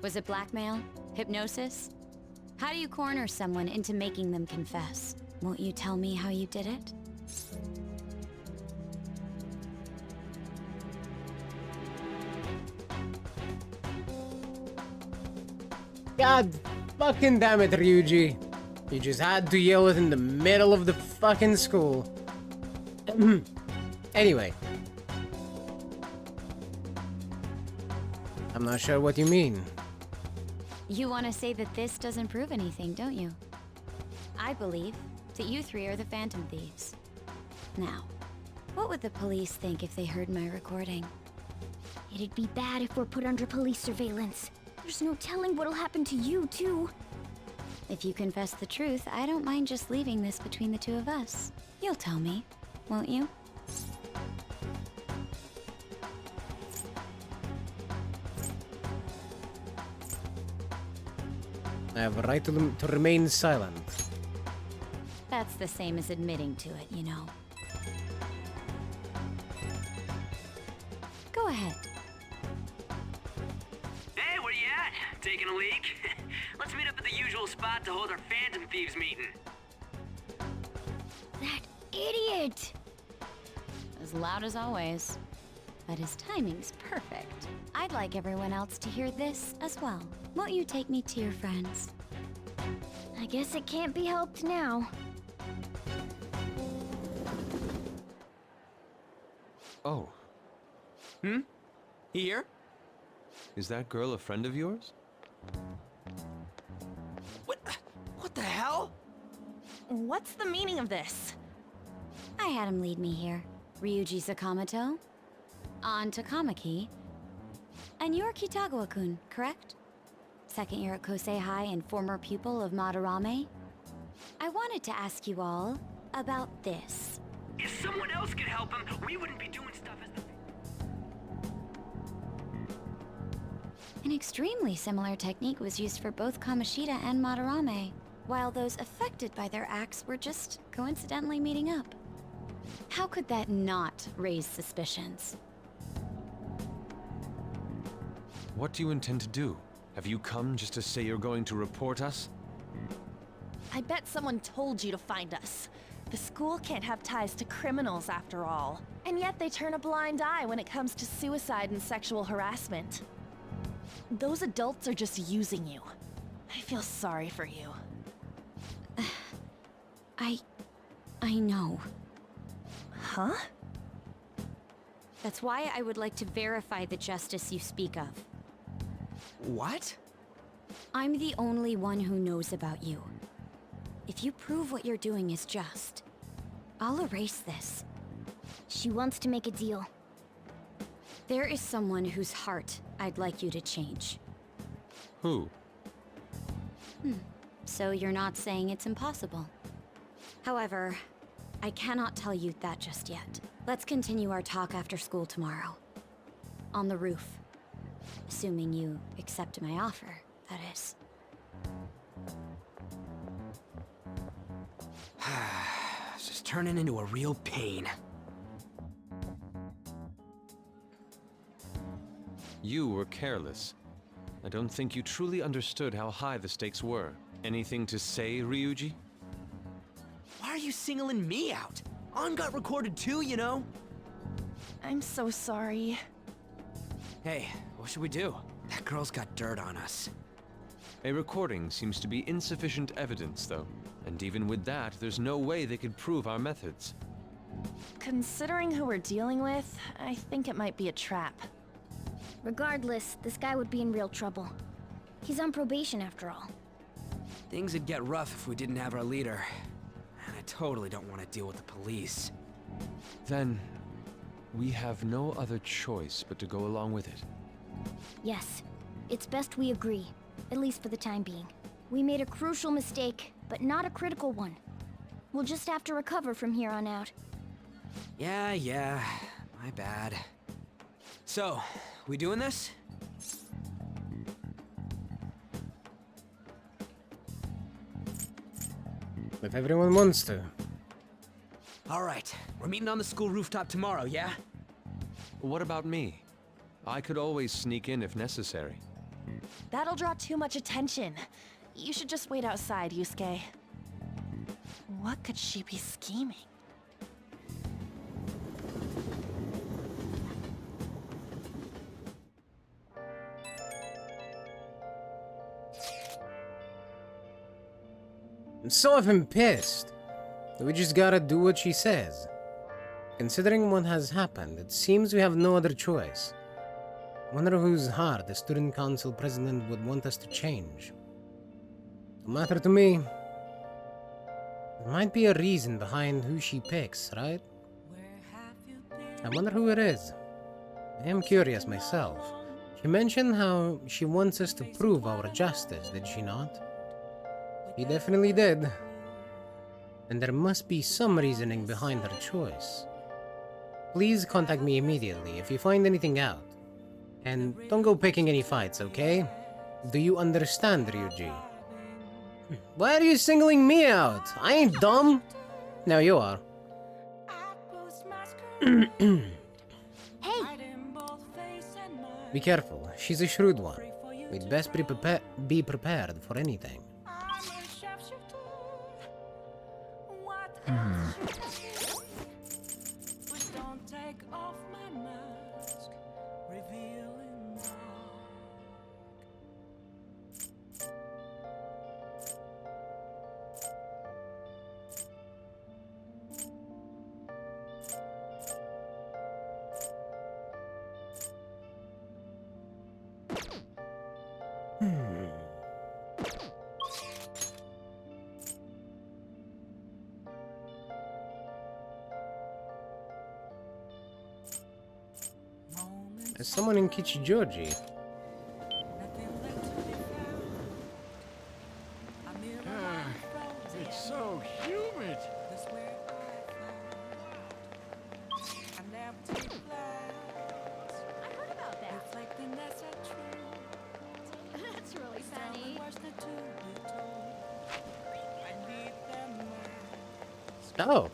Was it blackmail? Hypnosis? How do you corner someone into making them confess? Won't you tell me how you did it? God fucking damn it, Ryuji. You just had to yell it in the middle of the fucking school. Anyway. I'm not sure what you mean. You want to say that this doesn't prove anything, don't you? I believe that you three are the Phantom Thieves. Now, what would the police think if they heard my recording? It'd be bad if we're put under police surveillance. There's no telling what'll happen to you, too. If you confess the truth, I don't mind just leaving this between the two of us. You'll tell me, won't you? I have a right to remain silent. That's the same as admitting to it, you know. Go ahead. Hey, where you at? Taking a leak? Let's meet up at the usual spot to hold our Phantom Thieves meeting. That idiot! As loud as always. But his timing's perfect. I'd like everyone else to hear this as well. Won't you take me to your friends? I guess it can't be helped now. Oh. Here? Is that girl a friend of yours? What the hell? What's the meaning of this? I had him lead me here. Ryuji Sakamoto, on Takamaki, and you're Kitagawa-kun, correct? Second year at Kosei High and former pupil of Madarame? I wanted to ask you all about this. If someone else could help him, we wouldn't be doing stuff as the... An extremely similar technique was used for both Kamoshida and Madarame, while those affected by their acts were just coincidentally meeting up. How could that not raise suspicions? What do you intend to do? Have you come just to say you're going to report us? I bet someone told you to find us. The school can't have ties to criminals after all. And yet they turn a blind eye when it comes to suicide and sexual harassment. Those adults are just using you. I feel sorry for you. I know. Huh? That's why I would like to verify the justice you speak of. What? I'm the only one who knows about you. If you prove what you're doing is just, I'll erase this. She wants to make a deal. There is someone whose heart I'd like you to change. Who? So you're not saying it's impossible. However, I cannot tell you that just yet. Let's continue our talk after school tomorrow. On the roof. Assuming you accept my offer, that is. It's just turning into a real pain. You were careless. I don't think you truly understood how high the stakes were. Anything to say, Ryuji? Why are you singling me out? On got recorded too, you know? I'm so sorry. Hey, what should we do? That girl's got dirt on us. A recording seems to be insufficient evidence, though. And even with that, there's no way they could prove our methods. Considering who we're dealing with, I think it might be a trap. Regardless, this guy would be in real trouble. He's on probation after all. Things would get rough if we didn't have our leader. And I totally don't want to deal with the police. Then, we have no other choice but to go along with it. Yes, it's best we agree, at least for the time being. We made a crucial mistake, but not a critical one. We'll just have to recover from here on out. Yeah, my bad. So, we doing this? If everyone wants to. Alright, we're meeting on the school rooftop tomorrow, yeah? What about me? I could always sneak in if necessary. That'll draw too much attention. You should just wait outside, Yusuke. What could she be scheming? I'm so effing pissed. We just gotta do what she says. Considering what has happened, it seems we have no other choice. I wonder whose heart the student council president would want us to change. No matter to me. There might be a reason behind who she picks, right? I wonder who it is. I am curious myself. She mentioned how she wants us to prove our justice, did she not? She definitely did. And there must be some reasoning behind her choice. Please contact me immediately if you find anything out. And don't go picking any fights, okay? Do you understand, Ryuji? Why are you singling me out? I ain't dumb. No, you are. Hey! Be careful. She's a shrewd one. We'd best be prepared for anything. There's someone in Kichijoji. It's so humid. That's really funny. Oh.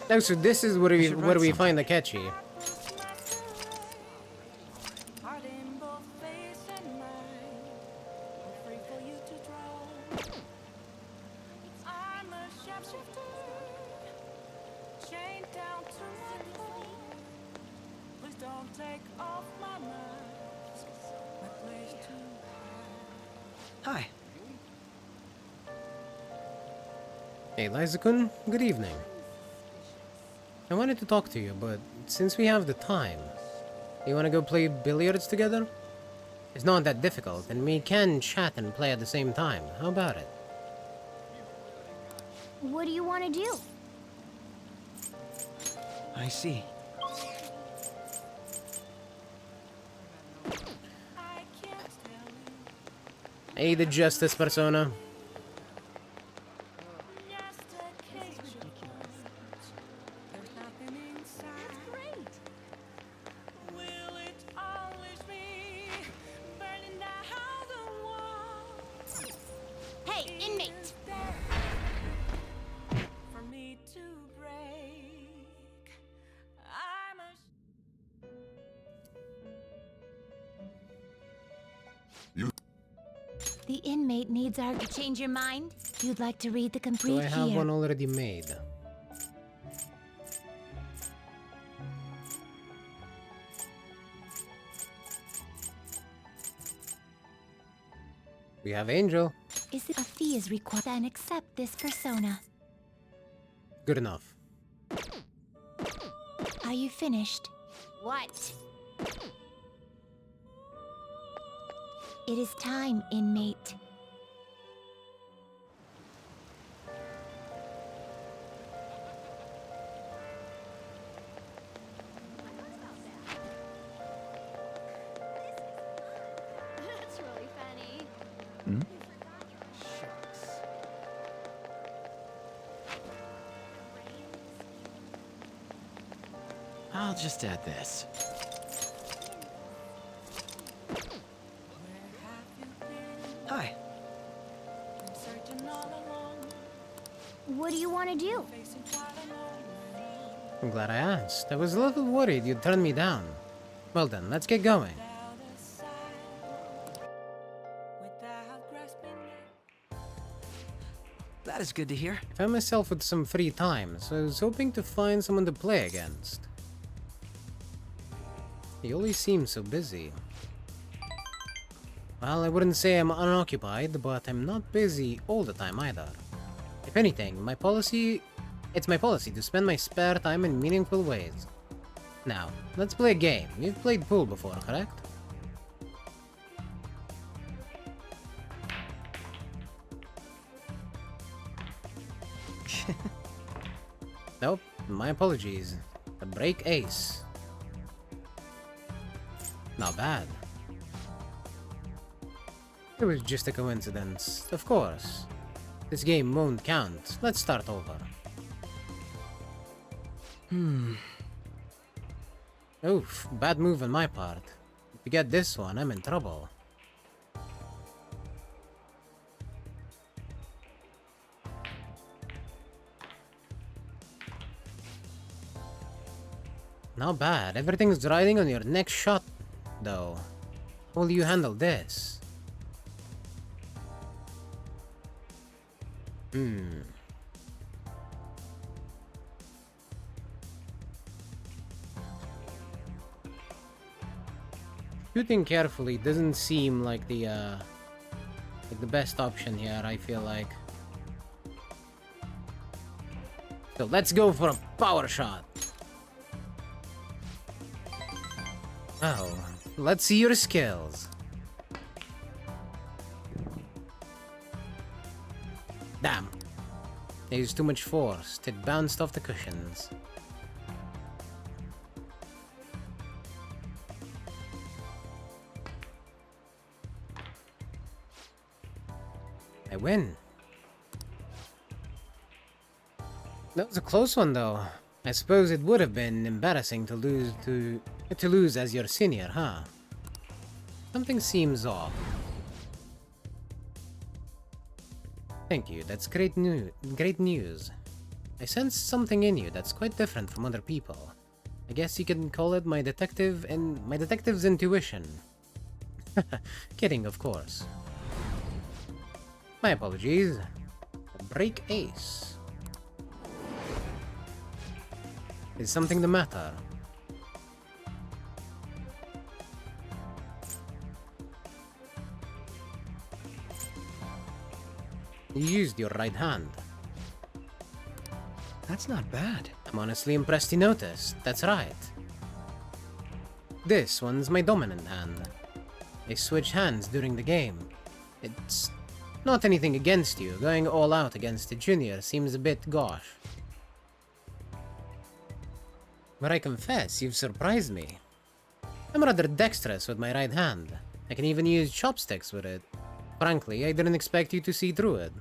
Oh, so this is where we find the Kechi. Hi. Hey, Liza-kun, good evening. I wanted to talk to you, but since we have the time, you want to go play billiards together? It's not that difficult, and we can chat and play at the same time. How about it? What do you want to do? I see. Hey, the Justice Persona. Hey, inmate! The inmate needs our... You change your mind? You'd like to read the complete So I have here. one already made. We have Angel. Is it a fee is required? Then accept this persona. Good enough. Are you finished? What? It is time, inmate. That's really funny. I'll just add this. Hi. find you. I'm glad I asked. I was a little worried you'd turn me down. Well then, let's get going. That is good to hear. I found myself with some free time, so I was hoping to find someone to play against. He always seems so busy. Well, I wouldn't say I'm unoccupied, but I'm not busy all the time either. If anything, it's my policy to spend my spare time in meaningful ways. Now, let's play a game. You've played pool before, correct? Nope, my apologies. A break ace. Not bad. It was just a coincidence, of course. This game won't count. Let's start over. Oof, bad move on my part. If you get this one, I'm in trouble. Not bad. Everything's riding on your next shot, though. How will you handle this? Shooting carefully doesn't seem like the best option here, I feel like. So let's go for a power shot. Oh, let's see your skills. Damn. I used too much force. It bounced off the cushions. I win. That was a close one, though. I suppose it would have been embarrassing to lose as your senior, huh? Something seems off. Thank you, that's great news. I sense something in you that's quite different from other people. I guess you can call it my detective's intuition. Kidding, of course. My apologies. Break ace. Is something the matter? You used your right hand. That's not bad. I'm honestly impressed you noticed. That's right. This one's my dominant hand. I switch hands during the game. It's not anything against you. Going all out against a junior seems a bit gauche. But I confess, you've surprised me. I'm rather dexterous with my right hand. I can even use chopsticks with it. Frankly, I didn't expect you to see through it.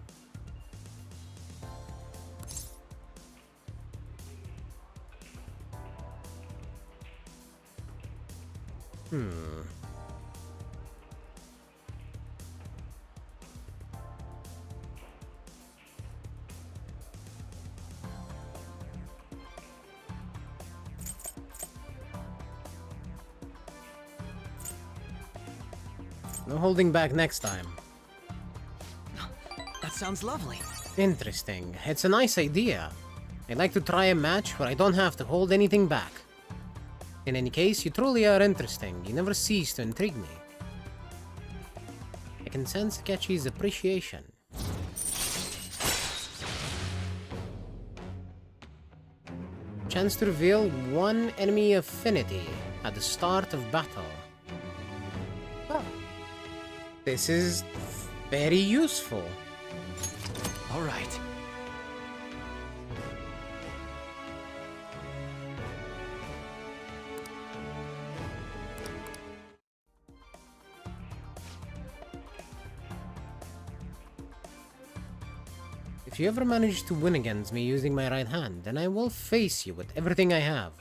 No holding back next time. That sounds lovely. Interesting. It's a nice idea. I'd like to try a match where I don't have to hold anything back. In any case, you truly are interesting. You never cease to intrigue me. I can sense Akechi's appreciation. Chance to reveal one enemy affinity at the start of battle. Oh. This is very useful. All right. If you ever manage to win against me using my right hand, then I will face you with everything I have.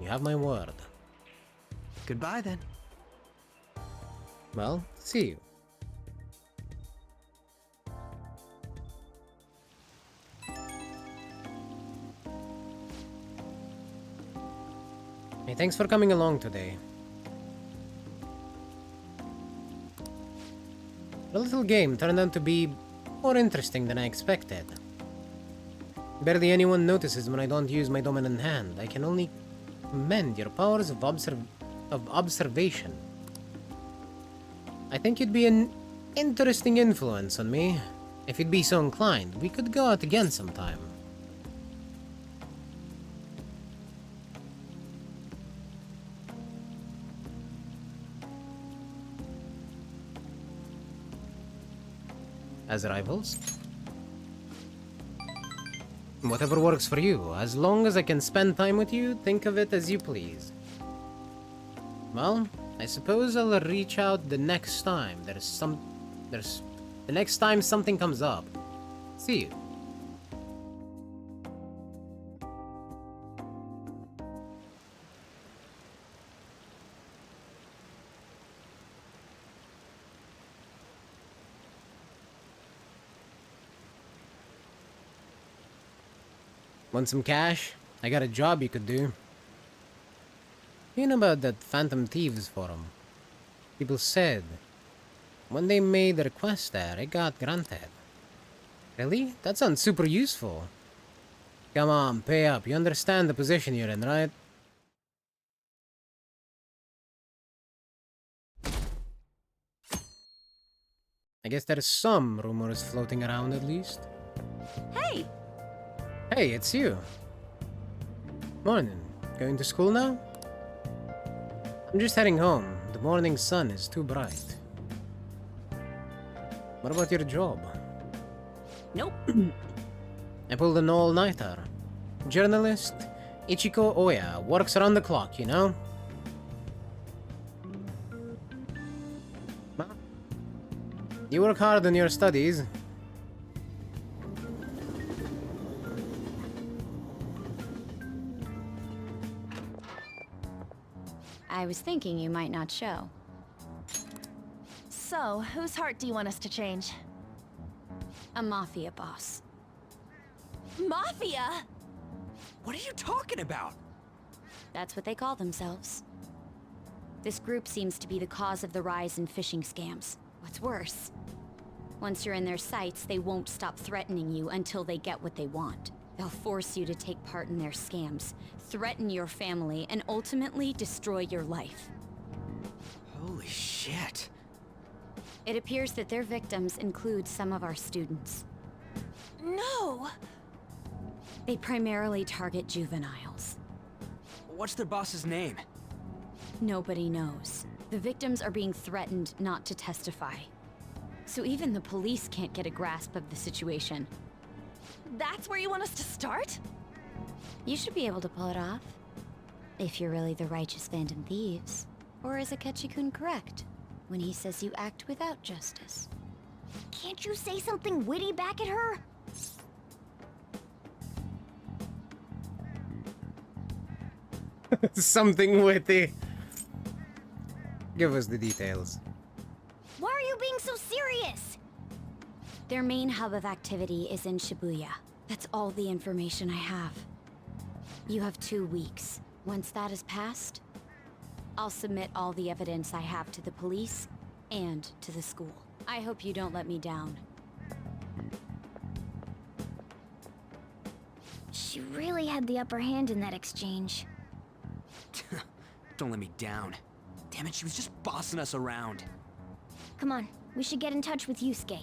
You have my word. Goodbye, then. Well, see you. Hey, thanks for coming along today. The little game turned out to be more interesting than I expected. Barely anyone notices when I don't use my dominant hand. I can only commend your powers of observation. I think you'd be an interesting influence on me. If you'd be so inclined, we could go out again sometime. As rivals? Whatever works for you. As long as I can spend time with you, think of it as you please. Well, I suppose I'll reach out the next time the next time something comes up. See you. Want some cash? I got a job you could do. You know about that Phantom Thieves forum? People said when they made the request there, it got granted. Really? That sounds super useful. Come on, pay up. You understand the position you're in, right? I guess there's some rumors floating around at least. Hey! Hey, it's you. Morning. Going to school now? I'm just heading home. The morning sun is too bright. What about your job? Nope. I pulled an all-nighter. Journalist Ichiko Oya works around the clock, you know? Well, you work hard on your studies. I was thinking you might not show. So, whose heart do you want us to change? A mafia boss. Mafia? What are you talking about? That's what they call themselves. This group seems to be the cause of the rise in phishing scams. What's worse, once you're in their sights, they won't stop threatening you until they get what they want. They'll force you to take part in their scams, threaten your family, and ultimately destroy your life. Holy shit. It appears that their victims include some of our students. No! They primarily target juveniles. What's their boss's name? Nobody knows. The victims are being threatened not to testify. So even the police can't get a grasp of the situation. That's where you want us to start? You should be able to pull it off. If you're really the righteous Phantom Thieves. Or is Akechi-kun correct when he says you act without justice? Can't you say something witty back at her? Something witty. Give us the details. Why are you being so serious? Their main hub of activity is in Shibuya. That's all the information I have. You have 2 weeks. Once that is passed, I'll submit all the evidence I have to the police and to the school. I hope you don't let me down. She really had the upper hand in that exchange. Don't let me down. Damn it, she was just bossing us around. Come on, we should get in touch with Yusuke.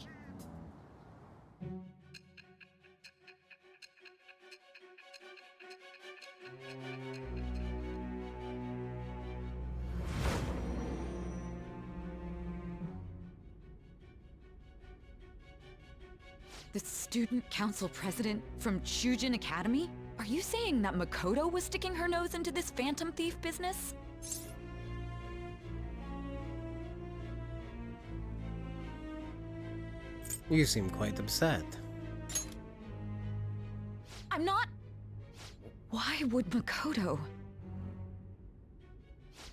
The student council president from Shujin Academy? Are you saying that Makoto was sticking her nose into this phantom thief business? You seem quite upset. I'm not... Why would Makoto?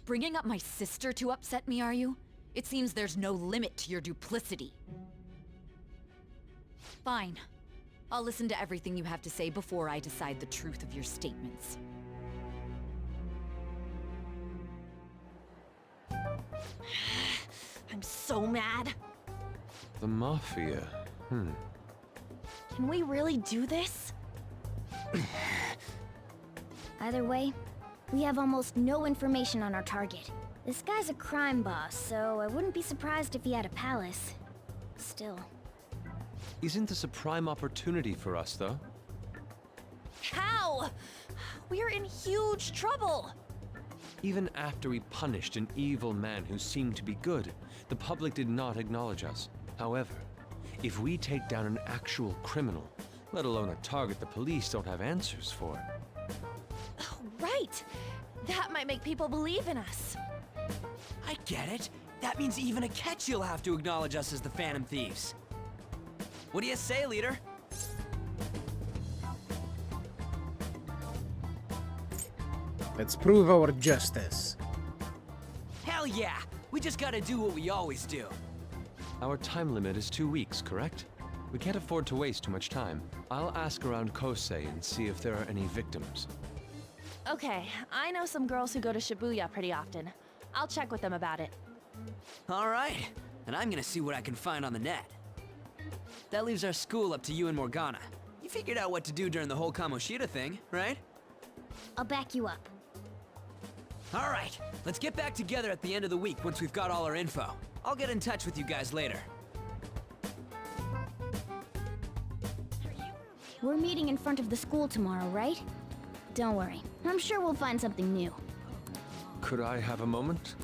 Bringing up my sister to upset me, are you? It seems there's no limit to your duplicity. Fine. I'll listen to everything you have to say before I decide the truth of your statements. I'm so mad. The Mafia. Can we really do this? Either way, we have almost no information on our target. This guy's a crime boss, so I wouldn't be surprised if he had a palace. Still. Isn't this a prime opportunity for us, though? How? We're in huge trouble. Even after we punished an evil man who seemed to be good, the public did not acknowledge us. However, if we take down an actual criminal, let alone a target the police don't have answers for. Right. That might make people believe in us. I get it. That means even a catch will have to acknowledge us as the Phantom Thieves. What do you say, leader? Let's prove our justice. Hell yeah! We just gotta do what we always do. Our time limit is 2 weeks, correct? We can't afford to waste too much time. I'll ask around Kosei and see if there are any victims. Okay, I know some girls who go to Shibuya pretty often. I'll check with them about it. Alright, and I'm gonna see what I can find on the net. That leaves our school up to you and Morgana. You figured out what to do during the whole Kamoshida thing, right? I'll back you up. Alright, let's get back together at the end of the week once we've got all our info. I'll get in touch with you guys later. We're meeting in front of the school tomorrow, right? Don't worry, I'm sure we'll find something new. Could I have a moment?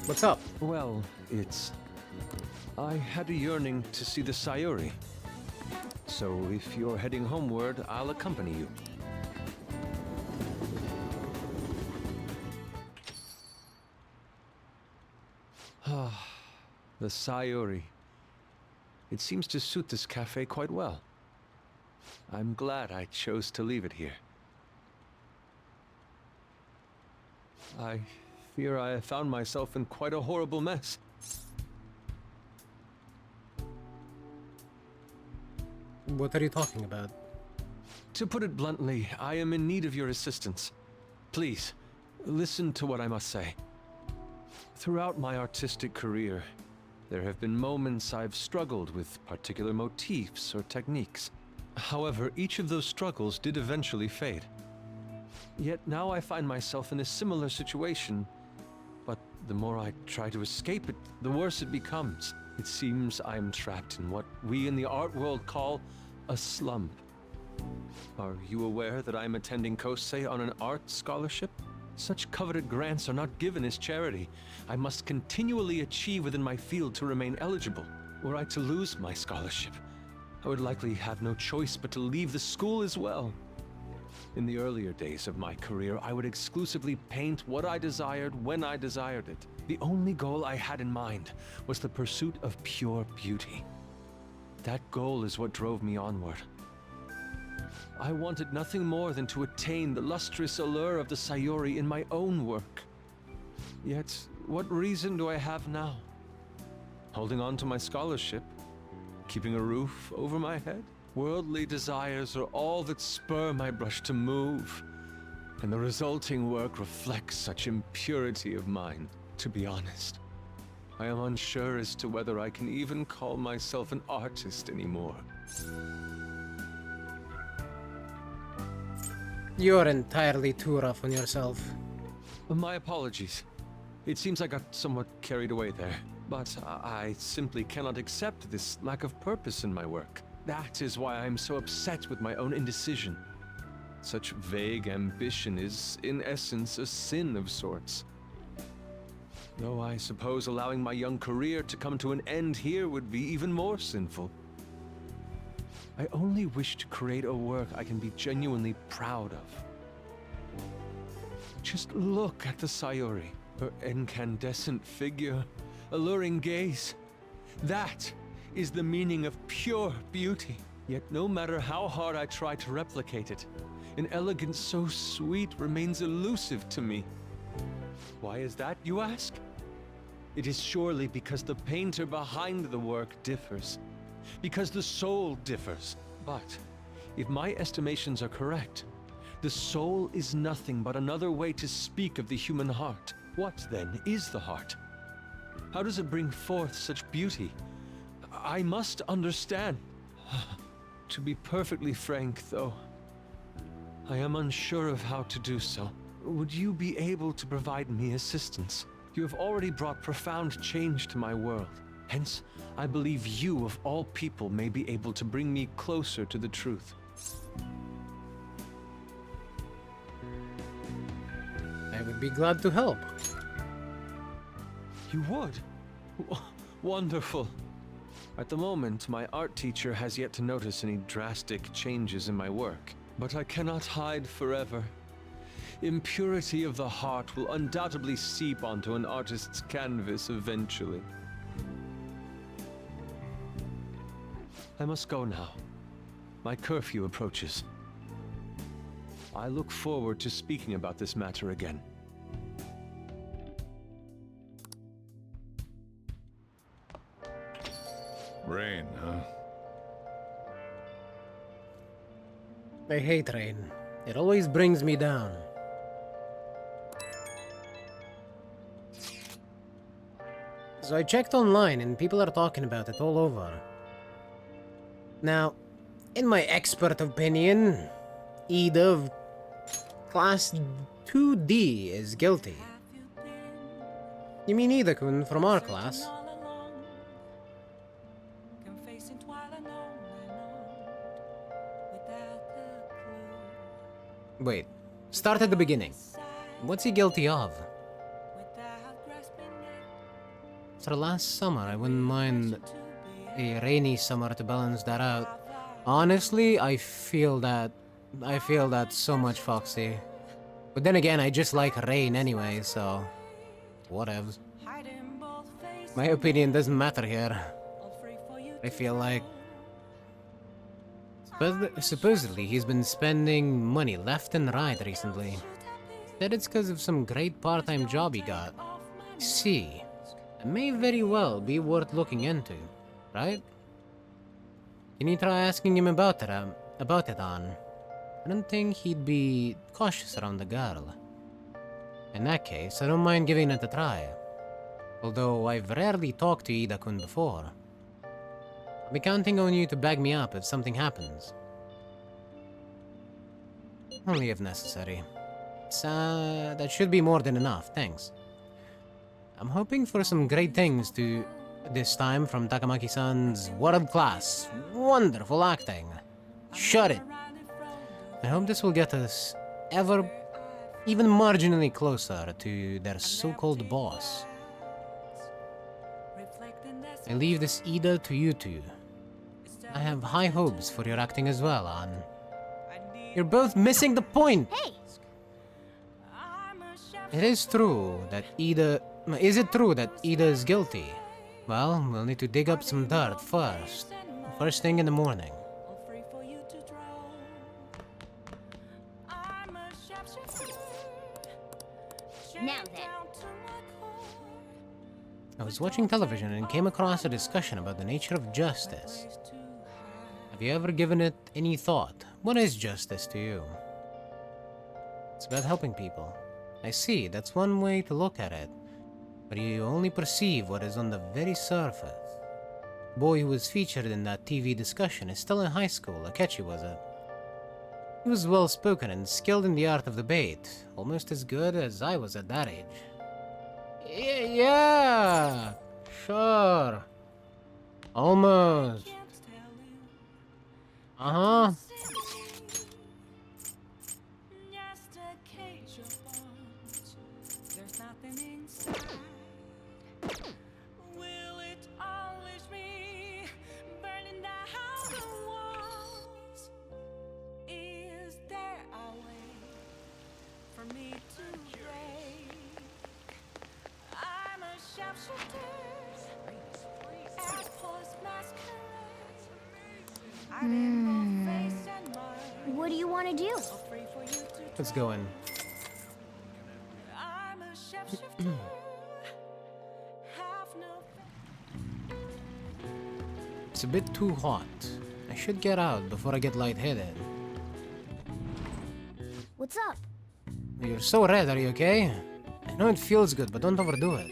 What's up? Well, I had a yearning to see the Sayuri. So if you're heading homeward, I'll accompany you. The Sayuri. It seems to suit this cafe quite well. I'm glad I chose to leave it here. I fear I have found myself in quite a horrible mess. What are you talking about? To put it bluntly, I am in need of your assistance. Please, listen to what I must say. Throughout my artistic career, there have been moments I've struggled with particular motifs or techniques. However, each of those struggles did eventually fade. Yet now I find myself in a similar situation, but the more I try to escape it, the worse it becomes. It seems I am trapped in what we in the art world call a slump. Are you aware that I am attending Kosei on an art scholarship? Such coveted grants are not given as charity. I must continually achieve within my field to remain eligible. Were I to lose my scholarship, I would likely have no choice but to leave the school as well. In the earlier days of my career, I would exclusively paint what I desired when I desired it. The only goal I had in mind was the pursuit of pure beauty. That goal is what drove me onward. I wanted nothing more than to attain the lustrous allure of the Sayuri in my own work. Yet, what reason do I have now? Holding on to my scholarship? Keeping a roof over my head? Worldly desires are all that spur my brush to move, and the resulting work reflects such impurity of mind. To be honest, I am unsure as to whether I can even call myself an artist anymore. You're entirely too rough on yourself. My apologies. It seems I got somewhat carried away there, but I simply cannot accept this lack of purpose in my work. That is why I'm so upset with my own indecision. Such vague ambition is, in essence, a sin of sorts. Though I suppose allowing my young career to come to an end here would be even more sinful. I only wish to create a work I can be genuinely proud of. Just look at the Sayuri, her incandescent figure, alluring gaze. That is the meaning of pure beauty. Yet no matter how hard I try to replicate it, an elegance so sweet remains elusive to me. Why is that, you ask? It is surely because the painter behind the work differs, because the soul differs. But if my estimations are correct, the soul is nothing but another way to speak of the human heart. What, then, is the heart? How does it bring forth such beauty? I must understand. To be perfectly frank, though, I am unsure of how to do so. Would you be able to provide me assistance? You have already brought profound change to my world. Hence, I believe you, of all people, may be able to bring me closer to the truth. I would be glad to help. You would? Wonderful. At the moment, my art teacher has yet to notice any drastic changes in my work. But I cannot hide forever. Impurity of the heart will undoubtedly seep onto an artist's canvas eventually. I must go now. My curfew approaches. I look forward to speaking about this matter again. Rain, huh? I hate rain. It always brings me down. So I checked online and people are talking about it all over. Now, in my expert opinion, Ida of Class 2D is guilty. You mean Ida-kun from our class? Wait, start at the beginning. What's he guilty of? After last summer, I wouldn't mind a rainy summer to balance that out. Honestly, I feel that so much, Foxy. But then again, I just like rain anyway, so whatevs. My opinion doesn't matter here. I feel like supposedly he's been spending money left and right recently. Said it's because of some great part-time job he got. See, it may very well be worth looking into, right? Can you try asking him about it, On? I don't think he'd be cautious around the girl. In that case, I don't mind giving it a try. Although I've rarely talked to Ida-kun before. I'll be counting on you to back me up if something happens. Only if necessary. That should be more than enough, thanks. I'm hoping for some great things this time from Takamaki-san's world-class, wonderful acting. Shut it! I hope this will get us even marginally closer to their so-called boss. I leave this Ida to you two. I have high hopes for your acting as well, An. You're both missing the point! Hey! It is true that Ida... Is it true that Ida is guilty? Well, we'll need to dig up some dirt first. First thing in the morning. Now then. I was watching television and came across a discussion about the nature of justice. Have you ever given it any thought? What is justice to you? It's about helping people. I see, that's one way to look at it. But you only perceive what is on the very surface. The boy who was featured in that TV discussion is still in high school, Akechi was it? He was well-spoken and skilled in the art of debate, almost as good as I was at that age. Yeah, sure. Almost. Uh-huh. What do you want to do? Let's go in. It's a bit too hot. I should get out before I get lightheaded. What's up? You're so red, are you okay? I know it feels good, but don't overdo it.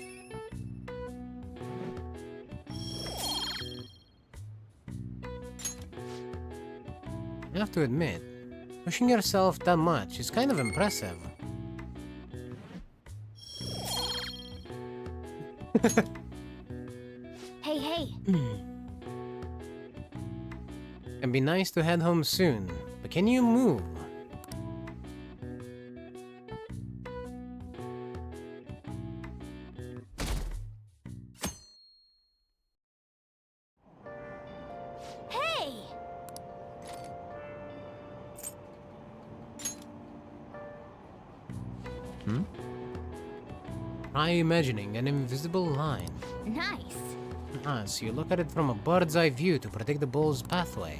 I have to admit, pushing yourself that much is kind of impressive. Hey, hey. It'd be nice to head home soon, but can you move? Hey! Try imagining an invisible line. Nice. Ah, so you look at it from a bird's eye view to predict the ball's pathway.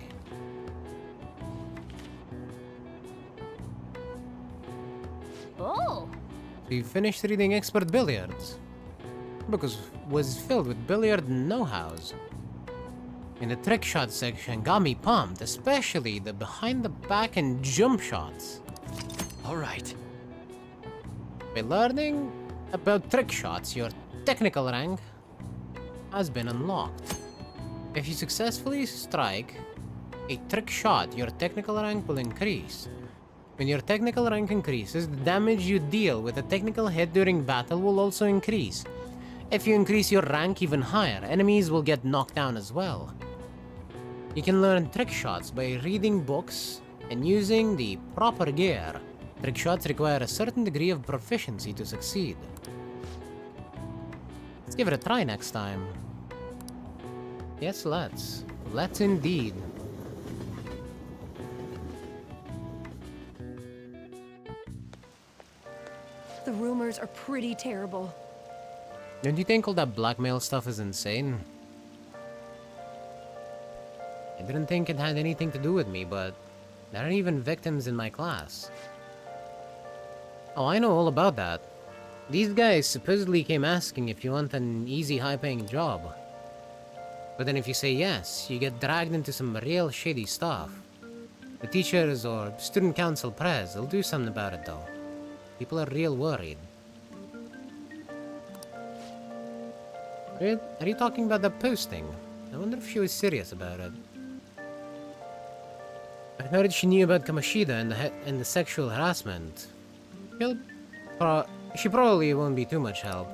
Oh! So you finished reading Expert Billiards. Because it was filled with billiard know-hows. In the trick shot section got me pumped, especially the behind the back and jump shots. Alright. By learning about trick shots, your technical rank has been unlocked. If you successfully strike a trick shot, your technical rank will increase. When your technical rank increases, the damage you deal with a technical hit during battle will also increase. If you increase your rank even higher, enemies will get knocked down as well. You can learn trick shots by reading books and using the proper gear. Trick shots require a certain degree of proficiency to succeed. Let's give it a try next time. Yes, let's. Let's indeed. The rumors are pretty terrible. Don't you think all that blackmail stuff is insane? I didn't think it had anything to do with me, but there are even victims in my class. Oh, I know all about that. These guys supposedly came asking if you want an easy, high-paying job. But then if you say yes, you get dragged into some real shady stuff. The teachers or student council press will do something about it though. People are real worried. Are you talking about that posting? I wonder if she was serious about it. I heard she knew about Kamoshida and the sexual harassment. She probably won't be too much help.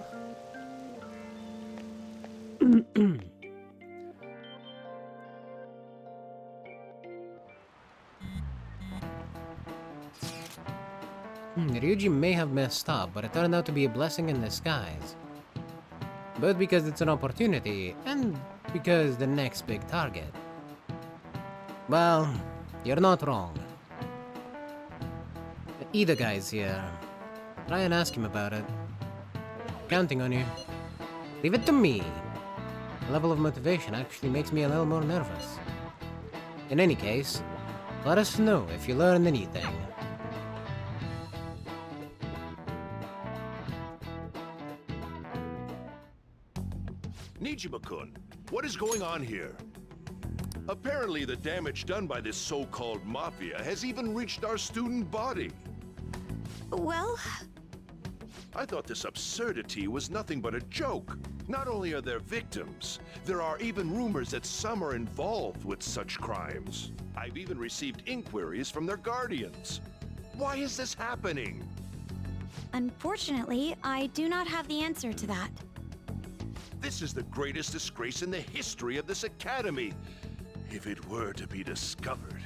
Ryuji may have messed up, but it turned out to be a blessing in disguise. Both because it's an opportunity, and because the next big target. Well, you're not wrong. The Ida guy's here. Try and ask him about it. Counting on you. Leave it to me. The level of motivation actually makes me a little more nervous. In any case, let us know if you learned anything. Nijima-kun, what is going on here? Apparently the damage done by this so-called mafia has even reached our student body. Well... I thought this absurdity was nothing but a joke. Not only are there victims, there are even rumors that some are involved with such crimes. I've even received inquiries from their guardians. Why is this happening? Unfortunately, I do not have the answer to that. This is the greatest disgrace in the history of this academy, if it were to be discovered.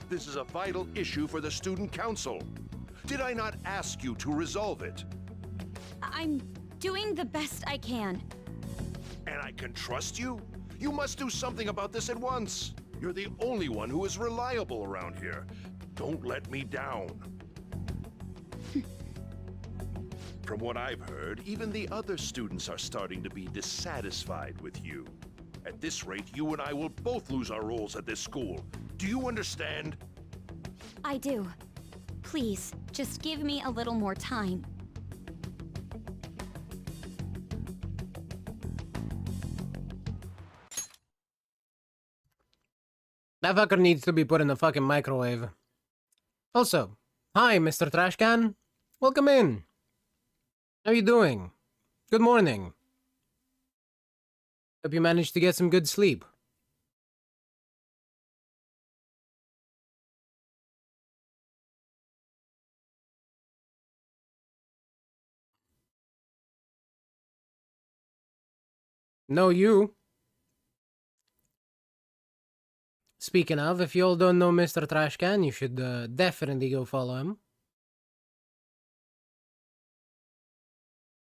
This is a vital issue for the student council. Did I not ask you to resolve it? I'm doing the best I can. And I can trust you? You must do something about this at once. You're the only one who is reliable around here. Don't let me down. From what I've heard, even the other students are starting to be dissatisfied with you. At this rate, you and I will both lose our roles at this school. Do you understand? I do. Please, just give me a little more time. That fucker needs to be put in the fucking microwave. Also, hi, Mr. Trashcan. Welcome in. How you doing? Good morning. Hope you managed to get some good sleep. No, you. Speaking of, if you all don't know Mr. Trashcan, you should definitely go follow him.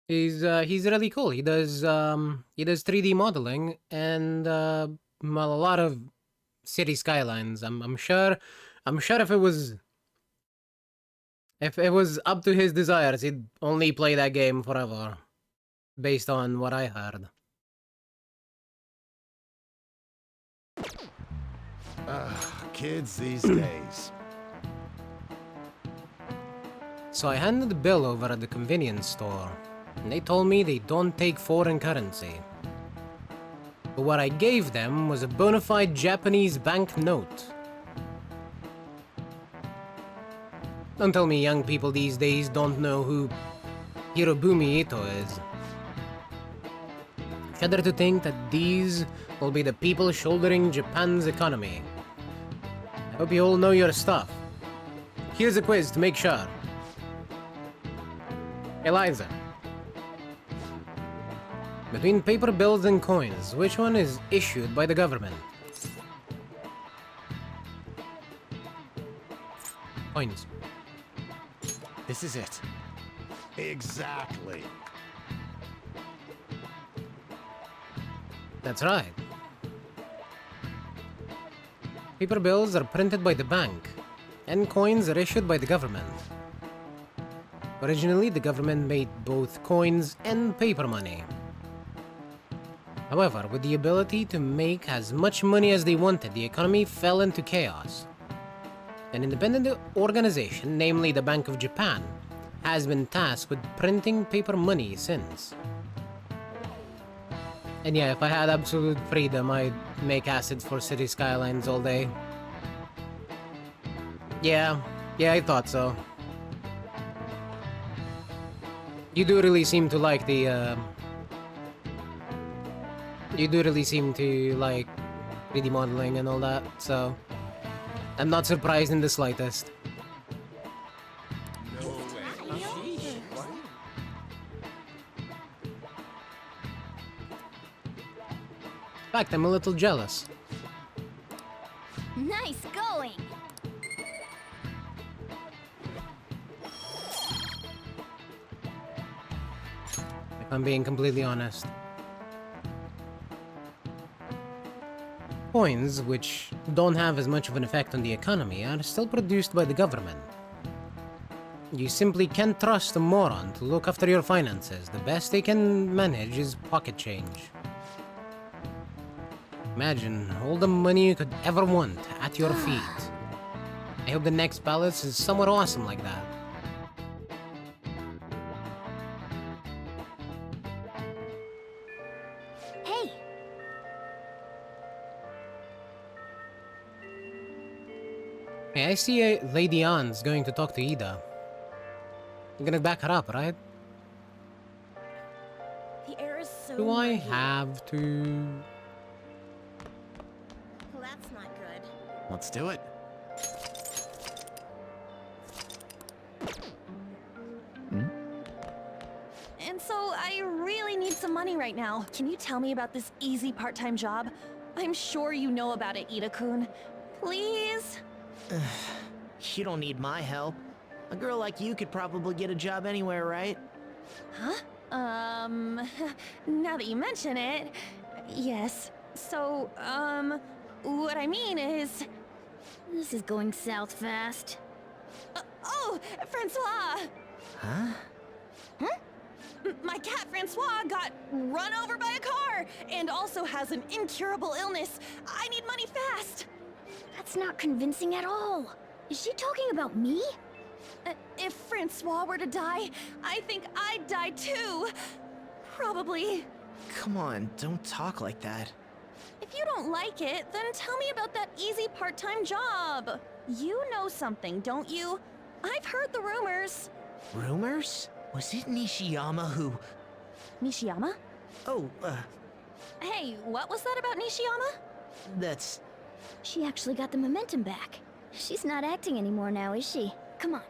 He's really cool. He does 3D modeling and well, a lot of city skylines. I'm sure if it was up to his desires, he'd only play that game forever, based on what I heard. Kids these days. So I handed the bill over at the convenience store, and they told me they don't take foreign currency. But what I gave them was a bona fide Japanese banknote. Don't tell me young people these days don't know who Hirobumi Ito is. Shudder to think that these will be the people shouldering Japan's economy. I hope you all know your stuff. Here's a quiz to make sure. Eliza. Between paper bills and coins, which one is issued by the government? Coins. This is it. Exactly. That's right. Paper bills are printed by the bank, and coins are issued by the government. Originally, the government made both coins and paper money. However, with the ability to make as much money as they wanted, the economy fell into chaos. An independent organization, namely the Bank of Japan, has been tasked with printing paper money since. And yeah, if I had absolute freedom, I'd make acids for city skylines all day. Yeah, I thought so. You do really seem to like the, You do really seem to like 3D modeling and all that, so I'm not surprised in the slightest. In fact, I'm a little jealous. Nice going! If I'm being completely honest. Coins, which don't have as much of an effect on the economy, are still produced by the government. You simply can't trust a moron to look after your finances. The best they can manage is pocket change. Imagine all the money you could ever want at your feet. I hope the next palace is somewhere awesome like that. Hey! Hey, I see Lady Ann's going to talk to Ida. You're gonna back her up, right? The air is so Do I muggy. have to? Well, that's not good. Let's do it. And so I really need some money right now. Can you tell me about this easy part-time job? I'm sure you know about it, Ida-kun. Please? You don't need my help. A girl like you could probably get a job anywhere, right? Huh? Now that you mention it, yes. So, what I mean is... This is going south fast. Oh, Francois! Huh? My cat Francois got run over by a car and also has an incurable illness. I need money fast. That's not convincing at all. Is she talking about me? If Francois were to die, I think I'd die too. Probably. Come on, don't talk like that. If you don't like it, then tell me about that easy part-time job. You know something, don't you? I've heard the rumors. Rumors? Was it Nishiyama who... Nishiyama? Oh, Hey, what was that about Nishiyama? that's... She actually got the momentum back. She's not acting anymore now, is she? Come on.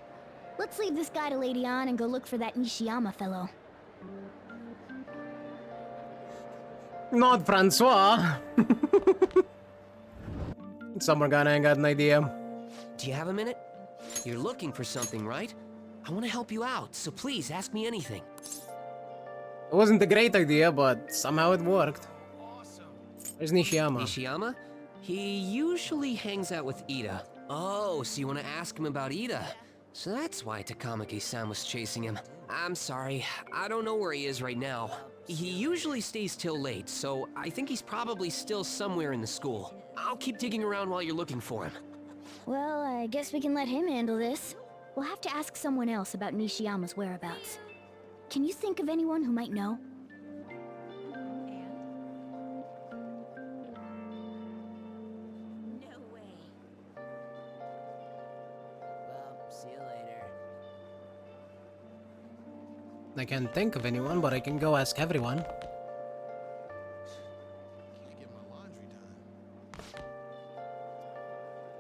Let's leave this guy to Lady An and go look for that Nishiyama fellow. Not Francois. Some Morgana ain't got an idea. Do you have a minute? You're looking for something, right? I want to help you out, so please ask me anything. It wasn't a great idea, but somehow it worked. Where's Nishiyama? Nishiyama? He usually hangs out with Ida. Oh, so you want to ask him about Ida? So that's why Takamaki-san was chasing him. I'm sorry, I don't know where he is right now. He usually stays till late, so I think he's probably still somewhere in the school. I'll keep digging around while you're looking for him. Well, I guess we can let him handle this. We'll have to ask someone else about Nishiyama's whereabouts. Can you think of anyone who might know? No way. Well, see you later. I can't think of anyone, but I can go ask everyone.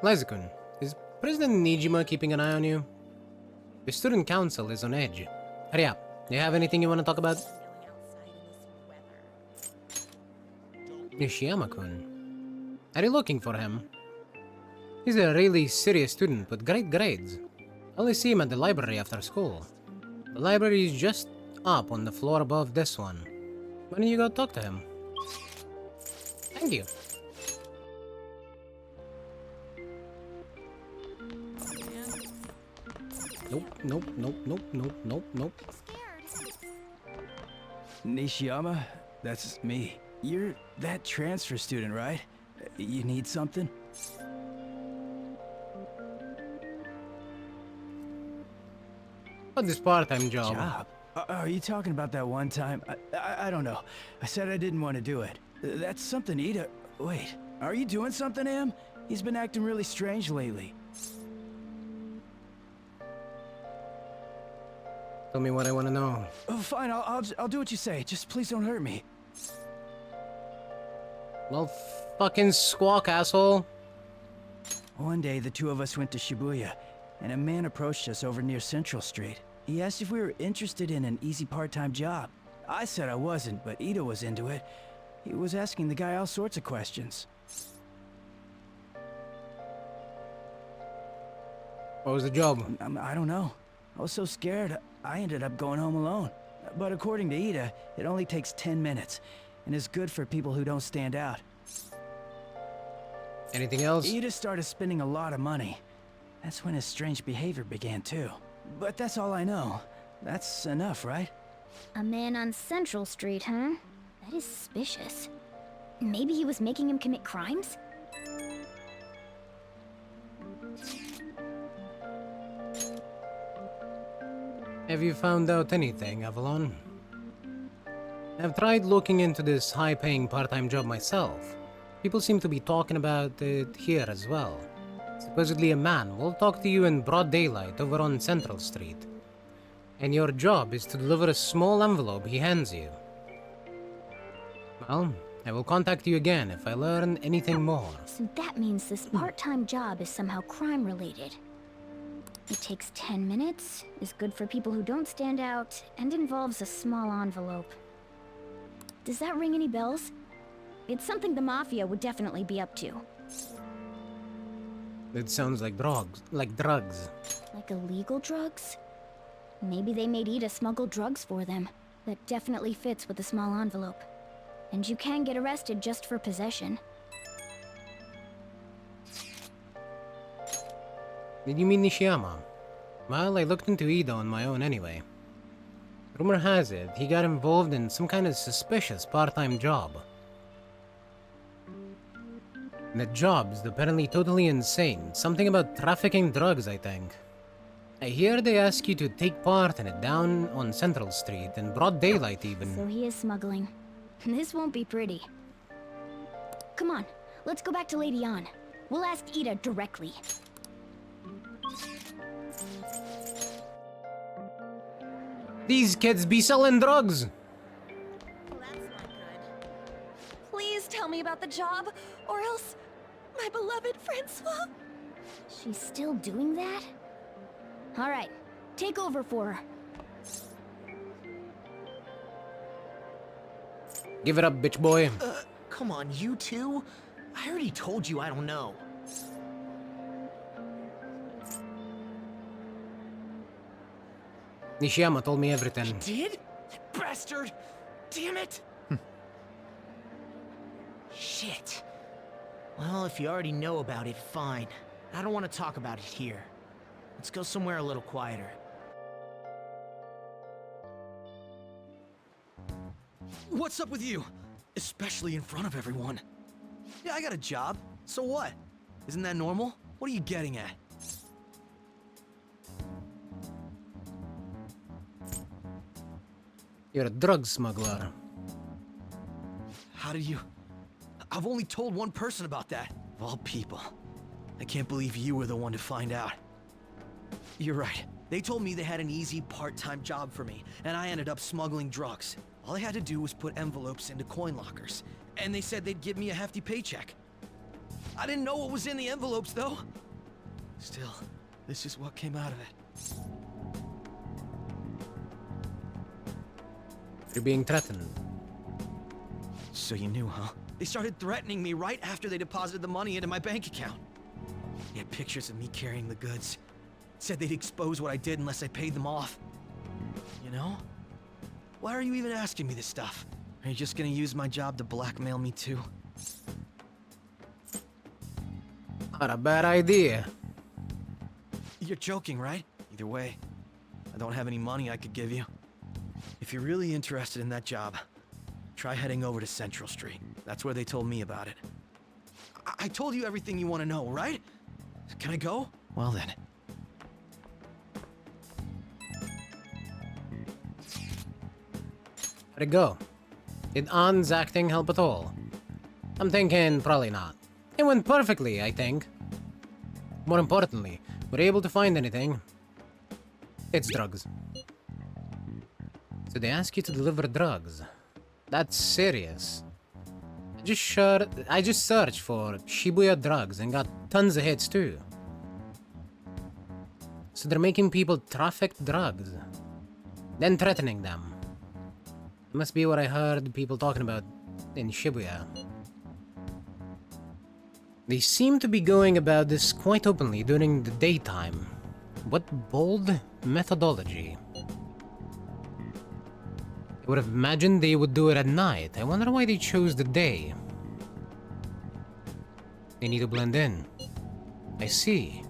Liza-kun, is President Nijima keeping an eye on you? The student council is on edge. Hurry up. Do you have anything you want to talk about? Nishiyama-kun. Are you looking for him? He's a really serious student with great grades. I only see him at the library after school. The library is just up on the floor above this one. Why don't you go talk to him? Thank you. Nope, nope, nope, nope, nope, nope, nope. Nishiyama, that's me. You're that transfer student, right? You need something? What's this part-time job? Job? Are you talking about that one time? I don't know. I said I didn't want to do it. That's something Ida... Wait, are you doing something, Em? He's been acting really strange lately. Tell me what I want to know. Oh, fine, I'll do what you say. Just please don't hurt me. Well, fucking squawk, asshole. One day, the two of us went to Shibuya, and a man approached us over near Central Street. He asked if we were interested in an easy part-time job. I said I wasn't, but Ida was into it. He was asking the guy all sorts of questions. What was the job? I don't know. I was so scared, I ended up going home alone. But according to Ida, it only takes 10 minutes, and is good for people who don't stand out. Anything else? Ida started spending a lot of money. That's when his strange behavior began too. But that's all I know. That's enough, right? A man on Central Street, huh? That is suspicious. Maybe he was making him commit crimes? Have you found out anything, Avalon? I've tried looking into this high-paying part-time job myself. People seem to be talking about it here as well. Supposedly a man will talk to you in broad daylight over on Central Street. And your job is to deliver a small envelope he hands you. Well, I will contact you again if I learn anything more. So that means this part-time job is somehow crime-related. It takes 10 minutes, is good for people who don't stand out, and involves a small envelope. Does that ring any bells? It's something the Mafia would definitely be up to. It sounds like drugs. Like drugs. Like illegal drugs? Maybe they made Ida smuggle drugs for them. That definitely fits with the small envelope. And you can get arrested just for possession. Did you mean Nishiyama? Well, I looked into Ida on my own anyway. Rumor has it, he got involved in some kind of suspicious part-time job. And the job's apparently totally insane. Something about trafficking drugs, I think. I hear they ask you to take part in it down on Central Street, in broad daylight even. So he is smuggling. This won't be pretty. Come on, let's go back to Lady An. We'll ask Ida directly. These kids be selling drugs. Please tell me about the job, or else my beloved Francois. She's still doing that? Alright, take over for her. Give it up, bitch boy. Come on, you two? I already told you I don't know. Nishiyama told me everything. Did? That bastard! Damn it! Shit. Well, if you already know about it, fine. I don't want to talk about it here. Let's go somewhere a little quieter. What's up with you? Especially in front of everyone. Yeah, I got a job. So what? Isn't that normal? What are you getting at? You're a drug smuggler. How did you... I've only told one person about that. Of all people. I can't believe you were the one to find out. You're right. They told me they had an easy part-time job for me, and I ended up smuggling drugs. All I had to do was put envelopes into coin lockers, and they said they'd give me a hefty paycheck. I didn't know what was in the envelopes, though. Still, this is what came out of it. You're being threatened. So you knew, huh? They started threatening me right after they deposited the money into my bank account. They had pictures of me carrying the goods. Said they'd expose what I did unless I paid them off. You know? Why are you even asking me this stuff? Are you just gonna use my job to blackmail me too? Not a bad idea. You're joking, right? Either way, I don't have any money I could give you. If you're really interested in that job, try heading over to Central Street. That's where they told me about it. I told you everything you want to know, right? Can I go? Well then. How'd it go? Did An's acting help at all? I'm thinking probably not. It went perfectly, I think. More importantly, were you able to find anything? It's drugs. So they ask you to deliver drugs. That's serious. I just searched for Shibuya drugs and got tons of hits too. So they're making people traffic drugs, then threatening them. Must be what I heard people talking about in Shibuya. They seem to be going about this quite openly during the daytime. What bold methodology. I would have imagined they would do it at night. I wonder why they chose the day. They need to blend in. I see.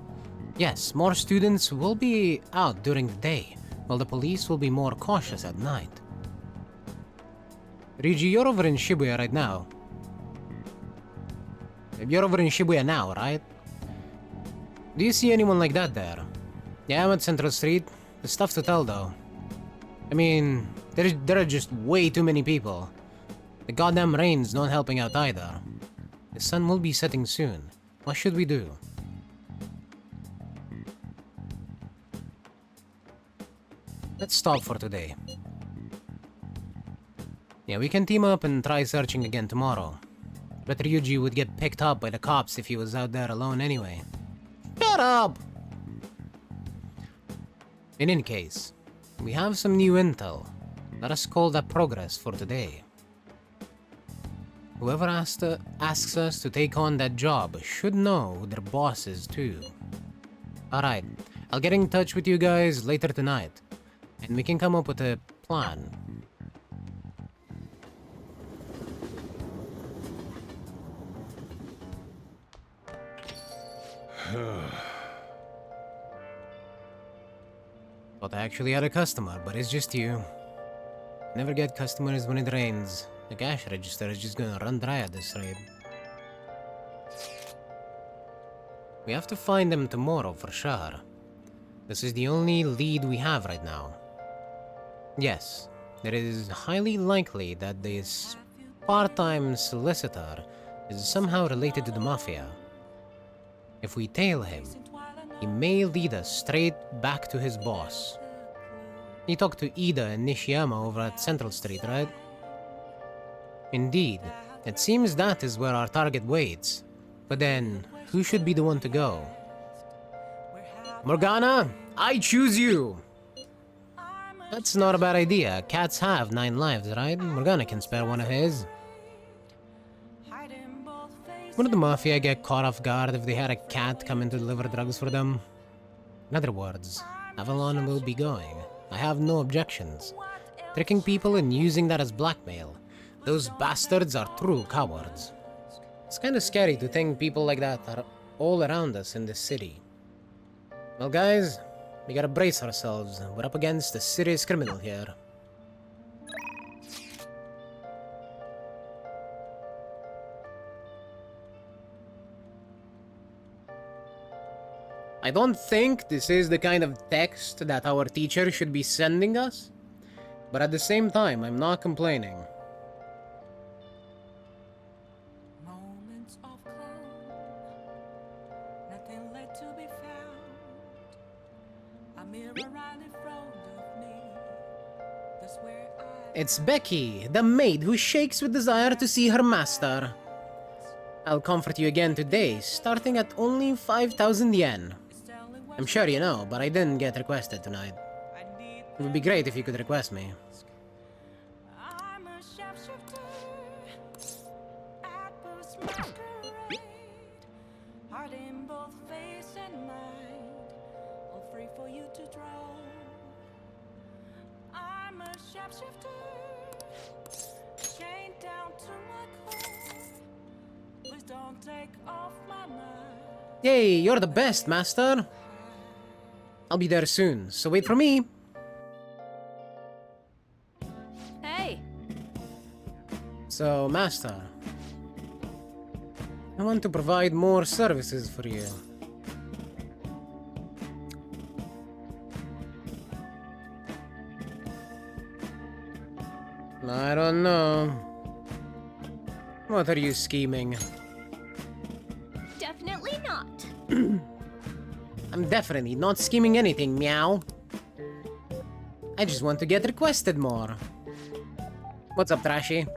Yes, more students will be out during the day, while the police will be more cautious at night. Ryuji, you're over in Shibuya right now. You're over in Shibuya now, right? Do you see anyone like that there? Yeah, I'm at Central Street. There's stuff to tell, though. I mean, there are just way too many people. The goddamn rain's not helping out either. The sun will be setting soon. What should we do? Let's stop for today. Yeah, we can team up and try searching again tomorrow. But Ryuji would get picked up by the cops if he was out there alone anyway. Shut up! In any case, we have some new intel. Let us call that progress for today. Whoever asks us to take on that job should know who their boss is too. Alright, I'll get in touch with you guys later tonight, and we can come up with a plan. Thought I actually had a customer, but it's just you. Never get customers when it rains. The cash register is just gonna run dry at this rate. We have to find them tomorrow for sure. This is the only lead we have right now. Yes, it is highly likely that this part-time solicitor is somehow related to the Mafia. If we tail him, he may lead us straight back to his boss. You talked to Ida and Nishiyama over at Central Street, right? Indeed. It seems that is where our target waits. But then, who should be the one to go? Morgana, I choose you! That's not a bad idea. Cats have 9 lives, right? Morgana can spare one of his. Wouldn't the Mafia get caught off guard if they had a cat come in to deliver drugs for them? In other words, Avalon will be going. I have no objections. Tricking people and using that as blackmail. Those bastards are true cowards. It's kind of scary to think people like that are all around us in this city. Well, guys, we gotta brace ourselves. We're up against a serious criminal here. I don't think this is the kind of text that our teacher should be sending us, but at the same time, I'm not complaining. It's Becky, the maid who shakes with desire to see her master. I'll comfort you again today, starting at only 5,000 yen. I'm sure you know, but I didn't get requested tonight. It would be great if you could request me. Yay, you're the best, master! I'll be there soon, so wait for me! Hey! So, master, I want to provide more services for you. I don't know. What are you scheming? Definitely not. I'm definitely not scheming anything, meow. I just want to get requested more. What's up, Trashy?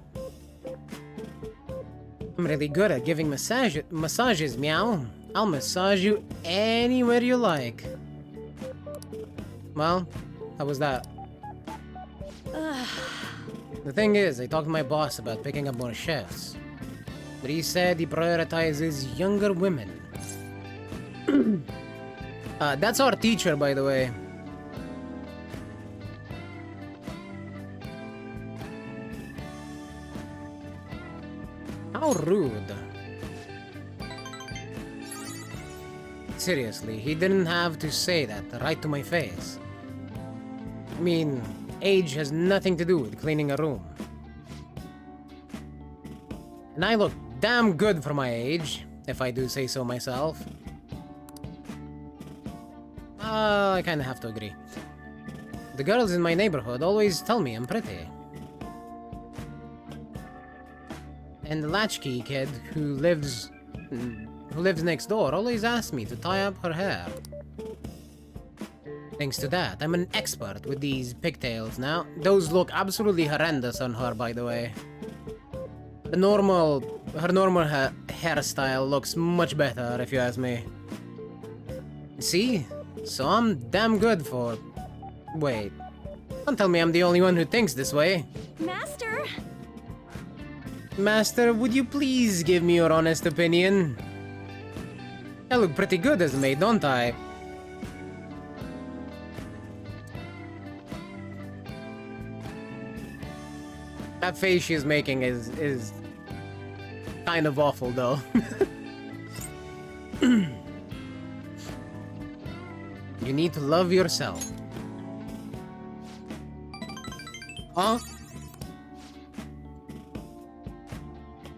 I'm really good at giving massages, meow. I'll massage you anywhere you like. Well, how was that? The thing is, I talked to my boss about picking up more chefs. But he said he prioritizes younger women. That's our teacher, by the way. How rude. Seriously, he didn't have to say that right to my face. I mean, age has nothing to do with cleaning a room. And I look damn good for my age, if I do say so myself. I kinda have to agree. The girls in my neighborhood always tell me I'm pretty. And the latchkey kid who lives next door always asks me to tie up her hair. Thanks to that, I'm an expert with these pigtails now. Those look absolutely horrendous on her, by the way. Her normal hairstyle looks much better, if you ask me. See? So I'm damn good for... Wait. Don't tell me I'm the only one who thinks this way. Master! Master, would you please give me your honest opinion? I look pretty good as a maid, don't I? That face she's making is kind of awful, though. You need to love yourself. Huh?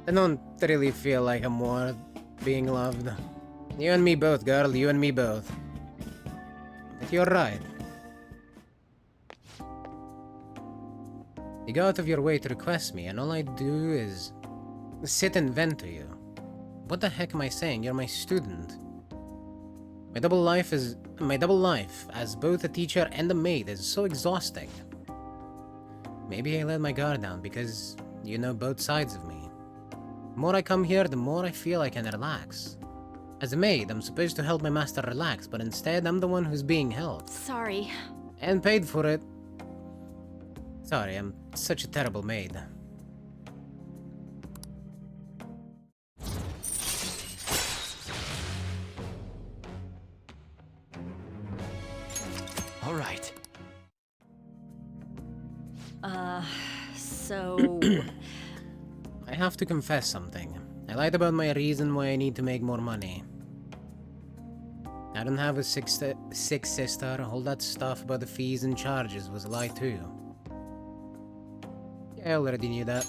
I don't really feel like I'm worth being loved. You and me both, girl. You and me both. But you're right. You go out of your way to request me, and all I do is sit and vent to you. What the heck am I saying? You're my student. My double life as both a teacher and a maid is so exhausting. Maybe I let my guard down because you know both sides of me. The more I come here, the more I feel I can relax. As a maid, I'm supposed to help my master relax, but instead I'm the one who's being held. Sorry. And paid for it. Sorry, I'm such a terrible maid. All right. So... I have to confess something. I lied about my reason why I need to make more money. I don't have a sick sister. All that stuff about the fees and charges was a lie too. I already knew that.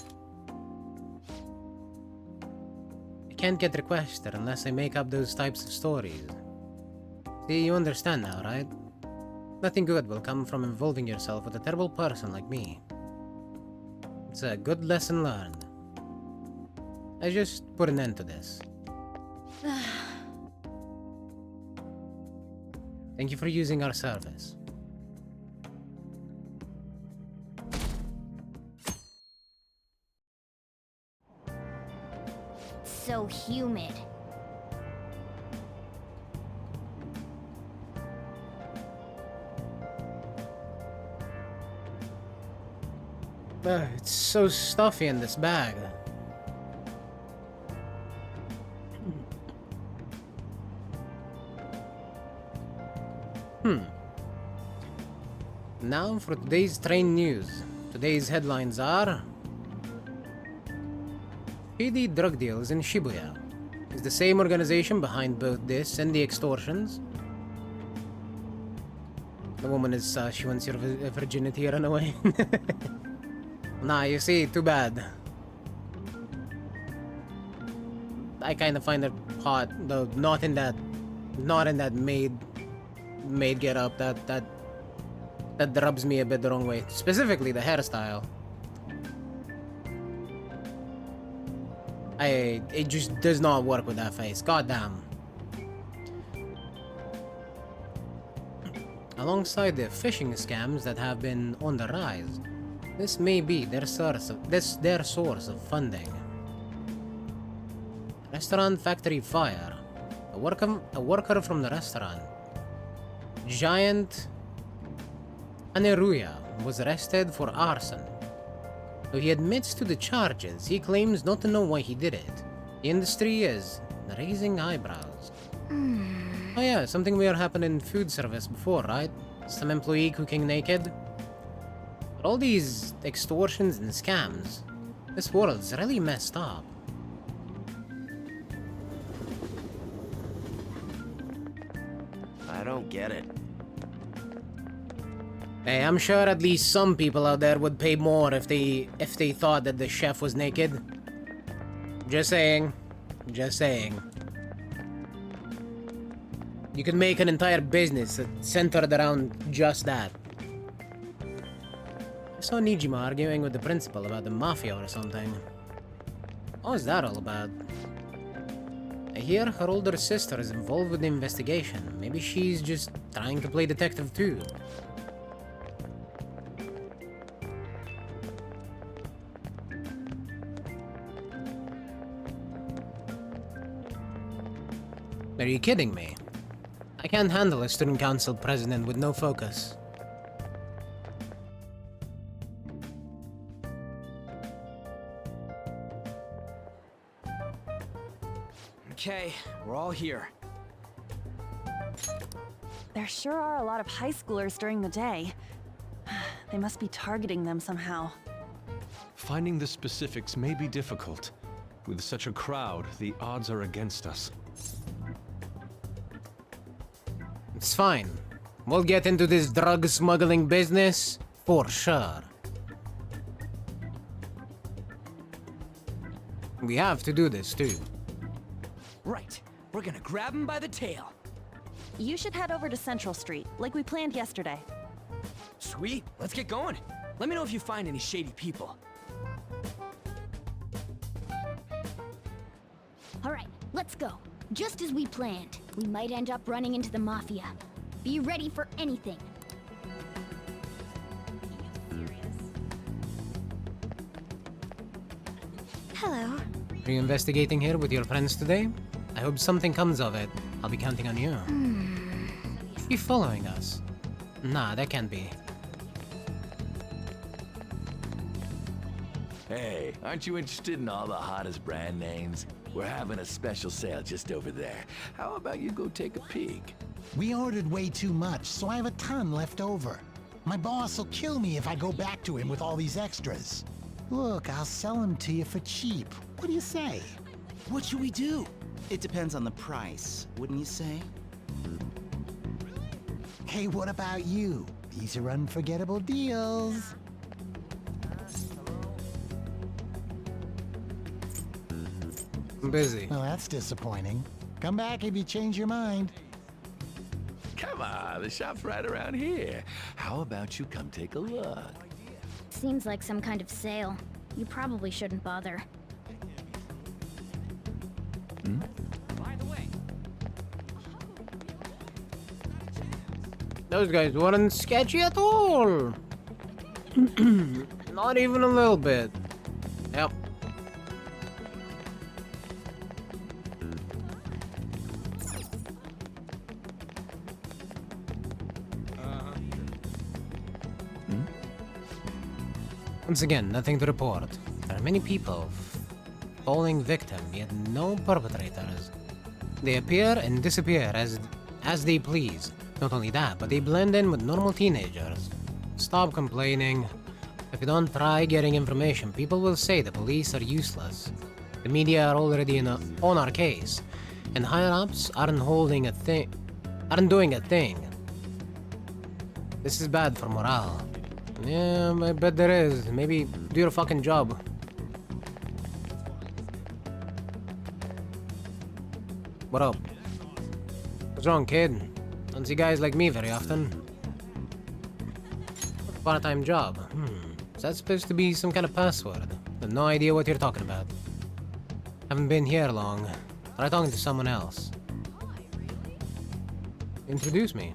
I can't get requested unless I make up those types of stories. See, you understand now, right? Nothing good will come from involving yourself with a terrible person like me. It's a good lesson learned. I just put an end to this. Thank you for using our service. So humid. It's so stuffy in this bag. Now for today's train news. Today's headlines are... PD drug deals in Shibuya. Is the same organization behind both this and the extortions? The woman is, she wants your virginity run away. Nah, you see, too bad. I kind of find it hot, though not in that maid get up. That rubs me a bit the wrong way. Specifically the hairstyle. It just does not work with that face. Goddamn. Alongside the phishing scams that have been on the rise, this may be their source of funding. Restaurant factory fire. A worker from the restaurant, Giant Aneruya, was arrested for arson. Though he admits to the charges, he claims not to know why he did it. The industry is raising eyebrows. Oh yeah, something weird happened in food service before, right? Some employee cooking naked. But all these extortions and scams, this world's really messed up. I don't get it. Hey, I'm sure at least some people out there would pay more if they thought that the chef was naked. Just saying. Just saying. You could make an entire business centered around just that. I saw Nijima arguing with the principal about the mafia or something. What was that all about? I hear her older sister is involved with the investigation. Maybe she's just trying to play detective too. Are you kidding me? I can't handle a student council president with no focus. Okay, we're all here. There sure are a lot of high schoolers during the day. They must be targeting them somehow. Finding the specifics may be difficult. With such a crowd, the odds are against us. It's fine. We'll get into this drug smuggling business for sure. We have to do this too. Right. We're gonna grab him by the tail. You should head over to Central Street, like we planned yesterday. Sweet. Let's get going. Let me know if you find any shady people. All right, let's go. Just as we planned, we might end up running into the Mafia. Be ready for anything. Hello. Are you investigating here with your friends today? I hope something comes of it. I'll be counting on you. You following us? Nah, that can't be. Hey, aren't you interested in all the hottest brand names? We're having a special sale just over there. How about you go take a peek? We ordered way too much, so I have a ton left over. My boss will kill me if I go back to him with all these extras. Look, I'll sell them to you for cheap. What do you say? What should we do? It depends on the price, wouldn't you say? Hey, what about you? These are unforgettable deals. I'm busy. Well, that's disappointing. Come back if you change your mind. Come on, the shop's right around here. How about you come take a look? Seems like some kind of sale. You probably shouldn't bother. Those guys weren't sketchy at all. Not even a little bit. Yep. Once again, nothing to report. There are many people falling victim, yet no perpetrators. They appear and disappear as they please. Not only that, but they blend in with normal teenagers. Stop complaining. If you don't try getting information, people will say the police are useless. The media are already on our case, and higher-ups aren't doing a thing. This is bad for morale. Yeah, I bet there is. Maybe do your fucking job. What up? What's wrong, kid? Don't see guys like me very often. Part-time job. Is that supposed to be some kind of password? I've no idea what you're talking about. Haven't been here long. Try talking to someone else. Introduce me.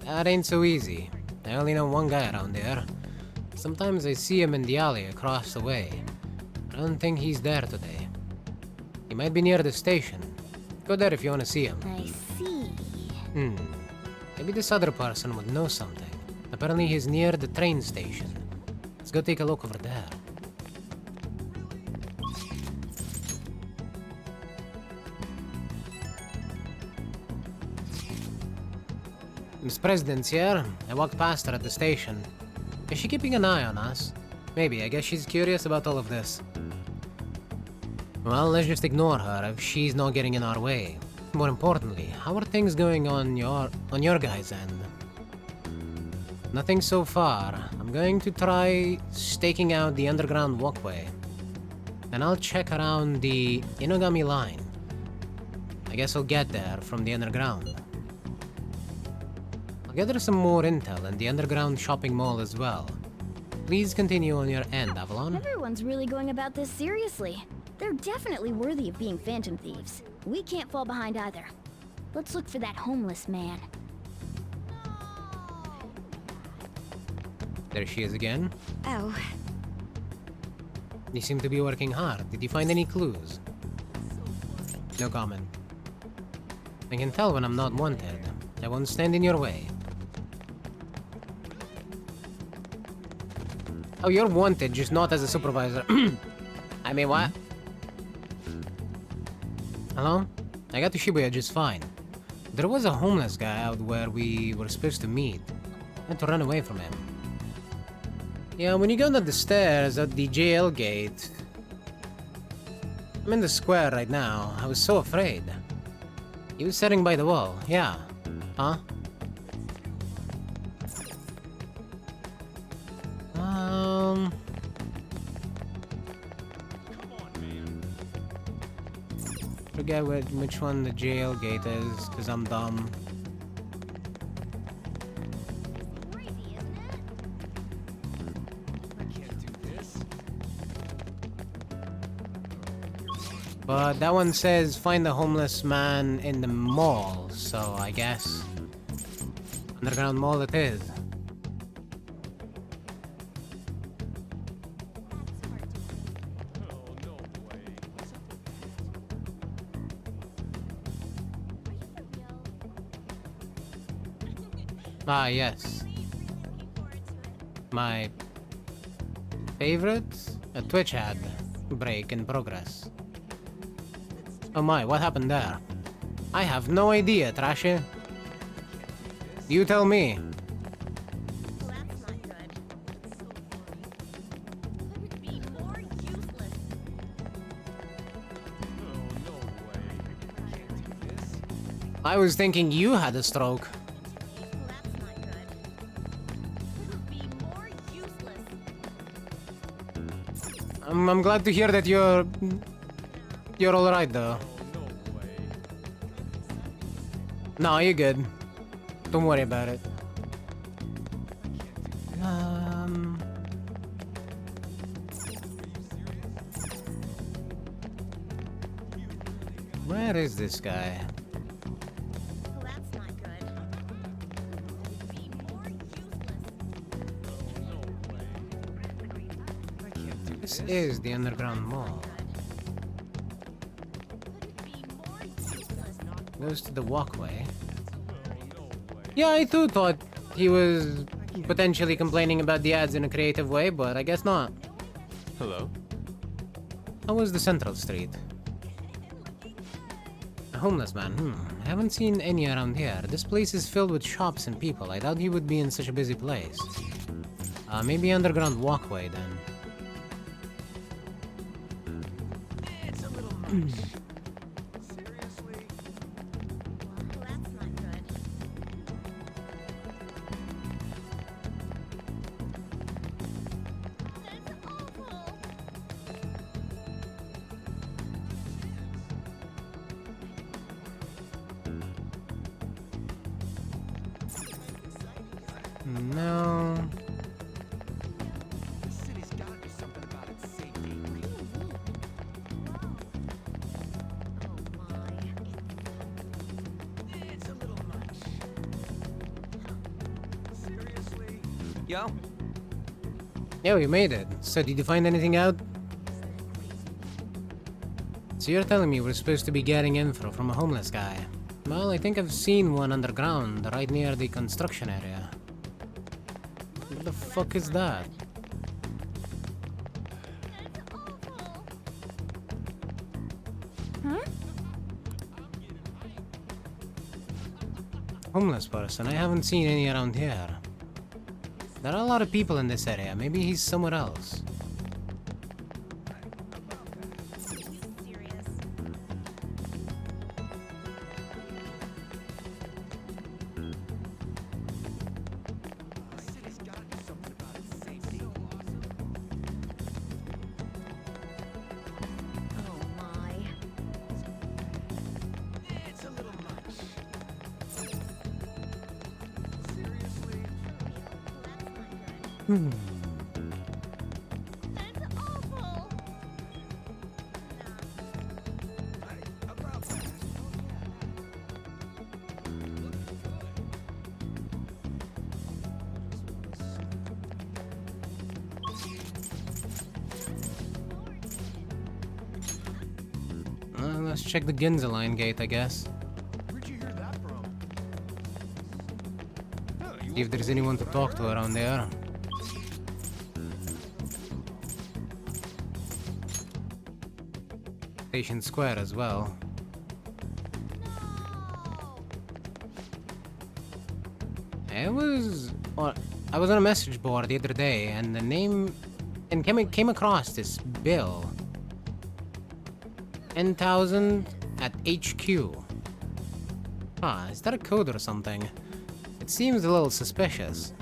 That ain't so easy. I only know one guy around there. Sometimes I see him in the alley across the way. I don't think he's there today. He might be near the station. Go there if you want to see him. I see. Maybe this other person would know something. Apparently he's near the train station. Let's go take a look over there. Miss President's here. I walked past her at the station. Is she keeping an eye on us? Maybe. I guess she's curious about all of this. Well, let's just ignore her if she's not getting in our way. More importantly, how are things going on your guys' end? Nothing so far. I'm going to try staking out the underground walkway. And I'll check around the Inogami line. I guess I'll get there from the underground. I'll gather some more intel in the underground shopping mall as well. Please continue on your end, Avalon. Everyone's really going about this seriously. They're definitely worthy of being phantom thieves. We can't fall behind either. Let's look for that homeless man. There she is again. Oh. You seem to be working hard. Did you find any clues? No comment. I can tell when I'm not wanted. I won't stand in your way. Oh, you're wanted, just not as a supervisor. I mean, what? Hello? I got to Shibuya just fine. There was a homeless guy out where we were supposed to meet. I had to run away from him. Yeah, when you go down the stairs at the jail gate... I'm in the square right now. I was so afraid. He was sitting by the wall. Yeah. Huh? Forget which one the jail gate is, because I'm dumb. But that one says find the homeless man in the mall, so I guess underground mall it is. Ah, yes. My favorite? A Twitch ad. Break in progress. Oh my, what happened there? I have no idea, Trashy. You tell me. I was thinking you had a stroke. I'm glad to hear that you're all right though. No, you're good. Don't worry about it. Where is this guy? This is the underground mall. Goes to the walkway. Yeah, I too thought he was potentially complaining about the ads in a creative way, but I guess not. Hello? How was the Central Street? A homeless man, I haven't seen any around here. This place is filled with shops and people. I doubt he would be in such a busy place. Maybe underground walkway then. No. Yo? Yo, you made it. So did you find anything out? So you're telling me we're supposed to be getting info from a homeless guy? Well, I think I've seen one underground, right near the construction area. What the fuck is that? Homeless person, I haven't seen any around here. There are a lot of people in this area, maybe he's somewhere else. Let's check the Ginza line gate, I guess. See if there's anyone to talk to around there. Station Square as well. I was on a message board the other day, and the name and came across this bill. 10,000 at HQ. Is that a code or something? It seems a little suspicious.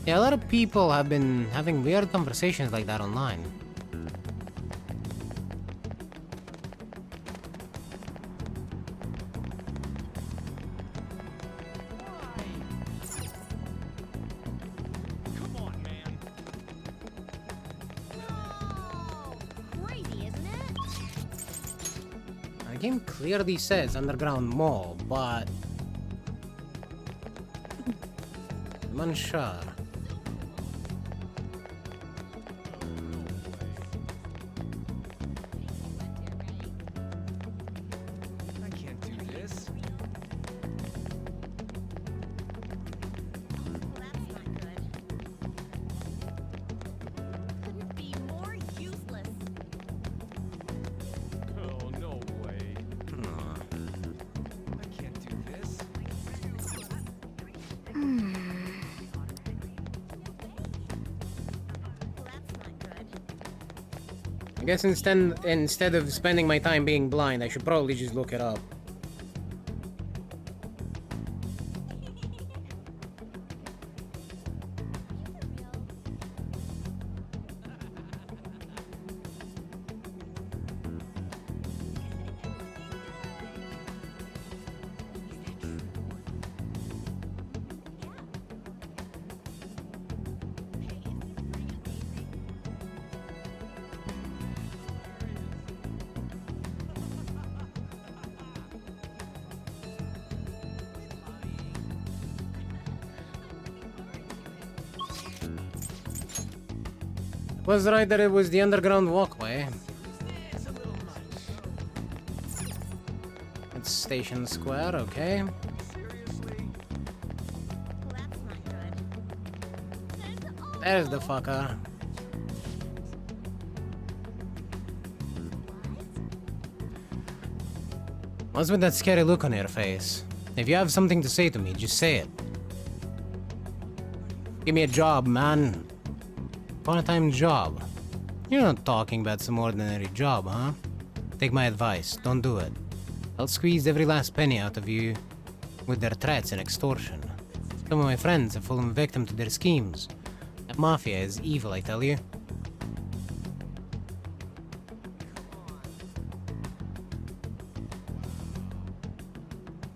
Yeah, a lot of people have been having weird conversations like that online. The game clearly says underground mall, but I'm unsure. I can't do this. Oh, no way. I can't do this. I guess instead of spending my time being blind, I should probably just look it up. Was right that it was the underground walkway. It's Station Square, okay. There's the fucker. What's with that scary look on your face? If you have something to say to me, just say it. Give me a job, man. Part-time job. You're not talking about some ordinary job, huh? Take my advice, don't do it. I'll squeeze every last penny out of you with their threats and extortion. Some of my friends have fallen victim to their schemes. That mafia is evil, I tell you.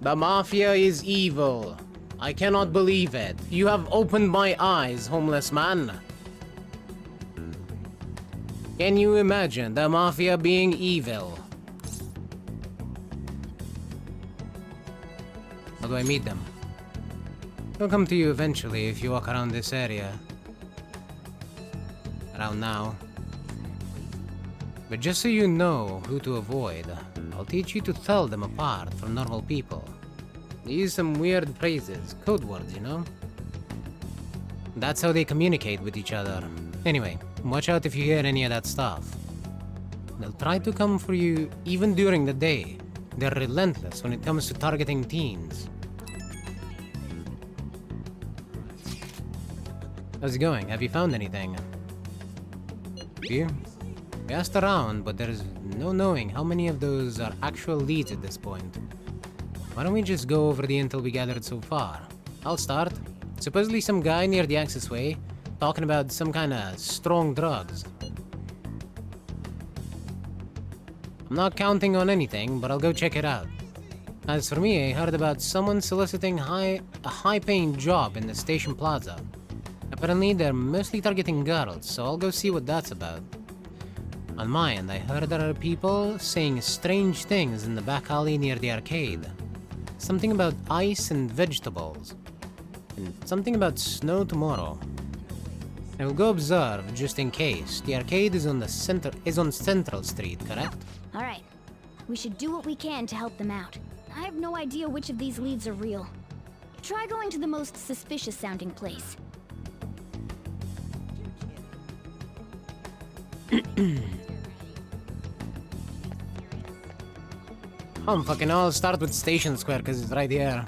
The mafia is evil. I cannot believe it. You have opened my eyes, homeless man. Can you imagine the mafia being evil? How do I meet them? They'll come to you eventually if you walk around this area. Around now. But just so you know who to avoid, I'll teach you to tell them apart from normal people. They use some weird phrases, code words, you know? That's how they communicate with each other. Anyway, watch out if you hear any of that stuff. They'll try to come for you even during the day. They're relentless when it comes to targeting teens. How's it going? Have you found anything? You? We asked around, but there's no knowing how many of those are actual leads at this point. Why don't we just go over the intel we gathered so far? I'll start. Supposedly some guy near the accessway talking about some kind of strong drugs. I'm not counting on anything, but I'll go check it out. As for me, I heard about someone soliciting a high-paying job in the station plaza. Apparently, they're mostly targeting girls, so I'll go see what that's about. On my end, I heard there are people saying strange things in the back alley near the arcade. Something about ice and vegetables. And something about snow tomorrow. I will go observe, just in case. The arcade is on Central Street, correct? Alright. We should do what we can to help them out. I have no idea which of these leads are real. Try going to the most suspicious sounding place. I'll start with Station Square, because it's right here.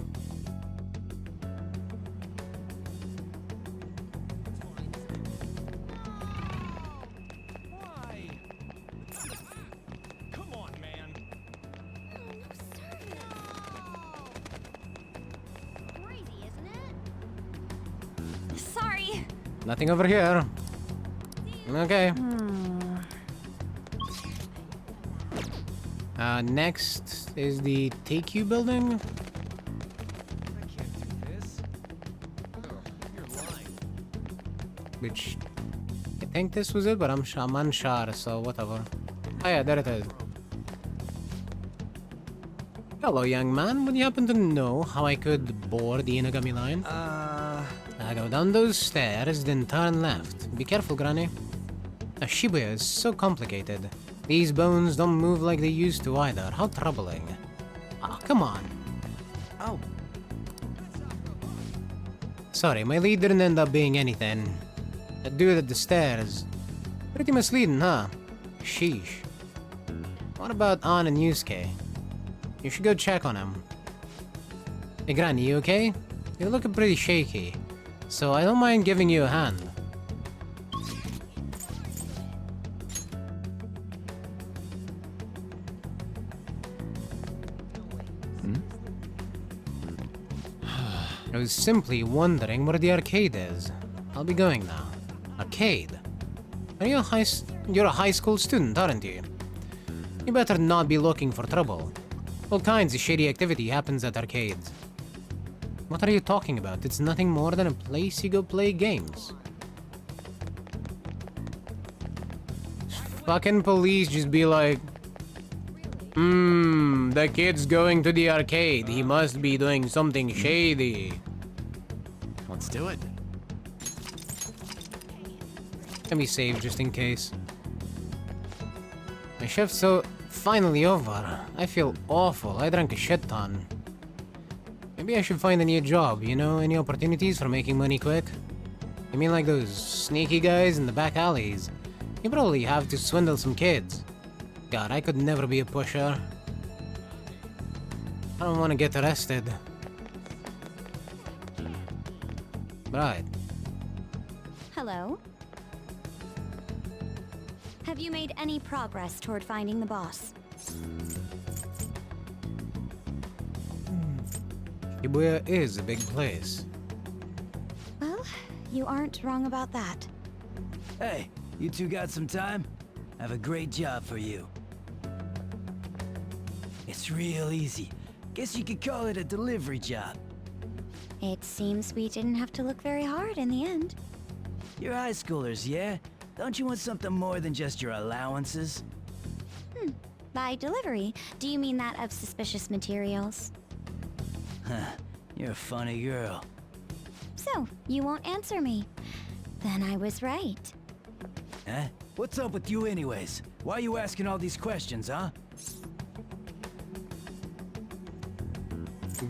Sorry. Nothing over here. Okay. Next is the TQ building. Which, I think this was it, but I'm unsure, so whatever. Oh yeah, there it is. Hello, young man. Would you happen to know how I could board the Inagami line? I go down those stairs, then turn left. Be careful, Granny. Shibuya is so complicated. These bones don't move like they used to either. How troubling. Ah, come on. Oh. Sorry, my lead didn't end up being anything. That dude at the stairs. Pretty misleading, huh? Sheesh. What about An and Yusuke? You should go check on him. Hey, Granny, you okay? You're looking pretty shaky, so I don't mind giving you a hand. I was simply wondering where the arcade is. I'll be going now. Arcade? You're a high school student, aren't you? You better not be looking for trouble. All kinds of shady activity happens at arcades. What are you talking about? It's nothing more than a place you go play games. Fucking police just be like, the kid's going to the arcade. He must be doing something shady. Let's do it. Let me save just in case. My shift's so finally over. I feel awful. I drank a shit ton. Maybe I should find a new job, you know? Any opportunities for making money quick? You mean like those sneaky guys in the back alleys? You probably have to swindle some kids. God, I could never be a pusher. I don't want to get arrested. Right. Hello? Have you made any progress toward finding the boss? Shibuya is a big place. Well, you aren't wrong about that. Hey, you two got some time? I have a great job for you. It's real easy. Guess you could call it a delivery job. It seems we didn't have to look very hard in the end. You're high schoolers, yeah? Don't you want something more than just your allowances? By delivery, do you mean that of suspicious materials? Huh, you're a funny girl. So, you won't answer me. Then I was right. Huh? What's up with you anyways? Why are you asking all these questions, huh?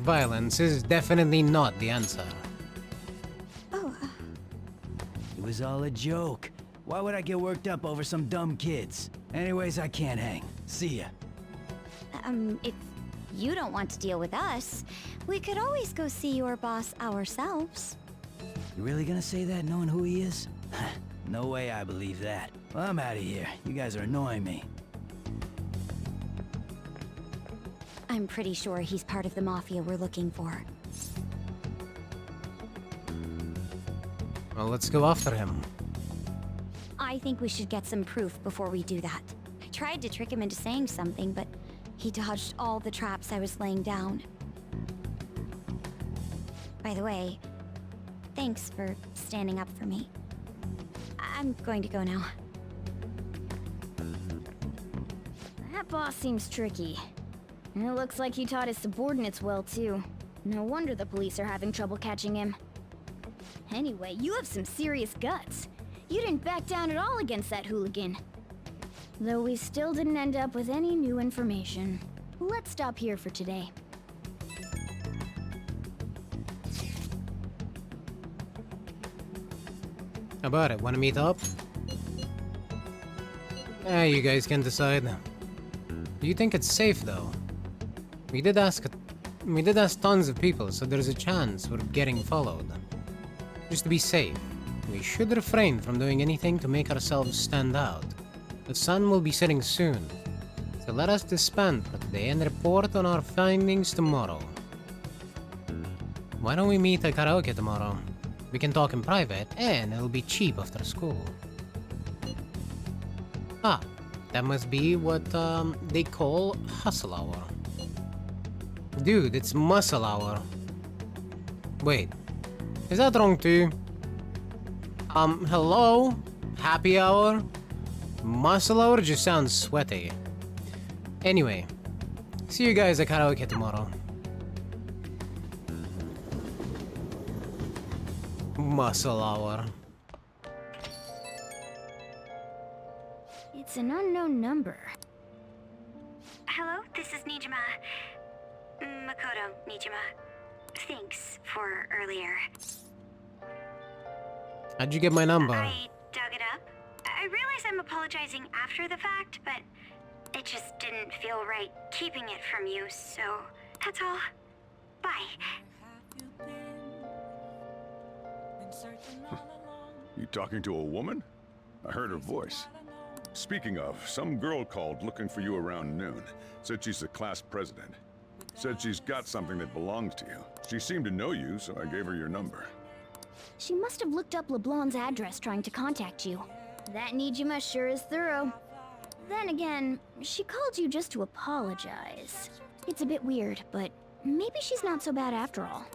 Violence is definitely not the answer. Oh. It was all a joke. Why would I get worked up over some dumb kids? Anyways, I can't hang. See ya. If you don't want to deal with us, we could always go see your boss ourselves. You really gonna say that knowing who he is? No way I believe that. Well, I'm out of here. You guys are annoying me. I'm pretty sure he's part of the mafia we're looking for. Well, let's go after him. I think we should get some proof before we do that. I tried to trick him into saying something, but he dodged all the traps I was laying down. By the way, thanks for standing up for me. I'm going to go now. That boss seems tricky. And it looks like he taught his subordinates well, too. No wonder the police are having trouble catching him. Anyway, you have some serious guts. You didn't back down at all against that hooligan. Though we still didn't end up with any new information. Let's stop here for today. How about it? Want to meet up? You guys can decide. Do you think it's safe, though? We did ask tons of people, so there's a chance we're getting followed. Just to be safe, we should refrain from doing anything to make ourselves stand out. The sun will be setting soon, so let us disband for today and report on our findings tomorrow. Why don't we meet at karaoke tomorrow? We can talk in private, and it'll be cheap after school. Ah, that must be what they call hustle hour. Dude, it's muscle hour. Wait, is that wrong too? Hello? Happy hour? Muscle hour just sounds sweaty. Anyway, See you guys at karaoke tomorrow. Muscle hour. It's an unknown number. Hello, this is Nijima. Makoto Nijima. Thanks for earlier. How'd you get my number? I dug it up. I realize I'm apologizing after the fact, but it just didn't feel right keeping it from you, so that's all. Bye. You talking to a woman? I heard her voice. Speaking of, some girl called looking for you around noon. Said she's the class president. Said she's got something that belongs to you. She seemed to know you, so I gave her your number. She must have looked up LeBlanc's address trying to contact you. That Nijima sure is thorough. Then again, she called you just to apologize. It's a bit weird, but maybe she's not so bad after all.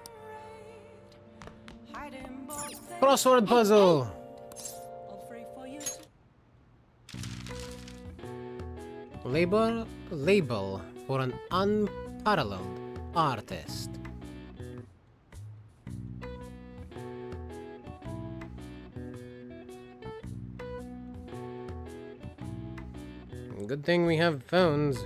Crossword puzzle! Label for an unparalleled artist. Good thing we have phones.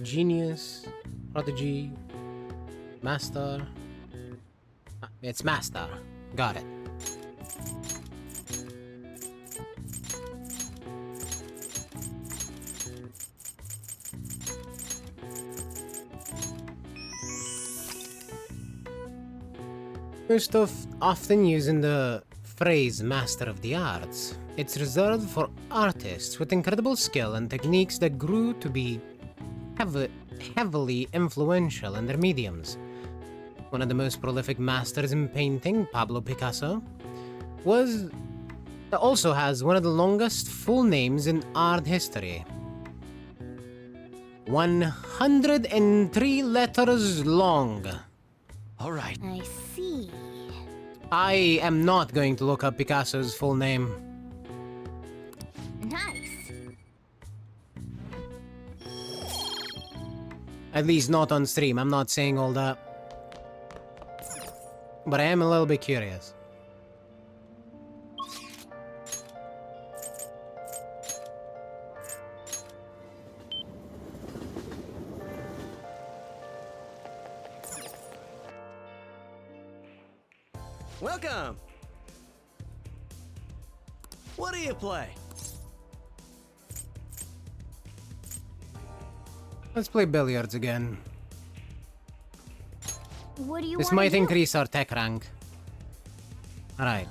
Genius, prodigy, master. It's master. Got it. Most often using the phrase master of the arts, it's reserved for artists with incredible skill and techniques that grew to be heavily influential in their mediums. One of the most prolific masters in painting, Pablo Picasso, also has one of the longest full names in art history. 103 letters long. All right. I see. I am not going to look up Picasso's full name. Nice. At least not on stream, I'm not saying all that. But I am a little bit curious. Welcome! What do you play? Let's play billiards again. What do you This want might to do? increase our tech rank. Alright.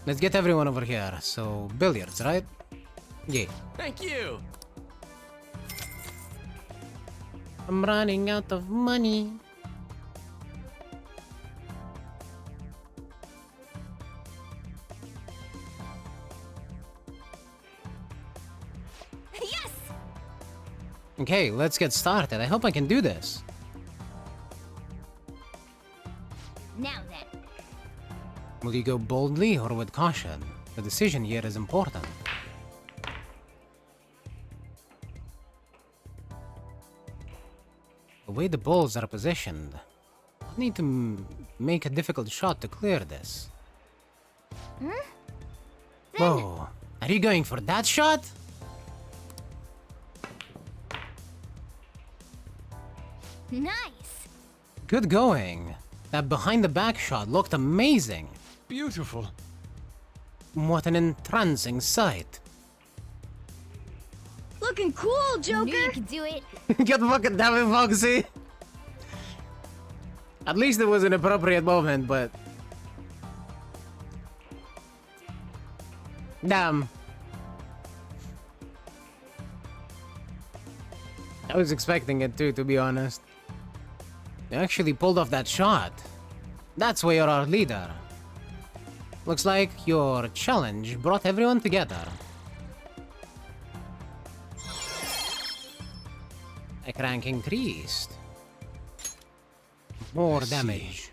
Let's get everyone over here. So, billiards, right? Yeah. Thank you! I'm running out of money. Yes! Okay, let's get started. I hope I can do this. Now then. Will you go boldly or with caution? The decision here is important. The way the balls are positioned, I need to make a difficult shot to clear this. Whoa, are you going for that shot? Nice. Good going. That behind the back shot looked amazing. Beautiful. What an entrancing sight. Looking cool, Joker. Knew you could do it. God fucking damn it, Foxy. At least it was an appropriate moment, but... Damn. I was expecting it too, to be honest. You actually pulled off that shot. That's why you're our leader. Looks like your challenge brought everyone together. Tech rank increased. More damage.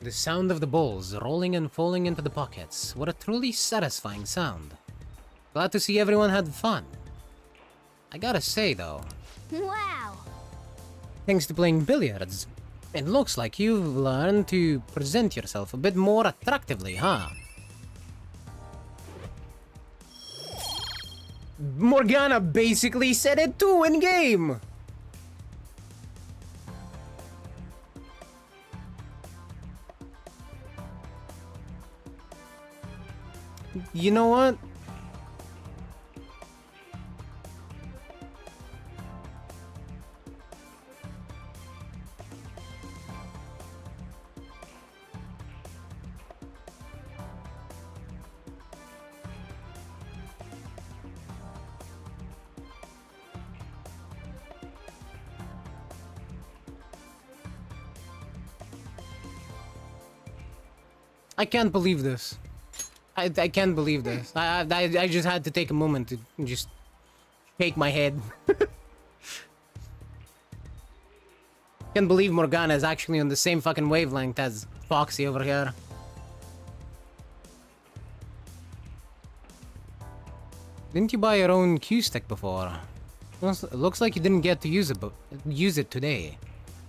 The sound of the balls rolling and falling into the pockets. What a truly satisfying sound. Glad to see everyone had fun. I gotta say though, Wow! thanks to playing billiards, it looks like you've learned to present yourself a bit more attractively, huh? Morgana basically said it too in-game! You know what? I can't believe this. I can't believe this. I just had to take a moment to just shake my head. Can't believe Morgana is actually on the same fucking wavelength as Foxy over here. Didn't you buy your own cue stick before? Looks like you didn't get to use it today.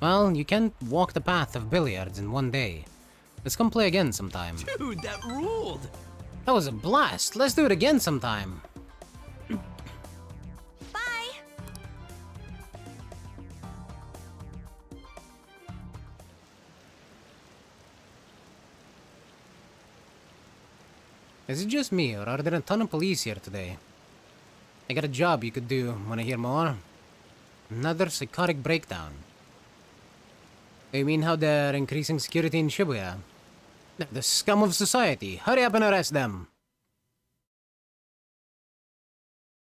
Well, you can't walk the path of billiards in one day. Let's come play again sometime. Dude, that ruled! That was a blast. Let's do it again sometime. Bye! Is it just me, or are there a ton of police here today? I got a job you could do. Wanna hear more? Another psychotic breakdown. You mean how they're increasing security in Shibuya? They're the scum of society. Hurry up and arrest them.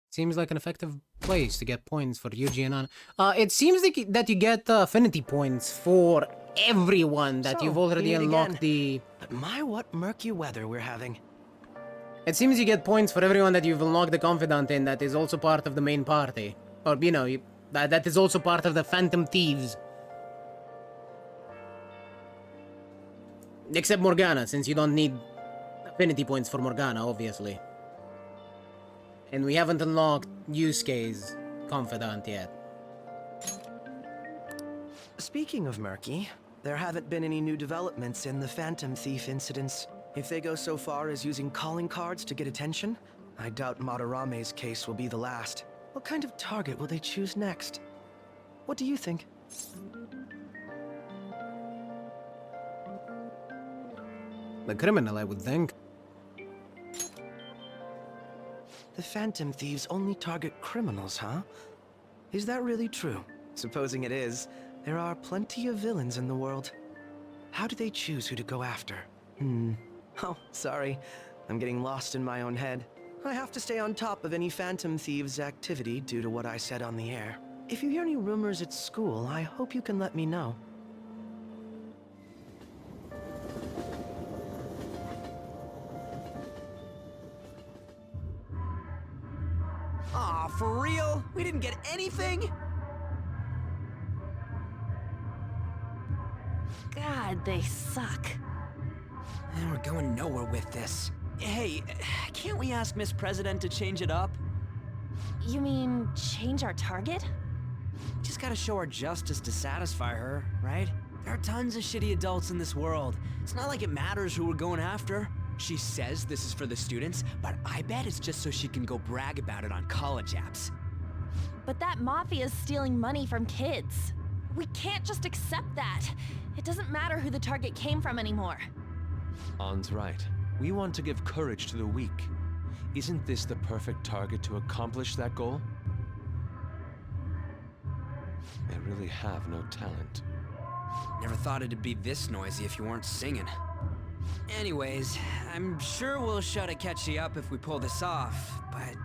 Seems like an effective place to get points for Yuji and Ana. It seems like that you get affinity points for everyone that you've already unlocked the... But my, what murky weather we're having. It seems you get points for everyone that you've unlocked the confidant in that is also part of the main party. Or, you know, that is also part of the Phantom Thieves. Except Morgana, since you don't need affinity points for Morgana, obviously. And we haven't unlocked Yusuke's confidant yet. Speaking of murky, there haven't been any new developments in the Phantom Thief incidents. If they go so far as using calling cards to get attention, I doubt Madarame's case will be the last. What kind of target will they choose next? What do you think? The criminal, I would think. The Phantom Thieves only target criminals, huh? Is that really true? Supposing it is, there are plenty of villains in the world. How do they choose who to go after? Oh, sorry. I'm getting lost in my own head. I have to stay on top of any Phantom Thieves activity due to what I said on the air. If you hear any rumors at school, I hope you can let me know. Aw, for real? We didn't get anything? God, they suck. And we're going nowhere with this. Hey, can't we ask Miss President to change it up? You mean change our target? Just gotta show our justice to satisfy her, right? There are tons of shitty adults in this world. It's not like it matters who we're going after. She says this is for the students, but I bet it's just so she can go brag about it on college apps. But that mafia's stealing money from kids. We can't just accept that. It doesn't matter who the target came from anymore. An's right. We want to give courage to the weak. Isn't this the perfect target to accomplish that goal? They really have no talent. Never thought it'd be this noisy if you weren't singing. Anyways, I'm sure we'll shut Akechi up if we pull this off, but...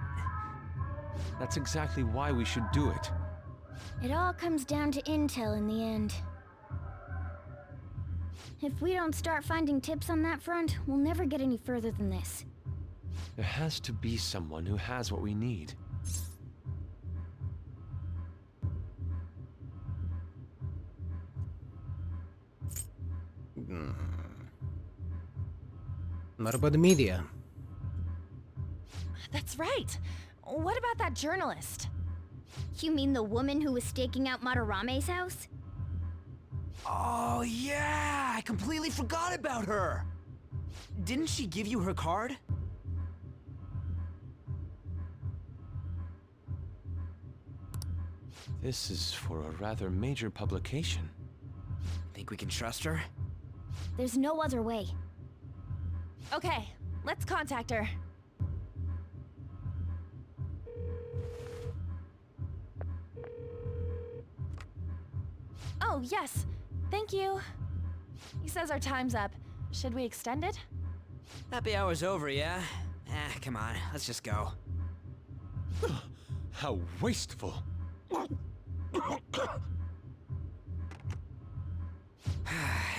That's exactly why we should do it. It all comes down to intel in the end. If we don't start finding tips on that front, we'll never get any further than this. There has to be someone who has what we need. What about the media? That's right. What about that journalist? You mean the woman who was staking out Madarame's house? Oh, yeah! I completely forgot about her! Didn't she give you her card? This is for a rather major publication. Think we can trust her? There's no other way. Okay, let's contact her. Oh, yes. Thank you. He says our time's up. Should we extend it? Happy hour's over, yeah? Come on, let's just go. How wasteful.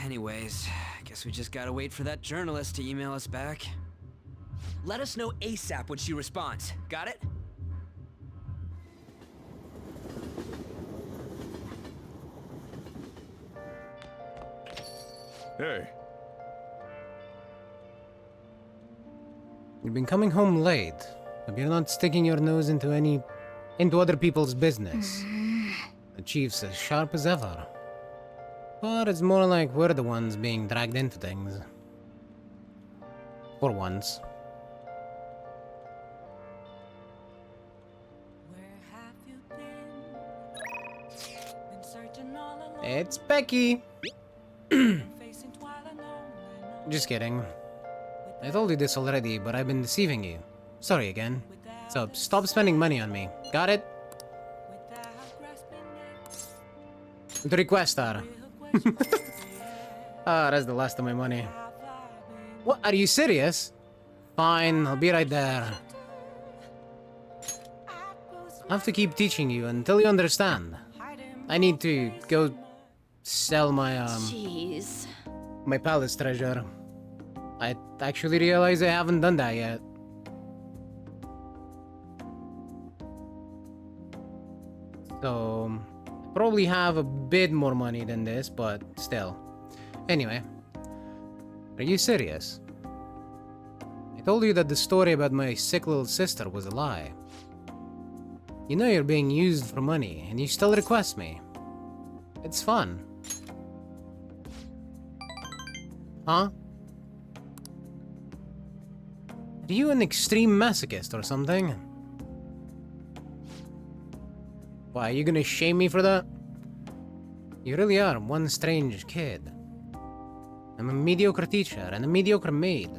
Anyways, guess we just gotta wait for that journalist to email us back. Let us know ASAP when she responds. Got it? Hey. You've been coming home late. Hope you're not sticking your nose into other people's business. The chief's as sharp as ever. But it's more like we're the ones being dragged into things. For once. It's Becky! Just kidding. I told you this already, but I've been deceiving you. Sorry again. So, stop spending money on me. Got it? The request are. Ah, that's the last of my money. What? Are you serious? Fine, I'll be right there. I have to keep teaching you until you understand. I need to go sell my, Jeez. my palace treasure. I actually realize I haven't done that yet. So, I probably have a bit more money than this, but still. Anyway, are you serious? I told you that the story about my sick little sister was a lie. You know you're being used for money, and you still request me. It's fun. Huh? Are you an extreme masochist or something? Why, are you gonna shame me for that? You really are one strange kid. I'm a mediocre teacher and a mediocre maid.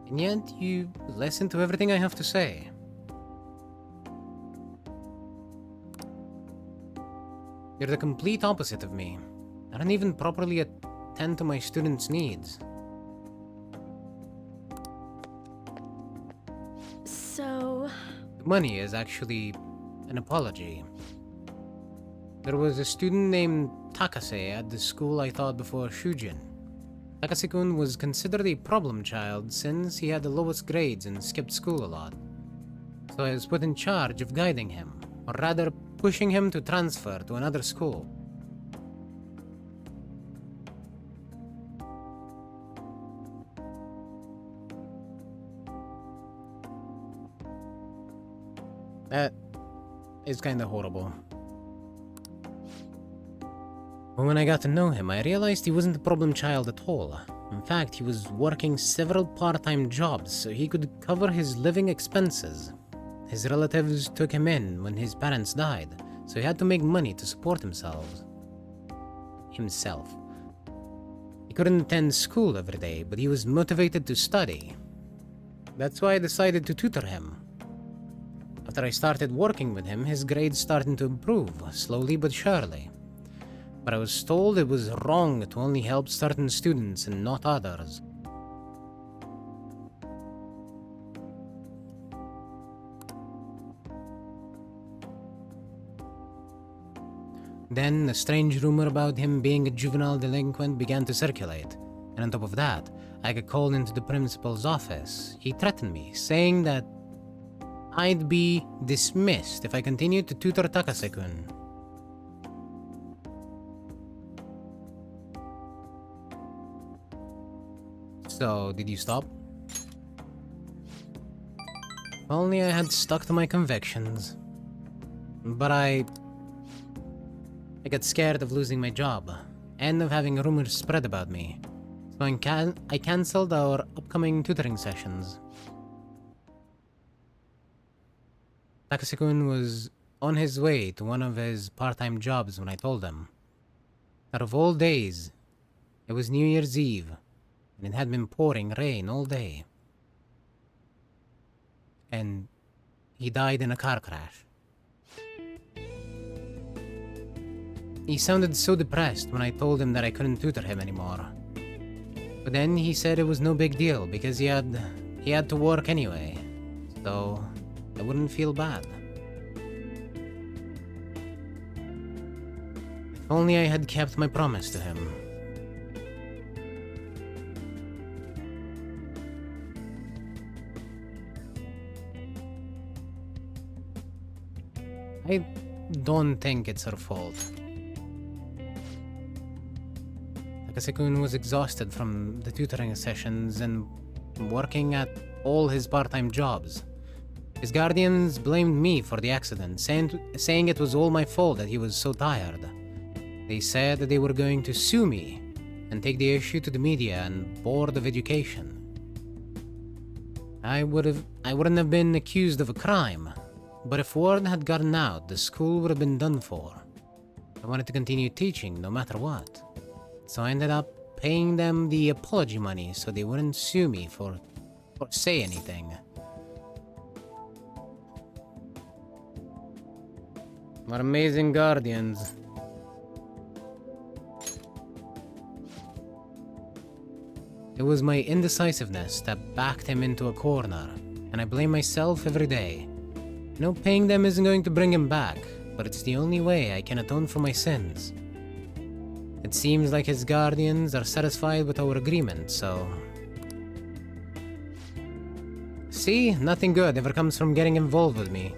And yet you listen to everything I have to say. You're the complete opposite of me. I don't even properly attend to my students' needs. So... Money is actually an apology. There was a student named Takase at the school I taught before Shujin. Takase-kun was considered a problem child since he had the lowest grades and skipped school a lot. So I was put in charge of guiding him, or rather pushing him to transfer to another school. That is kinda horrible. But when I got to know him, I realized he wasn't a problem child at all. In fact, he was working several part-time jobs so he could cover his living expenses. His relatives took him in when his parents died, so he had to make money to support himself. He couldn't attend school every day, but he was motivated to study. That's why I decided to tutor him. After I started working with him, his grades started to improve, slowly but surely. But I was told it was wrong to only help certain students and not others. Then, a strange rumor about him being a juvenile delinquent began to circulate, and on top of that, I got called into the principal's office. He threatened me, saying that I'd be dismissed if I continued to tutor Takase-kun. So, did you stop? If only I had stuck to my convictions. But I got scared of losing my job, and of having rumors spread about me. So I cancelled our upcoming tutoring sessions. Takase-kun was on his way to one of his part-time jobs when I told him. Out of all days, it was New Year's Eve, and it had been pouring rain all day. And he died in a car crash. He sounded so depressed when I told him that I couldn't tutor him anymore. But then he said it was no big deal because he had to work anyway, so I wouldn't feel bad. If only I had kept my promise to him. I don't think it's her fault. Takase-kun was exhausted from the tutoring sessions and working at all his part-time jobs. His guardians blamed me for the accident, saying it was all my fault that he was so tired. They said that they were going to sue me and take the issue to the media and Board of Education. I wouldn't have been accused of a crime, but if word had gotten out, the school would have been done for. I wanted to continue teaching no matter what. So I ended up paying them the apology money so they wouldn't sue me for say anything. What amazing guardians. It was my indecisiveness that backed him into a corner, and I blame myself every day. I know paying them isn't going to bring him back, but it's the only way I can atone for my sins. It seems like his guardians are satisfied with our agreement, so... See? Nothing good ever comes from getting involved with me.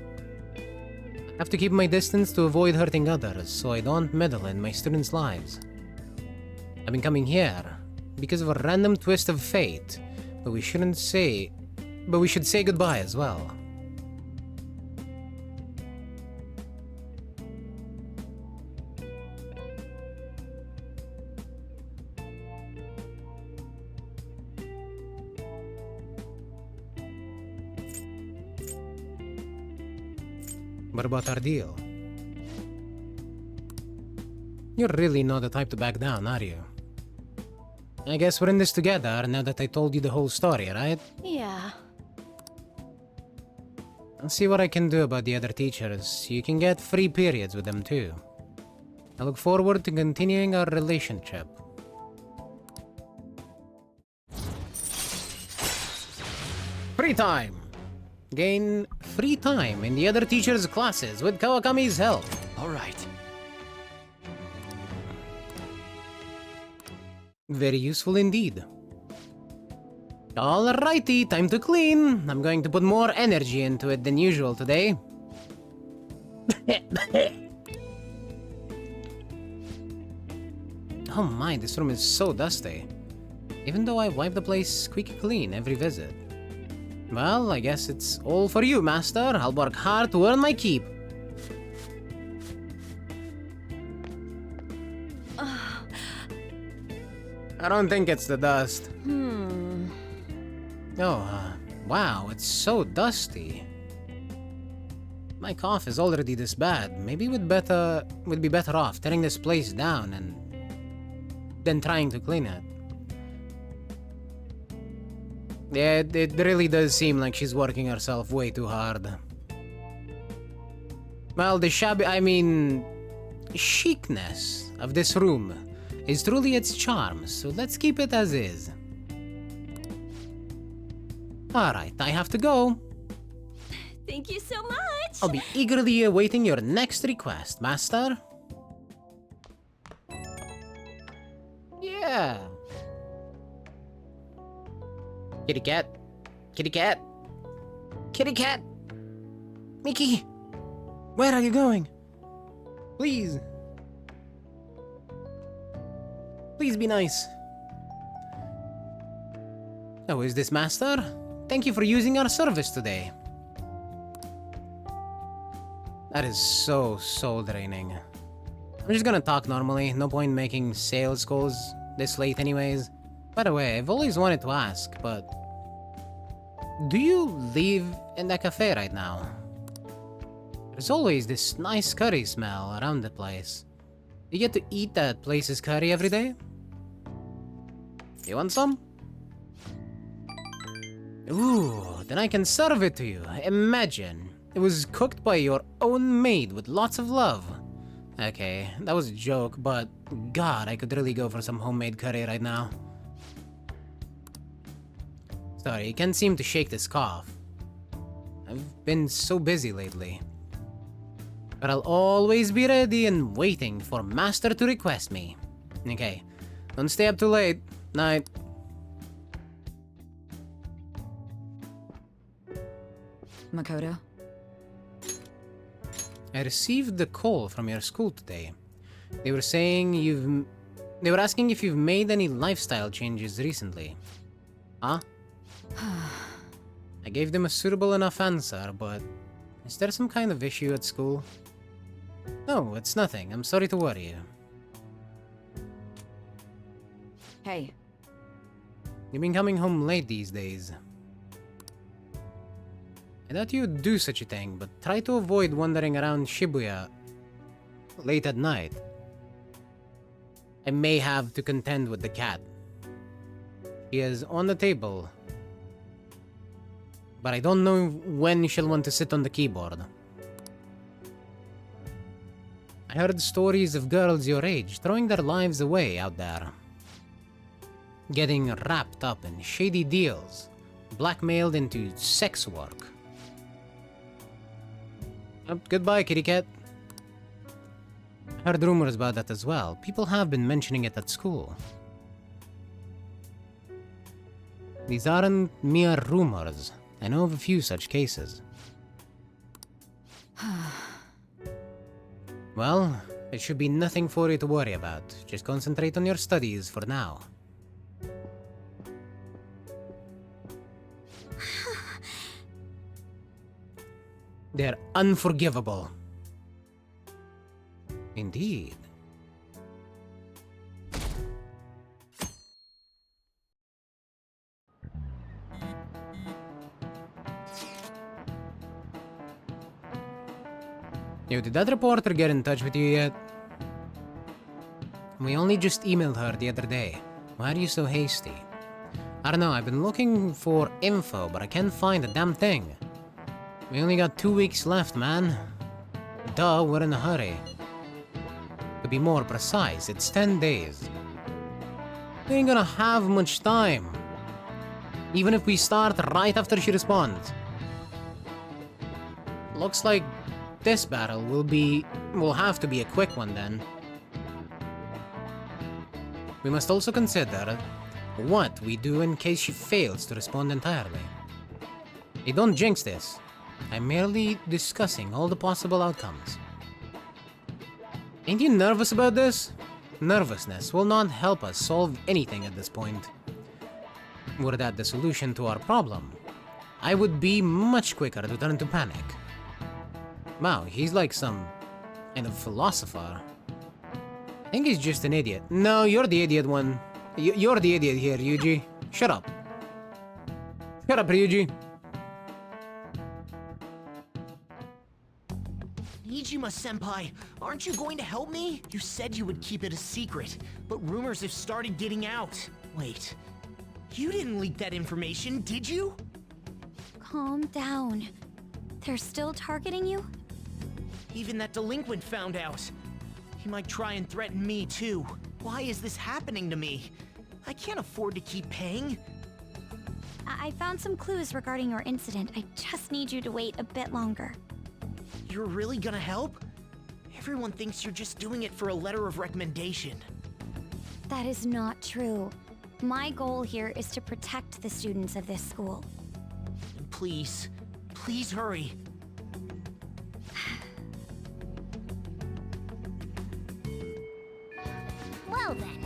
I have to keep my distance to avoid hurting others, so I don't meddle in my students' lives. I've been coming here because of a random twist of fate, but we should say goodbye as well. What about our deal? You're really not the type to back down, are you? I guess we're in this together now that I told you the whole story, right? Yeah. I'll see what I can do about the other teachers. You can get free periods with them too. I look forward to continuing our relationship. Free time! Gain free time in the other teachers' classes with Kawakami's help. Alright. Very useful indeed. Alrighty, time to clean. I'm going to put more energy into it than usual today. Oh my, this room is so dusty. Even though I wipe the place squeaky clean every visit. Well, I guess it's all for you, Master. I'll work hard to earn my keep. I don't think it's the dust. Oh, wow, it's so dusty. My cough is already this bad. Maybe we'd be better off tearing this place down and then trying to clean it. Yeah, it really does seem like she's working herself way too hard. Well, the chicness of this room is truly its charm, so let's keep it as is. Alright, I have to go. Thank you so much! I'll be eagerly awaiting your next request, Master. Yeah. Kitty cat. Kitty cat. Kitty cat. Mickey. Where are you going? Please. Please be nice. Oh, is this Master? Thank you for using our service today. That is so soul draining. I'm just gonna talk normally, no point making sales calls this late anyways. By the way, I've always wanted to ask, but do you live in that cafe right now? There's always this nice curry smell around the place. Do you get to eat that place's curry every day? You want some? Ooh, then I can serve it to you. Imagine. It was cooked by your own maid with lots of love. Okay, that was a joke, but God, I could really go for some homemade curry right now. Sorry, I can't seem to shake this cough. I've been so busy lately. But I'll always be ready and waiting for Master to request me. Okay, don't stay up too late. Night. Makoto? I received the call from your school today. They were saying They were asking if you've made any lifestyle changes recently. Huh? I gave them a suitable enough answer, but is there some kind of issue at school? No, it's nothing. I'm sorry to worry you. Hey. You've been coming home late these days. I thought you'd do such a thing, but try to avoid wandering around Shibuya late at night. I may have to contend with the cat. She is on the table, but I don't know when she'll want to sit on the keyboard. I heard stories of girls your age throwing their lives away out there. Getting wrapped up in shady deals, blackmailed into sex work. Goodbye, kitty cat. I heard rumors about that as well. People have been mentioning it at school. These aren't mere rumors. I know of a few such cases. Well, it should be nothing for you to worry about. Just concentrate on your studies for now. They're unforgivable. Indeed. Yo, did that reporter get in touch with you yet? We only just emailed her the other day. Why are you so hasty? I don't know, I've been looking for info, but I can't find a damn thing. We only got 2 weeks left, man. Duh, we're in a hurry. To be more precise, it's 10 days. We ain't gonna have much time. Even if we start right after she responds. Looks like this battle will have to be a quick one then. We must also consider what we do in case she fails to respond entirely. Hey, don't jinx this. I'm merely discussing all the possible outcomes. Ain't you nervous about this? Nervousness will not help us solve anything at this point. Were that the solution to our problem, I would be much quicker to turn to panic. Wow, he's like some kind of philosopher. I think he's just an idiot. No, you're the idiot one. You're the idiot here, Ryuji. Shut up. Shut up, Ryuji. Nijima-senpai, aren't you going to help me? You said you would keep it a secret, but rumors have started getting out. Wait, you didn't leak that information, did you? Calm down. They're still targeting you? Even that delinquent found out. He might try and threaten me too. Why is this happening to me? I can't afford to keep paying. I found some clues regarding your incident. I just need you to wait a bit longer. You're really gonna help? Everyone thinks you're just doing it for a letter of recommendation. That is not true. My goal here is to protect the students of this school. Please, please hurry. Well then.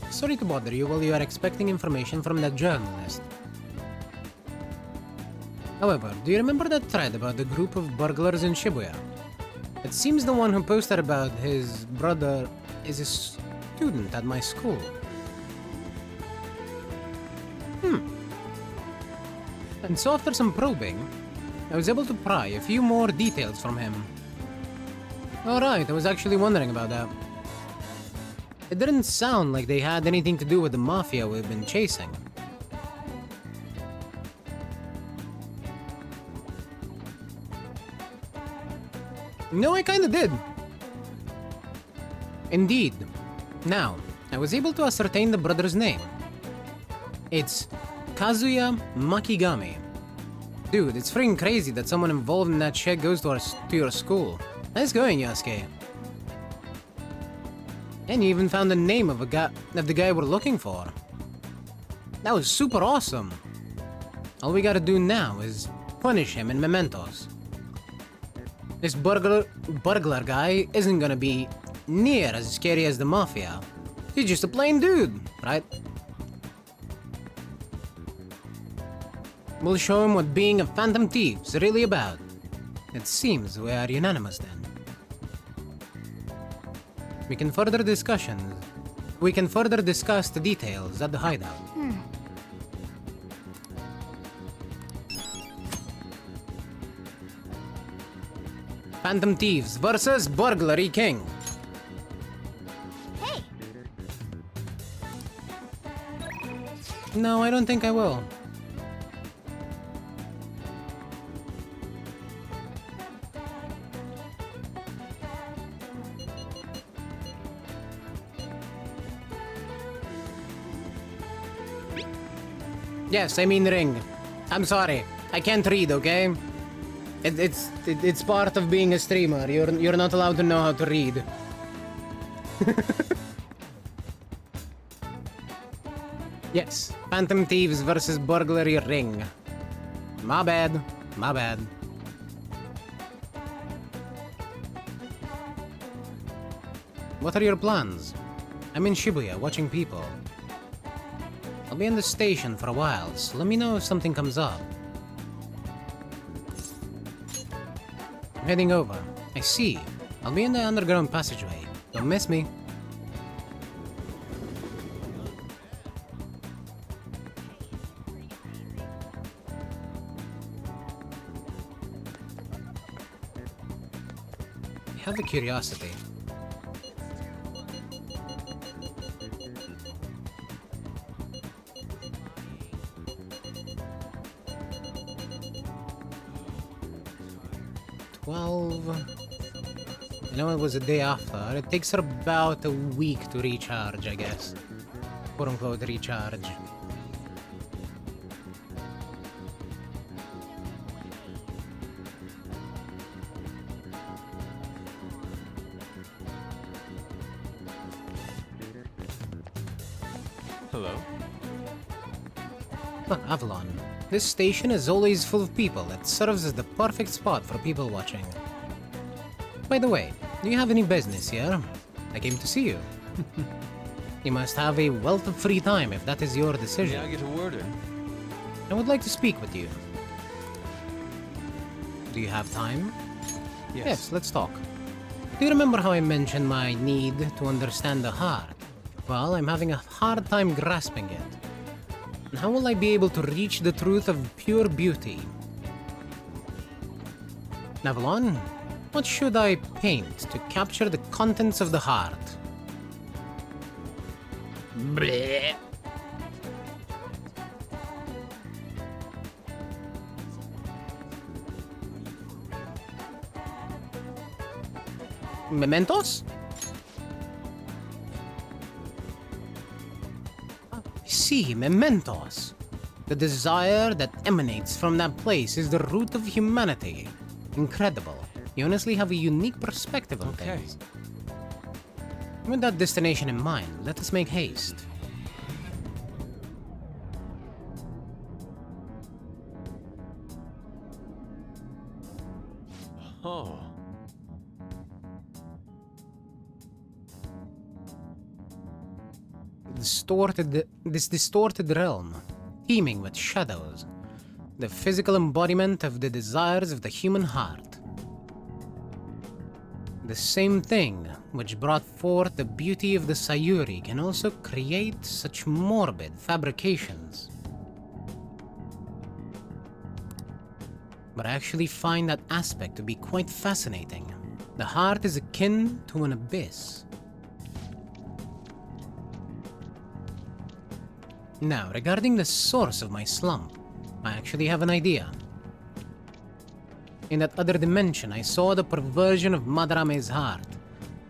Sorry to bother you while you are expecting information from that journalist. However, do you remember that thread about the group of burglars in Shibuya? It seems the one who posted about his brother is a student at my school. And so after some probing, I was able to pry a few more details from him. Alright, I was actually wondering about that. It didn't sound like they had anything to do with the mafia we've been chasing. No, I kinda did. Indeed. Now, I was able to ascertain the brother's name. It's Kazuya Makigami. Dude, it's freaking crazy that someone involved in that shit goes to your school. Nice going, Yasuke. And you even found the name of the guy we're looking for. That was super awesome. All we gotta do now is punish him in mementos. This burglar guy isn't gonna be near as scary as the mafia. He's just a plain dude, right? We'll show him what being a phantom thief's really about. It seems we are unanimous then. We can further discuss the details at the hideout. Phantom Thieves versus Burglary King. Hey! No, I don't think I will. Yes, I mean ring. I'm sorry. I can't read, okay? It's part of being a streamer. You're not allowed to know how to read. Yes, Phantom Thieves versus Burglary Ring. My bad. My bad. What are your plans? I'm in Shibuya watching people. I'll be in the station for a while, so let me know if something comes up. I'm heading over. I see. I'll be in the underground passageway. Don't miss me. I have a curiosity. I know it was a day after. It takes her about a week to recharge, I guess. Quote unquote recharge. Hello? Look, Avalon. This station is always full of people. It serves as the perfect spot for people watching. By the way, do you have any business here? I came to see you. You must have a wealth of free time if that is your decision. May I get a word in? I would like to speak with you. Do you have time? Yes, let's talk. Do you remember how I mentioned my need to understand the heart? Well, I'm having a hard time grasping it. How will I be able to reach the truth of pure beauty? Avalon, what should I paint to capture the contents of the heart? Bleh. Mementos? See, mementos. The desire that emanates from that place is the root of humanity. Incredible. You honestly have a unique perspective on things. With that destination in mind, let us make haste. Oh. distorted realm, teeming with shadows, the physical embodiment of the desires of the human heart. The same thing which brought forth the beauty of the Sayuri can also create such morbid fabrications. But I actually find that aspect to be quite fascinating. The heart is akin to an abyss. Now, regarding the source of my slump, I actually have an idea. In that other dimension, I saw the perversion of Madarame's heart.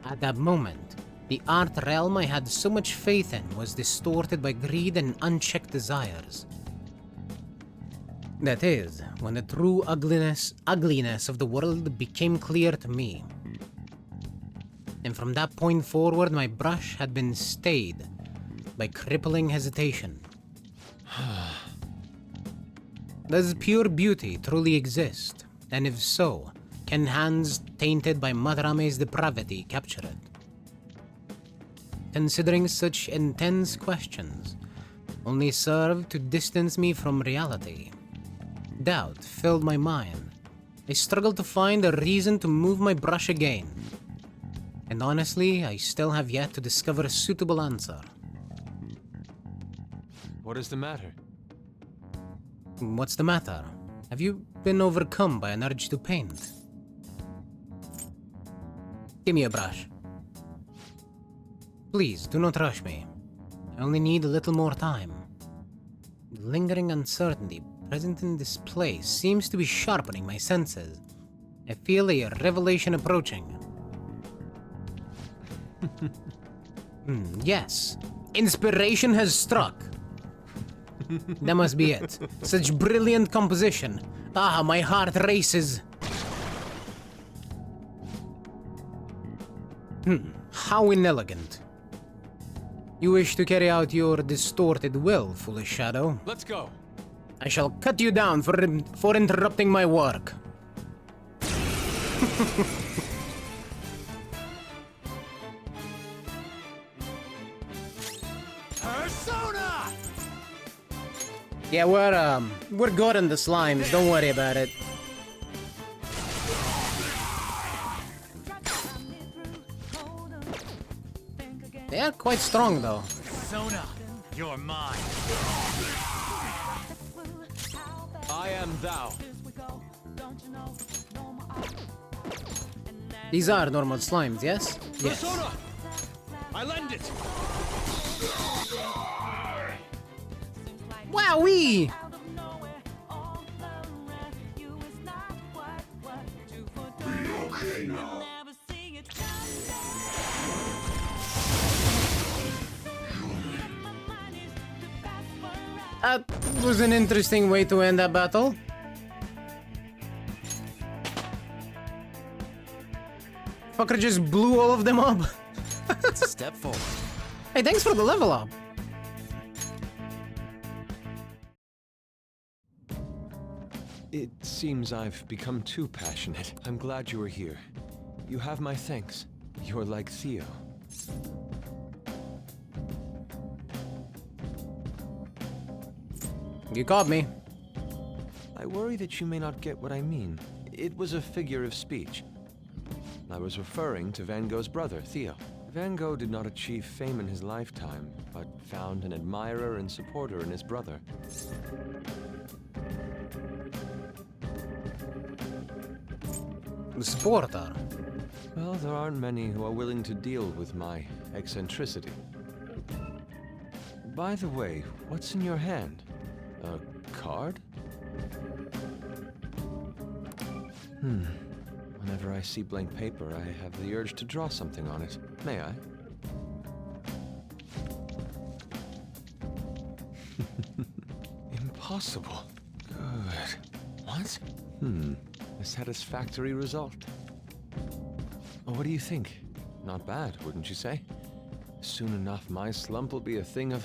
At that moment, the art realm I had so much faith in was distorted by greed and unchecked desires. That is, when the true ugliness of the world became clear to me. And from that point forward, my brush had been stayed by crippling hesitation. Does pure beauty truly exist? And if so, can hands tainted by Madarame's depravity capture it? Considering such intense questions only served to distance me from reality. Doubt filled my mind. I struggled to find a reason to move my brush again. And honestly, I still have yet to discover a suitable answer. What is the matter? What's the matter? Have you been overcome by an urge to paint? Give me a brush. Please, do not rush me. I only need a little more time. The lingering uncertainty present in this place seems to be sharpening my senses. I feel a revelation approaching. Yes. Inspiration has struck. That must be it. Such brilliant composition. Ah, my heart races. How inelegant. You wish to carry out your distorted will, foolish shadow. Let's go. I shall cut you down for interrupting my work. Persona! Yeah, we're good on the slimes, don't worry about it. They are quite strong though. Persona, you're mine. I am thou. These are normal slimes, yes? Yes. Persona! I lend it! Wowee! Okay now. That was an interesting way to end that battle. Fucker just blew all of them up. Step forward. Hey, thanks for the level up. It seems I've become too passionate. I'm glad you are here. You have my thanks. You're like Theo. You caught me. I worry that you may not get what I mean. It was a figure of speech. I was referring to Van Gogh's brother, Theo. Van Gogh did not achieve fame in his lifetime, but found an admirer and supporter in his brother. The supporter? Well, there aren't many who are willing to deal with my eccentricity. By the way, what's in your hand? A card? Whenever I see blank paper, I have the urge to draw something on it. May I? Impossible. Good. What? A satisfactory result. What do you think? Not bad, wouldn't you say? Soon enough, my slump will be a thing of...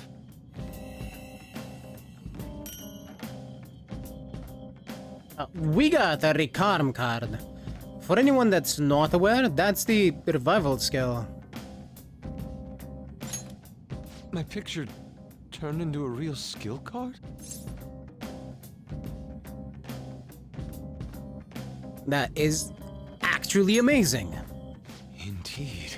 We got a Recarm card. For anyone that's not aware, that's the revival skill. My picture turned into a real skill card? That is actually amazing. Indeed.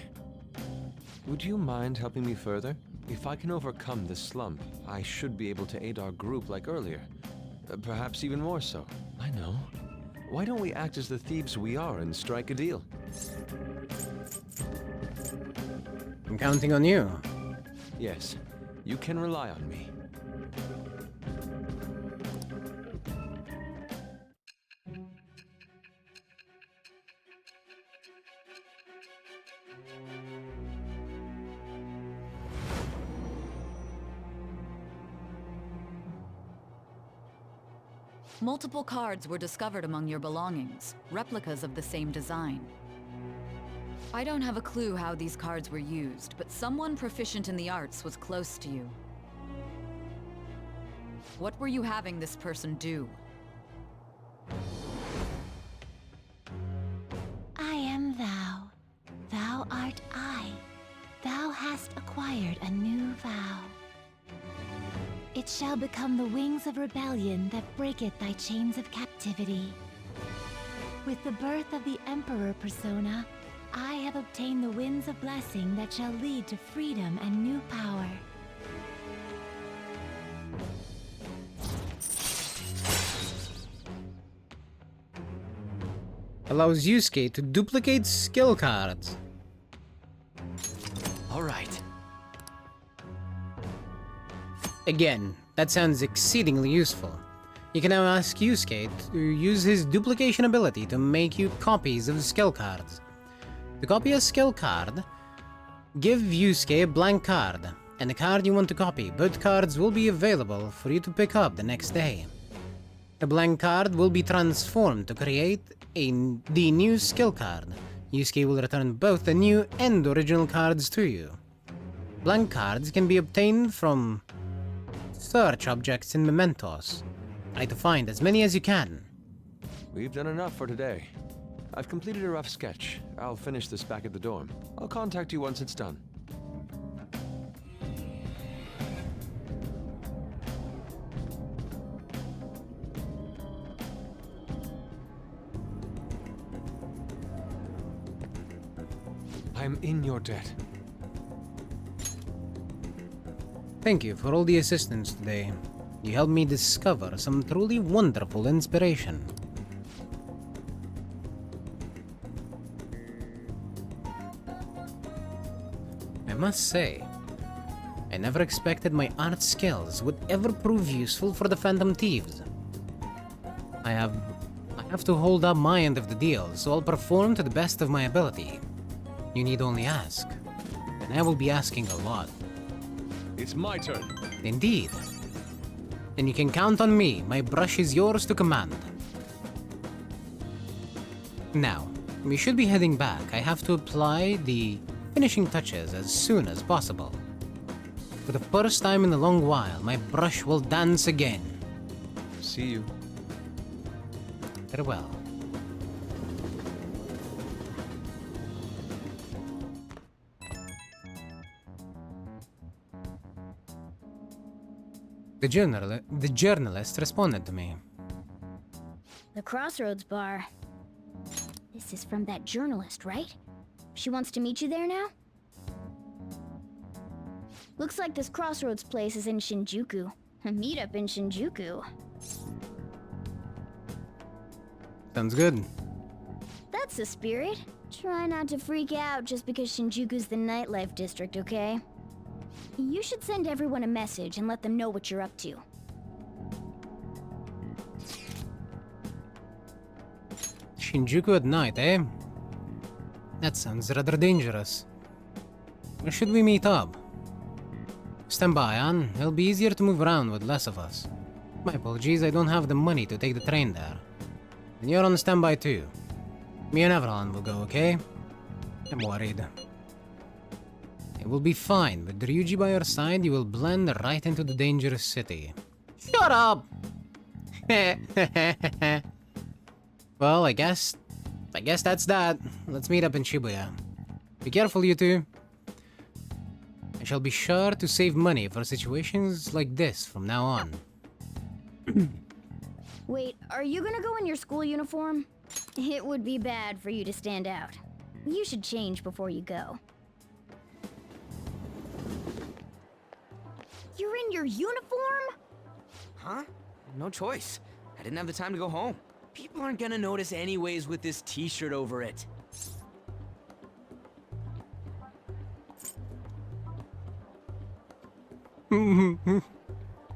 Would you mind helping me further? If I can overcome this slump, I should be able to aid our group like earlier. Perhaps even more so. I know. Why don't we act as the thieves we are and strike a deal? I'm counting on you. Yes, you can rely on me. Multiple cards were discovered among your belongings, replicas of the same design. I don't have a clue how these cards were used, but someone proficient in the arts was close to you. What were you having this person do? I am thou. Thou art I. Thou hast acquired a new vow. It shall become the wings of rebellion that breaketh thy chains of captivity. With the birth of the Emperor persona, I have obtained the winds of blessing that shall lead to freedom and new power. Allows Yusuke to duplicate skill cards. Alright. Again, that sounds exceedingly useful. You can now ask Yusuke to use his duplication ability to make you copies of skill cards. To copy a skill card, give Yusuke a blank card, and the card you want to copy. Both cards will be available for you to pick up the next day. The blank card will be transformed to create the new skill card. Yusuke will return both the new and original cards to you. Blank cards can be obtained from search objects in mementos. Try to find as many as you can. We've done enough for today. I've completed a rough sketch. I'll finish this back at the dorm. I'll contact you once it's done. I'm in your debt. Thank you for all the assistance today. You helped me discover some truly wonderful inspiration. I must say, I never expected my art skills would ever prove useful for the Phantom Thieves. I have to hold up my end of the deal, so I'll perform to the best of my ability. You need only ask, and I will be asking a lot. It's my turn. Indeed. Then you can count on me. My brush is yours to command. Now, we should be heading back. I have to apply the finishing touches as soon as possible. For the first time in a long while, my brush will dance again. See you. Farewell. The journalist responded to me. The Crossroads Bar. This is from that journalist, right? She wants to meet you there now? Looks like this Crossroads place is in Shinjuku. A meetup in Shinjuku. Sounds good. That's the spirit. Try not to freak out just because Shinjuku's the nightlife district, okay? You should send everyone a message and let them know what you're up to. Shinjuku at night, eh? That sounds rather dangerous. Where should we meet up? Stand by, Anne. It'll be easier to move around with less of us. My apologies, I don't have the money to take the train there. And you're on standby too. Me and Everland will go, okay? I'm worried. It will be fine. With Ryuji by your side, you will blend right into the dangerous city. Shut up! Well, I guess that's that. Let's meet up in Shibuya. Be careful, you two. I shall be sure to save money for situations like this from now on. Wait, are you gonna go in your school uniform? It would be bad for you to stand out. You should change before you go. You're in your uniform? Huh? No choice. I didn't have the time to go home. People aren't gonna notice anyways with this t-shirt over it.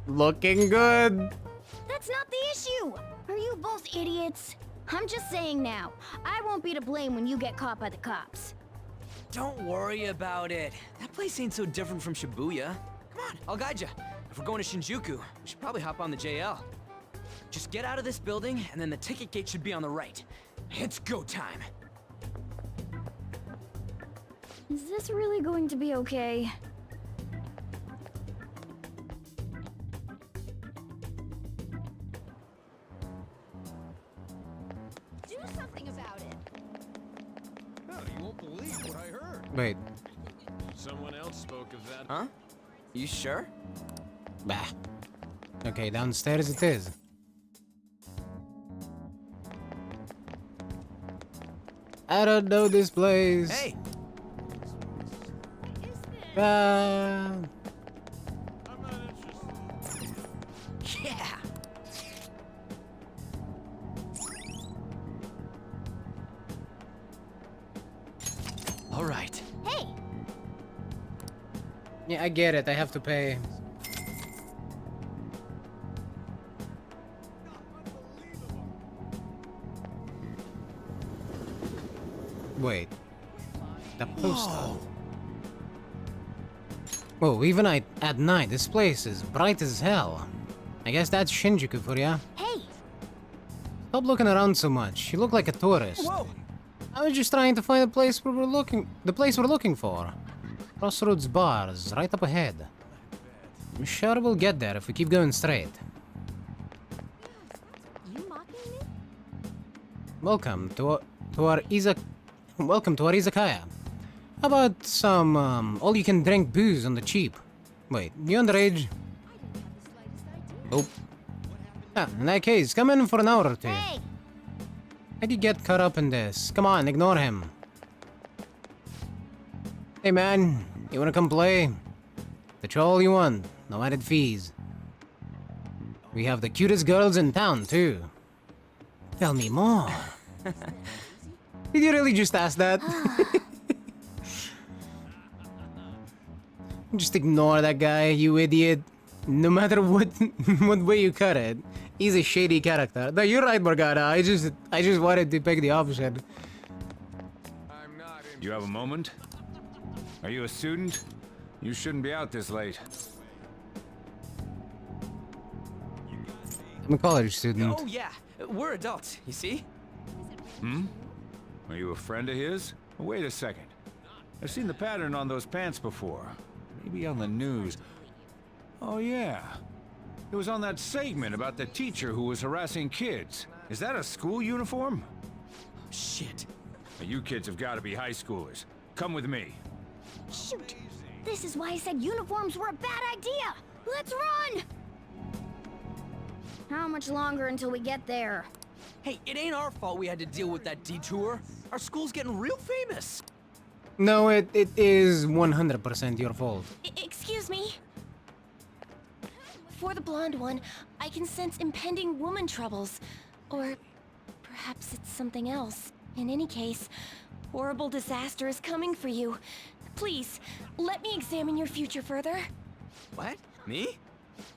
Looking good. That's not the issue! Are you both idiots? I'm just saying now, I won't be to blame when you get caught by the cops. Don't worry about it. That place ain't so different from Shibuya. Come on, I'll guide you. If we're going to Shinjuku, we should probably hop on the JL. Just get out of this building, and then the ticket gate should be on the right. It's go time. Is this really going to be okay? Do something about it. Oh, you won't believe what I heard. Wait. Someone else spoke of that. Huh? You sure? Bah. Okay, downstairs it is. I don't know this place. Hey! Ah. Yeah! All right. Hey! Yeah, I get it. I have to pay. Wait. The poster. Whoa, even at night, this place is bright as hell. I guess that's Shinjuku for ya. Hey! Stop looking around so much. You look like a tourist. Whoa! I was just trying to find the place we're looking for. Crossroads Bars, right up ahead. I'm sure we'll get there if we keep going straight. You mocking me? Welcome to our izakaya. How about some all-you-can-drink booze on the cheap? Wait, you underage? Nope. Ah, in that case, come in for an hour or two. Hey! How'd you get caught up in this? Come on, ignore him. Hey man, you wanna come play? That's all you want, no added fees. We have the cutest girls in town, too. Tell me more. Did you really just ask that? Just ignore that guy, you idiot. No matter what way you cut it, he's a shady character. No, you're right, Morgana. I just wanted to pick the option. You have a moment? Are you a student? You shouldn't be out this late. I'm a college student. Oh yeah, we're adults, you see? Hmm? Are you a friend of his? Wait a second. I've seen the pattern on those pants before. Maybe on the news. Oh yeah. It was on that segment about the teacher who was harassing kids. Is that a school uniform? Shit. Now, you kids have got to be high schoolers. Come with me. Shoot! This is why I said uniforms were a bad idea! Let's run! How much longer until we get there? Hey, it ain't our fault we had to deal with that detour. Our school's getting real famous. No, it is 100% your fault. Excuse me? For the blonde one, I can sense impending woman troubles. Or perhaps it's something else. In any case, horrible disaster is coming for you. Please, let me examine your future further. What? Me?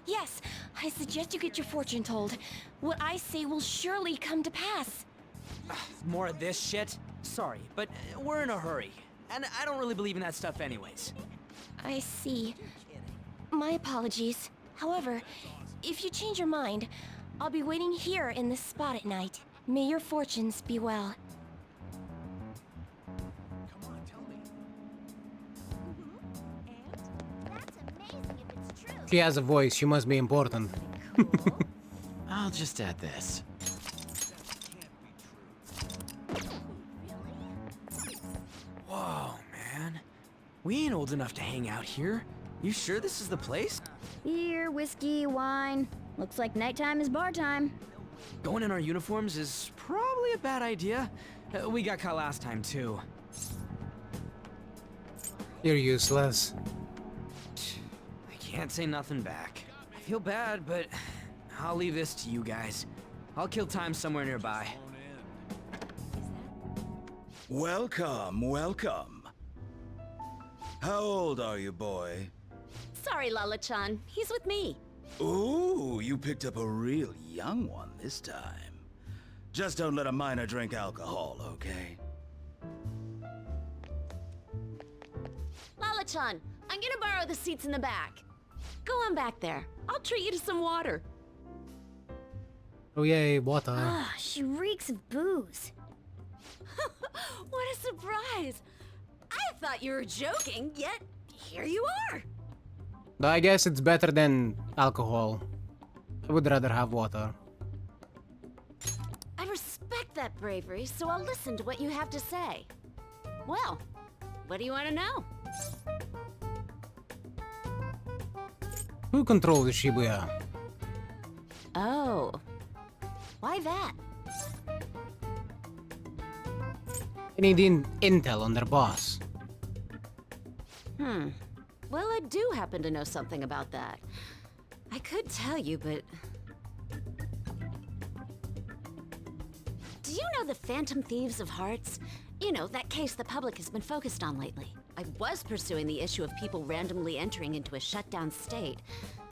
Yes, I suggest you get your fortune told. What I say will surely come to pass. More of this shit? Sorry, but we're in a hurry. And I don't really believe in that stuff anyways. I see. My apologies. However, if you change your mind, I'll be waiting here in this spot at night. May your fortunes be well. She has a voice, she must be important. I'll just add this. Whoa, man. We ain't old enough to hang out here. You sure this is the place? Beer, whiskey, wine. Looks like nighttime is bar time. Going in our uniforms is probably a bad idea. We got caught last time, too. You're useless. I can't say nothing back. I feel bad, but I'll leave this to you guys. I'll kill time somewhere nearby. Welcome, welcome. How old are you, boy? Sorry, Lala-chan. He's with me. Ooh, you picked up a real young one this time. Just don't let a minor drink alcohol, okay? Lala-chan, I'm gonna borrow the seats in the back. Go on back there. I'll treat you to some water. Oh yay, water. Ah, she reeks of booze. What a surprise! I thought you were joking, yet here you are. But I guess it's better than alcohol. I would rather have water. I respect that bravery, so I'll listen to what you have to say. Well, what do you want to know? Who controls Shibuya? Oh, why that? I need intel on their boss. Well, I do happen to know something about that. I could tell you, but... Do you know the Phantom Thieves of Hearts? You know, that case the public has been focused on lately. I was pursuing the issue of people randomly entering into a shutdown state,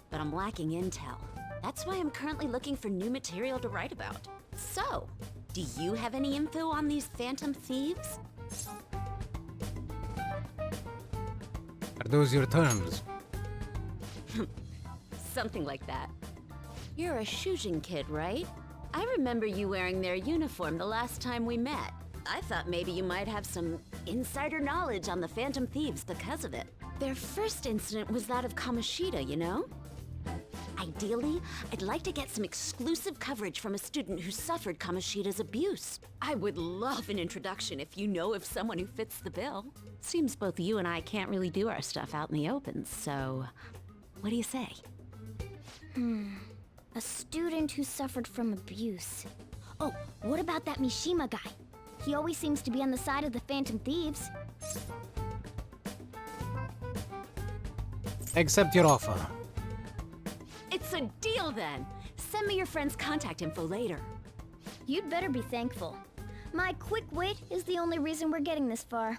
but I'm lacking intel. That's why I'm currently looking for new material to write about. So, do you have any info on these Phantom Thieves? Are those your terms? Something like that. You're a Shujin kid, right? I remember you wearing their uniform the last time we met. I thought maybe you might have some insider knowledge on the Phantom Thieves because of it. Their first incident was that of Kamoshida, you know? Ideally, I'd like to get some exclusive coverage from a student who suffered Kamoshida's abuse. I would love an introduction if you know of someone who fits the bill. Seems both you and I can't really do our stuff out in the open, so what do you say? A student who suffered from abuse. Oh, what about that Mishima guy? He always seems to be on the side of the Phantom Thieves. Accept your offer. It's a deal then! Send me your friend's contact info later. You'd better be thankful. My quick wit is the only reason we're getting this far.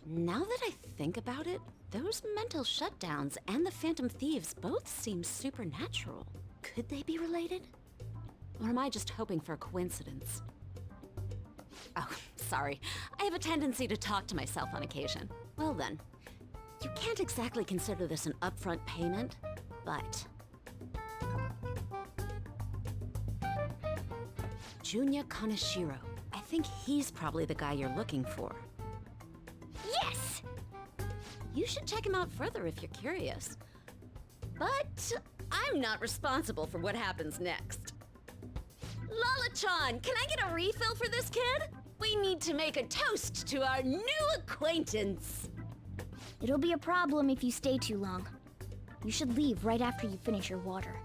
Now that I think about it, those mental shutdowns and the Phantom Thieves both seem supernatural. Could they be related? Or am I just hoping for a coincidence? Oh, sorry. I have a tendency to talk to myself on occasion. Well then, you can't exactly consider this an upfront payment, but... Junya Kaneshiro. I think he's probably the guy you're looking for. Yes! You should check him out further if you're curious. But I'm not responsible for what happens next. Lala-chan, can I get a refill for this kid? We need to make a toast to our new acquaintance. It'll be a problem if you stay too long. You should leave right after you finish your water.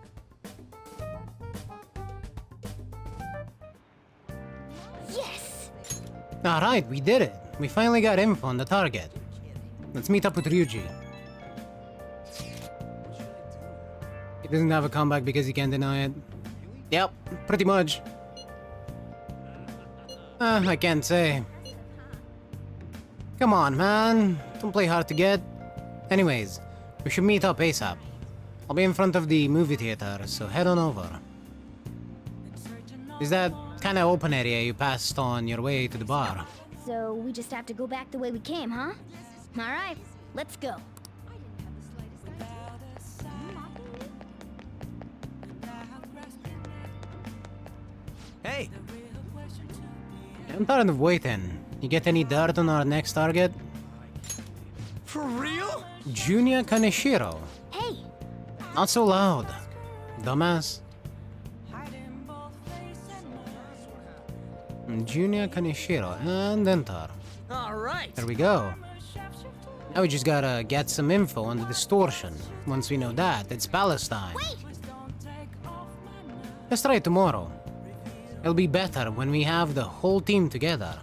Yes! Alright, we did it. We finally got info on the target. Let's meet up with Ryuji. He doesn't have a comeback because he can't deny it. Yep, pretty much. I can't say. Come on, man. Don't play hard to get. Anyways, we should meet up ASAP. I'll be in front of the movie theater, so head on over. Is that kind of open area you passed on your way to the bar? So we just have to go back the way we came, huh? Alright, let's go. Hey! I'm tired of waiting. You get any dirt on our next target? For real? Junya Kaneshiro. Hey! Not so loud. Dumbass. Junya Kaneshiro and enter. Alright! There we go. Now we just gotta get some info on the distortion. Once we know that, it's Palestine. Wait! Let's try it tomorrow. It'll be better when we have the whole team together.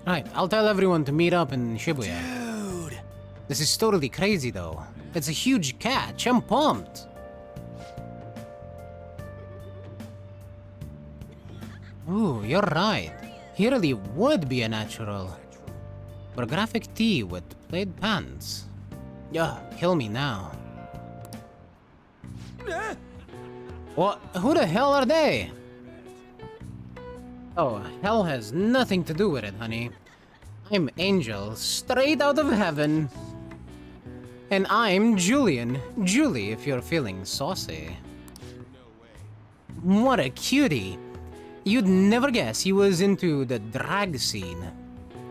Right, I'll tell everyone to meet up in Shibuya. Dude! This is totally crazy though. It's a huge catch, I'm pumped. Ooh, you're right. He really would be a natural. But a graphic tee with plaid pants. Yeah, kill me now. What? Who the hell are they? Oh, hell has nothing to do with it, honey. I'm Angel, straight out of heaven. And I'm Julian. Julie, if you're feeling saucy. What a cutie. You'd never guess he was into the drag scene.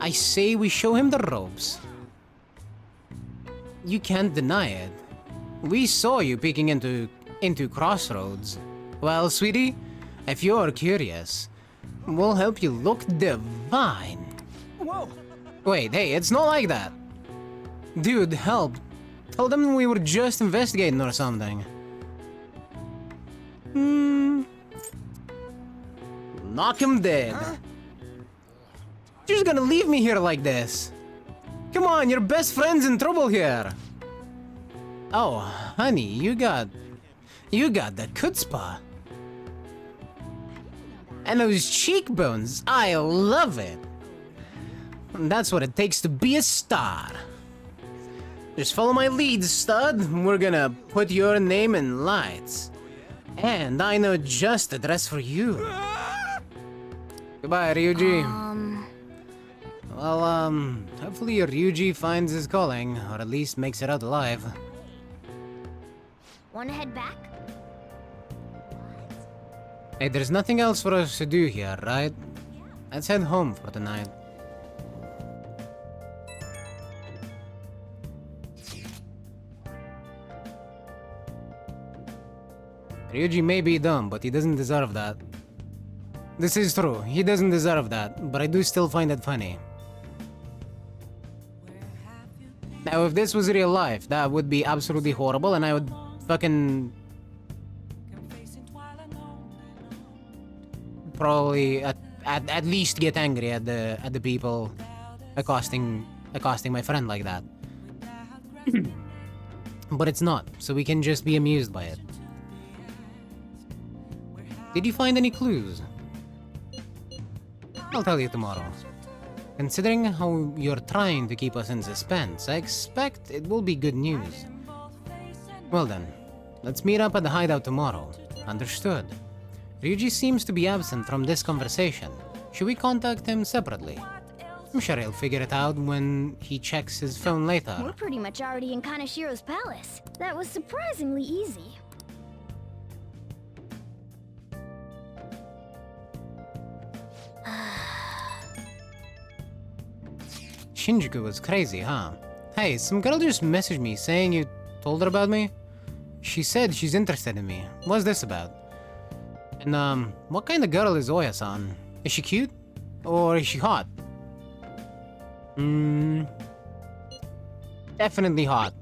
I say we show him the ropes. You can't deny it. We saw you peeking into Crossroads. Well, sweetie, if you're curious, we'll help you look divine. Whoa! Wait, hey, it's not like that. Dude, help. Tell them we were just investigating or something. Knock him dead. Huh? You're just gonna leave me here like this. Come on, your best friend's in trouble here. Oh, honey, you got the chutzpah. And those cheekbones, I love it. That's what it takes to be a star. Just follow my lead, stud. We're gonna put your name in lights. And I know just the dress for you. Goodbye, Ryuji. Well, hopefully Ryuji finds his calling, or at least makes it out alive. Wanna head back? Hey, there's nothing else for us to do here, right? Let's head home for tonight. Ryuji may be dumb, but he doesn't deserve that. This is true, he doesn't deserve that, but I do still find it funny. Now, if this was real life, that would be absolutely horrible, and I would fucking... probably at least get angry at the people accosting my friend like that. But it's not, so we can just be amused by it. Did you find any clues? I'll tell you tomorrow. Considering how you're trying to keep us in suspense, I expect it will be good news. Well then, let's meet up at the hideout tomorrow. Understood. Ryuji seems to be absent from this conversation. Should we contact him separately? I'm sure he'll figure it out when he checks his phone later. We're pretty much already in Kanashiro's palace. That was surprisingly easy. Shinjuku was crazy, huh? Hey, some girl just messaged me saying you told her about me? She said she's interested in me. What's this about? And, what kind of girl is Oya-san? Is she cute? Or is she hot? Definitely hot.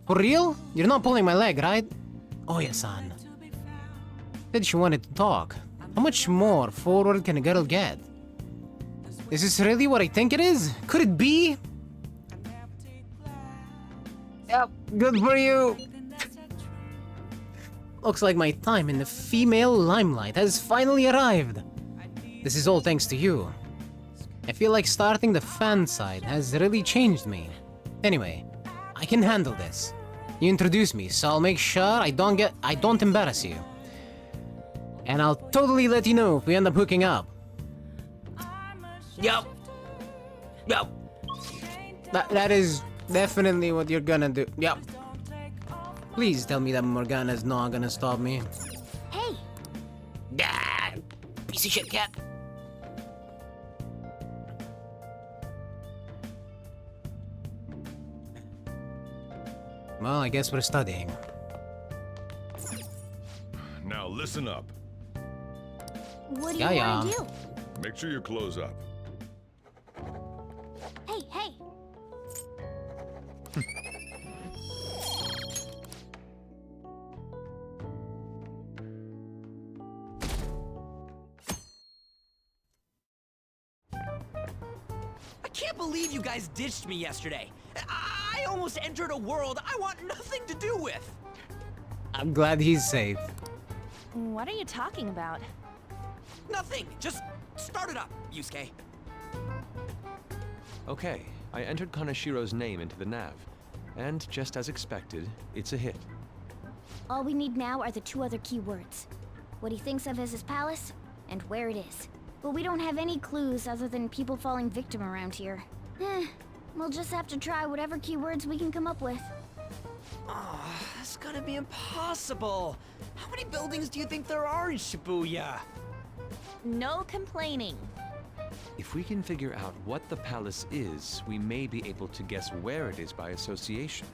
For real? You're not pulling my leg, right? Oya-san. Said she wanted to talk. How much more forward can a girl get? Is this really what I think it is? Could it be? Yep, good for you. Looks like my time in the female limelight has finally arrived. This is all thanks to you. I feel like starting the fan side has really changed me. Anyway, I can handle this. You introduce me, so I'll make sure I don't embarrass you. And I'll totally let you know if we end up hooking up. Yup. That is definitely what you're gonna do. Yup. Please tell me that Morgana's not gonna stop me. Hey! Ah, piece of shit cat. Well, I guess we're studying. Now listen up. What do you want to do? Make sure you close up. Hey! I can't believe you guys ditched me yesterday. I almost entered a world I want nothing to do with. I'm glad he's safe. What are you talking about? Nothing. Just start it up, Yusuke. Okay, I entered Kanashiro's name into the nav. And just as expected, it's a hit. All we need now are the two other keywords. What he thinks of as his palace, and where it is. But we don't have any clues other than people falling victim around here. We'll just have to try whatever keywords we can come up with. Oh, that's gonna be impossible. How many buildings do you think there are in Shibuya? No complaining. If we can figure out what the palace is, we may be able to guess where it is by association.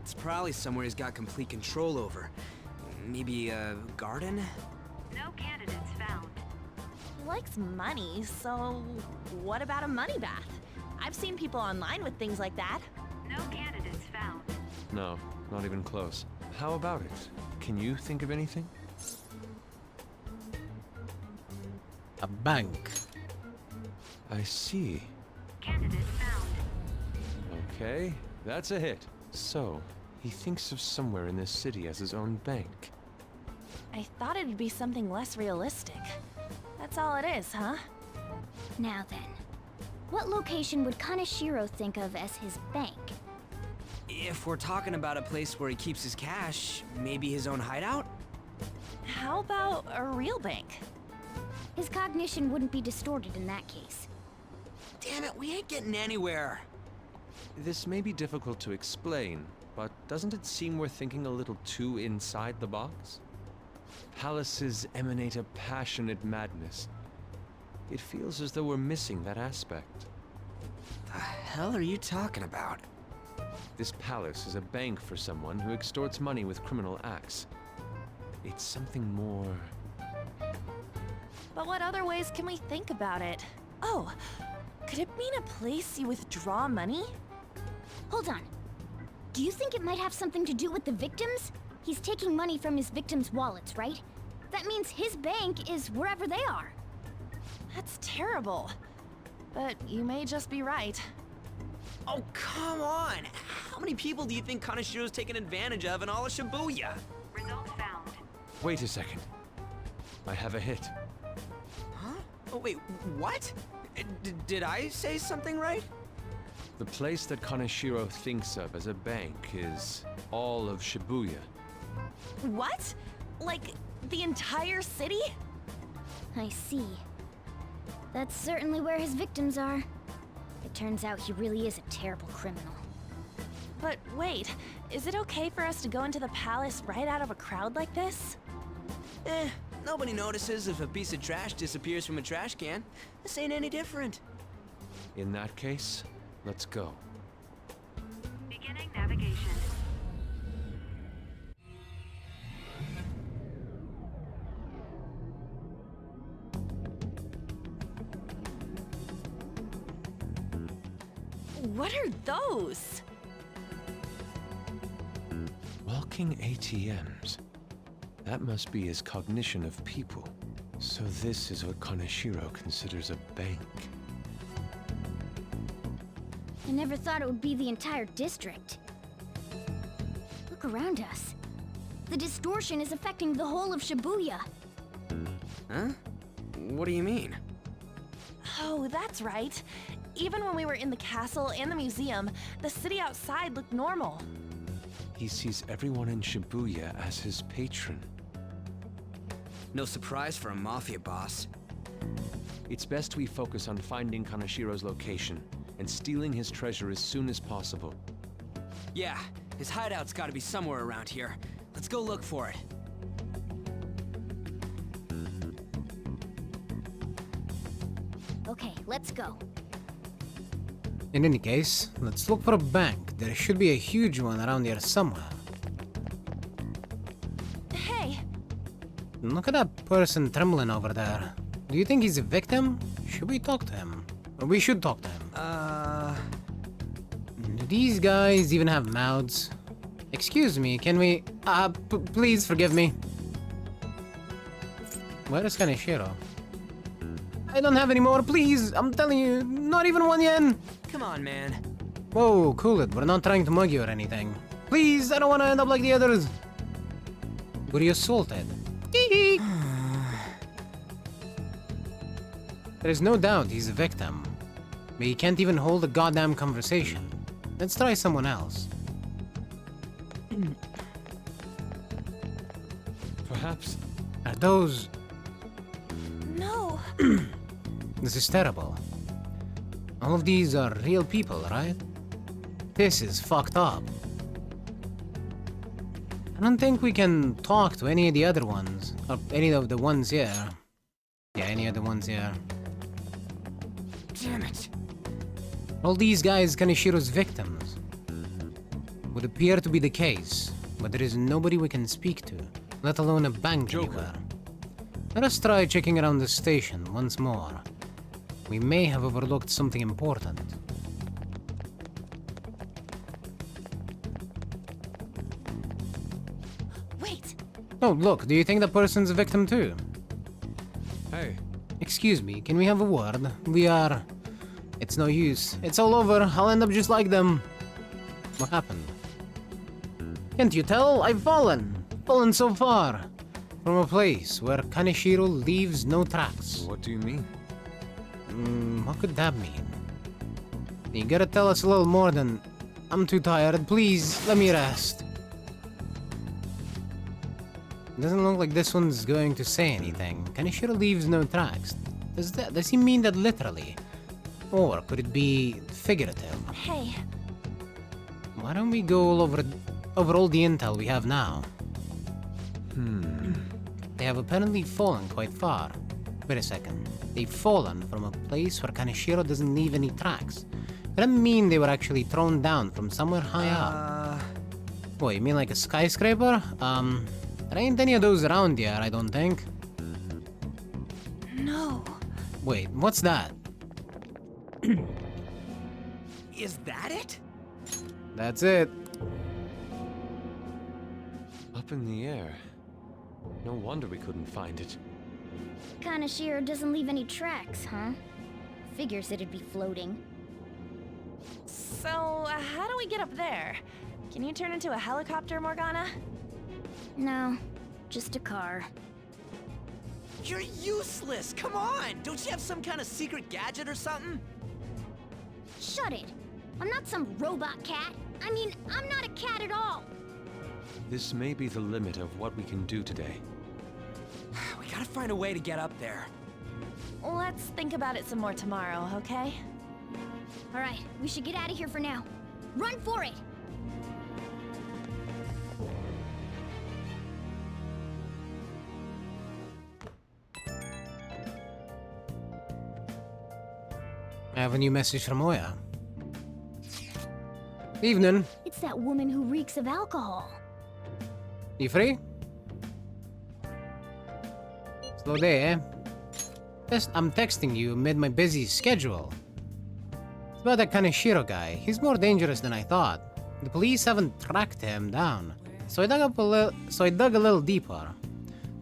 It's probably somewhere he's got complete control over. Maybe a garden? No candidates found. He likes money, so what about a money bath? I've seen people online with things like that. No candidates found. No, not even close. How about it? Can you think of anything? A bank. I see. Candidate found. Okay, that's a hit. So, he thinks of somewhere in this city as his own bank. I thought it'd be something less realistic. That's all it is, huh? Now then, what location would Kaneshiro think of as his bank? If we're talking about a place where he keeps his cash, maybe his own hideout? How about a real bank? His cognition wouldn't be distorted in that case. Damn it, we ain't getting anywhere. This may be difficult to explain, but doesn't it seem we're thinking a little too inside the box? Palaces emanate a passionate madness. It feels as though we're missing that aspect. The hell are you talking about? This palace is a bank for someone who extorts money with criminal acts. It's something more... But what other ways can we think about it? Oh, could it mean a place you withdraw money? Hold on. Do you think it might have something to do with the victims? He's taking money from his victims' wallets, right? That means his bank is wherever they are. That's terrible. But you may just be right. Oh, come on! How many people do you think Kaneshiro's taken advantage of in all of Shibuya? Result found. Wait a second. I have a hit. Huh? Oh, wait, what? Did I say something right? The place that Kaneshiro thinks of as a bank is all of Shibuya. What? Like, the entire city? I see. That's certainly where his victims are. It turns out he really is a terrible criminal. But wait, is it okay for us to go into the palace right out of a crowd like this? Nobody notices if a piece of trash disappears from a trash can. This ain't any different. In that case, let's go. Beginning navigation. What are those? Walking ATMs. That must be his cognition of people. So this is what Kaneshiro considers a bank. I never thought it would be the entire district. Look around us. The distortion is affecting the whole of Shibuya. Huh? What do you mean? Oh, that's right. Even when we were in the castle and the museum, the city outside looked normal. He sees everyone in Shibuya as his patron. No surprise for a mafia boss. It's best we focus on finding Kaneshiro's location and stealing his treasure as soon as possible. Yeah, his hideout's gotta be somewhere around here. Let's go look for it. Okay, let's go. In any case, let's look for a bank. There should be a huge one around here somewhere. Hey! Look at that person trembling over there. Do you think he's a victim? Should we talk to him? Or we should talk to him. these guys even have mouths? Excuse me, can we... please forgive me. Where is Kaneshiro? I don't have any more, please! I'm telling you, not even 1 yen! Come on, man. Whoa, cool it, we're not trying to mug you or anything. Please, I don't want to end up like the others. Were you assaulted? There's no doubt he's a victim. But he can't even hold a goddamn conversation. Let's try someone else. Perhaps. Are those... No. This is terrible. All of these are real people, right? This is fucked up. I don't think we can talk to any of the other ones. Or any of the ones here. Yeah, any of the ones here. Damn it. All these guys Kaneshiro's victims. Would appear to be the case, but there is nobody we can speak to, let alone a bank anywhere. Let us try checking around the station once more. We may have overlooked something important. Wait! Oh, look, do you think that person's a victim too? Hey. Excuse me, can we have a word? We are... It's no use. It's all over. I'll end up just like them. What happened? Can't you tell? I've fallen. Fallen so far. From a place where Kaneshiro leaves no tracks. What do you mean? What could that mean? You gotta tell us a little more than... I'm too tired. Please, let me rest. Doesn't look like this one's going to say anything. Kaneshiro leaves no tracks. Does he mean that literally? Or could it be figurative? Hey. Why don't we go over all the intel we have now? They have apparently fallen quite far. Wait a second. They've fallen from a place where Kaneshiro doesn't leave any tracks. That doesn't mean they were actually thrown down from somewhere high up. What, you mean like a skyscraper? There ain't any of those around here, I don't think. No. Wait, what's that? Is that it? That's it. Up in the air. No wonder we couldn't find it. Kaneshiro doesn't leave any tracks, huh? Figures it'd be floating. So, how do we get up there? Can you turn into a helicopter, Morgana? No, just a car. You're useless! Come on! Don't you have some kind of secret gadget or something? Shut it! I'm not some robot cat. I mean, I'm not a cat at all. This may be the limit of what we can do today. We gotta find a way to get up there. Let's think about it some more tomorrow, okay? Alright, we should get out of here for now. Run for it! I have a new message from Oya. Evening. It's that woman who reeks of alcohol. You free? Slow day, eh? I'm texting you amid my busy schedule. It's about that Kaneshiro guy. He's more dangerous than I thought. The police haven't tracked him down, so I dug a little deeper.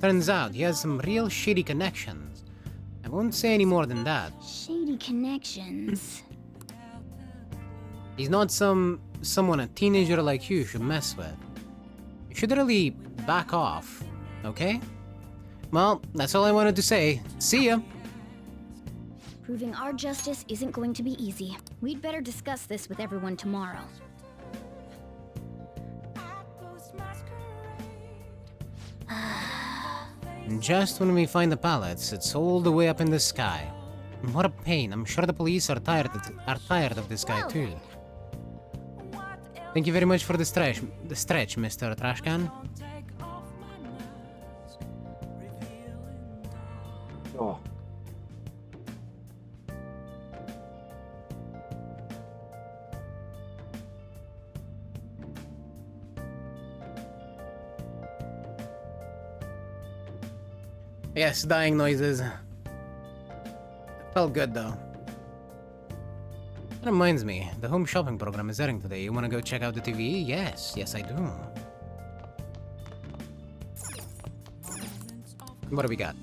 Turns out he has some real shady connections. I won't say any more than that. Shady connections. He's not someone a teenager like you should mess with. You should really back off, okay? Well, that's all I wanted to say. See ya! Proving our justice isn't going to be easy. We'd better discuss this with everyone tomorrow. Just when we find the pallets, it's all the way up in the sky. What a pain. I'm sure the police are tired of this guy too. Thank you very much for the stretch, Mr. Trashcan. Oh. Yes, dying noises. Felt good though. That reminds me, the home shopping program is airing today. You wanna go check out the TV? Yes, yes I do. What do we got?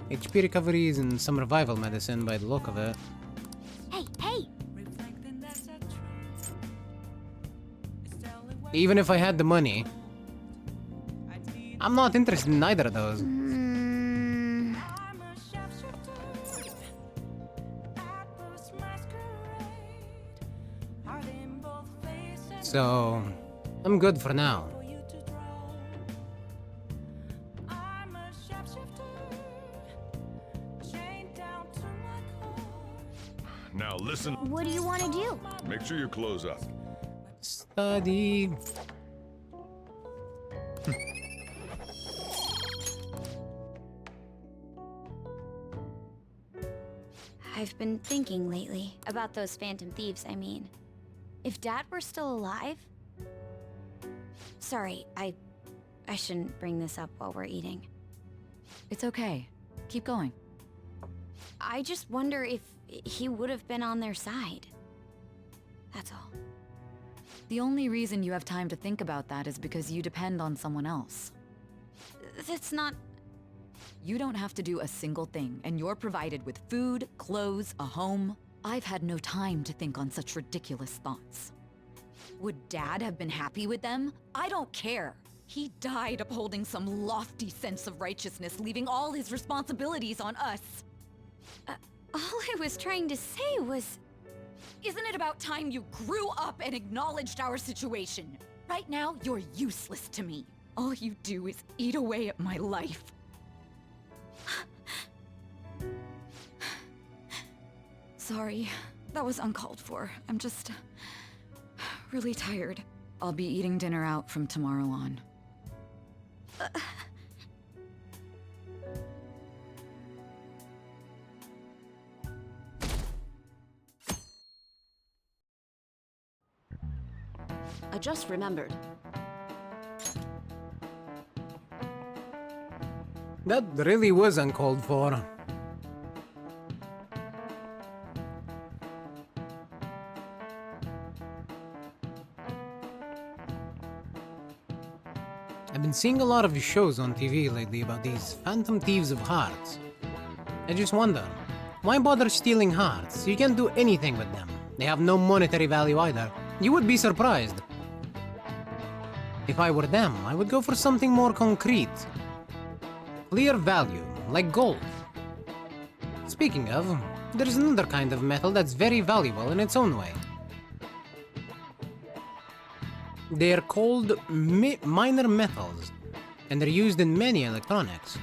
HP recoveries and some revival medicine by the look of it. Hey, hey! Even if I had the money, I'm not interested in either of those. So, I'm good for now. Now listen. What do you want to do? Make sure you close up. Study. I've been thinking lately about those phantom thieves, I mean. If Dad were still alive... Sorry, I shouldn't bring this up while we're eating. It's okay. Keep going. I just wonder if he would have been on their side. That's all. The only reason you have time to think about that is because you depend on someone else. That's not... You don't have to do a single thing, and you're provided with food, clothes, a home. I've had no time to think on such ridiculous thoughts. Would Dad have been happy with them? I don't care. He died upholding some lofty sense of righteousness, leaving all his responsibilities on us. All I was trying to say was... Isn't it about time you grew up and acknowledged our situation? Right now, you're useless to me. All you do is eat away at my life. Sorry, that was uncalled for. I'm just... really tired. I'll be eating dinner out from tomorrow on. I just remembered. That really was uncalled for. I've been seeing a lot of shows on TV lately about these phantom thieves of hearts. I just wonder, why bother stealing hearts? You can't do anything with them. They have no monetary value either. You would be surprised. If I were them, I would go for something more concrete. Clear value, like gold. Speaking of, there's another kind of metal that's very valuable in its own way. They're called minor metals, and they're used in many electronics.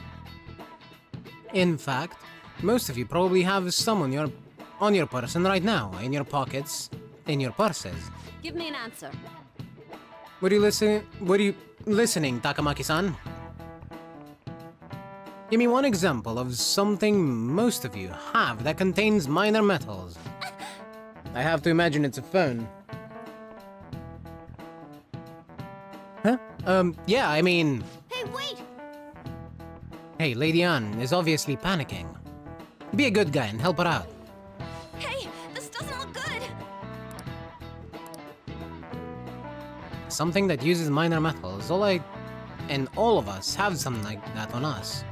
In fact, most of you probably have some on your person right now, in your pockets, in your purses. Give me an answer. Were you listening, Takamaki-san? Give me one example of something most of you have that contains minor metals. I have to imagine it's a phone. Huh? Yeah, I mean... Hey, wait! Hey, Lady Anne is obviously panicking. Be a good guy and help her out. Hey, this doesn't look good! Something that uses minor metals. And all of us have something like that on us.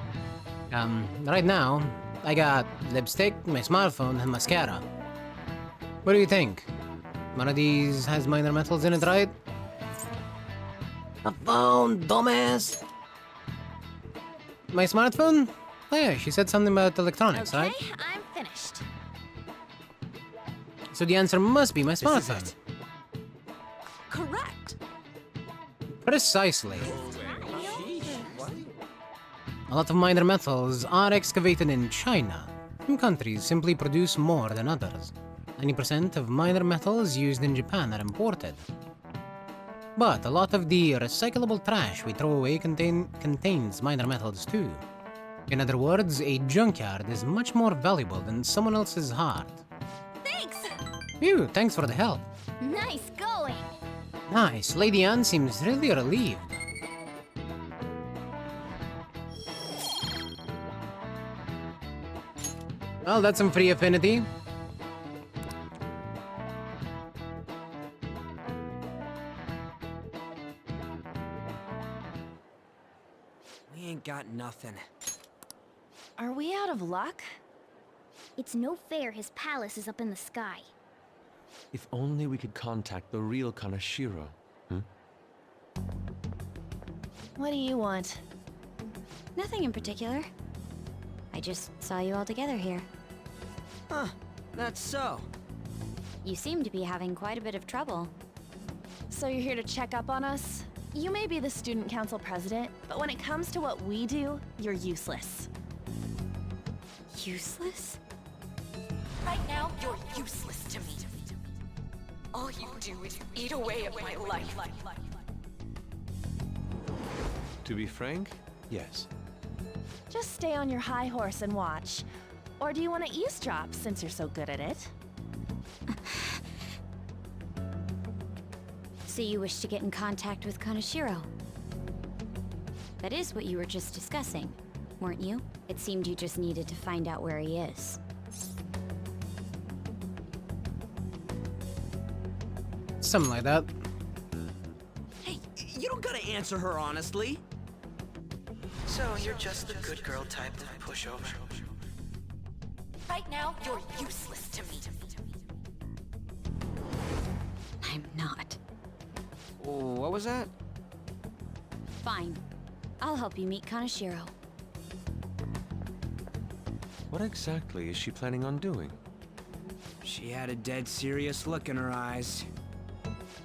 Right now, I got lipstick, my smartphone, and mascara. What do you think? One of these has minor metals in it, right? A phone, dumbass! My smartphone? Oh yeah, she said something about electronics, right? Okay, I'm finished. So the answer must be my smartphone. Correct. Precisely. A lot of minor metals are excavated in China. Some countries simply produce more than others. 90% of minor metals used in Japan are imported. But a lot of the recyclable trash we throw away contains minor metals too. In other words, a junkyard is much more valuable than someone else's heart. Thanks! Phew, thanks for the help. Nice going! Nice, Lady Anne seems really relieved. Well, that's some free affinity. We ain't got nothing. Are we out of luck? It's no fair his palace is up in the sky. If only we could contact the real Kanashiro. What do you want? Nothing in particular. I just saw you all together here. Huh, that's so. You seem to be having quite a bit of trouble. So you're here to check up on us? You may be the student council president, but when it comes to what we do, you're useless. Useless? Right now, you're useless to me. All you do is eat away at my life. To be frank, yes. Just stay on your high horse and watch. Or do you want to eavesdrop since you're so good at it? So you wish to get in contact with Kanashiro? That is what you were just discussing, weren't you? It seemed you just needed to find out where he is. Something like that. Hey, you don't gotta answer her honestly. So you're just the good girl type to push over. Right now, you're useless to me. I'm not. What was that? Fine. I'll help you meet Kanashiro. What exactly is she planning on doing? She had a dead serious look in her eyes.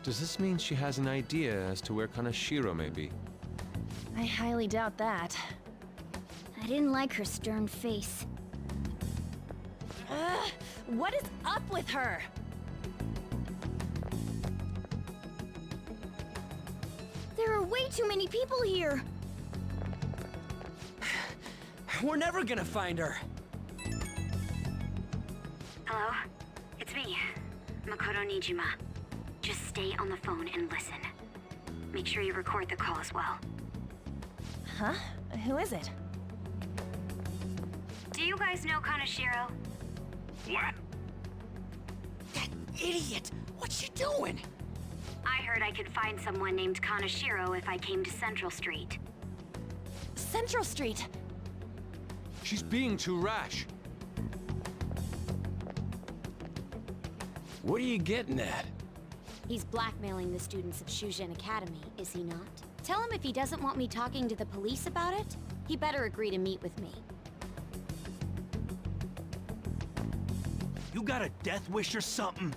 Does this mean she has an idea as to where Kanashiro may be? I highly doubt that. I didn't like her stern face. What is up with her? There are way too many people here. We're never gonna find her. Hello? It's me, Makoto Nijima. Just stay on the phone and listen. Make sure you record the call as well. Huh? Who is it? Do you guys know Kanashiro? What? That idiot! What's she doing? I heard I could find someone named Kanashiro if I came to Central Street. Central Street! She's being too rash. What are you getting at? He's blackmailing the students of Shujin Academy, is he not? Tell him if he doesn't want me talking to the police about it, he better agree to meet with me. You got a death wish or something?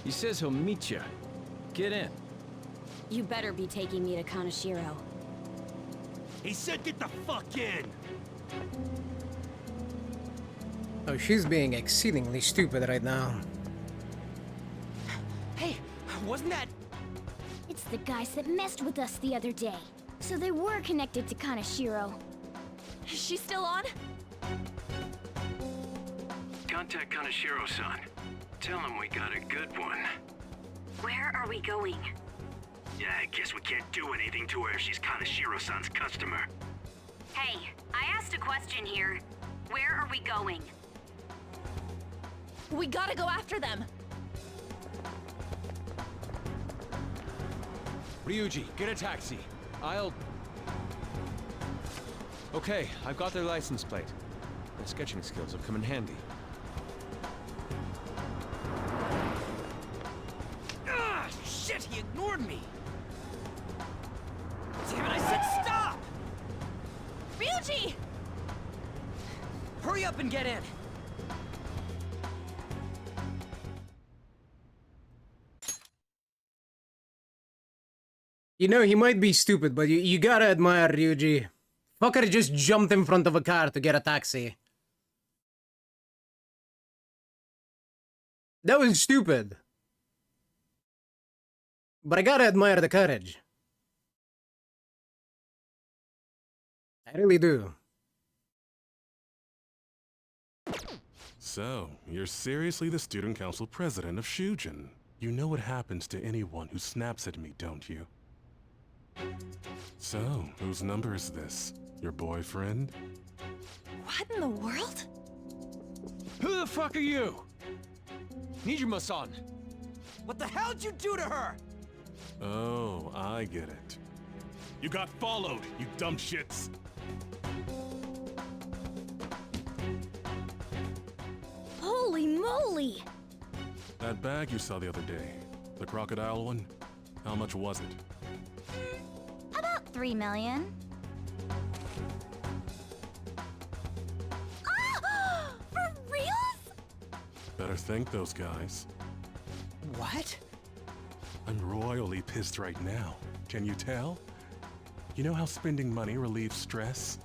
He says he'll meet you. Get in. You better be taking me to Kanashiro. He said get the fuck in! Oh, she's being exceedingly stupid right now. Hey, wasn't that... It's the guys that messed with us the other day. So they were connected to Kanashiro. Is she still on? Contact Kanashiro-san. Tell him we got a good one. Where are we going? Yeah, I guess we can't do anything to her if she's Kanashiro-san's customer. Hey, I asked a question here. Where are we going? We gotta go after them! Ryuji, get a taxi. Okay, I've got their license plate. My sketching skills have come in handy. Ah, shit, he ignored me! Damn it, I said stop! Ryuji! Hurry up and get in! You know, he might be stupid, but you gotta admire Ryuji. Fucker just jumped in front of a car to get a taxi. That was stupid. But I gotta admire the courage. I really do. So, you're seriously the student council president of Shujin. You know what happens to anyone who snaps at me, don't you? So, whose number is this? Your boyfriend? What in the world? Who the fuck are you? Nijima-san! What the hell did you do to her? Oh, I get it. You got followed, you dumb shits! Holy moly! That bag you saw the other day, the crocodile one, how much was it? About 3 million. Ah! For reals? Better thank those guys. What? I'm royally pissed right now. Can you tell? You know how spending money relieves stress?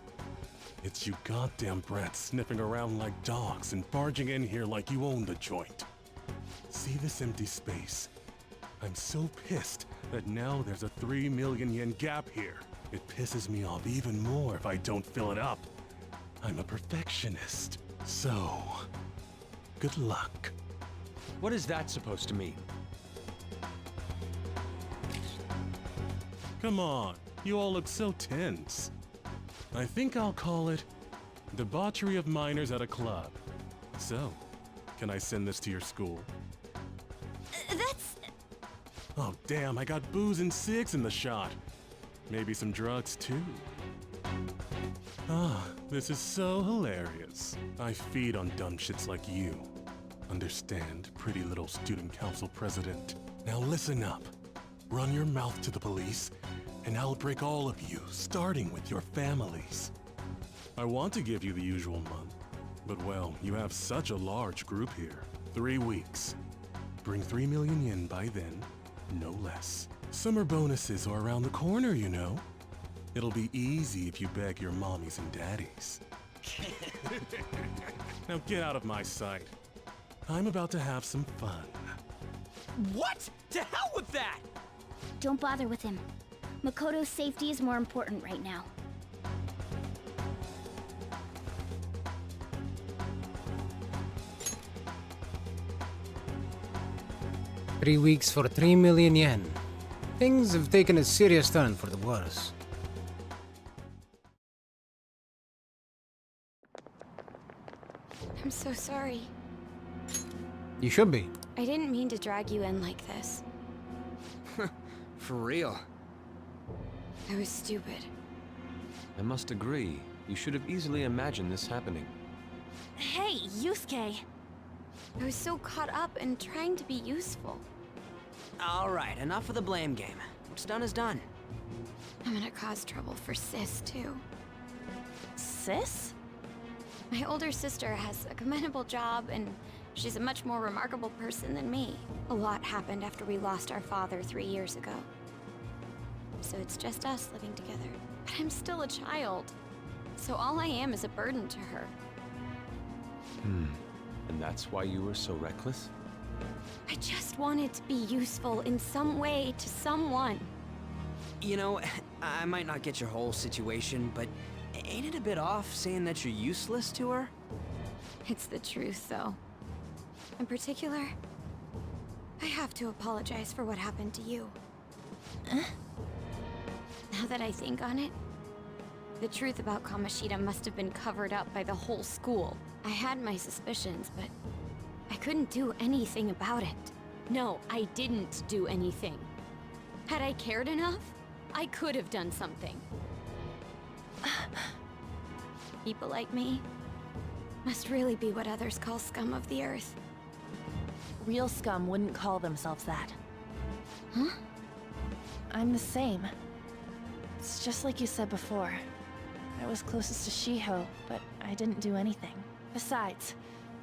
It's you goddamn brats sniffing around like dogs and barging in here like you own the joint. See this empty space? I'm so pissed that now there's a 3 million yen gap here. It pisses me off even more if I don't fill it up. I'm a perfectionist. So, good luck. What is that supposed to mean? Come on, you all look so tense. I think I'll call it debauchery of minors at a club. So, can I send this to your school? That's... Oh damn, I got booze and cigs in the shot. Maybe some drugs too. Ah, this is so hilarious. I feed on dumb shits like you. Understand, pretty little student council president. Now listen up. Run your mouth to the police, and I'll break all of you, starting with your families. I want to give you the usual month, but well, you have such a large group here. 3 weeks. Bring 3 million yen by then, no less. Summer bonuses are around the corner, you know. It'll be easy if you beg your mommies and daddies. Now get out of my sight. I'm about to have some fun. What? To hell with that! Don't bother with him. Makoto's safety is more important right now. Three weeks for 3 million yen. Things have taken a serious turn for the worse. I'm so sorry. You should be. I didn't mean to drag you in like this. For real. I was stupid. I must agree. You should have easily imagined this happening. Hey, Yusuke! I was so caught up in trying to be useful. Alright, enough of the blame game. What's done is done. I'm gonna cause trouble for Sis, too. Sis? My older sister has a commendable job, and she's a much more remarkable person than me. A lot happened after we lost our father 3 years ago. So it's just us living together. But I'm still a child. So all I am is a burden to her. And that's why you were so reckless? I just wanted to be useful in some way to someone. You know, I might not get your whole situation, but ain't it a bit off saying that you're useless to her? It's the truth, though. In particular, I have to apologize for what happened to you. Now that I think on it, the truth about Kamoshida must have been covered up by the whole school. I had my suspicions, but I couldn't do anything about it. No, I didn't do anything. Had I cared enough, I could have done something. People like me must really be what others call scum of the earth. Real scum wouldn't call themselves that. Huh? I'm the same. It's just like you said before. I was closest to Shiho, but I didn't do anything. Besides,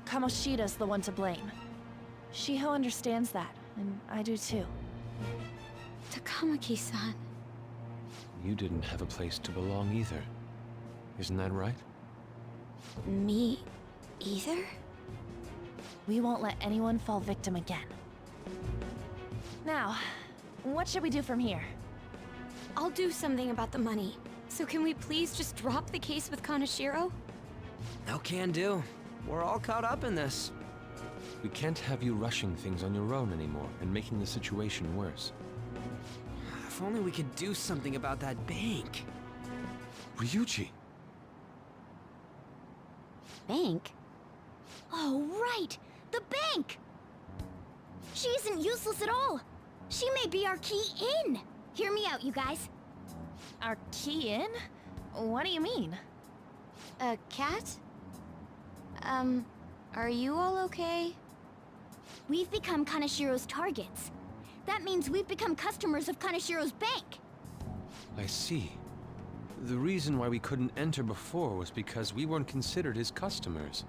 Kamoshida's the one to blame. Shiho understands that, and I do too. Takamaki-san. You didn't have a place to belong either. Isn't that right? Me either? We won't let anyone fall victim again. Now, what should we do from here? I'll do something about the money. So can we please just drop the case with Kaneshiro? No can do. We're all caught up in this. We can't have you rushing things on your own anymore and making the situation worse. If only we could do something about that bank. Ryuji! bank? Oh, right! The bank! She isn't useless at all! She may be our key in! Hear me out, you guys. Our key in? What do you mean? Cat? Are you all okay? We've become Kanashiro's targets. That means we've become customers of Kanashiro's bank. I see. The reason why we couldn't enter before was because we weren't considered his customers.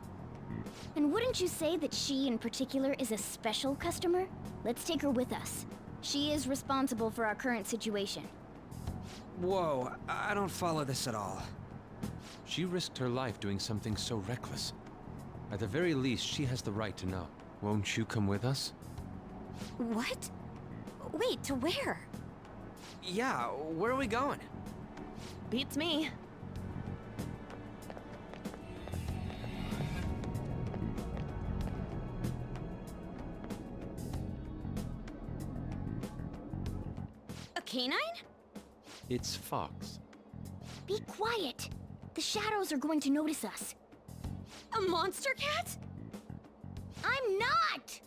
And wouldn't you say that she in particular is a special customer? Let's take her with us. She is responsible for our current situation. Whoa, I don't follow this at all. She risked her life doing something so reckless. At the very least, she has the right to know. Won't you come with us? What? Wait, to where? Yeah, where are we going? Beats me. A canine? It's Fox. Be quiet. The shadows are going to notice us. A monster cat? I'm not!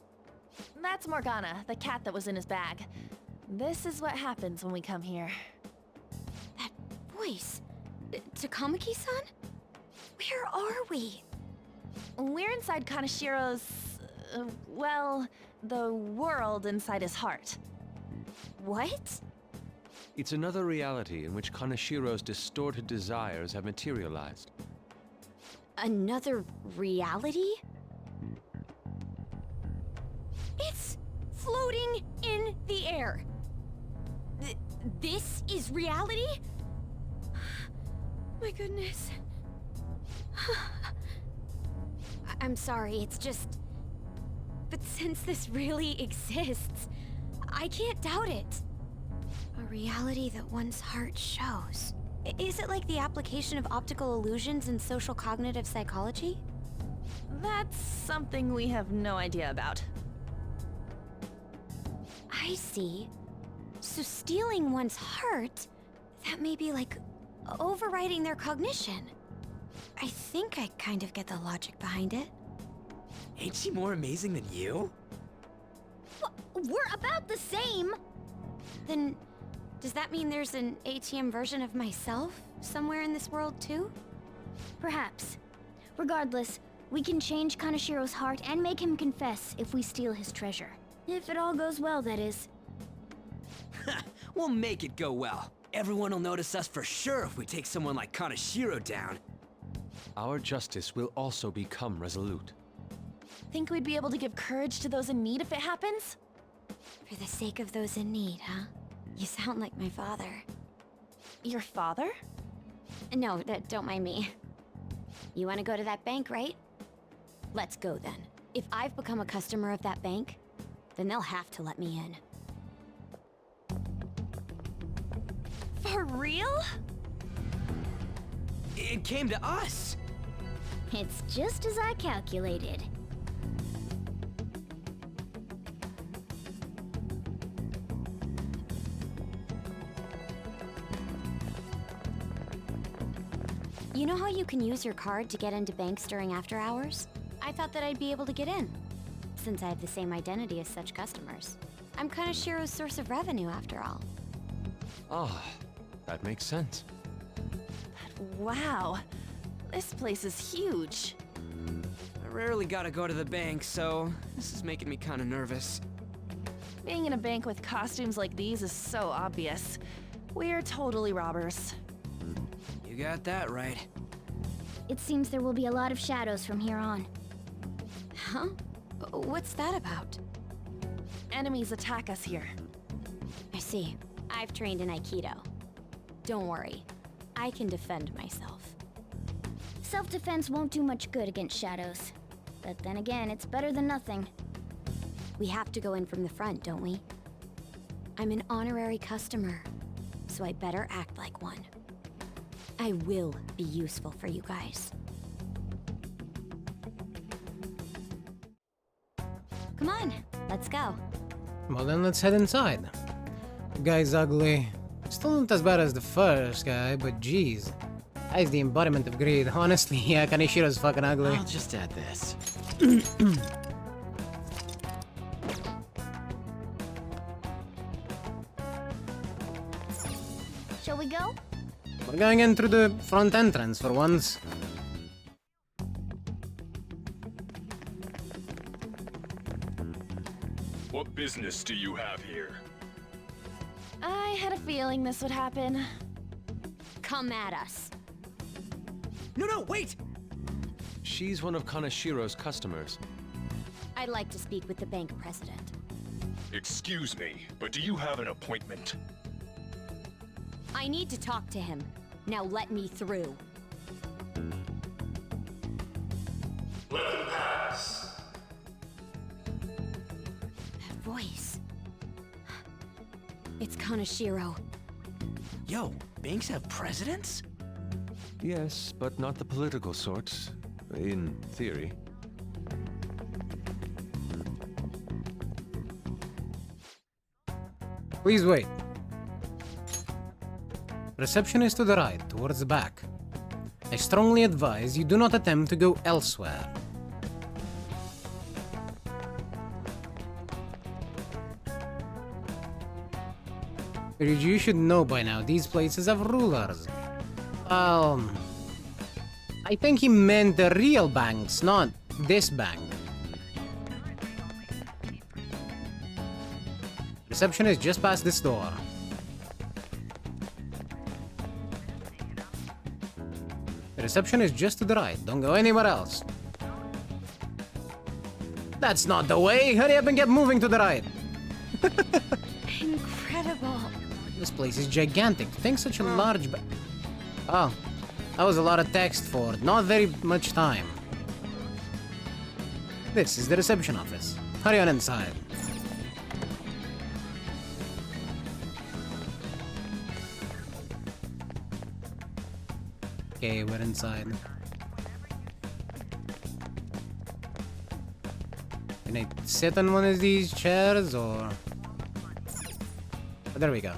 That's Morgana, the cat that was in his bag. This is what happens when we come here. That voice. Takamaki-san? Where are we? We're inside Kanashiro's... well, the world inside his heart. What? It's another reality in which Kanashiro's distorted desires have materialized. Another reality? It's floating in the air. This is reality? My goodness. I'm sorry, it's just... But since this really exists, I can't doubt it. A reality that one's heart shows. Is it like the application of optical illusions in social cognitive psychology? That's something we have no idea about. I see. So stealing one's heart, that may be like overriding their cognition. I think I kind of get the logic behind it. Ain't she more amazing than you? We're about the same! Then, does that mean there's an ATM version of myself somewhere in this world too? Perhaps. Regardless, we can change Kanashiro's heart and make him confess if we steal his treasure. If it all goes well, that is. We'll make it go well. Everyone will notice us for sure if we take someone like Kanashiro down. Our justice will also become resolute. Think we'd be able to give courage to those in need if it happens? For the sake of those in need, huh? You sound like my father. Your father? No, don't mind me. You want to go to that bank, right? Let's go then. If I've become a customer of that bank, then they'll have to let me in. For real? It came to us! It's just as I calculated. You know how you can use your card to get into banks during after hours? I thought that I'd be able to get in, since I have the same identity as such customers. I'm Kanashiro's source of revenue, after all. Ah, that makes sense. Wow. This place is huge. I rarely gotta go to the bank, so this is making me kinda nervous. Being in a bank with costumes like these is so obvious. We're totally robbers. You got that right. It seems there will be a lot of shadows from here on. Huh? What's that about? Enemies attack us here. I see. I've trained in Aikido. Don't worry. I can defend myself. Self-defense won't do much good against shadows. But then again, it's better than nothing. We have to go in from the front, don't we? I'm an honorary customer, so I better act like one. I will be useful for you guys. Come on, let's go. Well then, let's head inside. The guy's ugly. Still not as bad as the first guy, but geez. Guy's the embodiment of greed. Honestly, yeah, Kaneshiro's fucking ugly. I'll just add this. Shall we go? We're going in through the front entrance for once. What business do you have here? I had a feeling this would happen. Come at us. No, wait! She's one of Kanashiro's customers. I'd like to speak with the bank president. Excuse me, but do you have an appointment? I need to talk to him. Now let me through. Let him pass. That voice. It's Kanashiro. Yo, banks have presidents? Yes, but not the political sort. In theory. Please wait. Reception is to the right, towards the back. I strongly advise you do not attempt to go elsewhere. You should know by now, these places have rulers. I think he meant the real banks, not this bank. Reception is just past this door. The reception is just to the right. Don't go anywhere else. That's not the way. Hurry up and get moving to the right. Incredible. This place is gigantic. Think such a large Oh, that was a lot of text for not very much time. This is the reception office. Hurry on inside. Okay, we're inside. Can I sit on one of these chairs, or... Oh, there we go.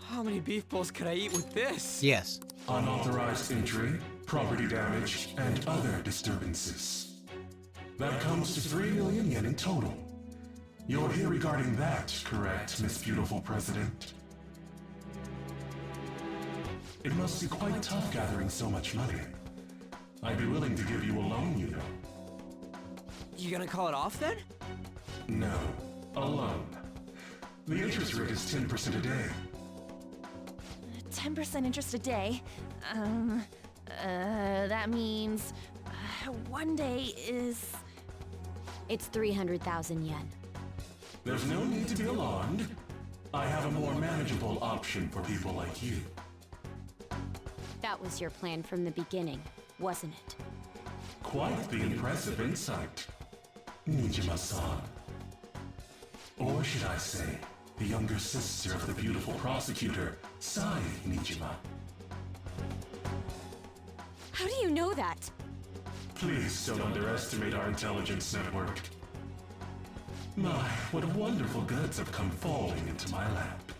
How many beef bowls could I eat with this? Yes. Unauthorized entry, property damage, and other disturbances. That comes to 3 million yen in total. You're here regarding that, correct, Miss Beautiful President? It must be quite tough gathering so much money. I'd be willing to give you a loan, you know. You gonna call it off then? No, a loan. The interest rate is 10% a day. 10% interest a day. That means 1 day is... It's 300,000 yen. There's no need to be alarmed. I have a more manageable option for people like you. That was your plan from the beginning, wasn't it? Quite the impressive insight, Nijima-san. Or should I say, the younger sister of the beautiful prosecutor, Sai Nijima. How do you know that? Please don't underestimate our intelligence network. My, what wonderful goods have come falling into my lap.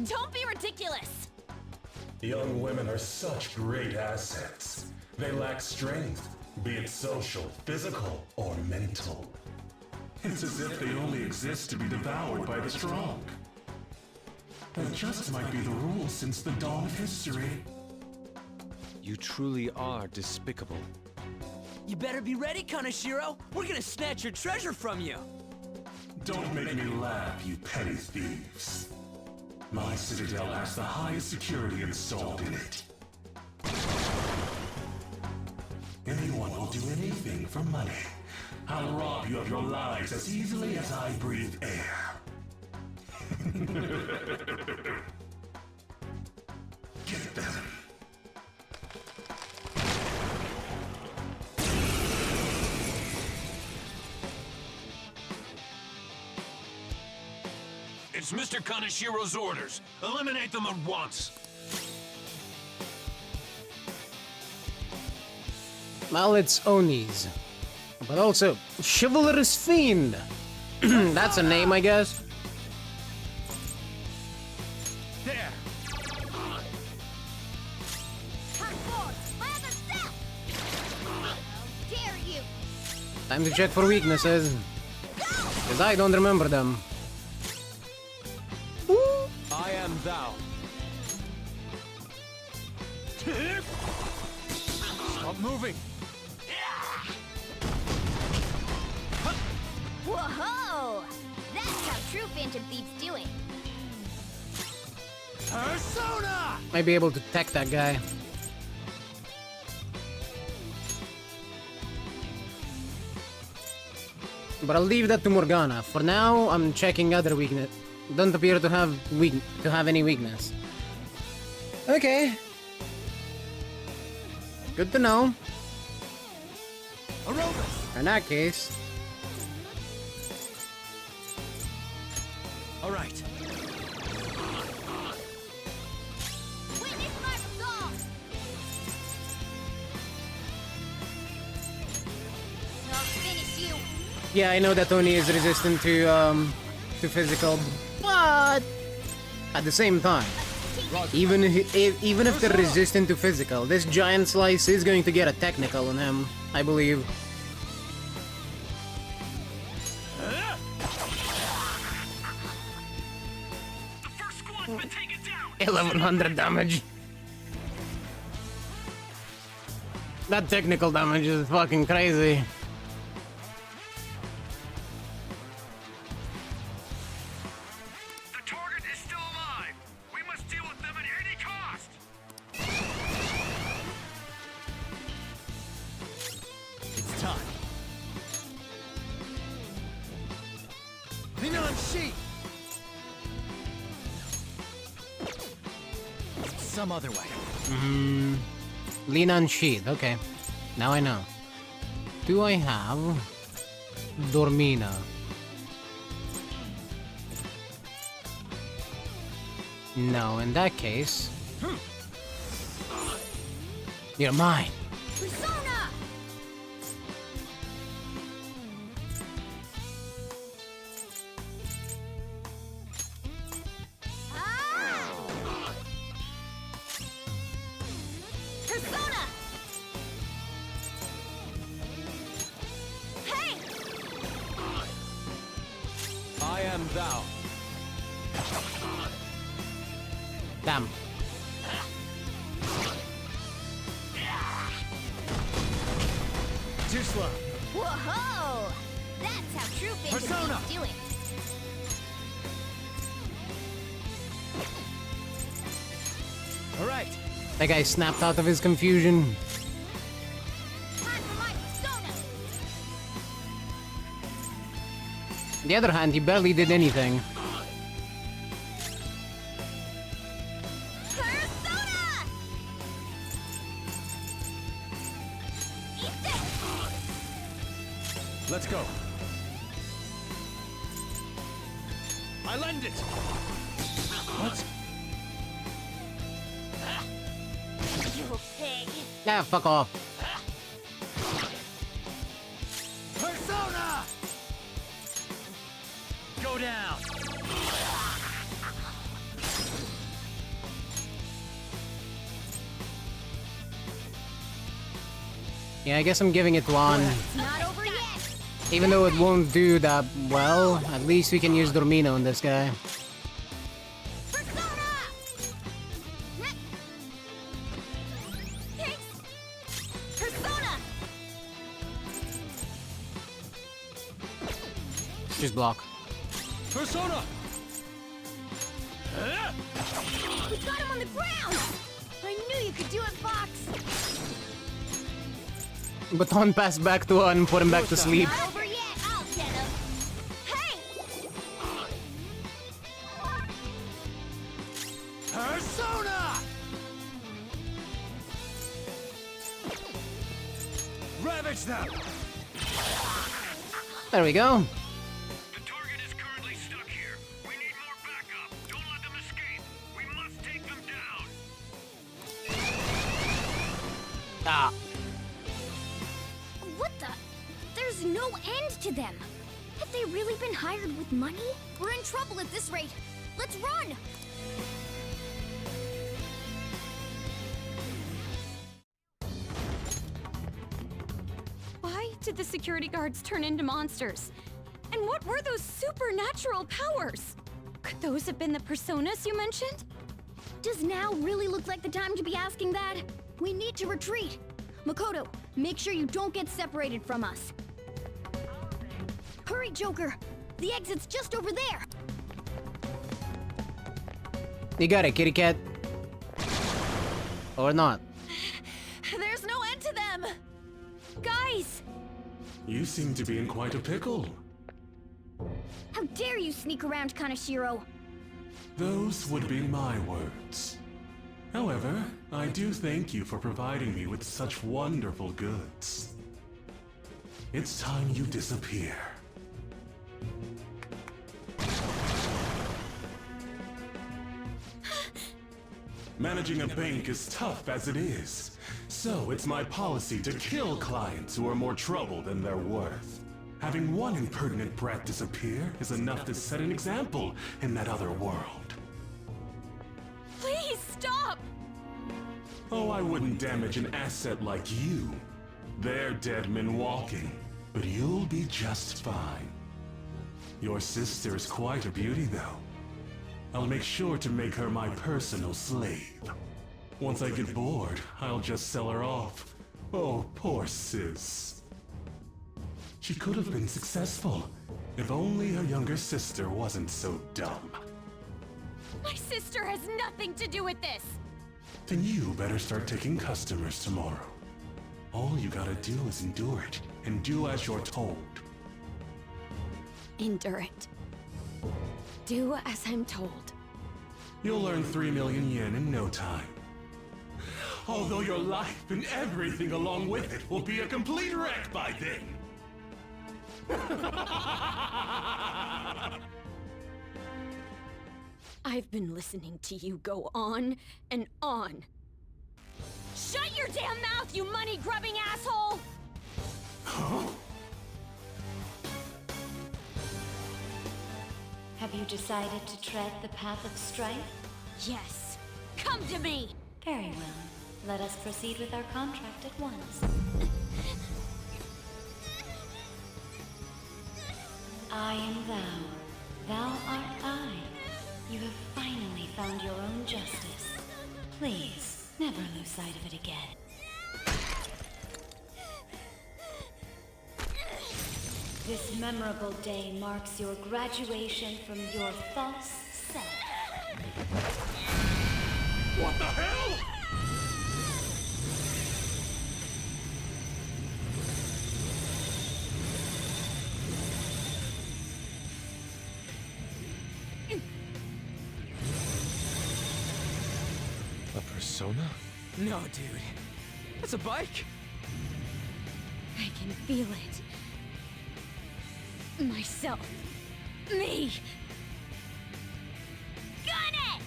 Don't be ridiculous! Young women are such great assets. They lack strength, be it social, physical, or mental. It's as if they only exist to be devoured by the strong. That just might be the rule since the dawn of history. You truly are despicable. You better be ready, Kanashiro! We're gonna snatch your treasure from you! Don't make me laugh, you petty thieves. My citadel has the highest security installed in it. Anyone will do anything for money. I'll rob you of your lives as easily as I breathe air. Get them. It's Mr. Kanashiro's orders. Eliminate them at once. Well, it's Oni's. But also, Chivalrous Fiend. That's a name, I guess. There. Time to check for weaknesses. Because I don't remember them. I am thou. Stop moving. Whoa! That's how true Phantom Thieves do it. Persona! Might be able to tech that guy. But I'll leave that to Morgana. For now, I'm checking other weakness. Don't appear to have any weakness. Okay. Good to know. In that case. All right. Yeah, I know that Tony is resistant to physical, but at the same time, even if they're resistant to physical, this giant slice is going to get a technical on him, I believe. 1100 damage. That technical damage is fucking crazy. The target is still alive. We must deal with them at any cost. It's time. Lean on sheet. Some other way. Lean on sheath, okay. Now I know. Do I have Dormina? No, in that case. You're mine. Persona! Persona! Hey! I am thou. Damn. Too slow. Whoa! That's how true Persona! Phantom do it. All right. That guy snapped out of his confusion. Time for my persona! On the other hand, he barely did anything. Persona! Eat this! Let's go. I lend it. What? You pig! Yeah, fuck off. Persona! Go down. Yeah, I guess I'm giving it one. It's not over yet! Even though it won't do that well, at least we can use Dormino on this guy. Persona! Thanks! Persona! Just block. Persona! We got him on the ground! I knew you could do it, Fox! Baton pass back to one, put him back to sleep. Not over yet! I'll get him! Hey! Persona! Ravage them! There we go. The target is currently stuck here. We need more backup. Don't let them escape. We must take them down. Ah. What the? There's no end to them! Have they really been hired with money? We're in trouble at this rate! Let's run! Why did the security guards turn into monsters? And what were those supernatural powers? Could those have been the personas you mentioned? Does now really look like the time to be asking that? We need to retreat. Makoto, make sure you don't get separated from us. Hurry, Joker! The exit's just over there! You got it, kitty cat. Or not. There's no end to them! Guys! You seem to be in quite a pickle. How dare you sneak around, Kaneshiro? Those would be my words. However, I do thank you for providing me with such wonderful goods. It's time you disappear. Managing a bank is tough as it is, so it's my policy to kill clients who are more trouble than they're worth. Having one impertinent brat disappear is enough to set an example in that other world. Please stop! Oh, I wouldn't damage an asset like you. They're dead men walking, but you'll be just fine. Your sister is quite a beauty, though. I'll make sure to make her my personal slave. Once I get bored, I'll just sell her off. Oh, poor sis. She could have been successful, if only her younger sister wasn't so dumb. My sister has nothing to do with this! Then you better start taking customers tomorrow. All you gotta do is endure it, and do as you're told. Endure it. Do as I'm told. You'll earn 3 million yen in no time. Although your life and everything along with it will be a complete wreck by then. I've been listening to you go on and on. Shut your damn mouth, you money-grubbing asshole! Have you decided to tread the path of strife? Yes. Come to me! Very well. Let us proceed with our contract at once. I am thou. Thou art I. You have finally found your own justice. Please, never lose sight of it again. This memorable day marks your graduation from your false self. What the hell? A persona? No, dude. That's a bike! I can feel it. Myself. Me! Got it!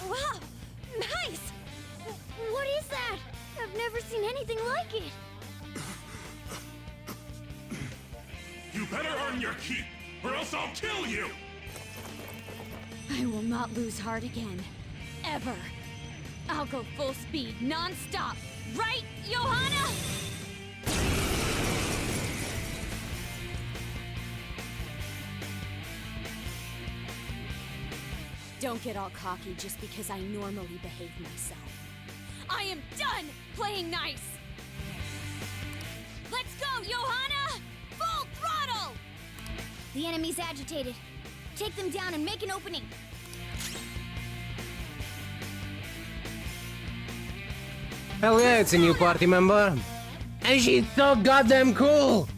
Wow! Nice! What is that? I've never seen anything like it. You better earn your keep, or else I'll kill you! I will not lose heart again. Ever. I'll go full speed, non-stop. Right, Johanna? Don't get all cocky just because I normally behave myself. I am done playing nice! Let's go, Johanna! Full throttle! The enemy's agitated. Take them down and make an opening. Hell yeah, it's a new party member. And she's so goddamn cool!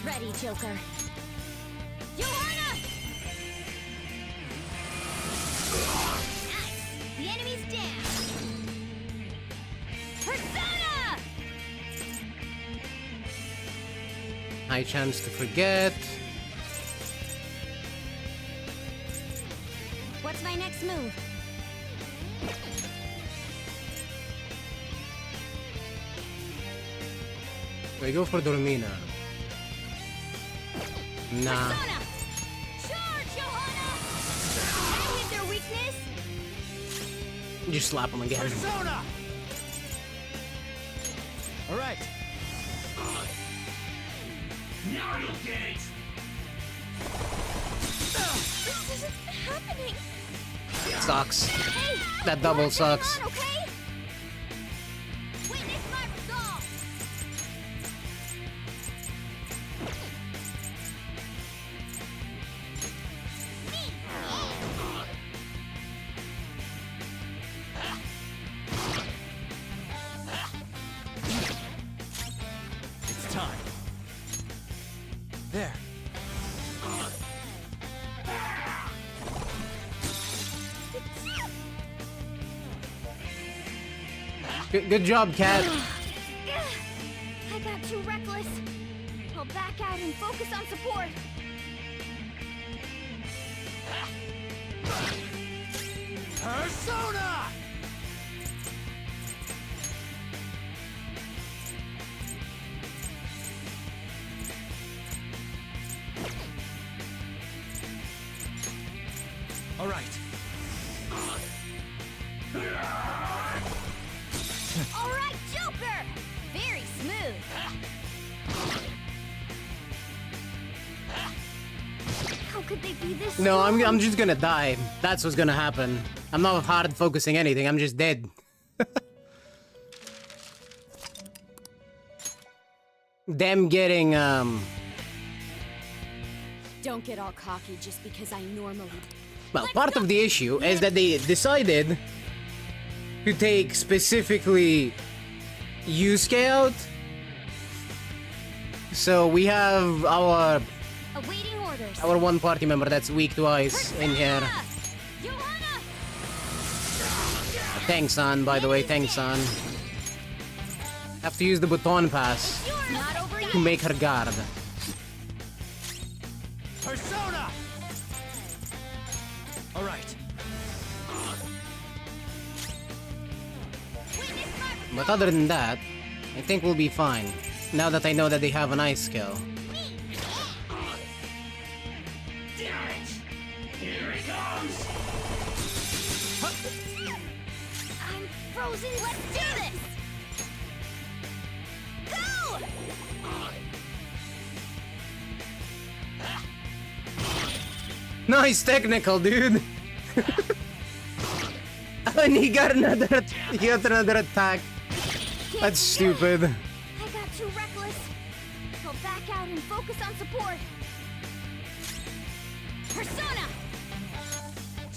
Ready, Joker. Johanna! Nice! The enemy's down! Persona! High chance to forget. What's my next move? We go for Dormina. Nah. Persona! Charge! Just slap him again. Persona! All right. Now you'll get it! This isn't happening. Sucks. Hey, That double sucks. on, okay? Witness my resolve. It's time. There. Good job, Cat. I got too reckless. I'll back out and focus on support. Persona! All right. All right, Joker! Very smooth. How could they be this No, I'm strong? just gonna die. That's what's gonna happen. I'm not hard focusing anything. I'm just dead. Them getting Don't get all cocky just because I normally... well, part of the issue is that they decided to take specifically U-Scout. So we have our Awaiting orders. one party member that's weak to ice in here. Thanks, son, by the way, thanks, son. Have to use the baton pass to make her guard. Persona! All right. But other than that, I think we'll be fine. Now that I know that they have an ice skill. Damn it! Here he comes! I'm frozen. Let's do this. Go! Nice technical, dude. And he got another attack. That's stupid. I got too reckless. I'll back out and focus on support. Persona!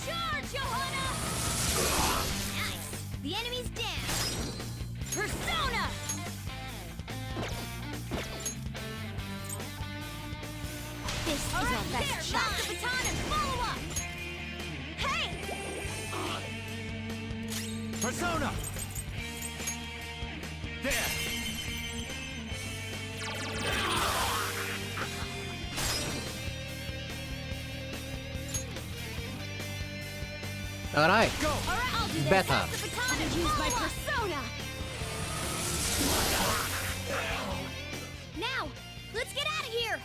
Charge, Johanna! Nice. The enemy's down. Persona! This is our best shot. Drop the baton and follow up. Hey! Persona! There! All right. Go! I'll do this. Better. Pass the baton and use my persona. Now, let's get out of here.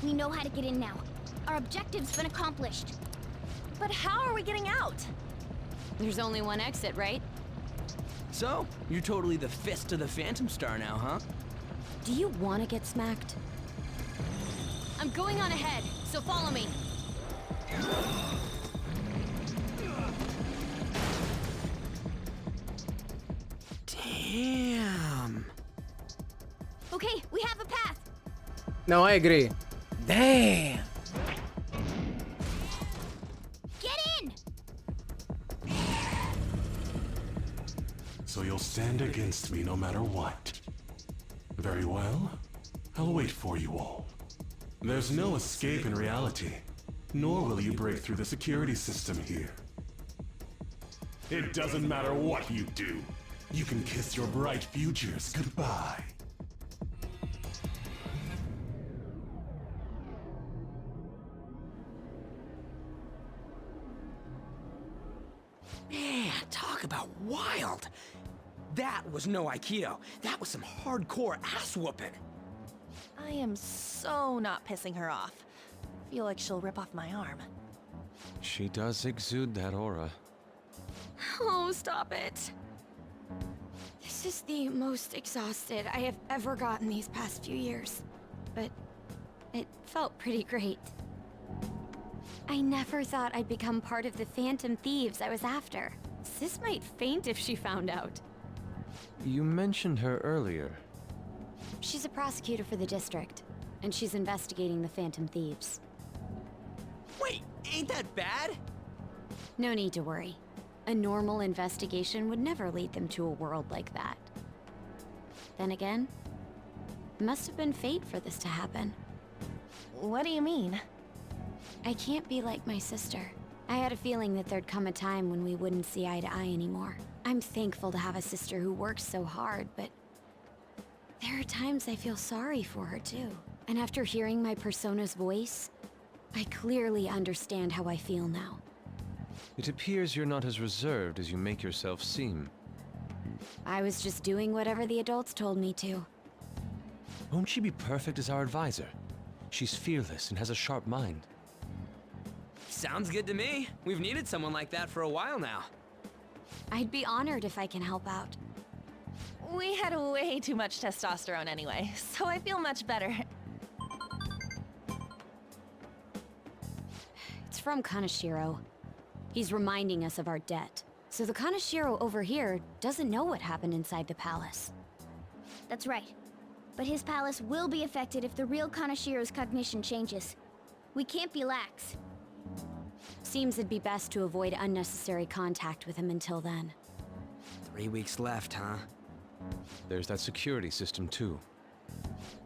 We know how to get in now. Our objective's been accomplished. But how are we getting out? There's only one exit, right? So, you're totally the fist of the Phantom Star now, huh? Do you want to get smacked? I'm going on ahead, so follow me. Damn. Okay, we have a path. No, I agree. Damn. Get in! So you'll stand against me no matter what. Very well. I'll wait for you all. There's no escape in reality, nor will you break through the security system here. It doesn't matter what you do. You can kiss your bright futures goodbye. Man, talk about wild. That was no Aikido. That was some hardcore ass whooping. I am so not pissing her off. Feel like she'll rip off my arm. She does exude that aura. Oh, stop it. This is the most exhausted I have ever gotten these past few years. But it felt pretty great. I never thought I'd become part of the Phantom Thieves I was after. Sis might faint if she found out. You mentioned her earlier. She's a prosecutor for the district, and she's investigating the Phantom Thieves. Wait, ain't that bad? No need to worry. A normal investigation would never lead them to a world like that. Then again, it must have been fate for this to happen. What do you mean? I can't be like my sister. I had a feeling that there'd come a time when we wouldn't see eye to eye anymore. I'm thankful to have a sister who works so hard, but there are times I feel sorry for her too. And after hearing my persona's voice, I clearly understand how I feel now. It appears you're not as reserved as you make yourself seem. I was just doing whatever the adults told me to. Won't she be perfect as our advisor? She's fearless and has a sharp mind. Sounds good to me. We've needed someone like that for a while now. I'd be honored if I can help out. We had way too much testosterone anyway, so I feel much better. It's from Kaneshiro. He's reminding us of our debt. So the Kaneshiro over here doesn't know what happened inside the palace. That's right. But his palace will be affected if the real Kaneshiro's cognition changes. We can't be lax. Seems it'd be best to avoid unnecessary contact with him until then. 3 weeks left, huh? There's that security system too.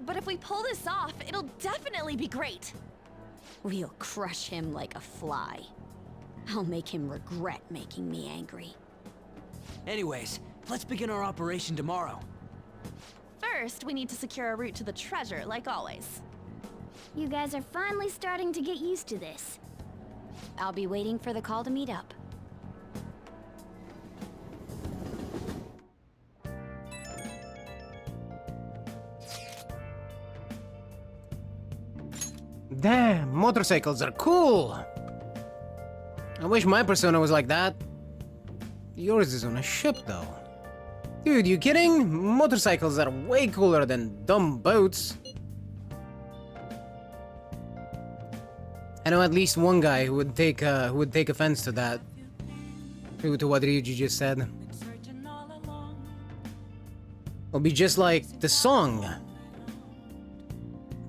But if we pull this off, it'll definitely be great. We'll crush him like a fly. I'll make him regret making me angry. Anyways, let's begin our operation tomorrow. First, we need to secure a route to the treasure, like always. You guys are finally starting to get used to this. I'll be waiting for the call to meet up. Damn, motorcycles are cool! I wish my persona was like that. Yours is on a ship, though. Dude, you kidding? Motorcycles are way cooler than dumb boats. I know at least one guy who would take offense to that. To what Ryuji just said. It'll be just like the song.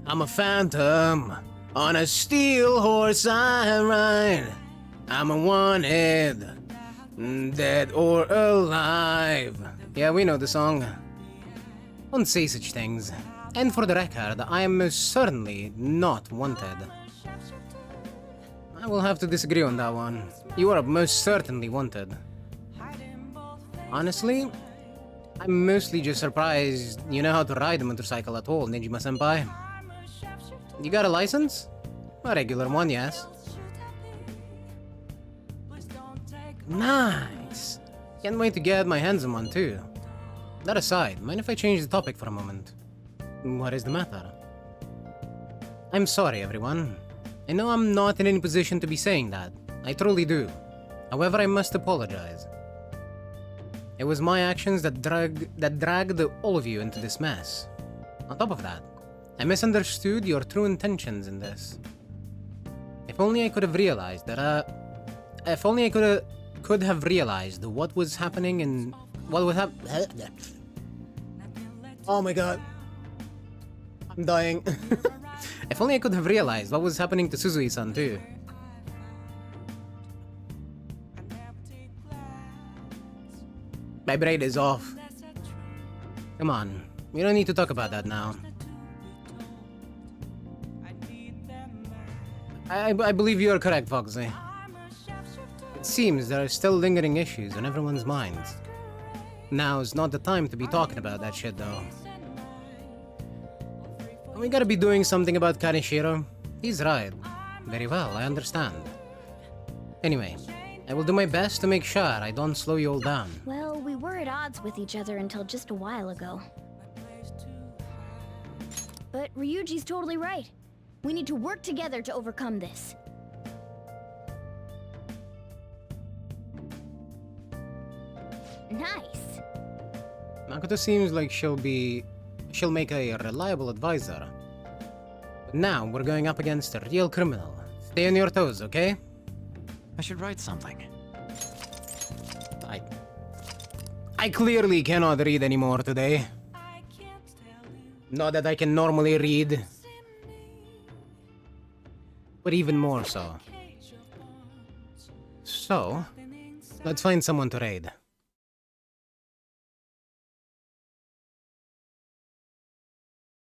I'm a phantom. On a steel horse I ride. I'm a wanted, dead or alive. Yeah, we know the song. Don't say such things. And for the record, I am most certainly not wanted. I will have to disagree on that one. You are most certainly wanted. Honestly, I'm mostly just surprised you know how to ride a motorcycle at all, Nejima-senpai. You got a license? A regular one, yes. Nice! Can't wait to get my hands on one too. That aside, mind if I change the topic for a moment? What is the matter? I'm sorry, everyone. I know I'm not in any position to be saying that. I truly do. However, I must apologize. It was my actions that dragged all of you into this mess. On top of that, I misunderstood your true intentions in this. If only I could have realized that, if only I could have realized what was happening and what would happen. Oh my god. I'm dying. If only I could have realized what was happening to Suzui-san too. My brain is off. Come on, we don't need to talk about that now. I believe you are correct, Foxy. It seems there are still lingering issues on everyone's minds. Now's not the time to be talking about that shit, though. We gotta be doing something about Kaneshiro. He's right. Very well, I understand. Anyway, I will do my best to make sure I don't slow you all down. Well, we were at odds with each other until just a while ago. But Ryuji's totally right. We need to work together to overcome this. Nice. Makoto seems like she'll make a reliable advisor. But now we're going up against a real criminal. Stay on your toes, okay? I should write something. I clearly cannot read anymore today. Not that I can normally read. But even more so. So, let's find someone to raid.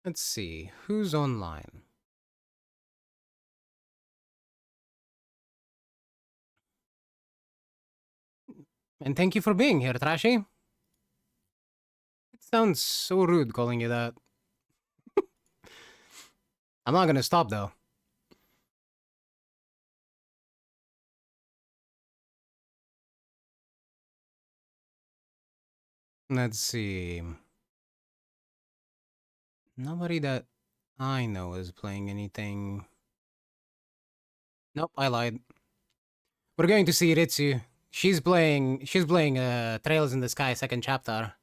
Let's see, who's online? And thank you for being here, Trashy. It sounds so rude calling you that. I'm not gonna stop though. Let's see. Nobody that I know is playing anything. Nope, I lied. We're going to see Ritsu. She's playing Trails in the Sky second chapter.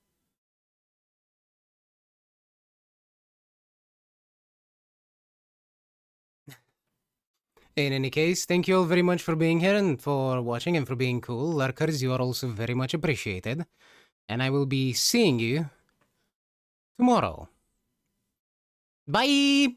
In any case, thank you all very much for being here and for watching and for being cool. Lurkers, you are also very much appreciated. And I will be seeing you tomorrow. Bye!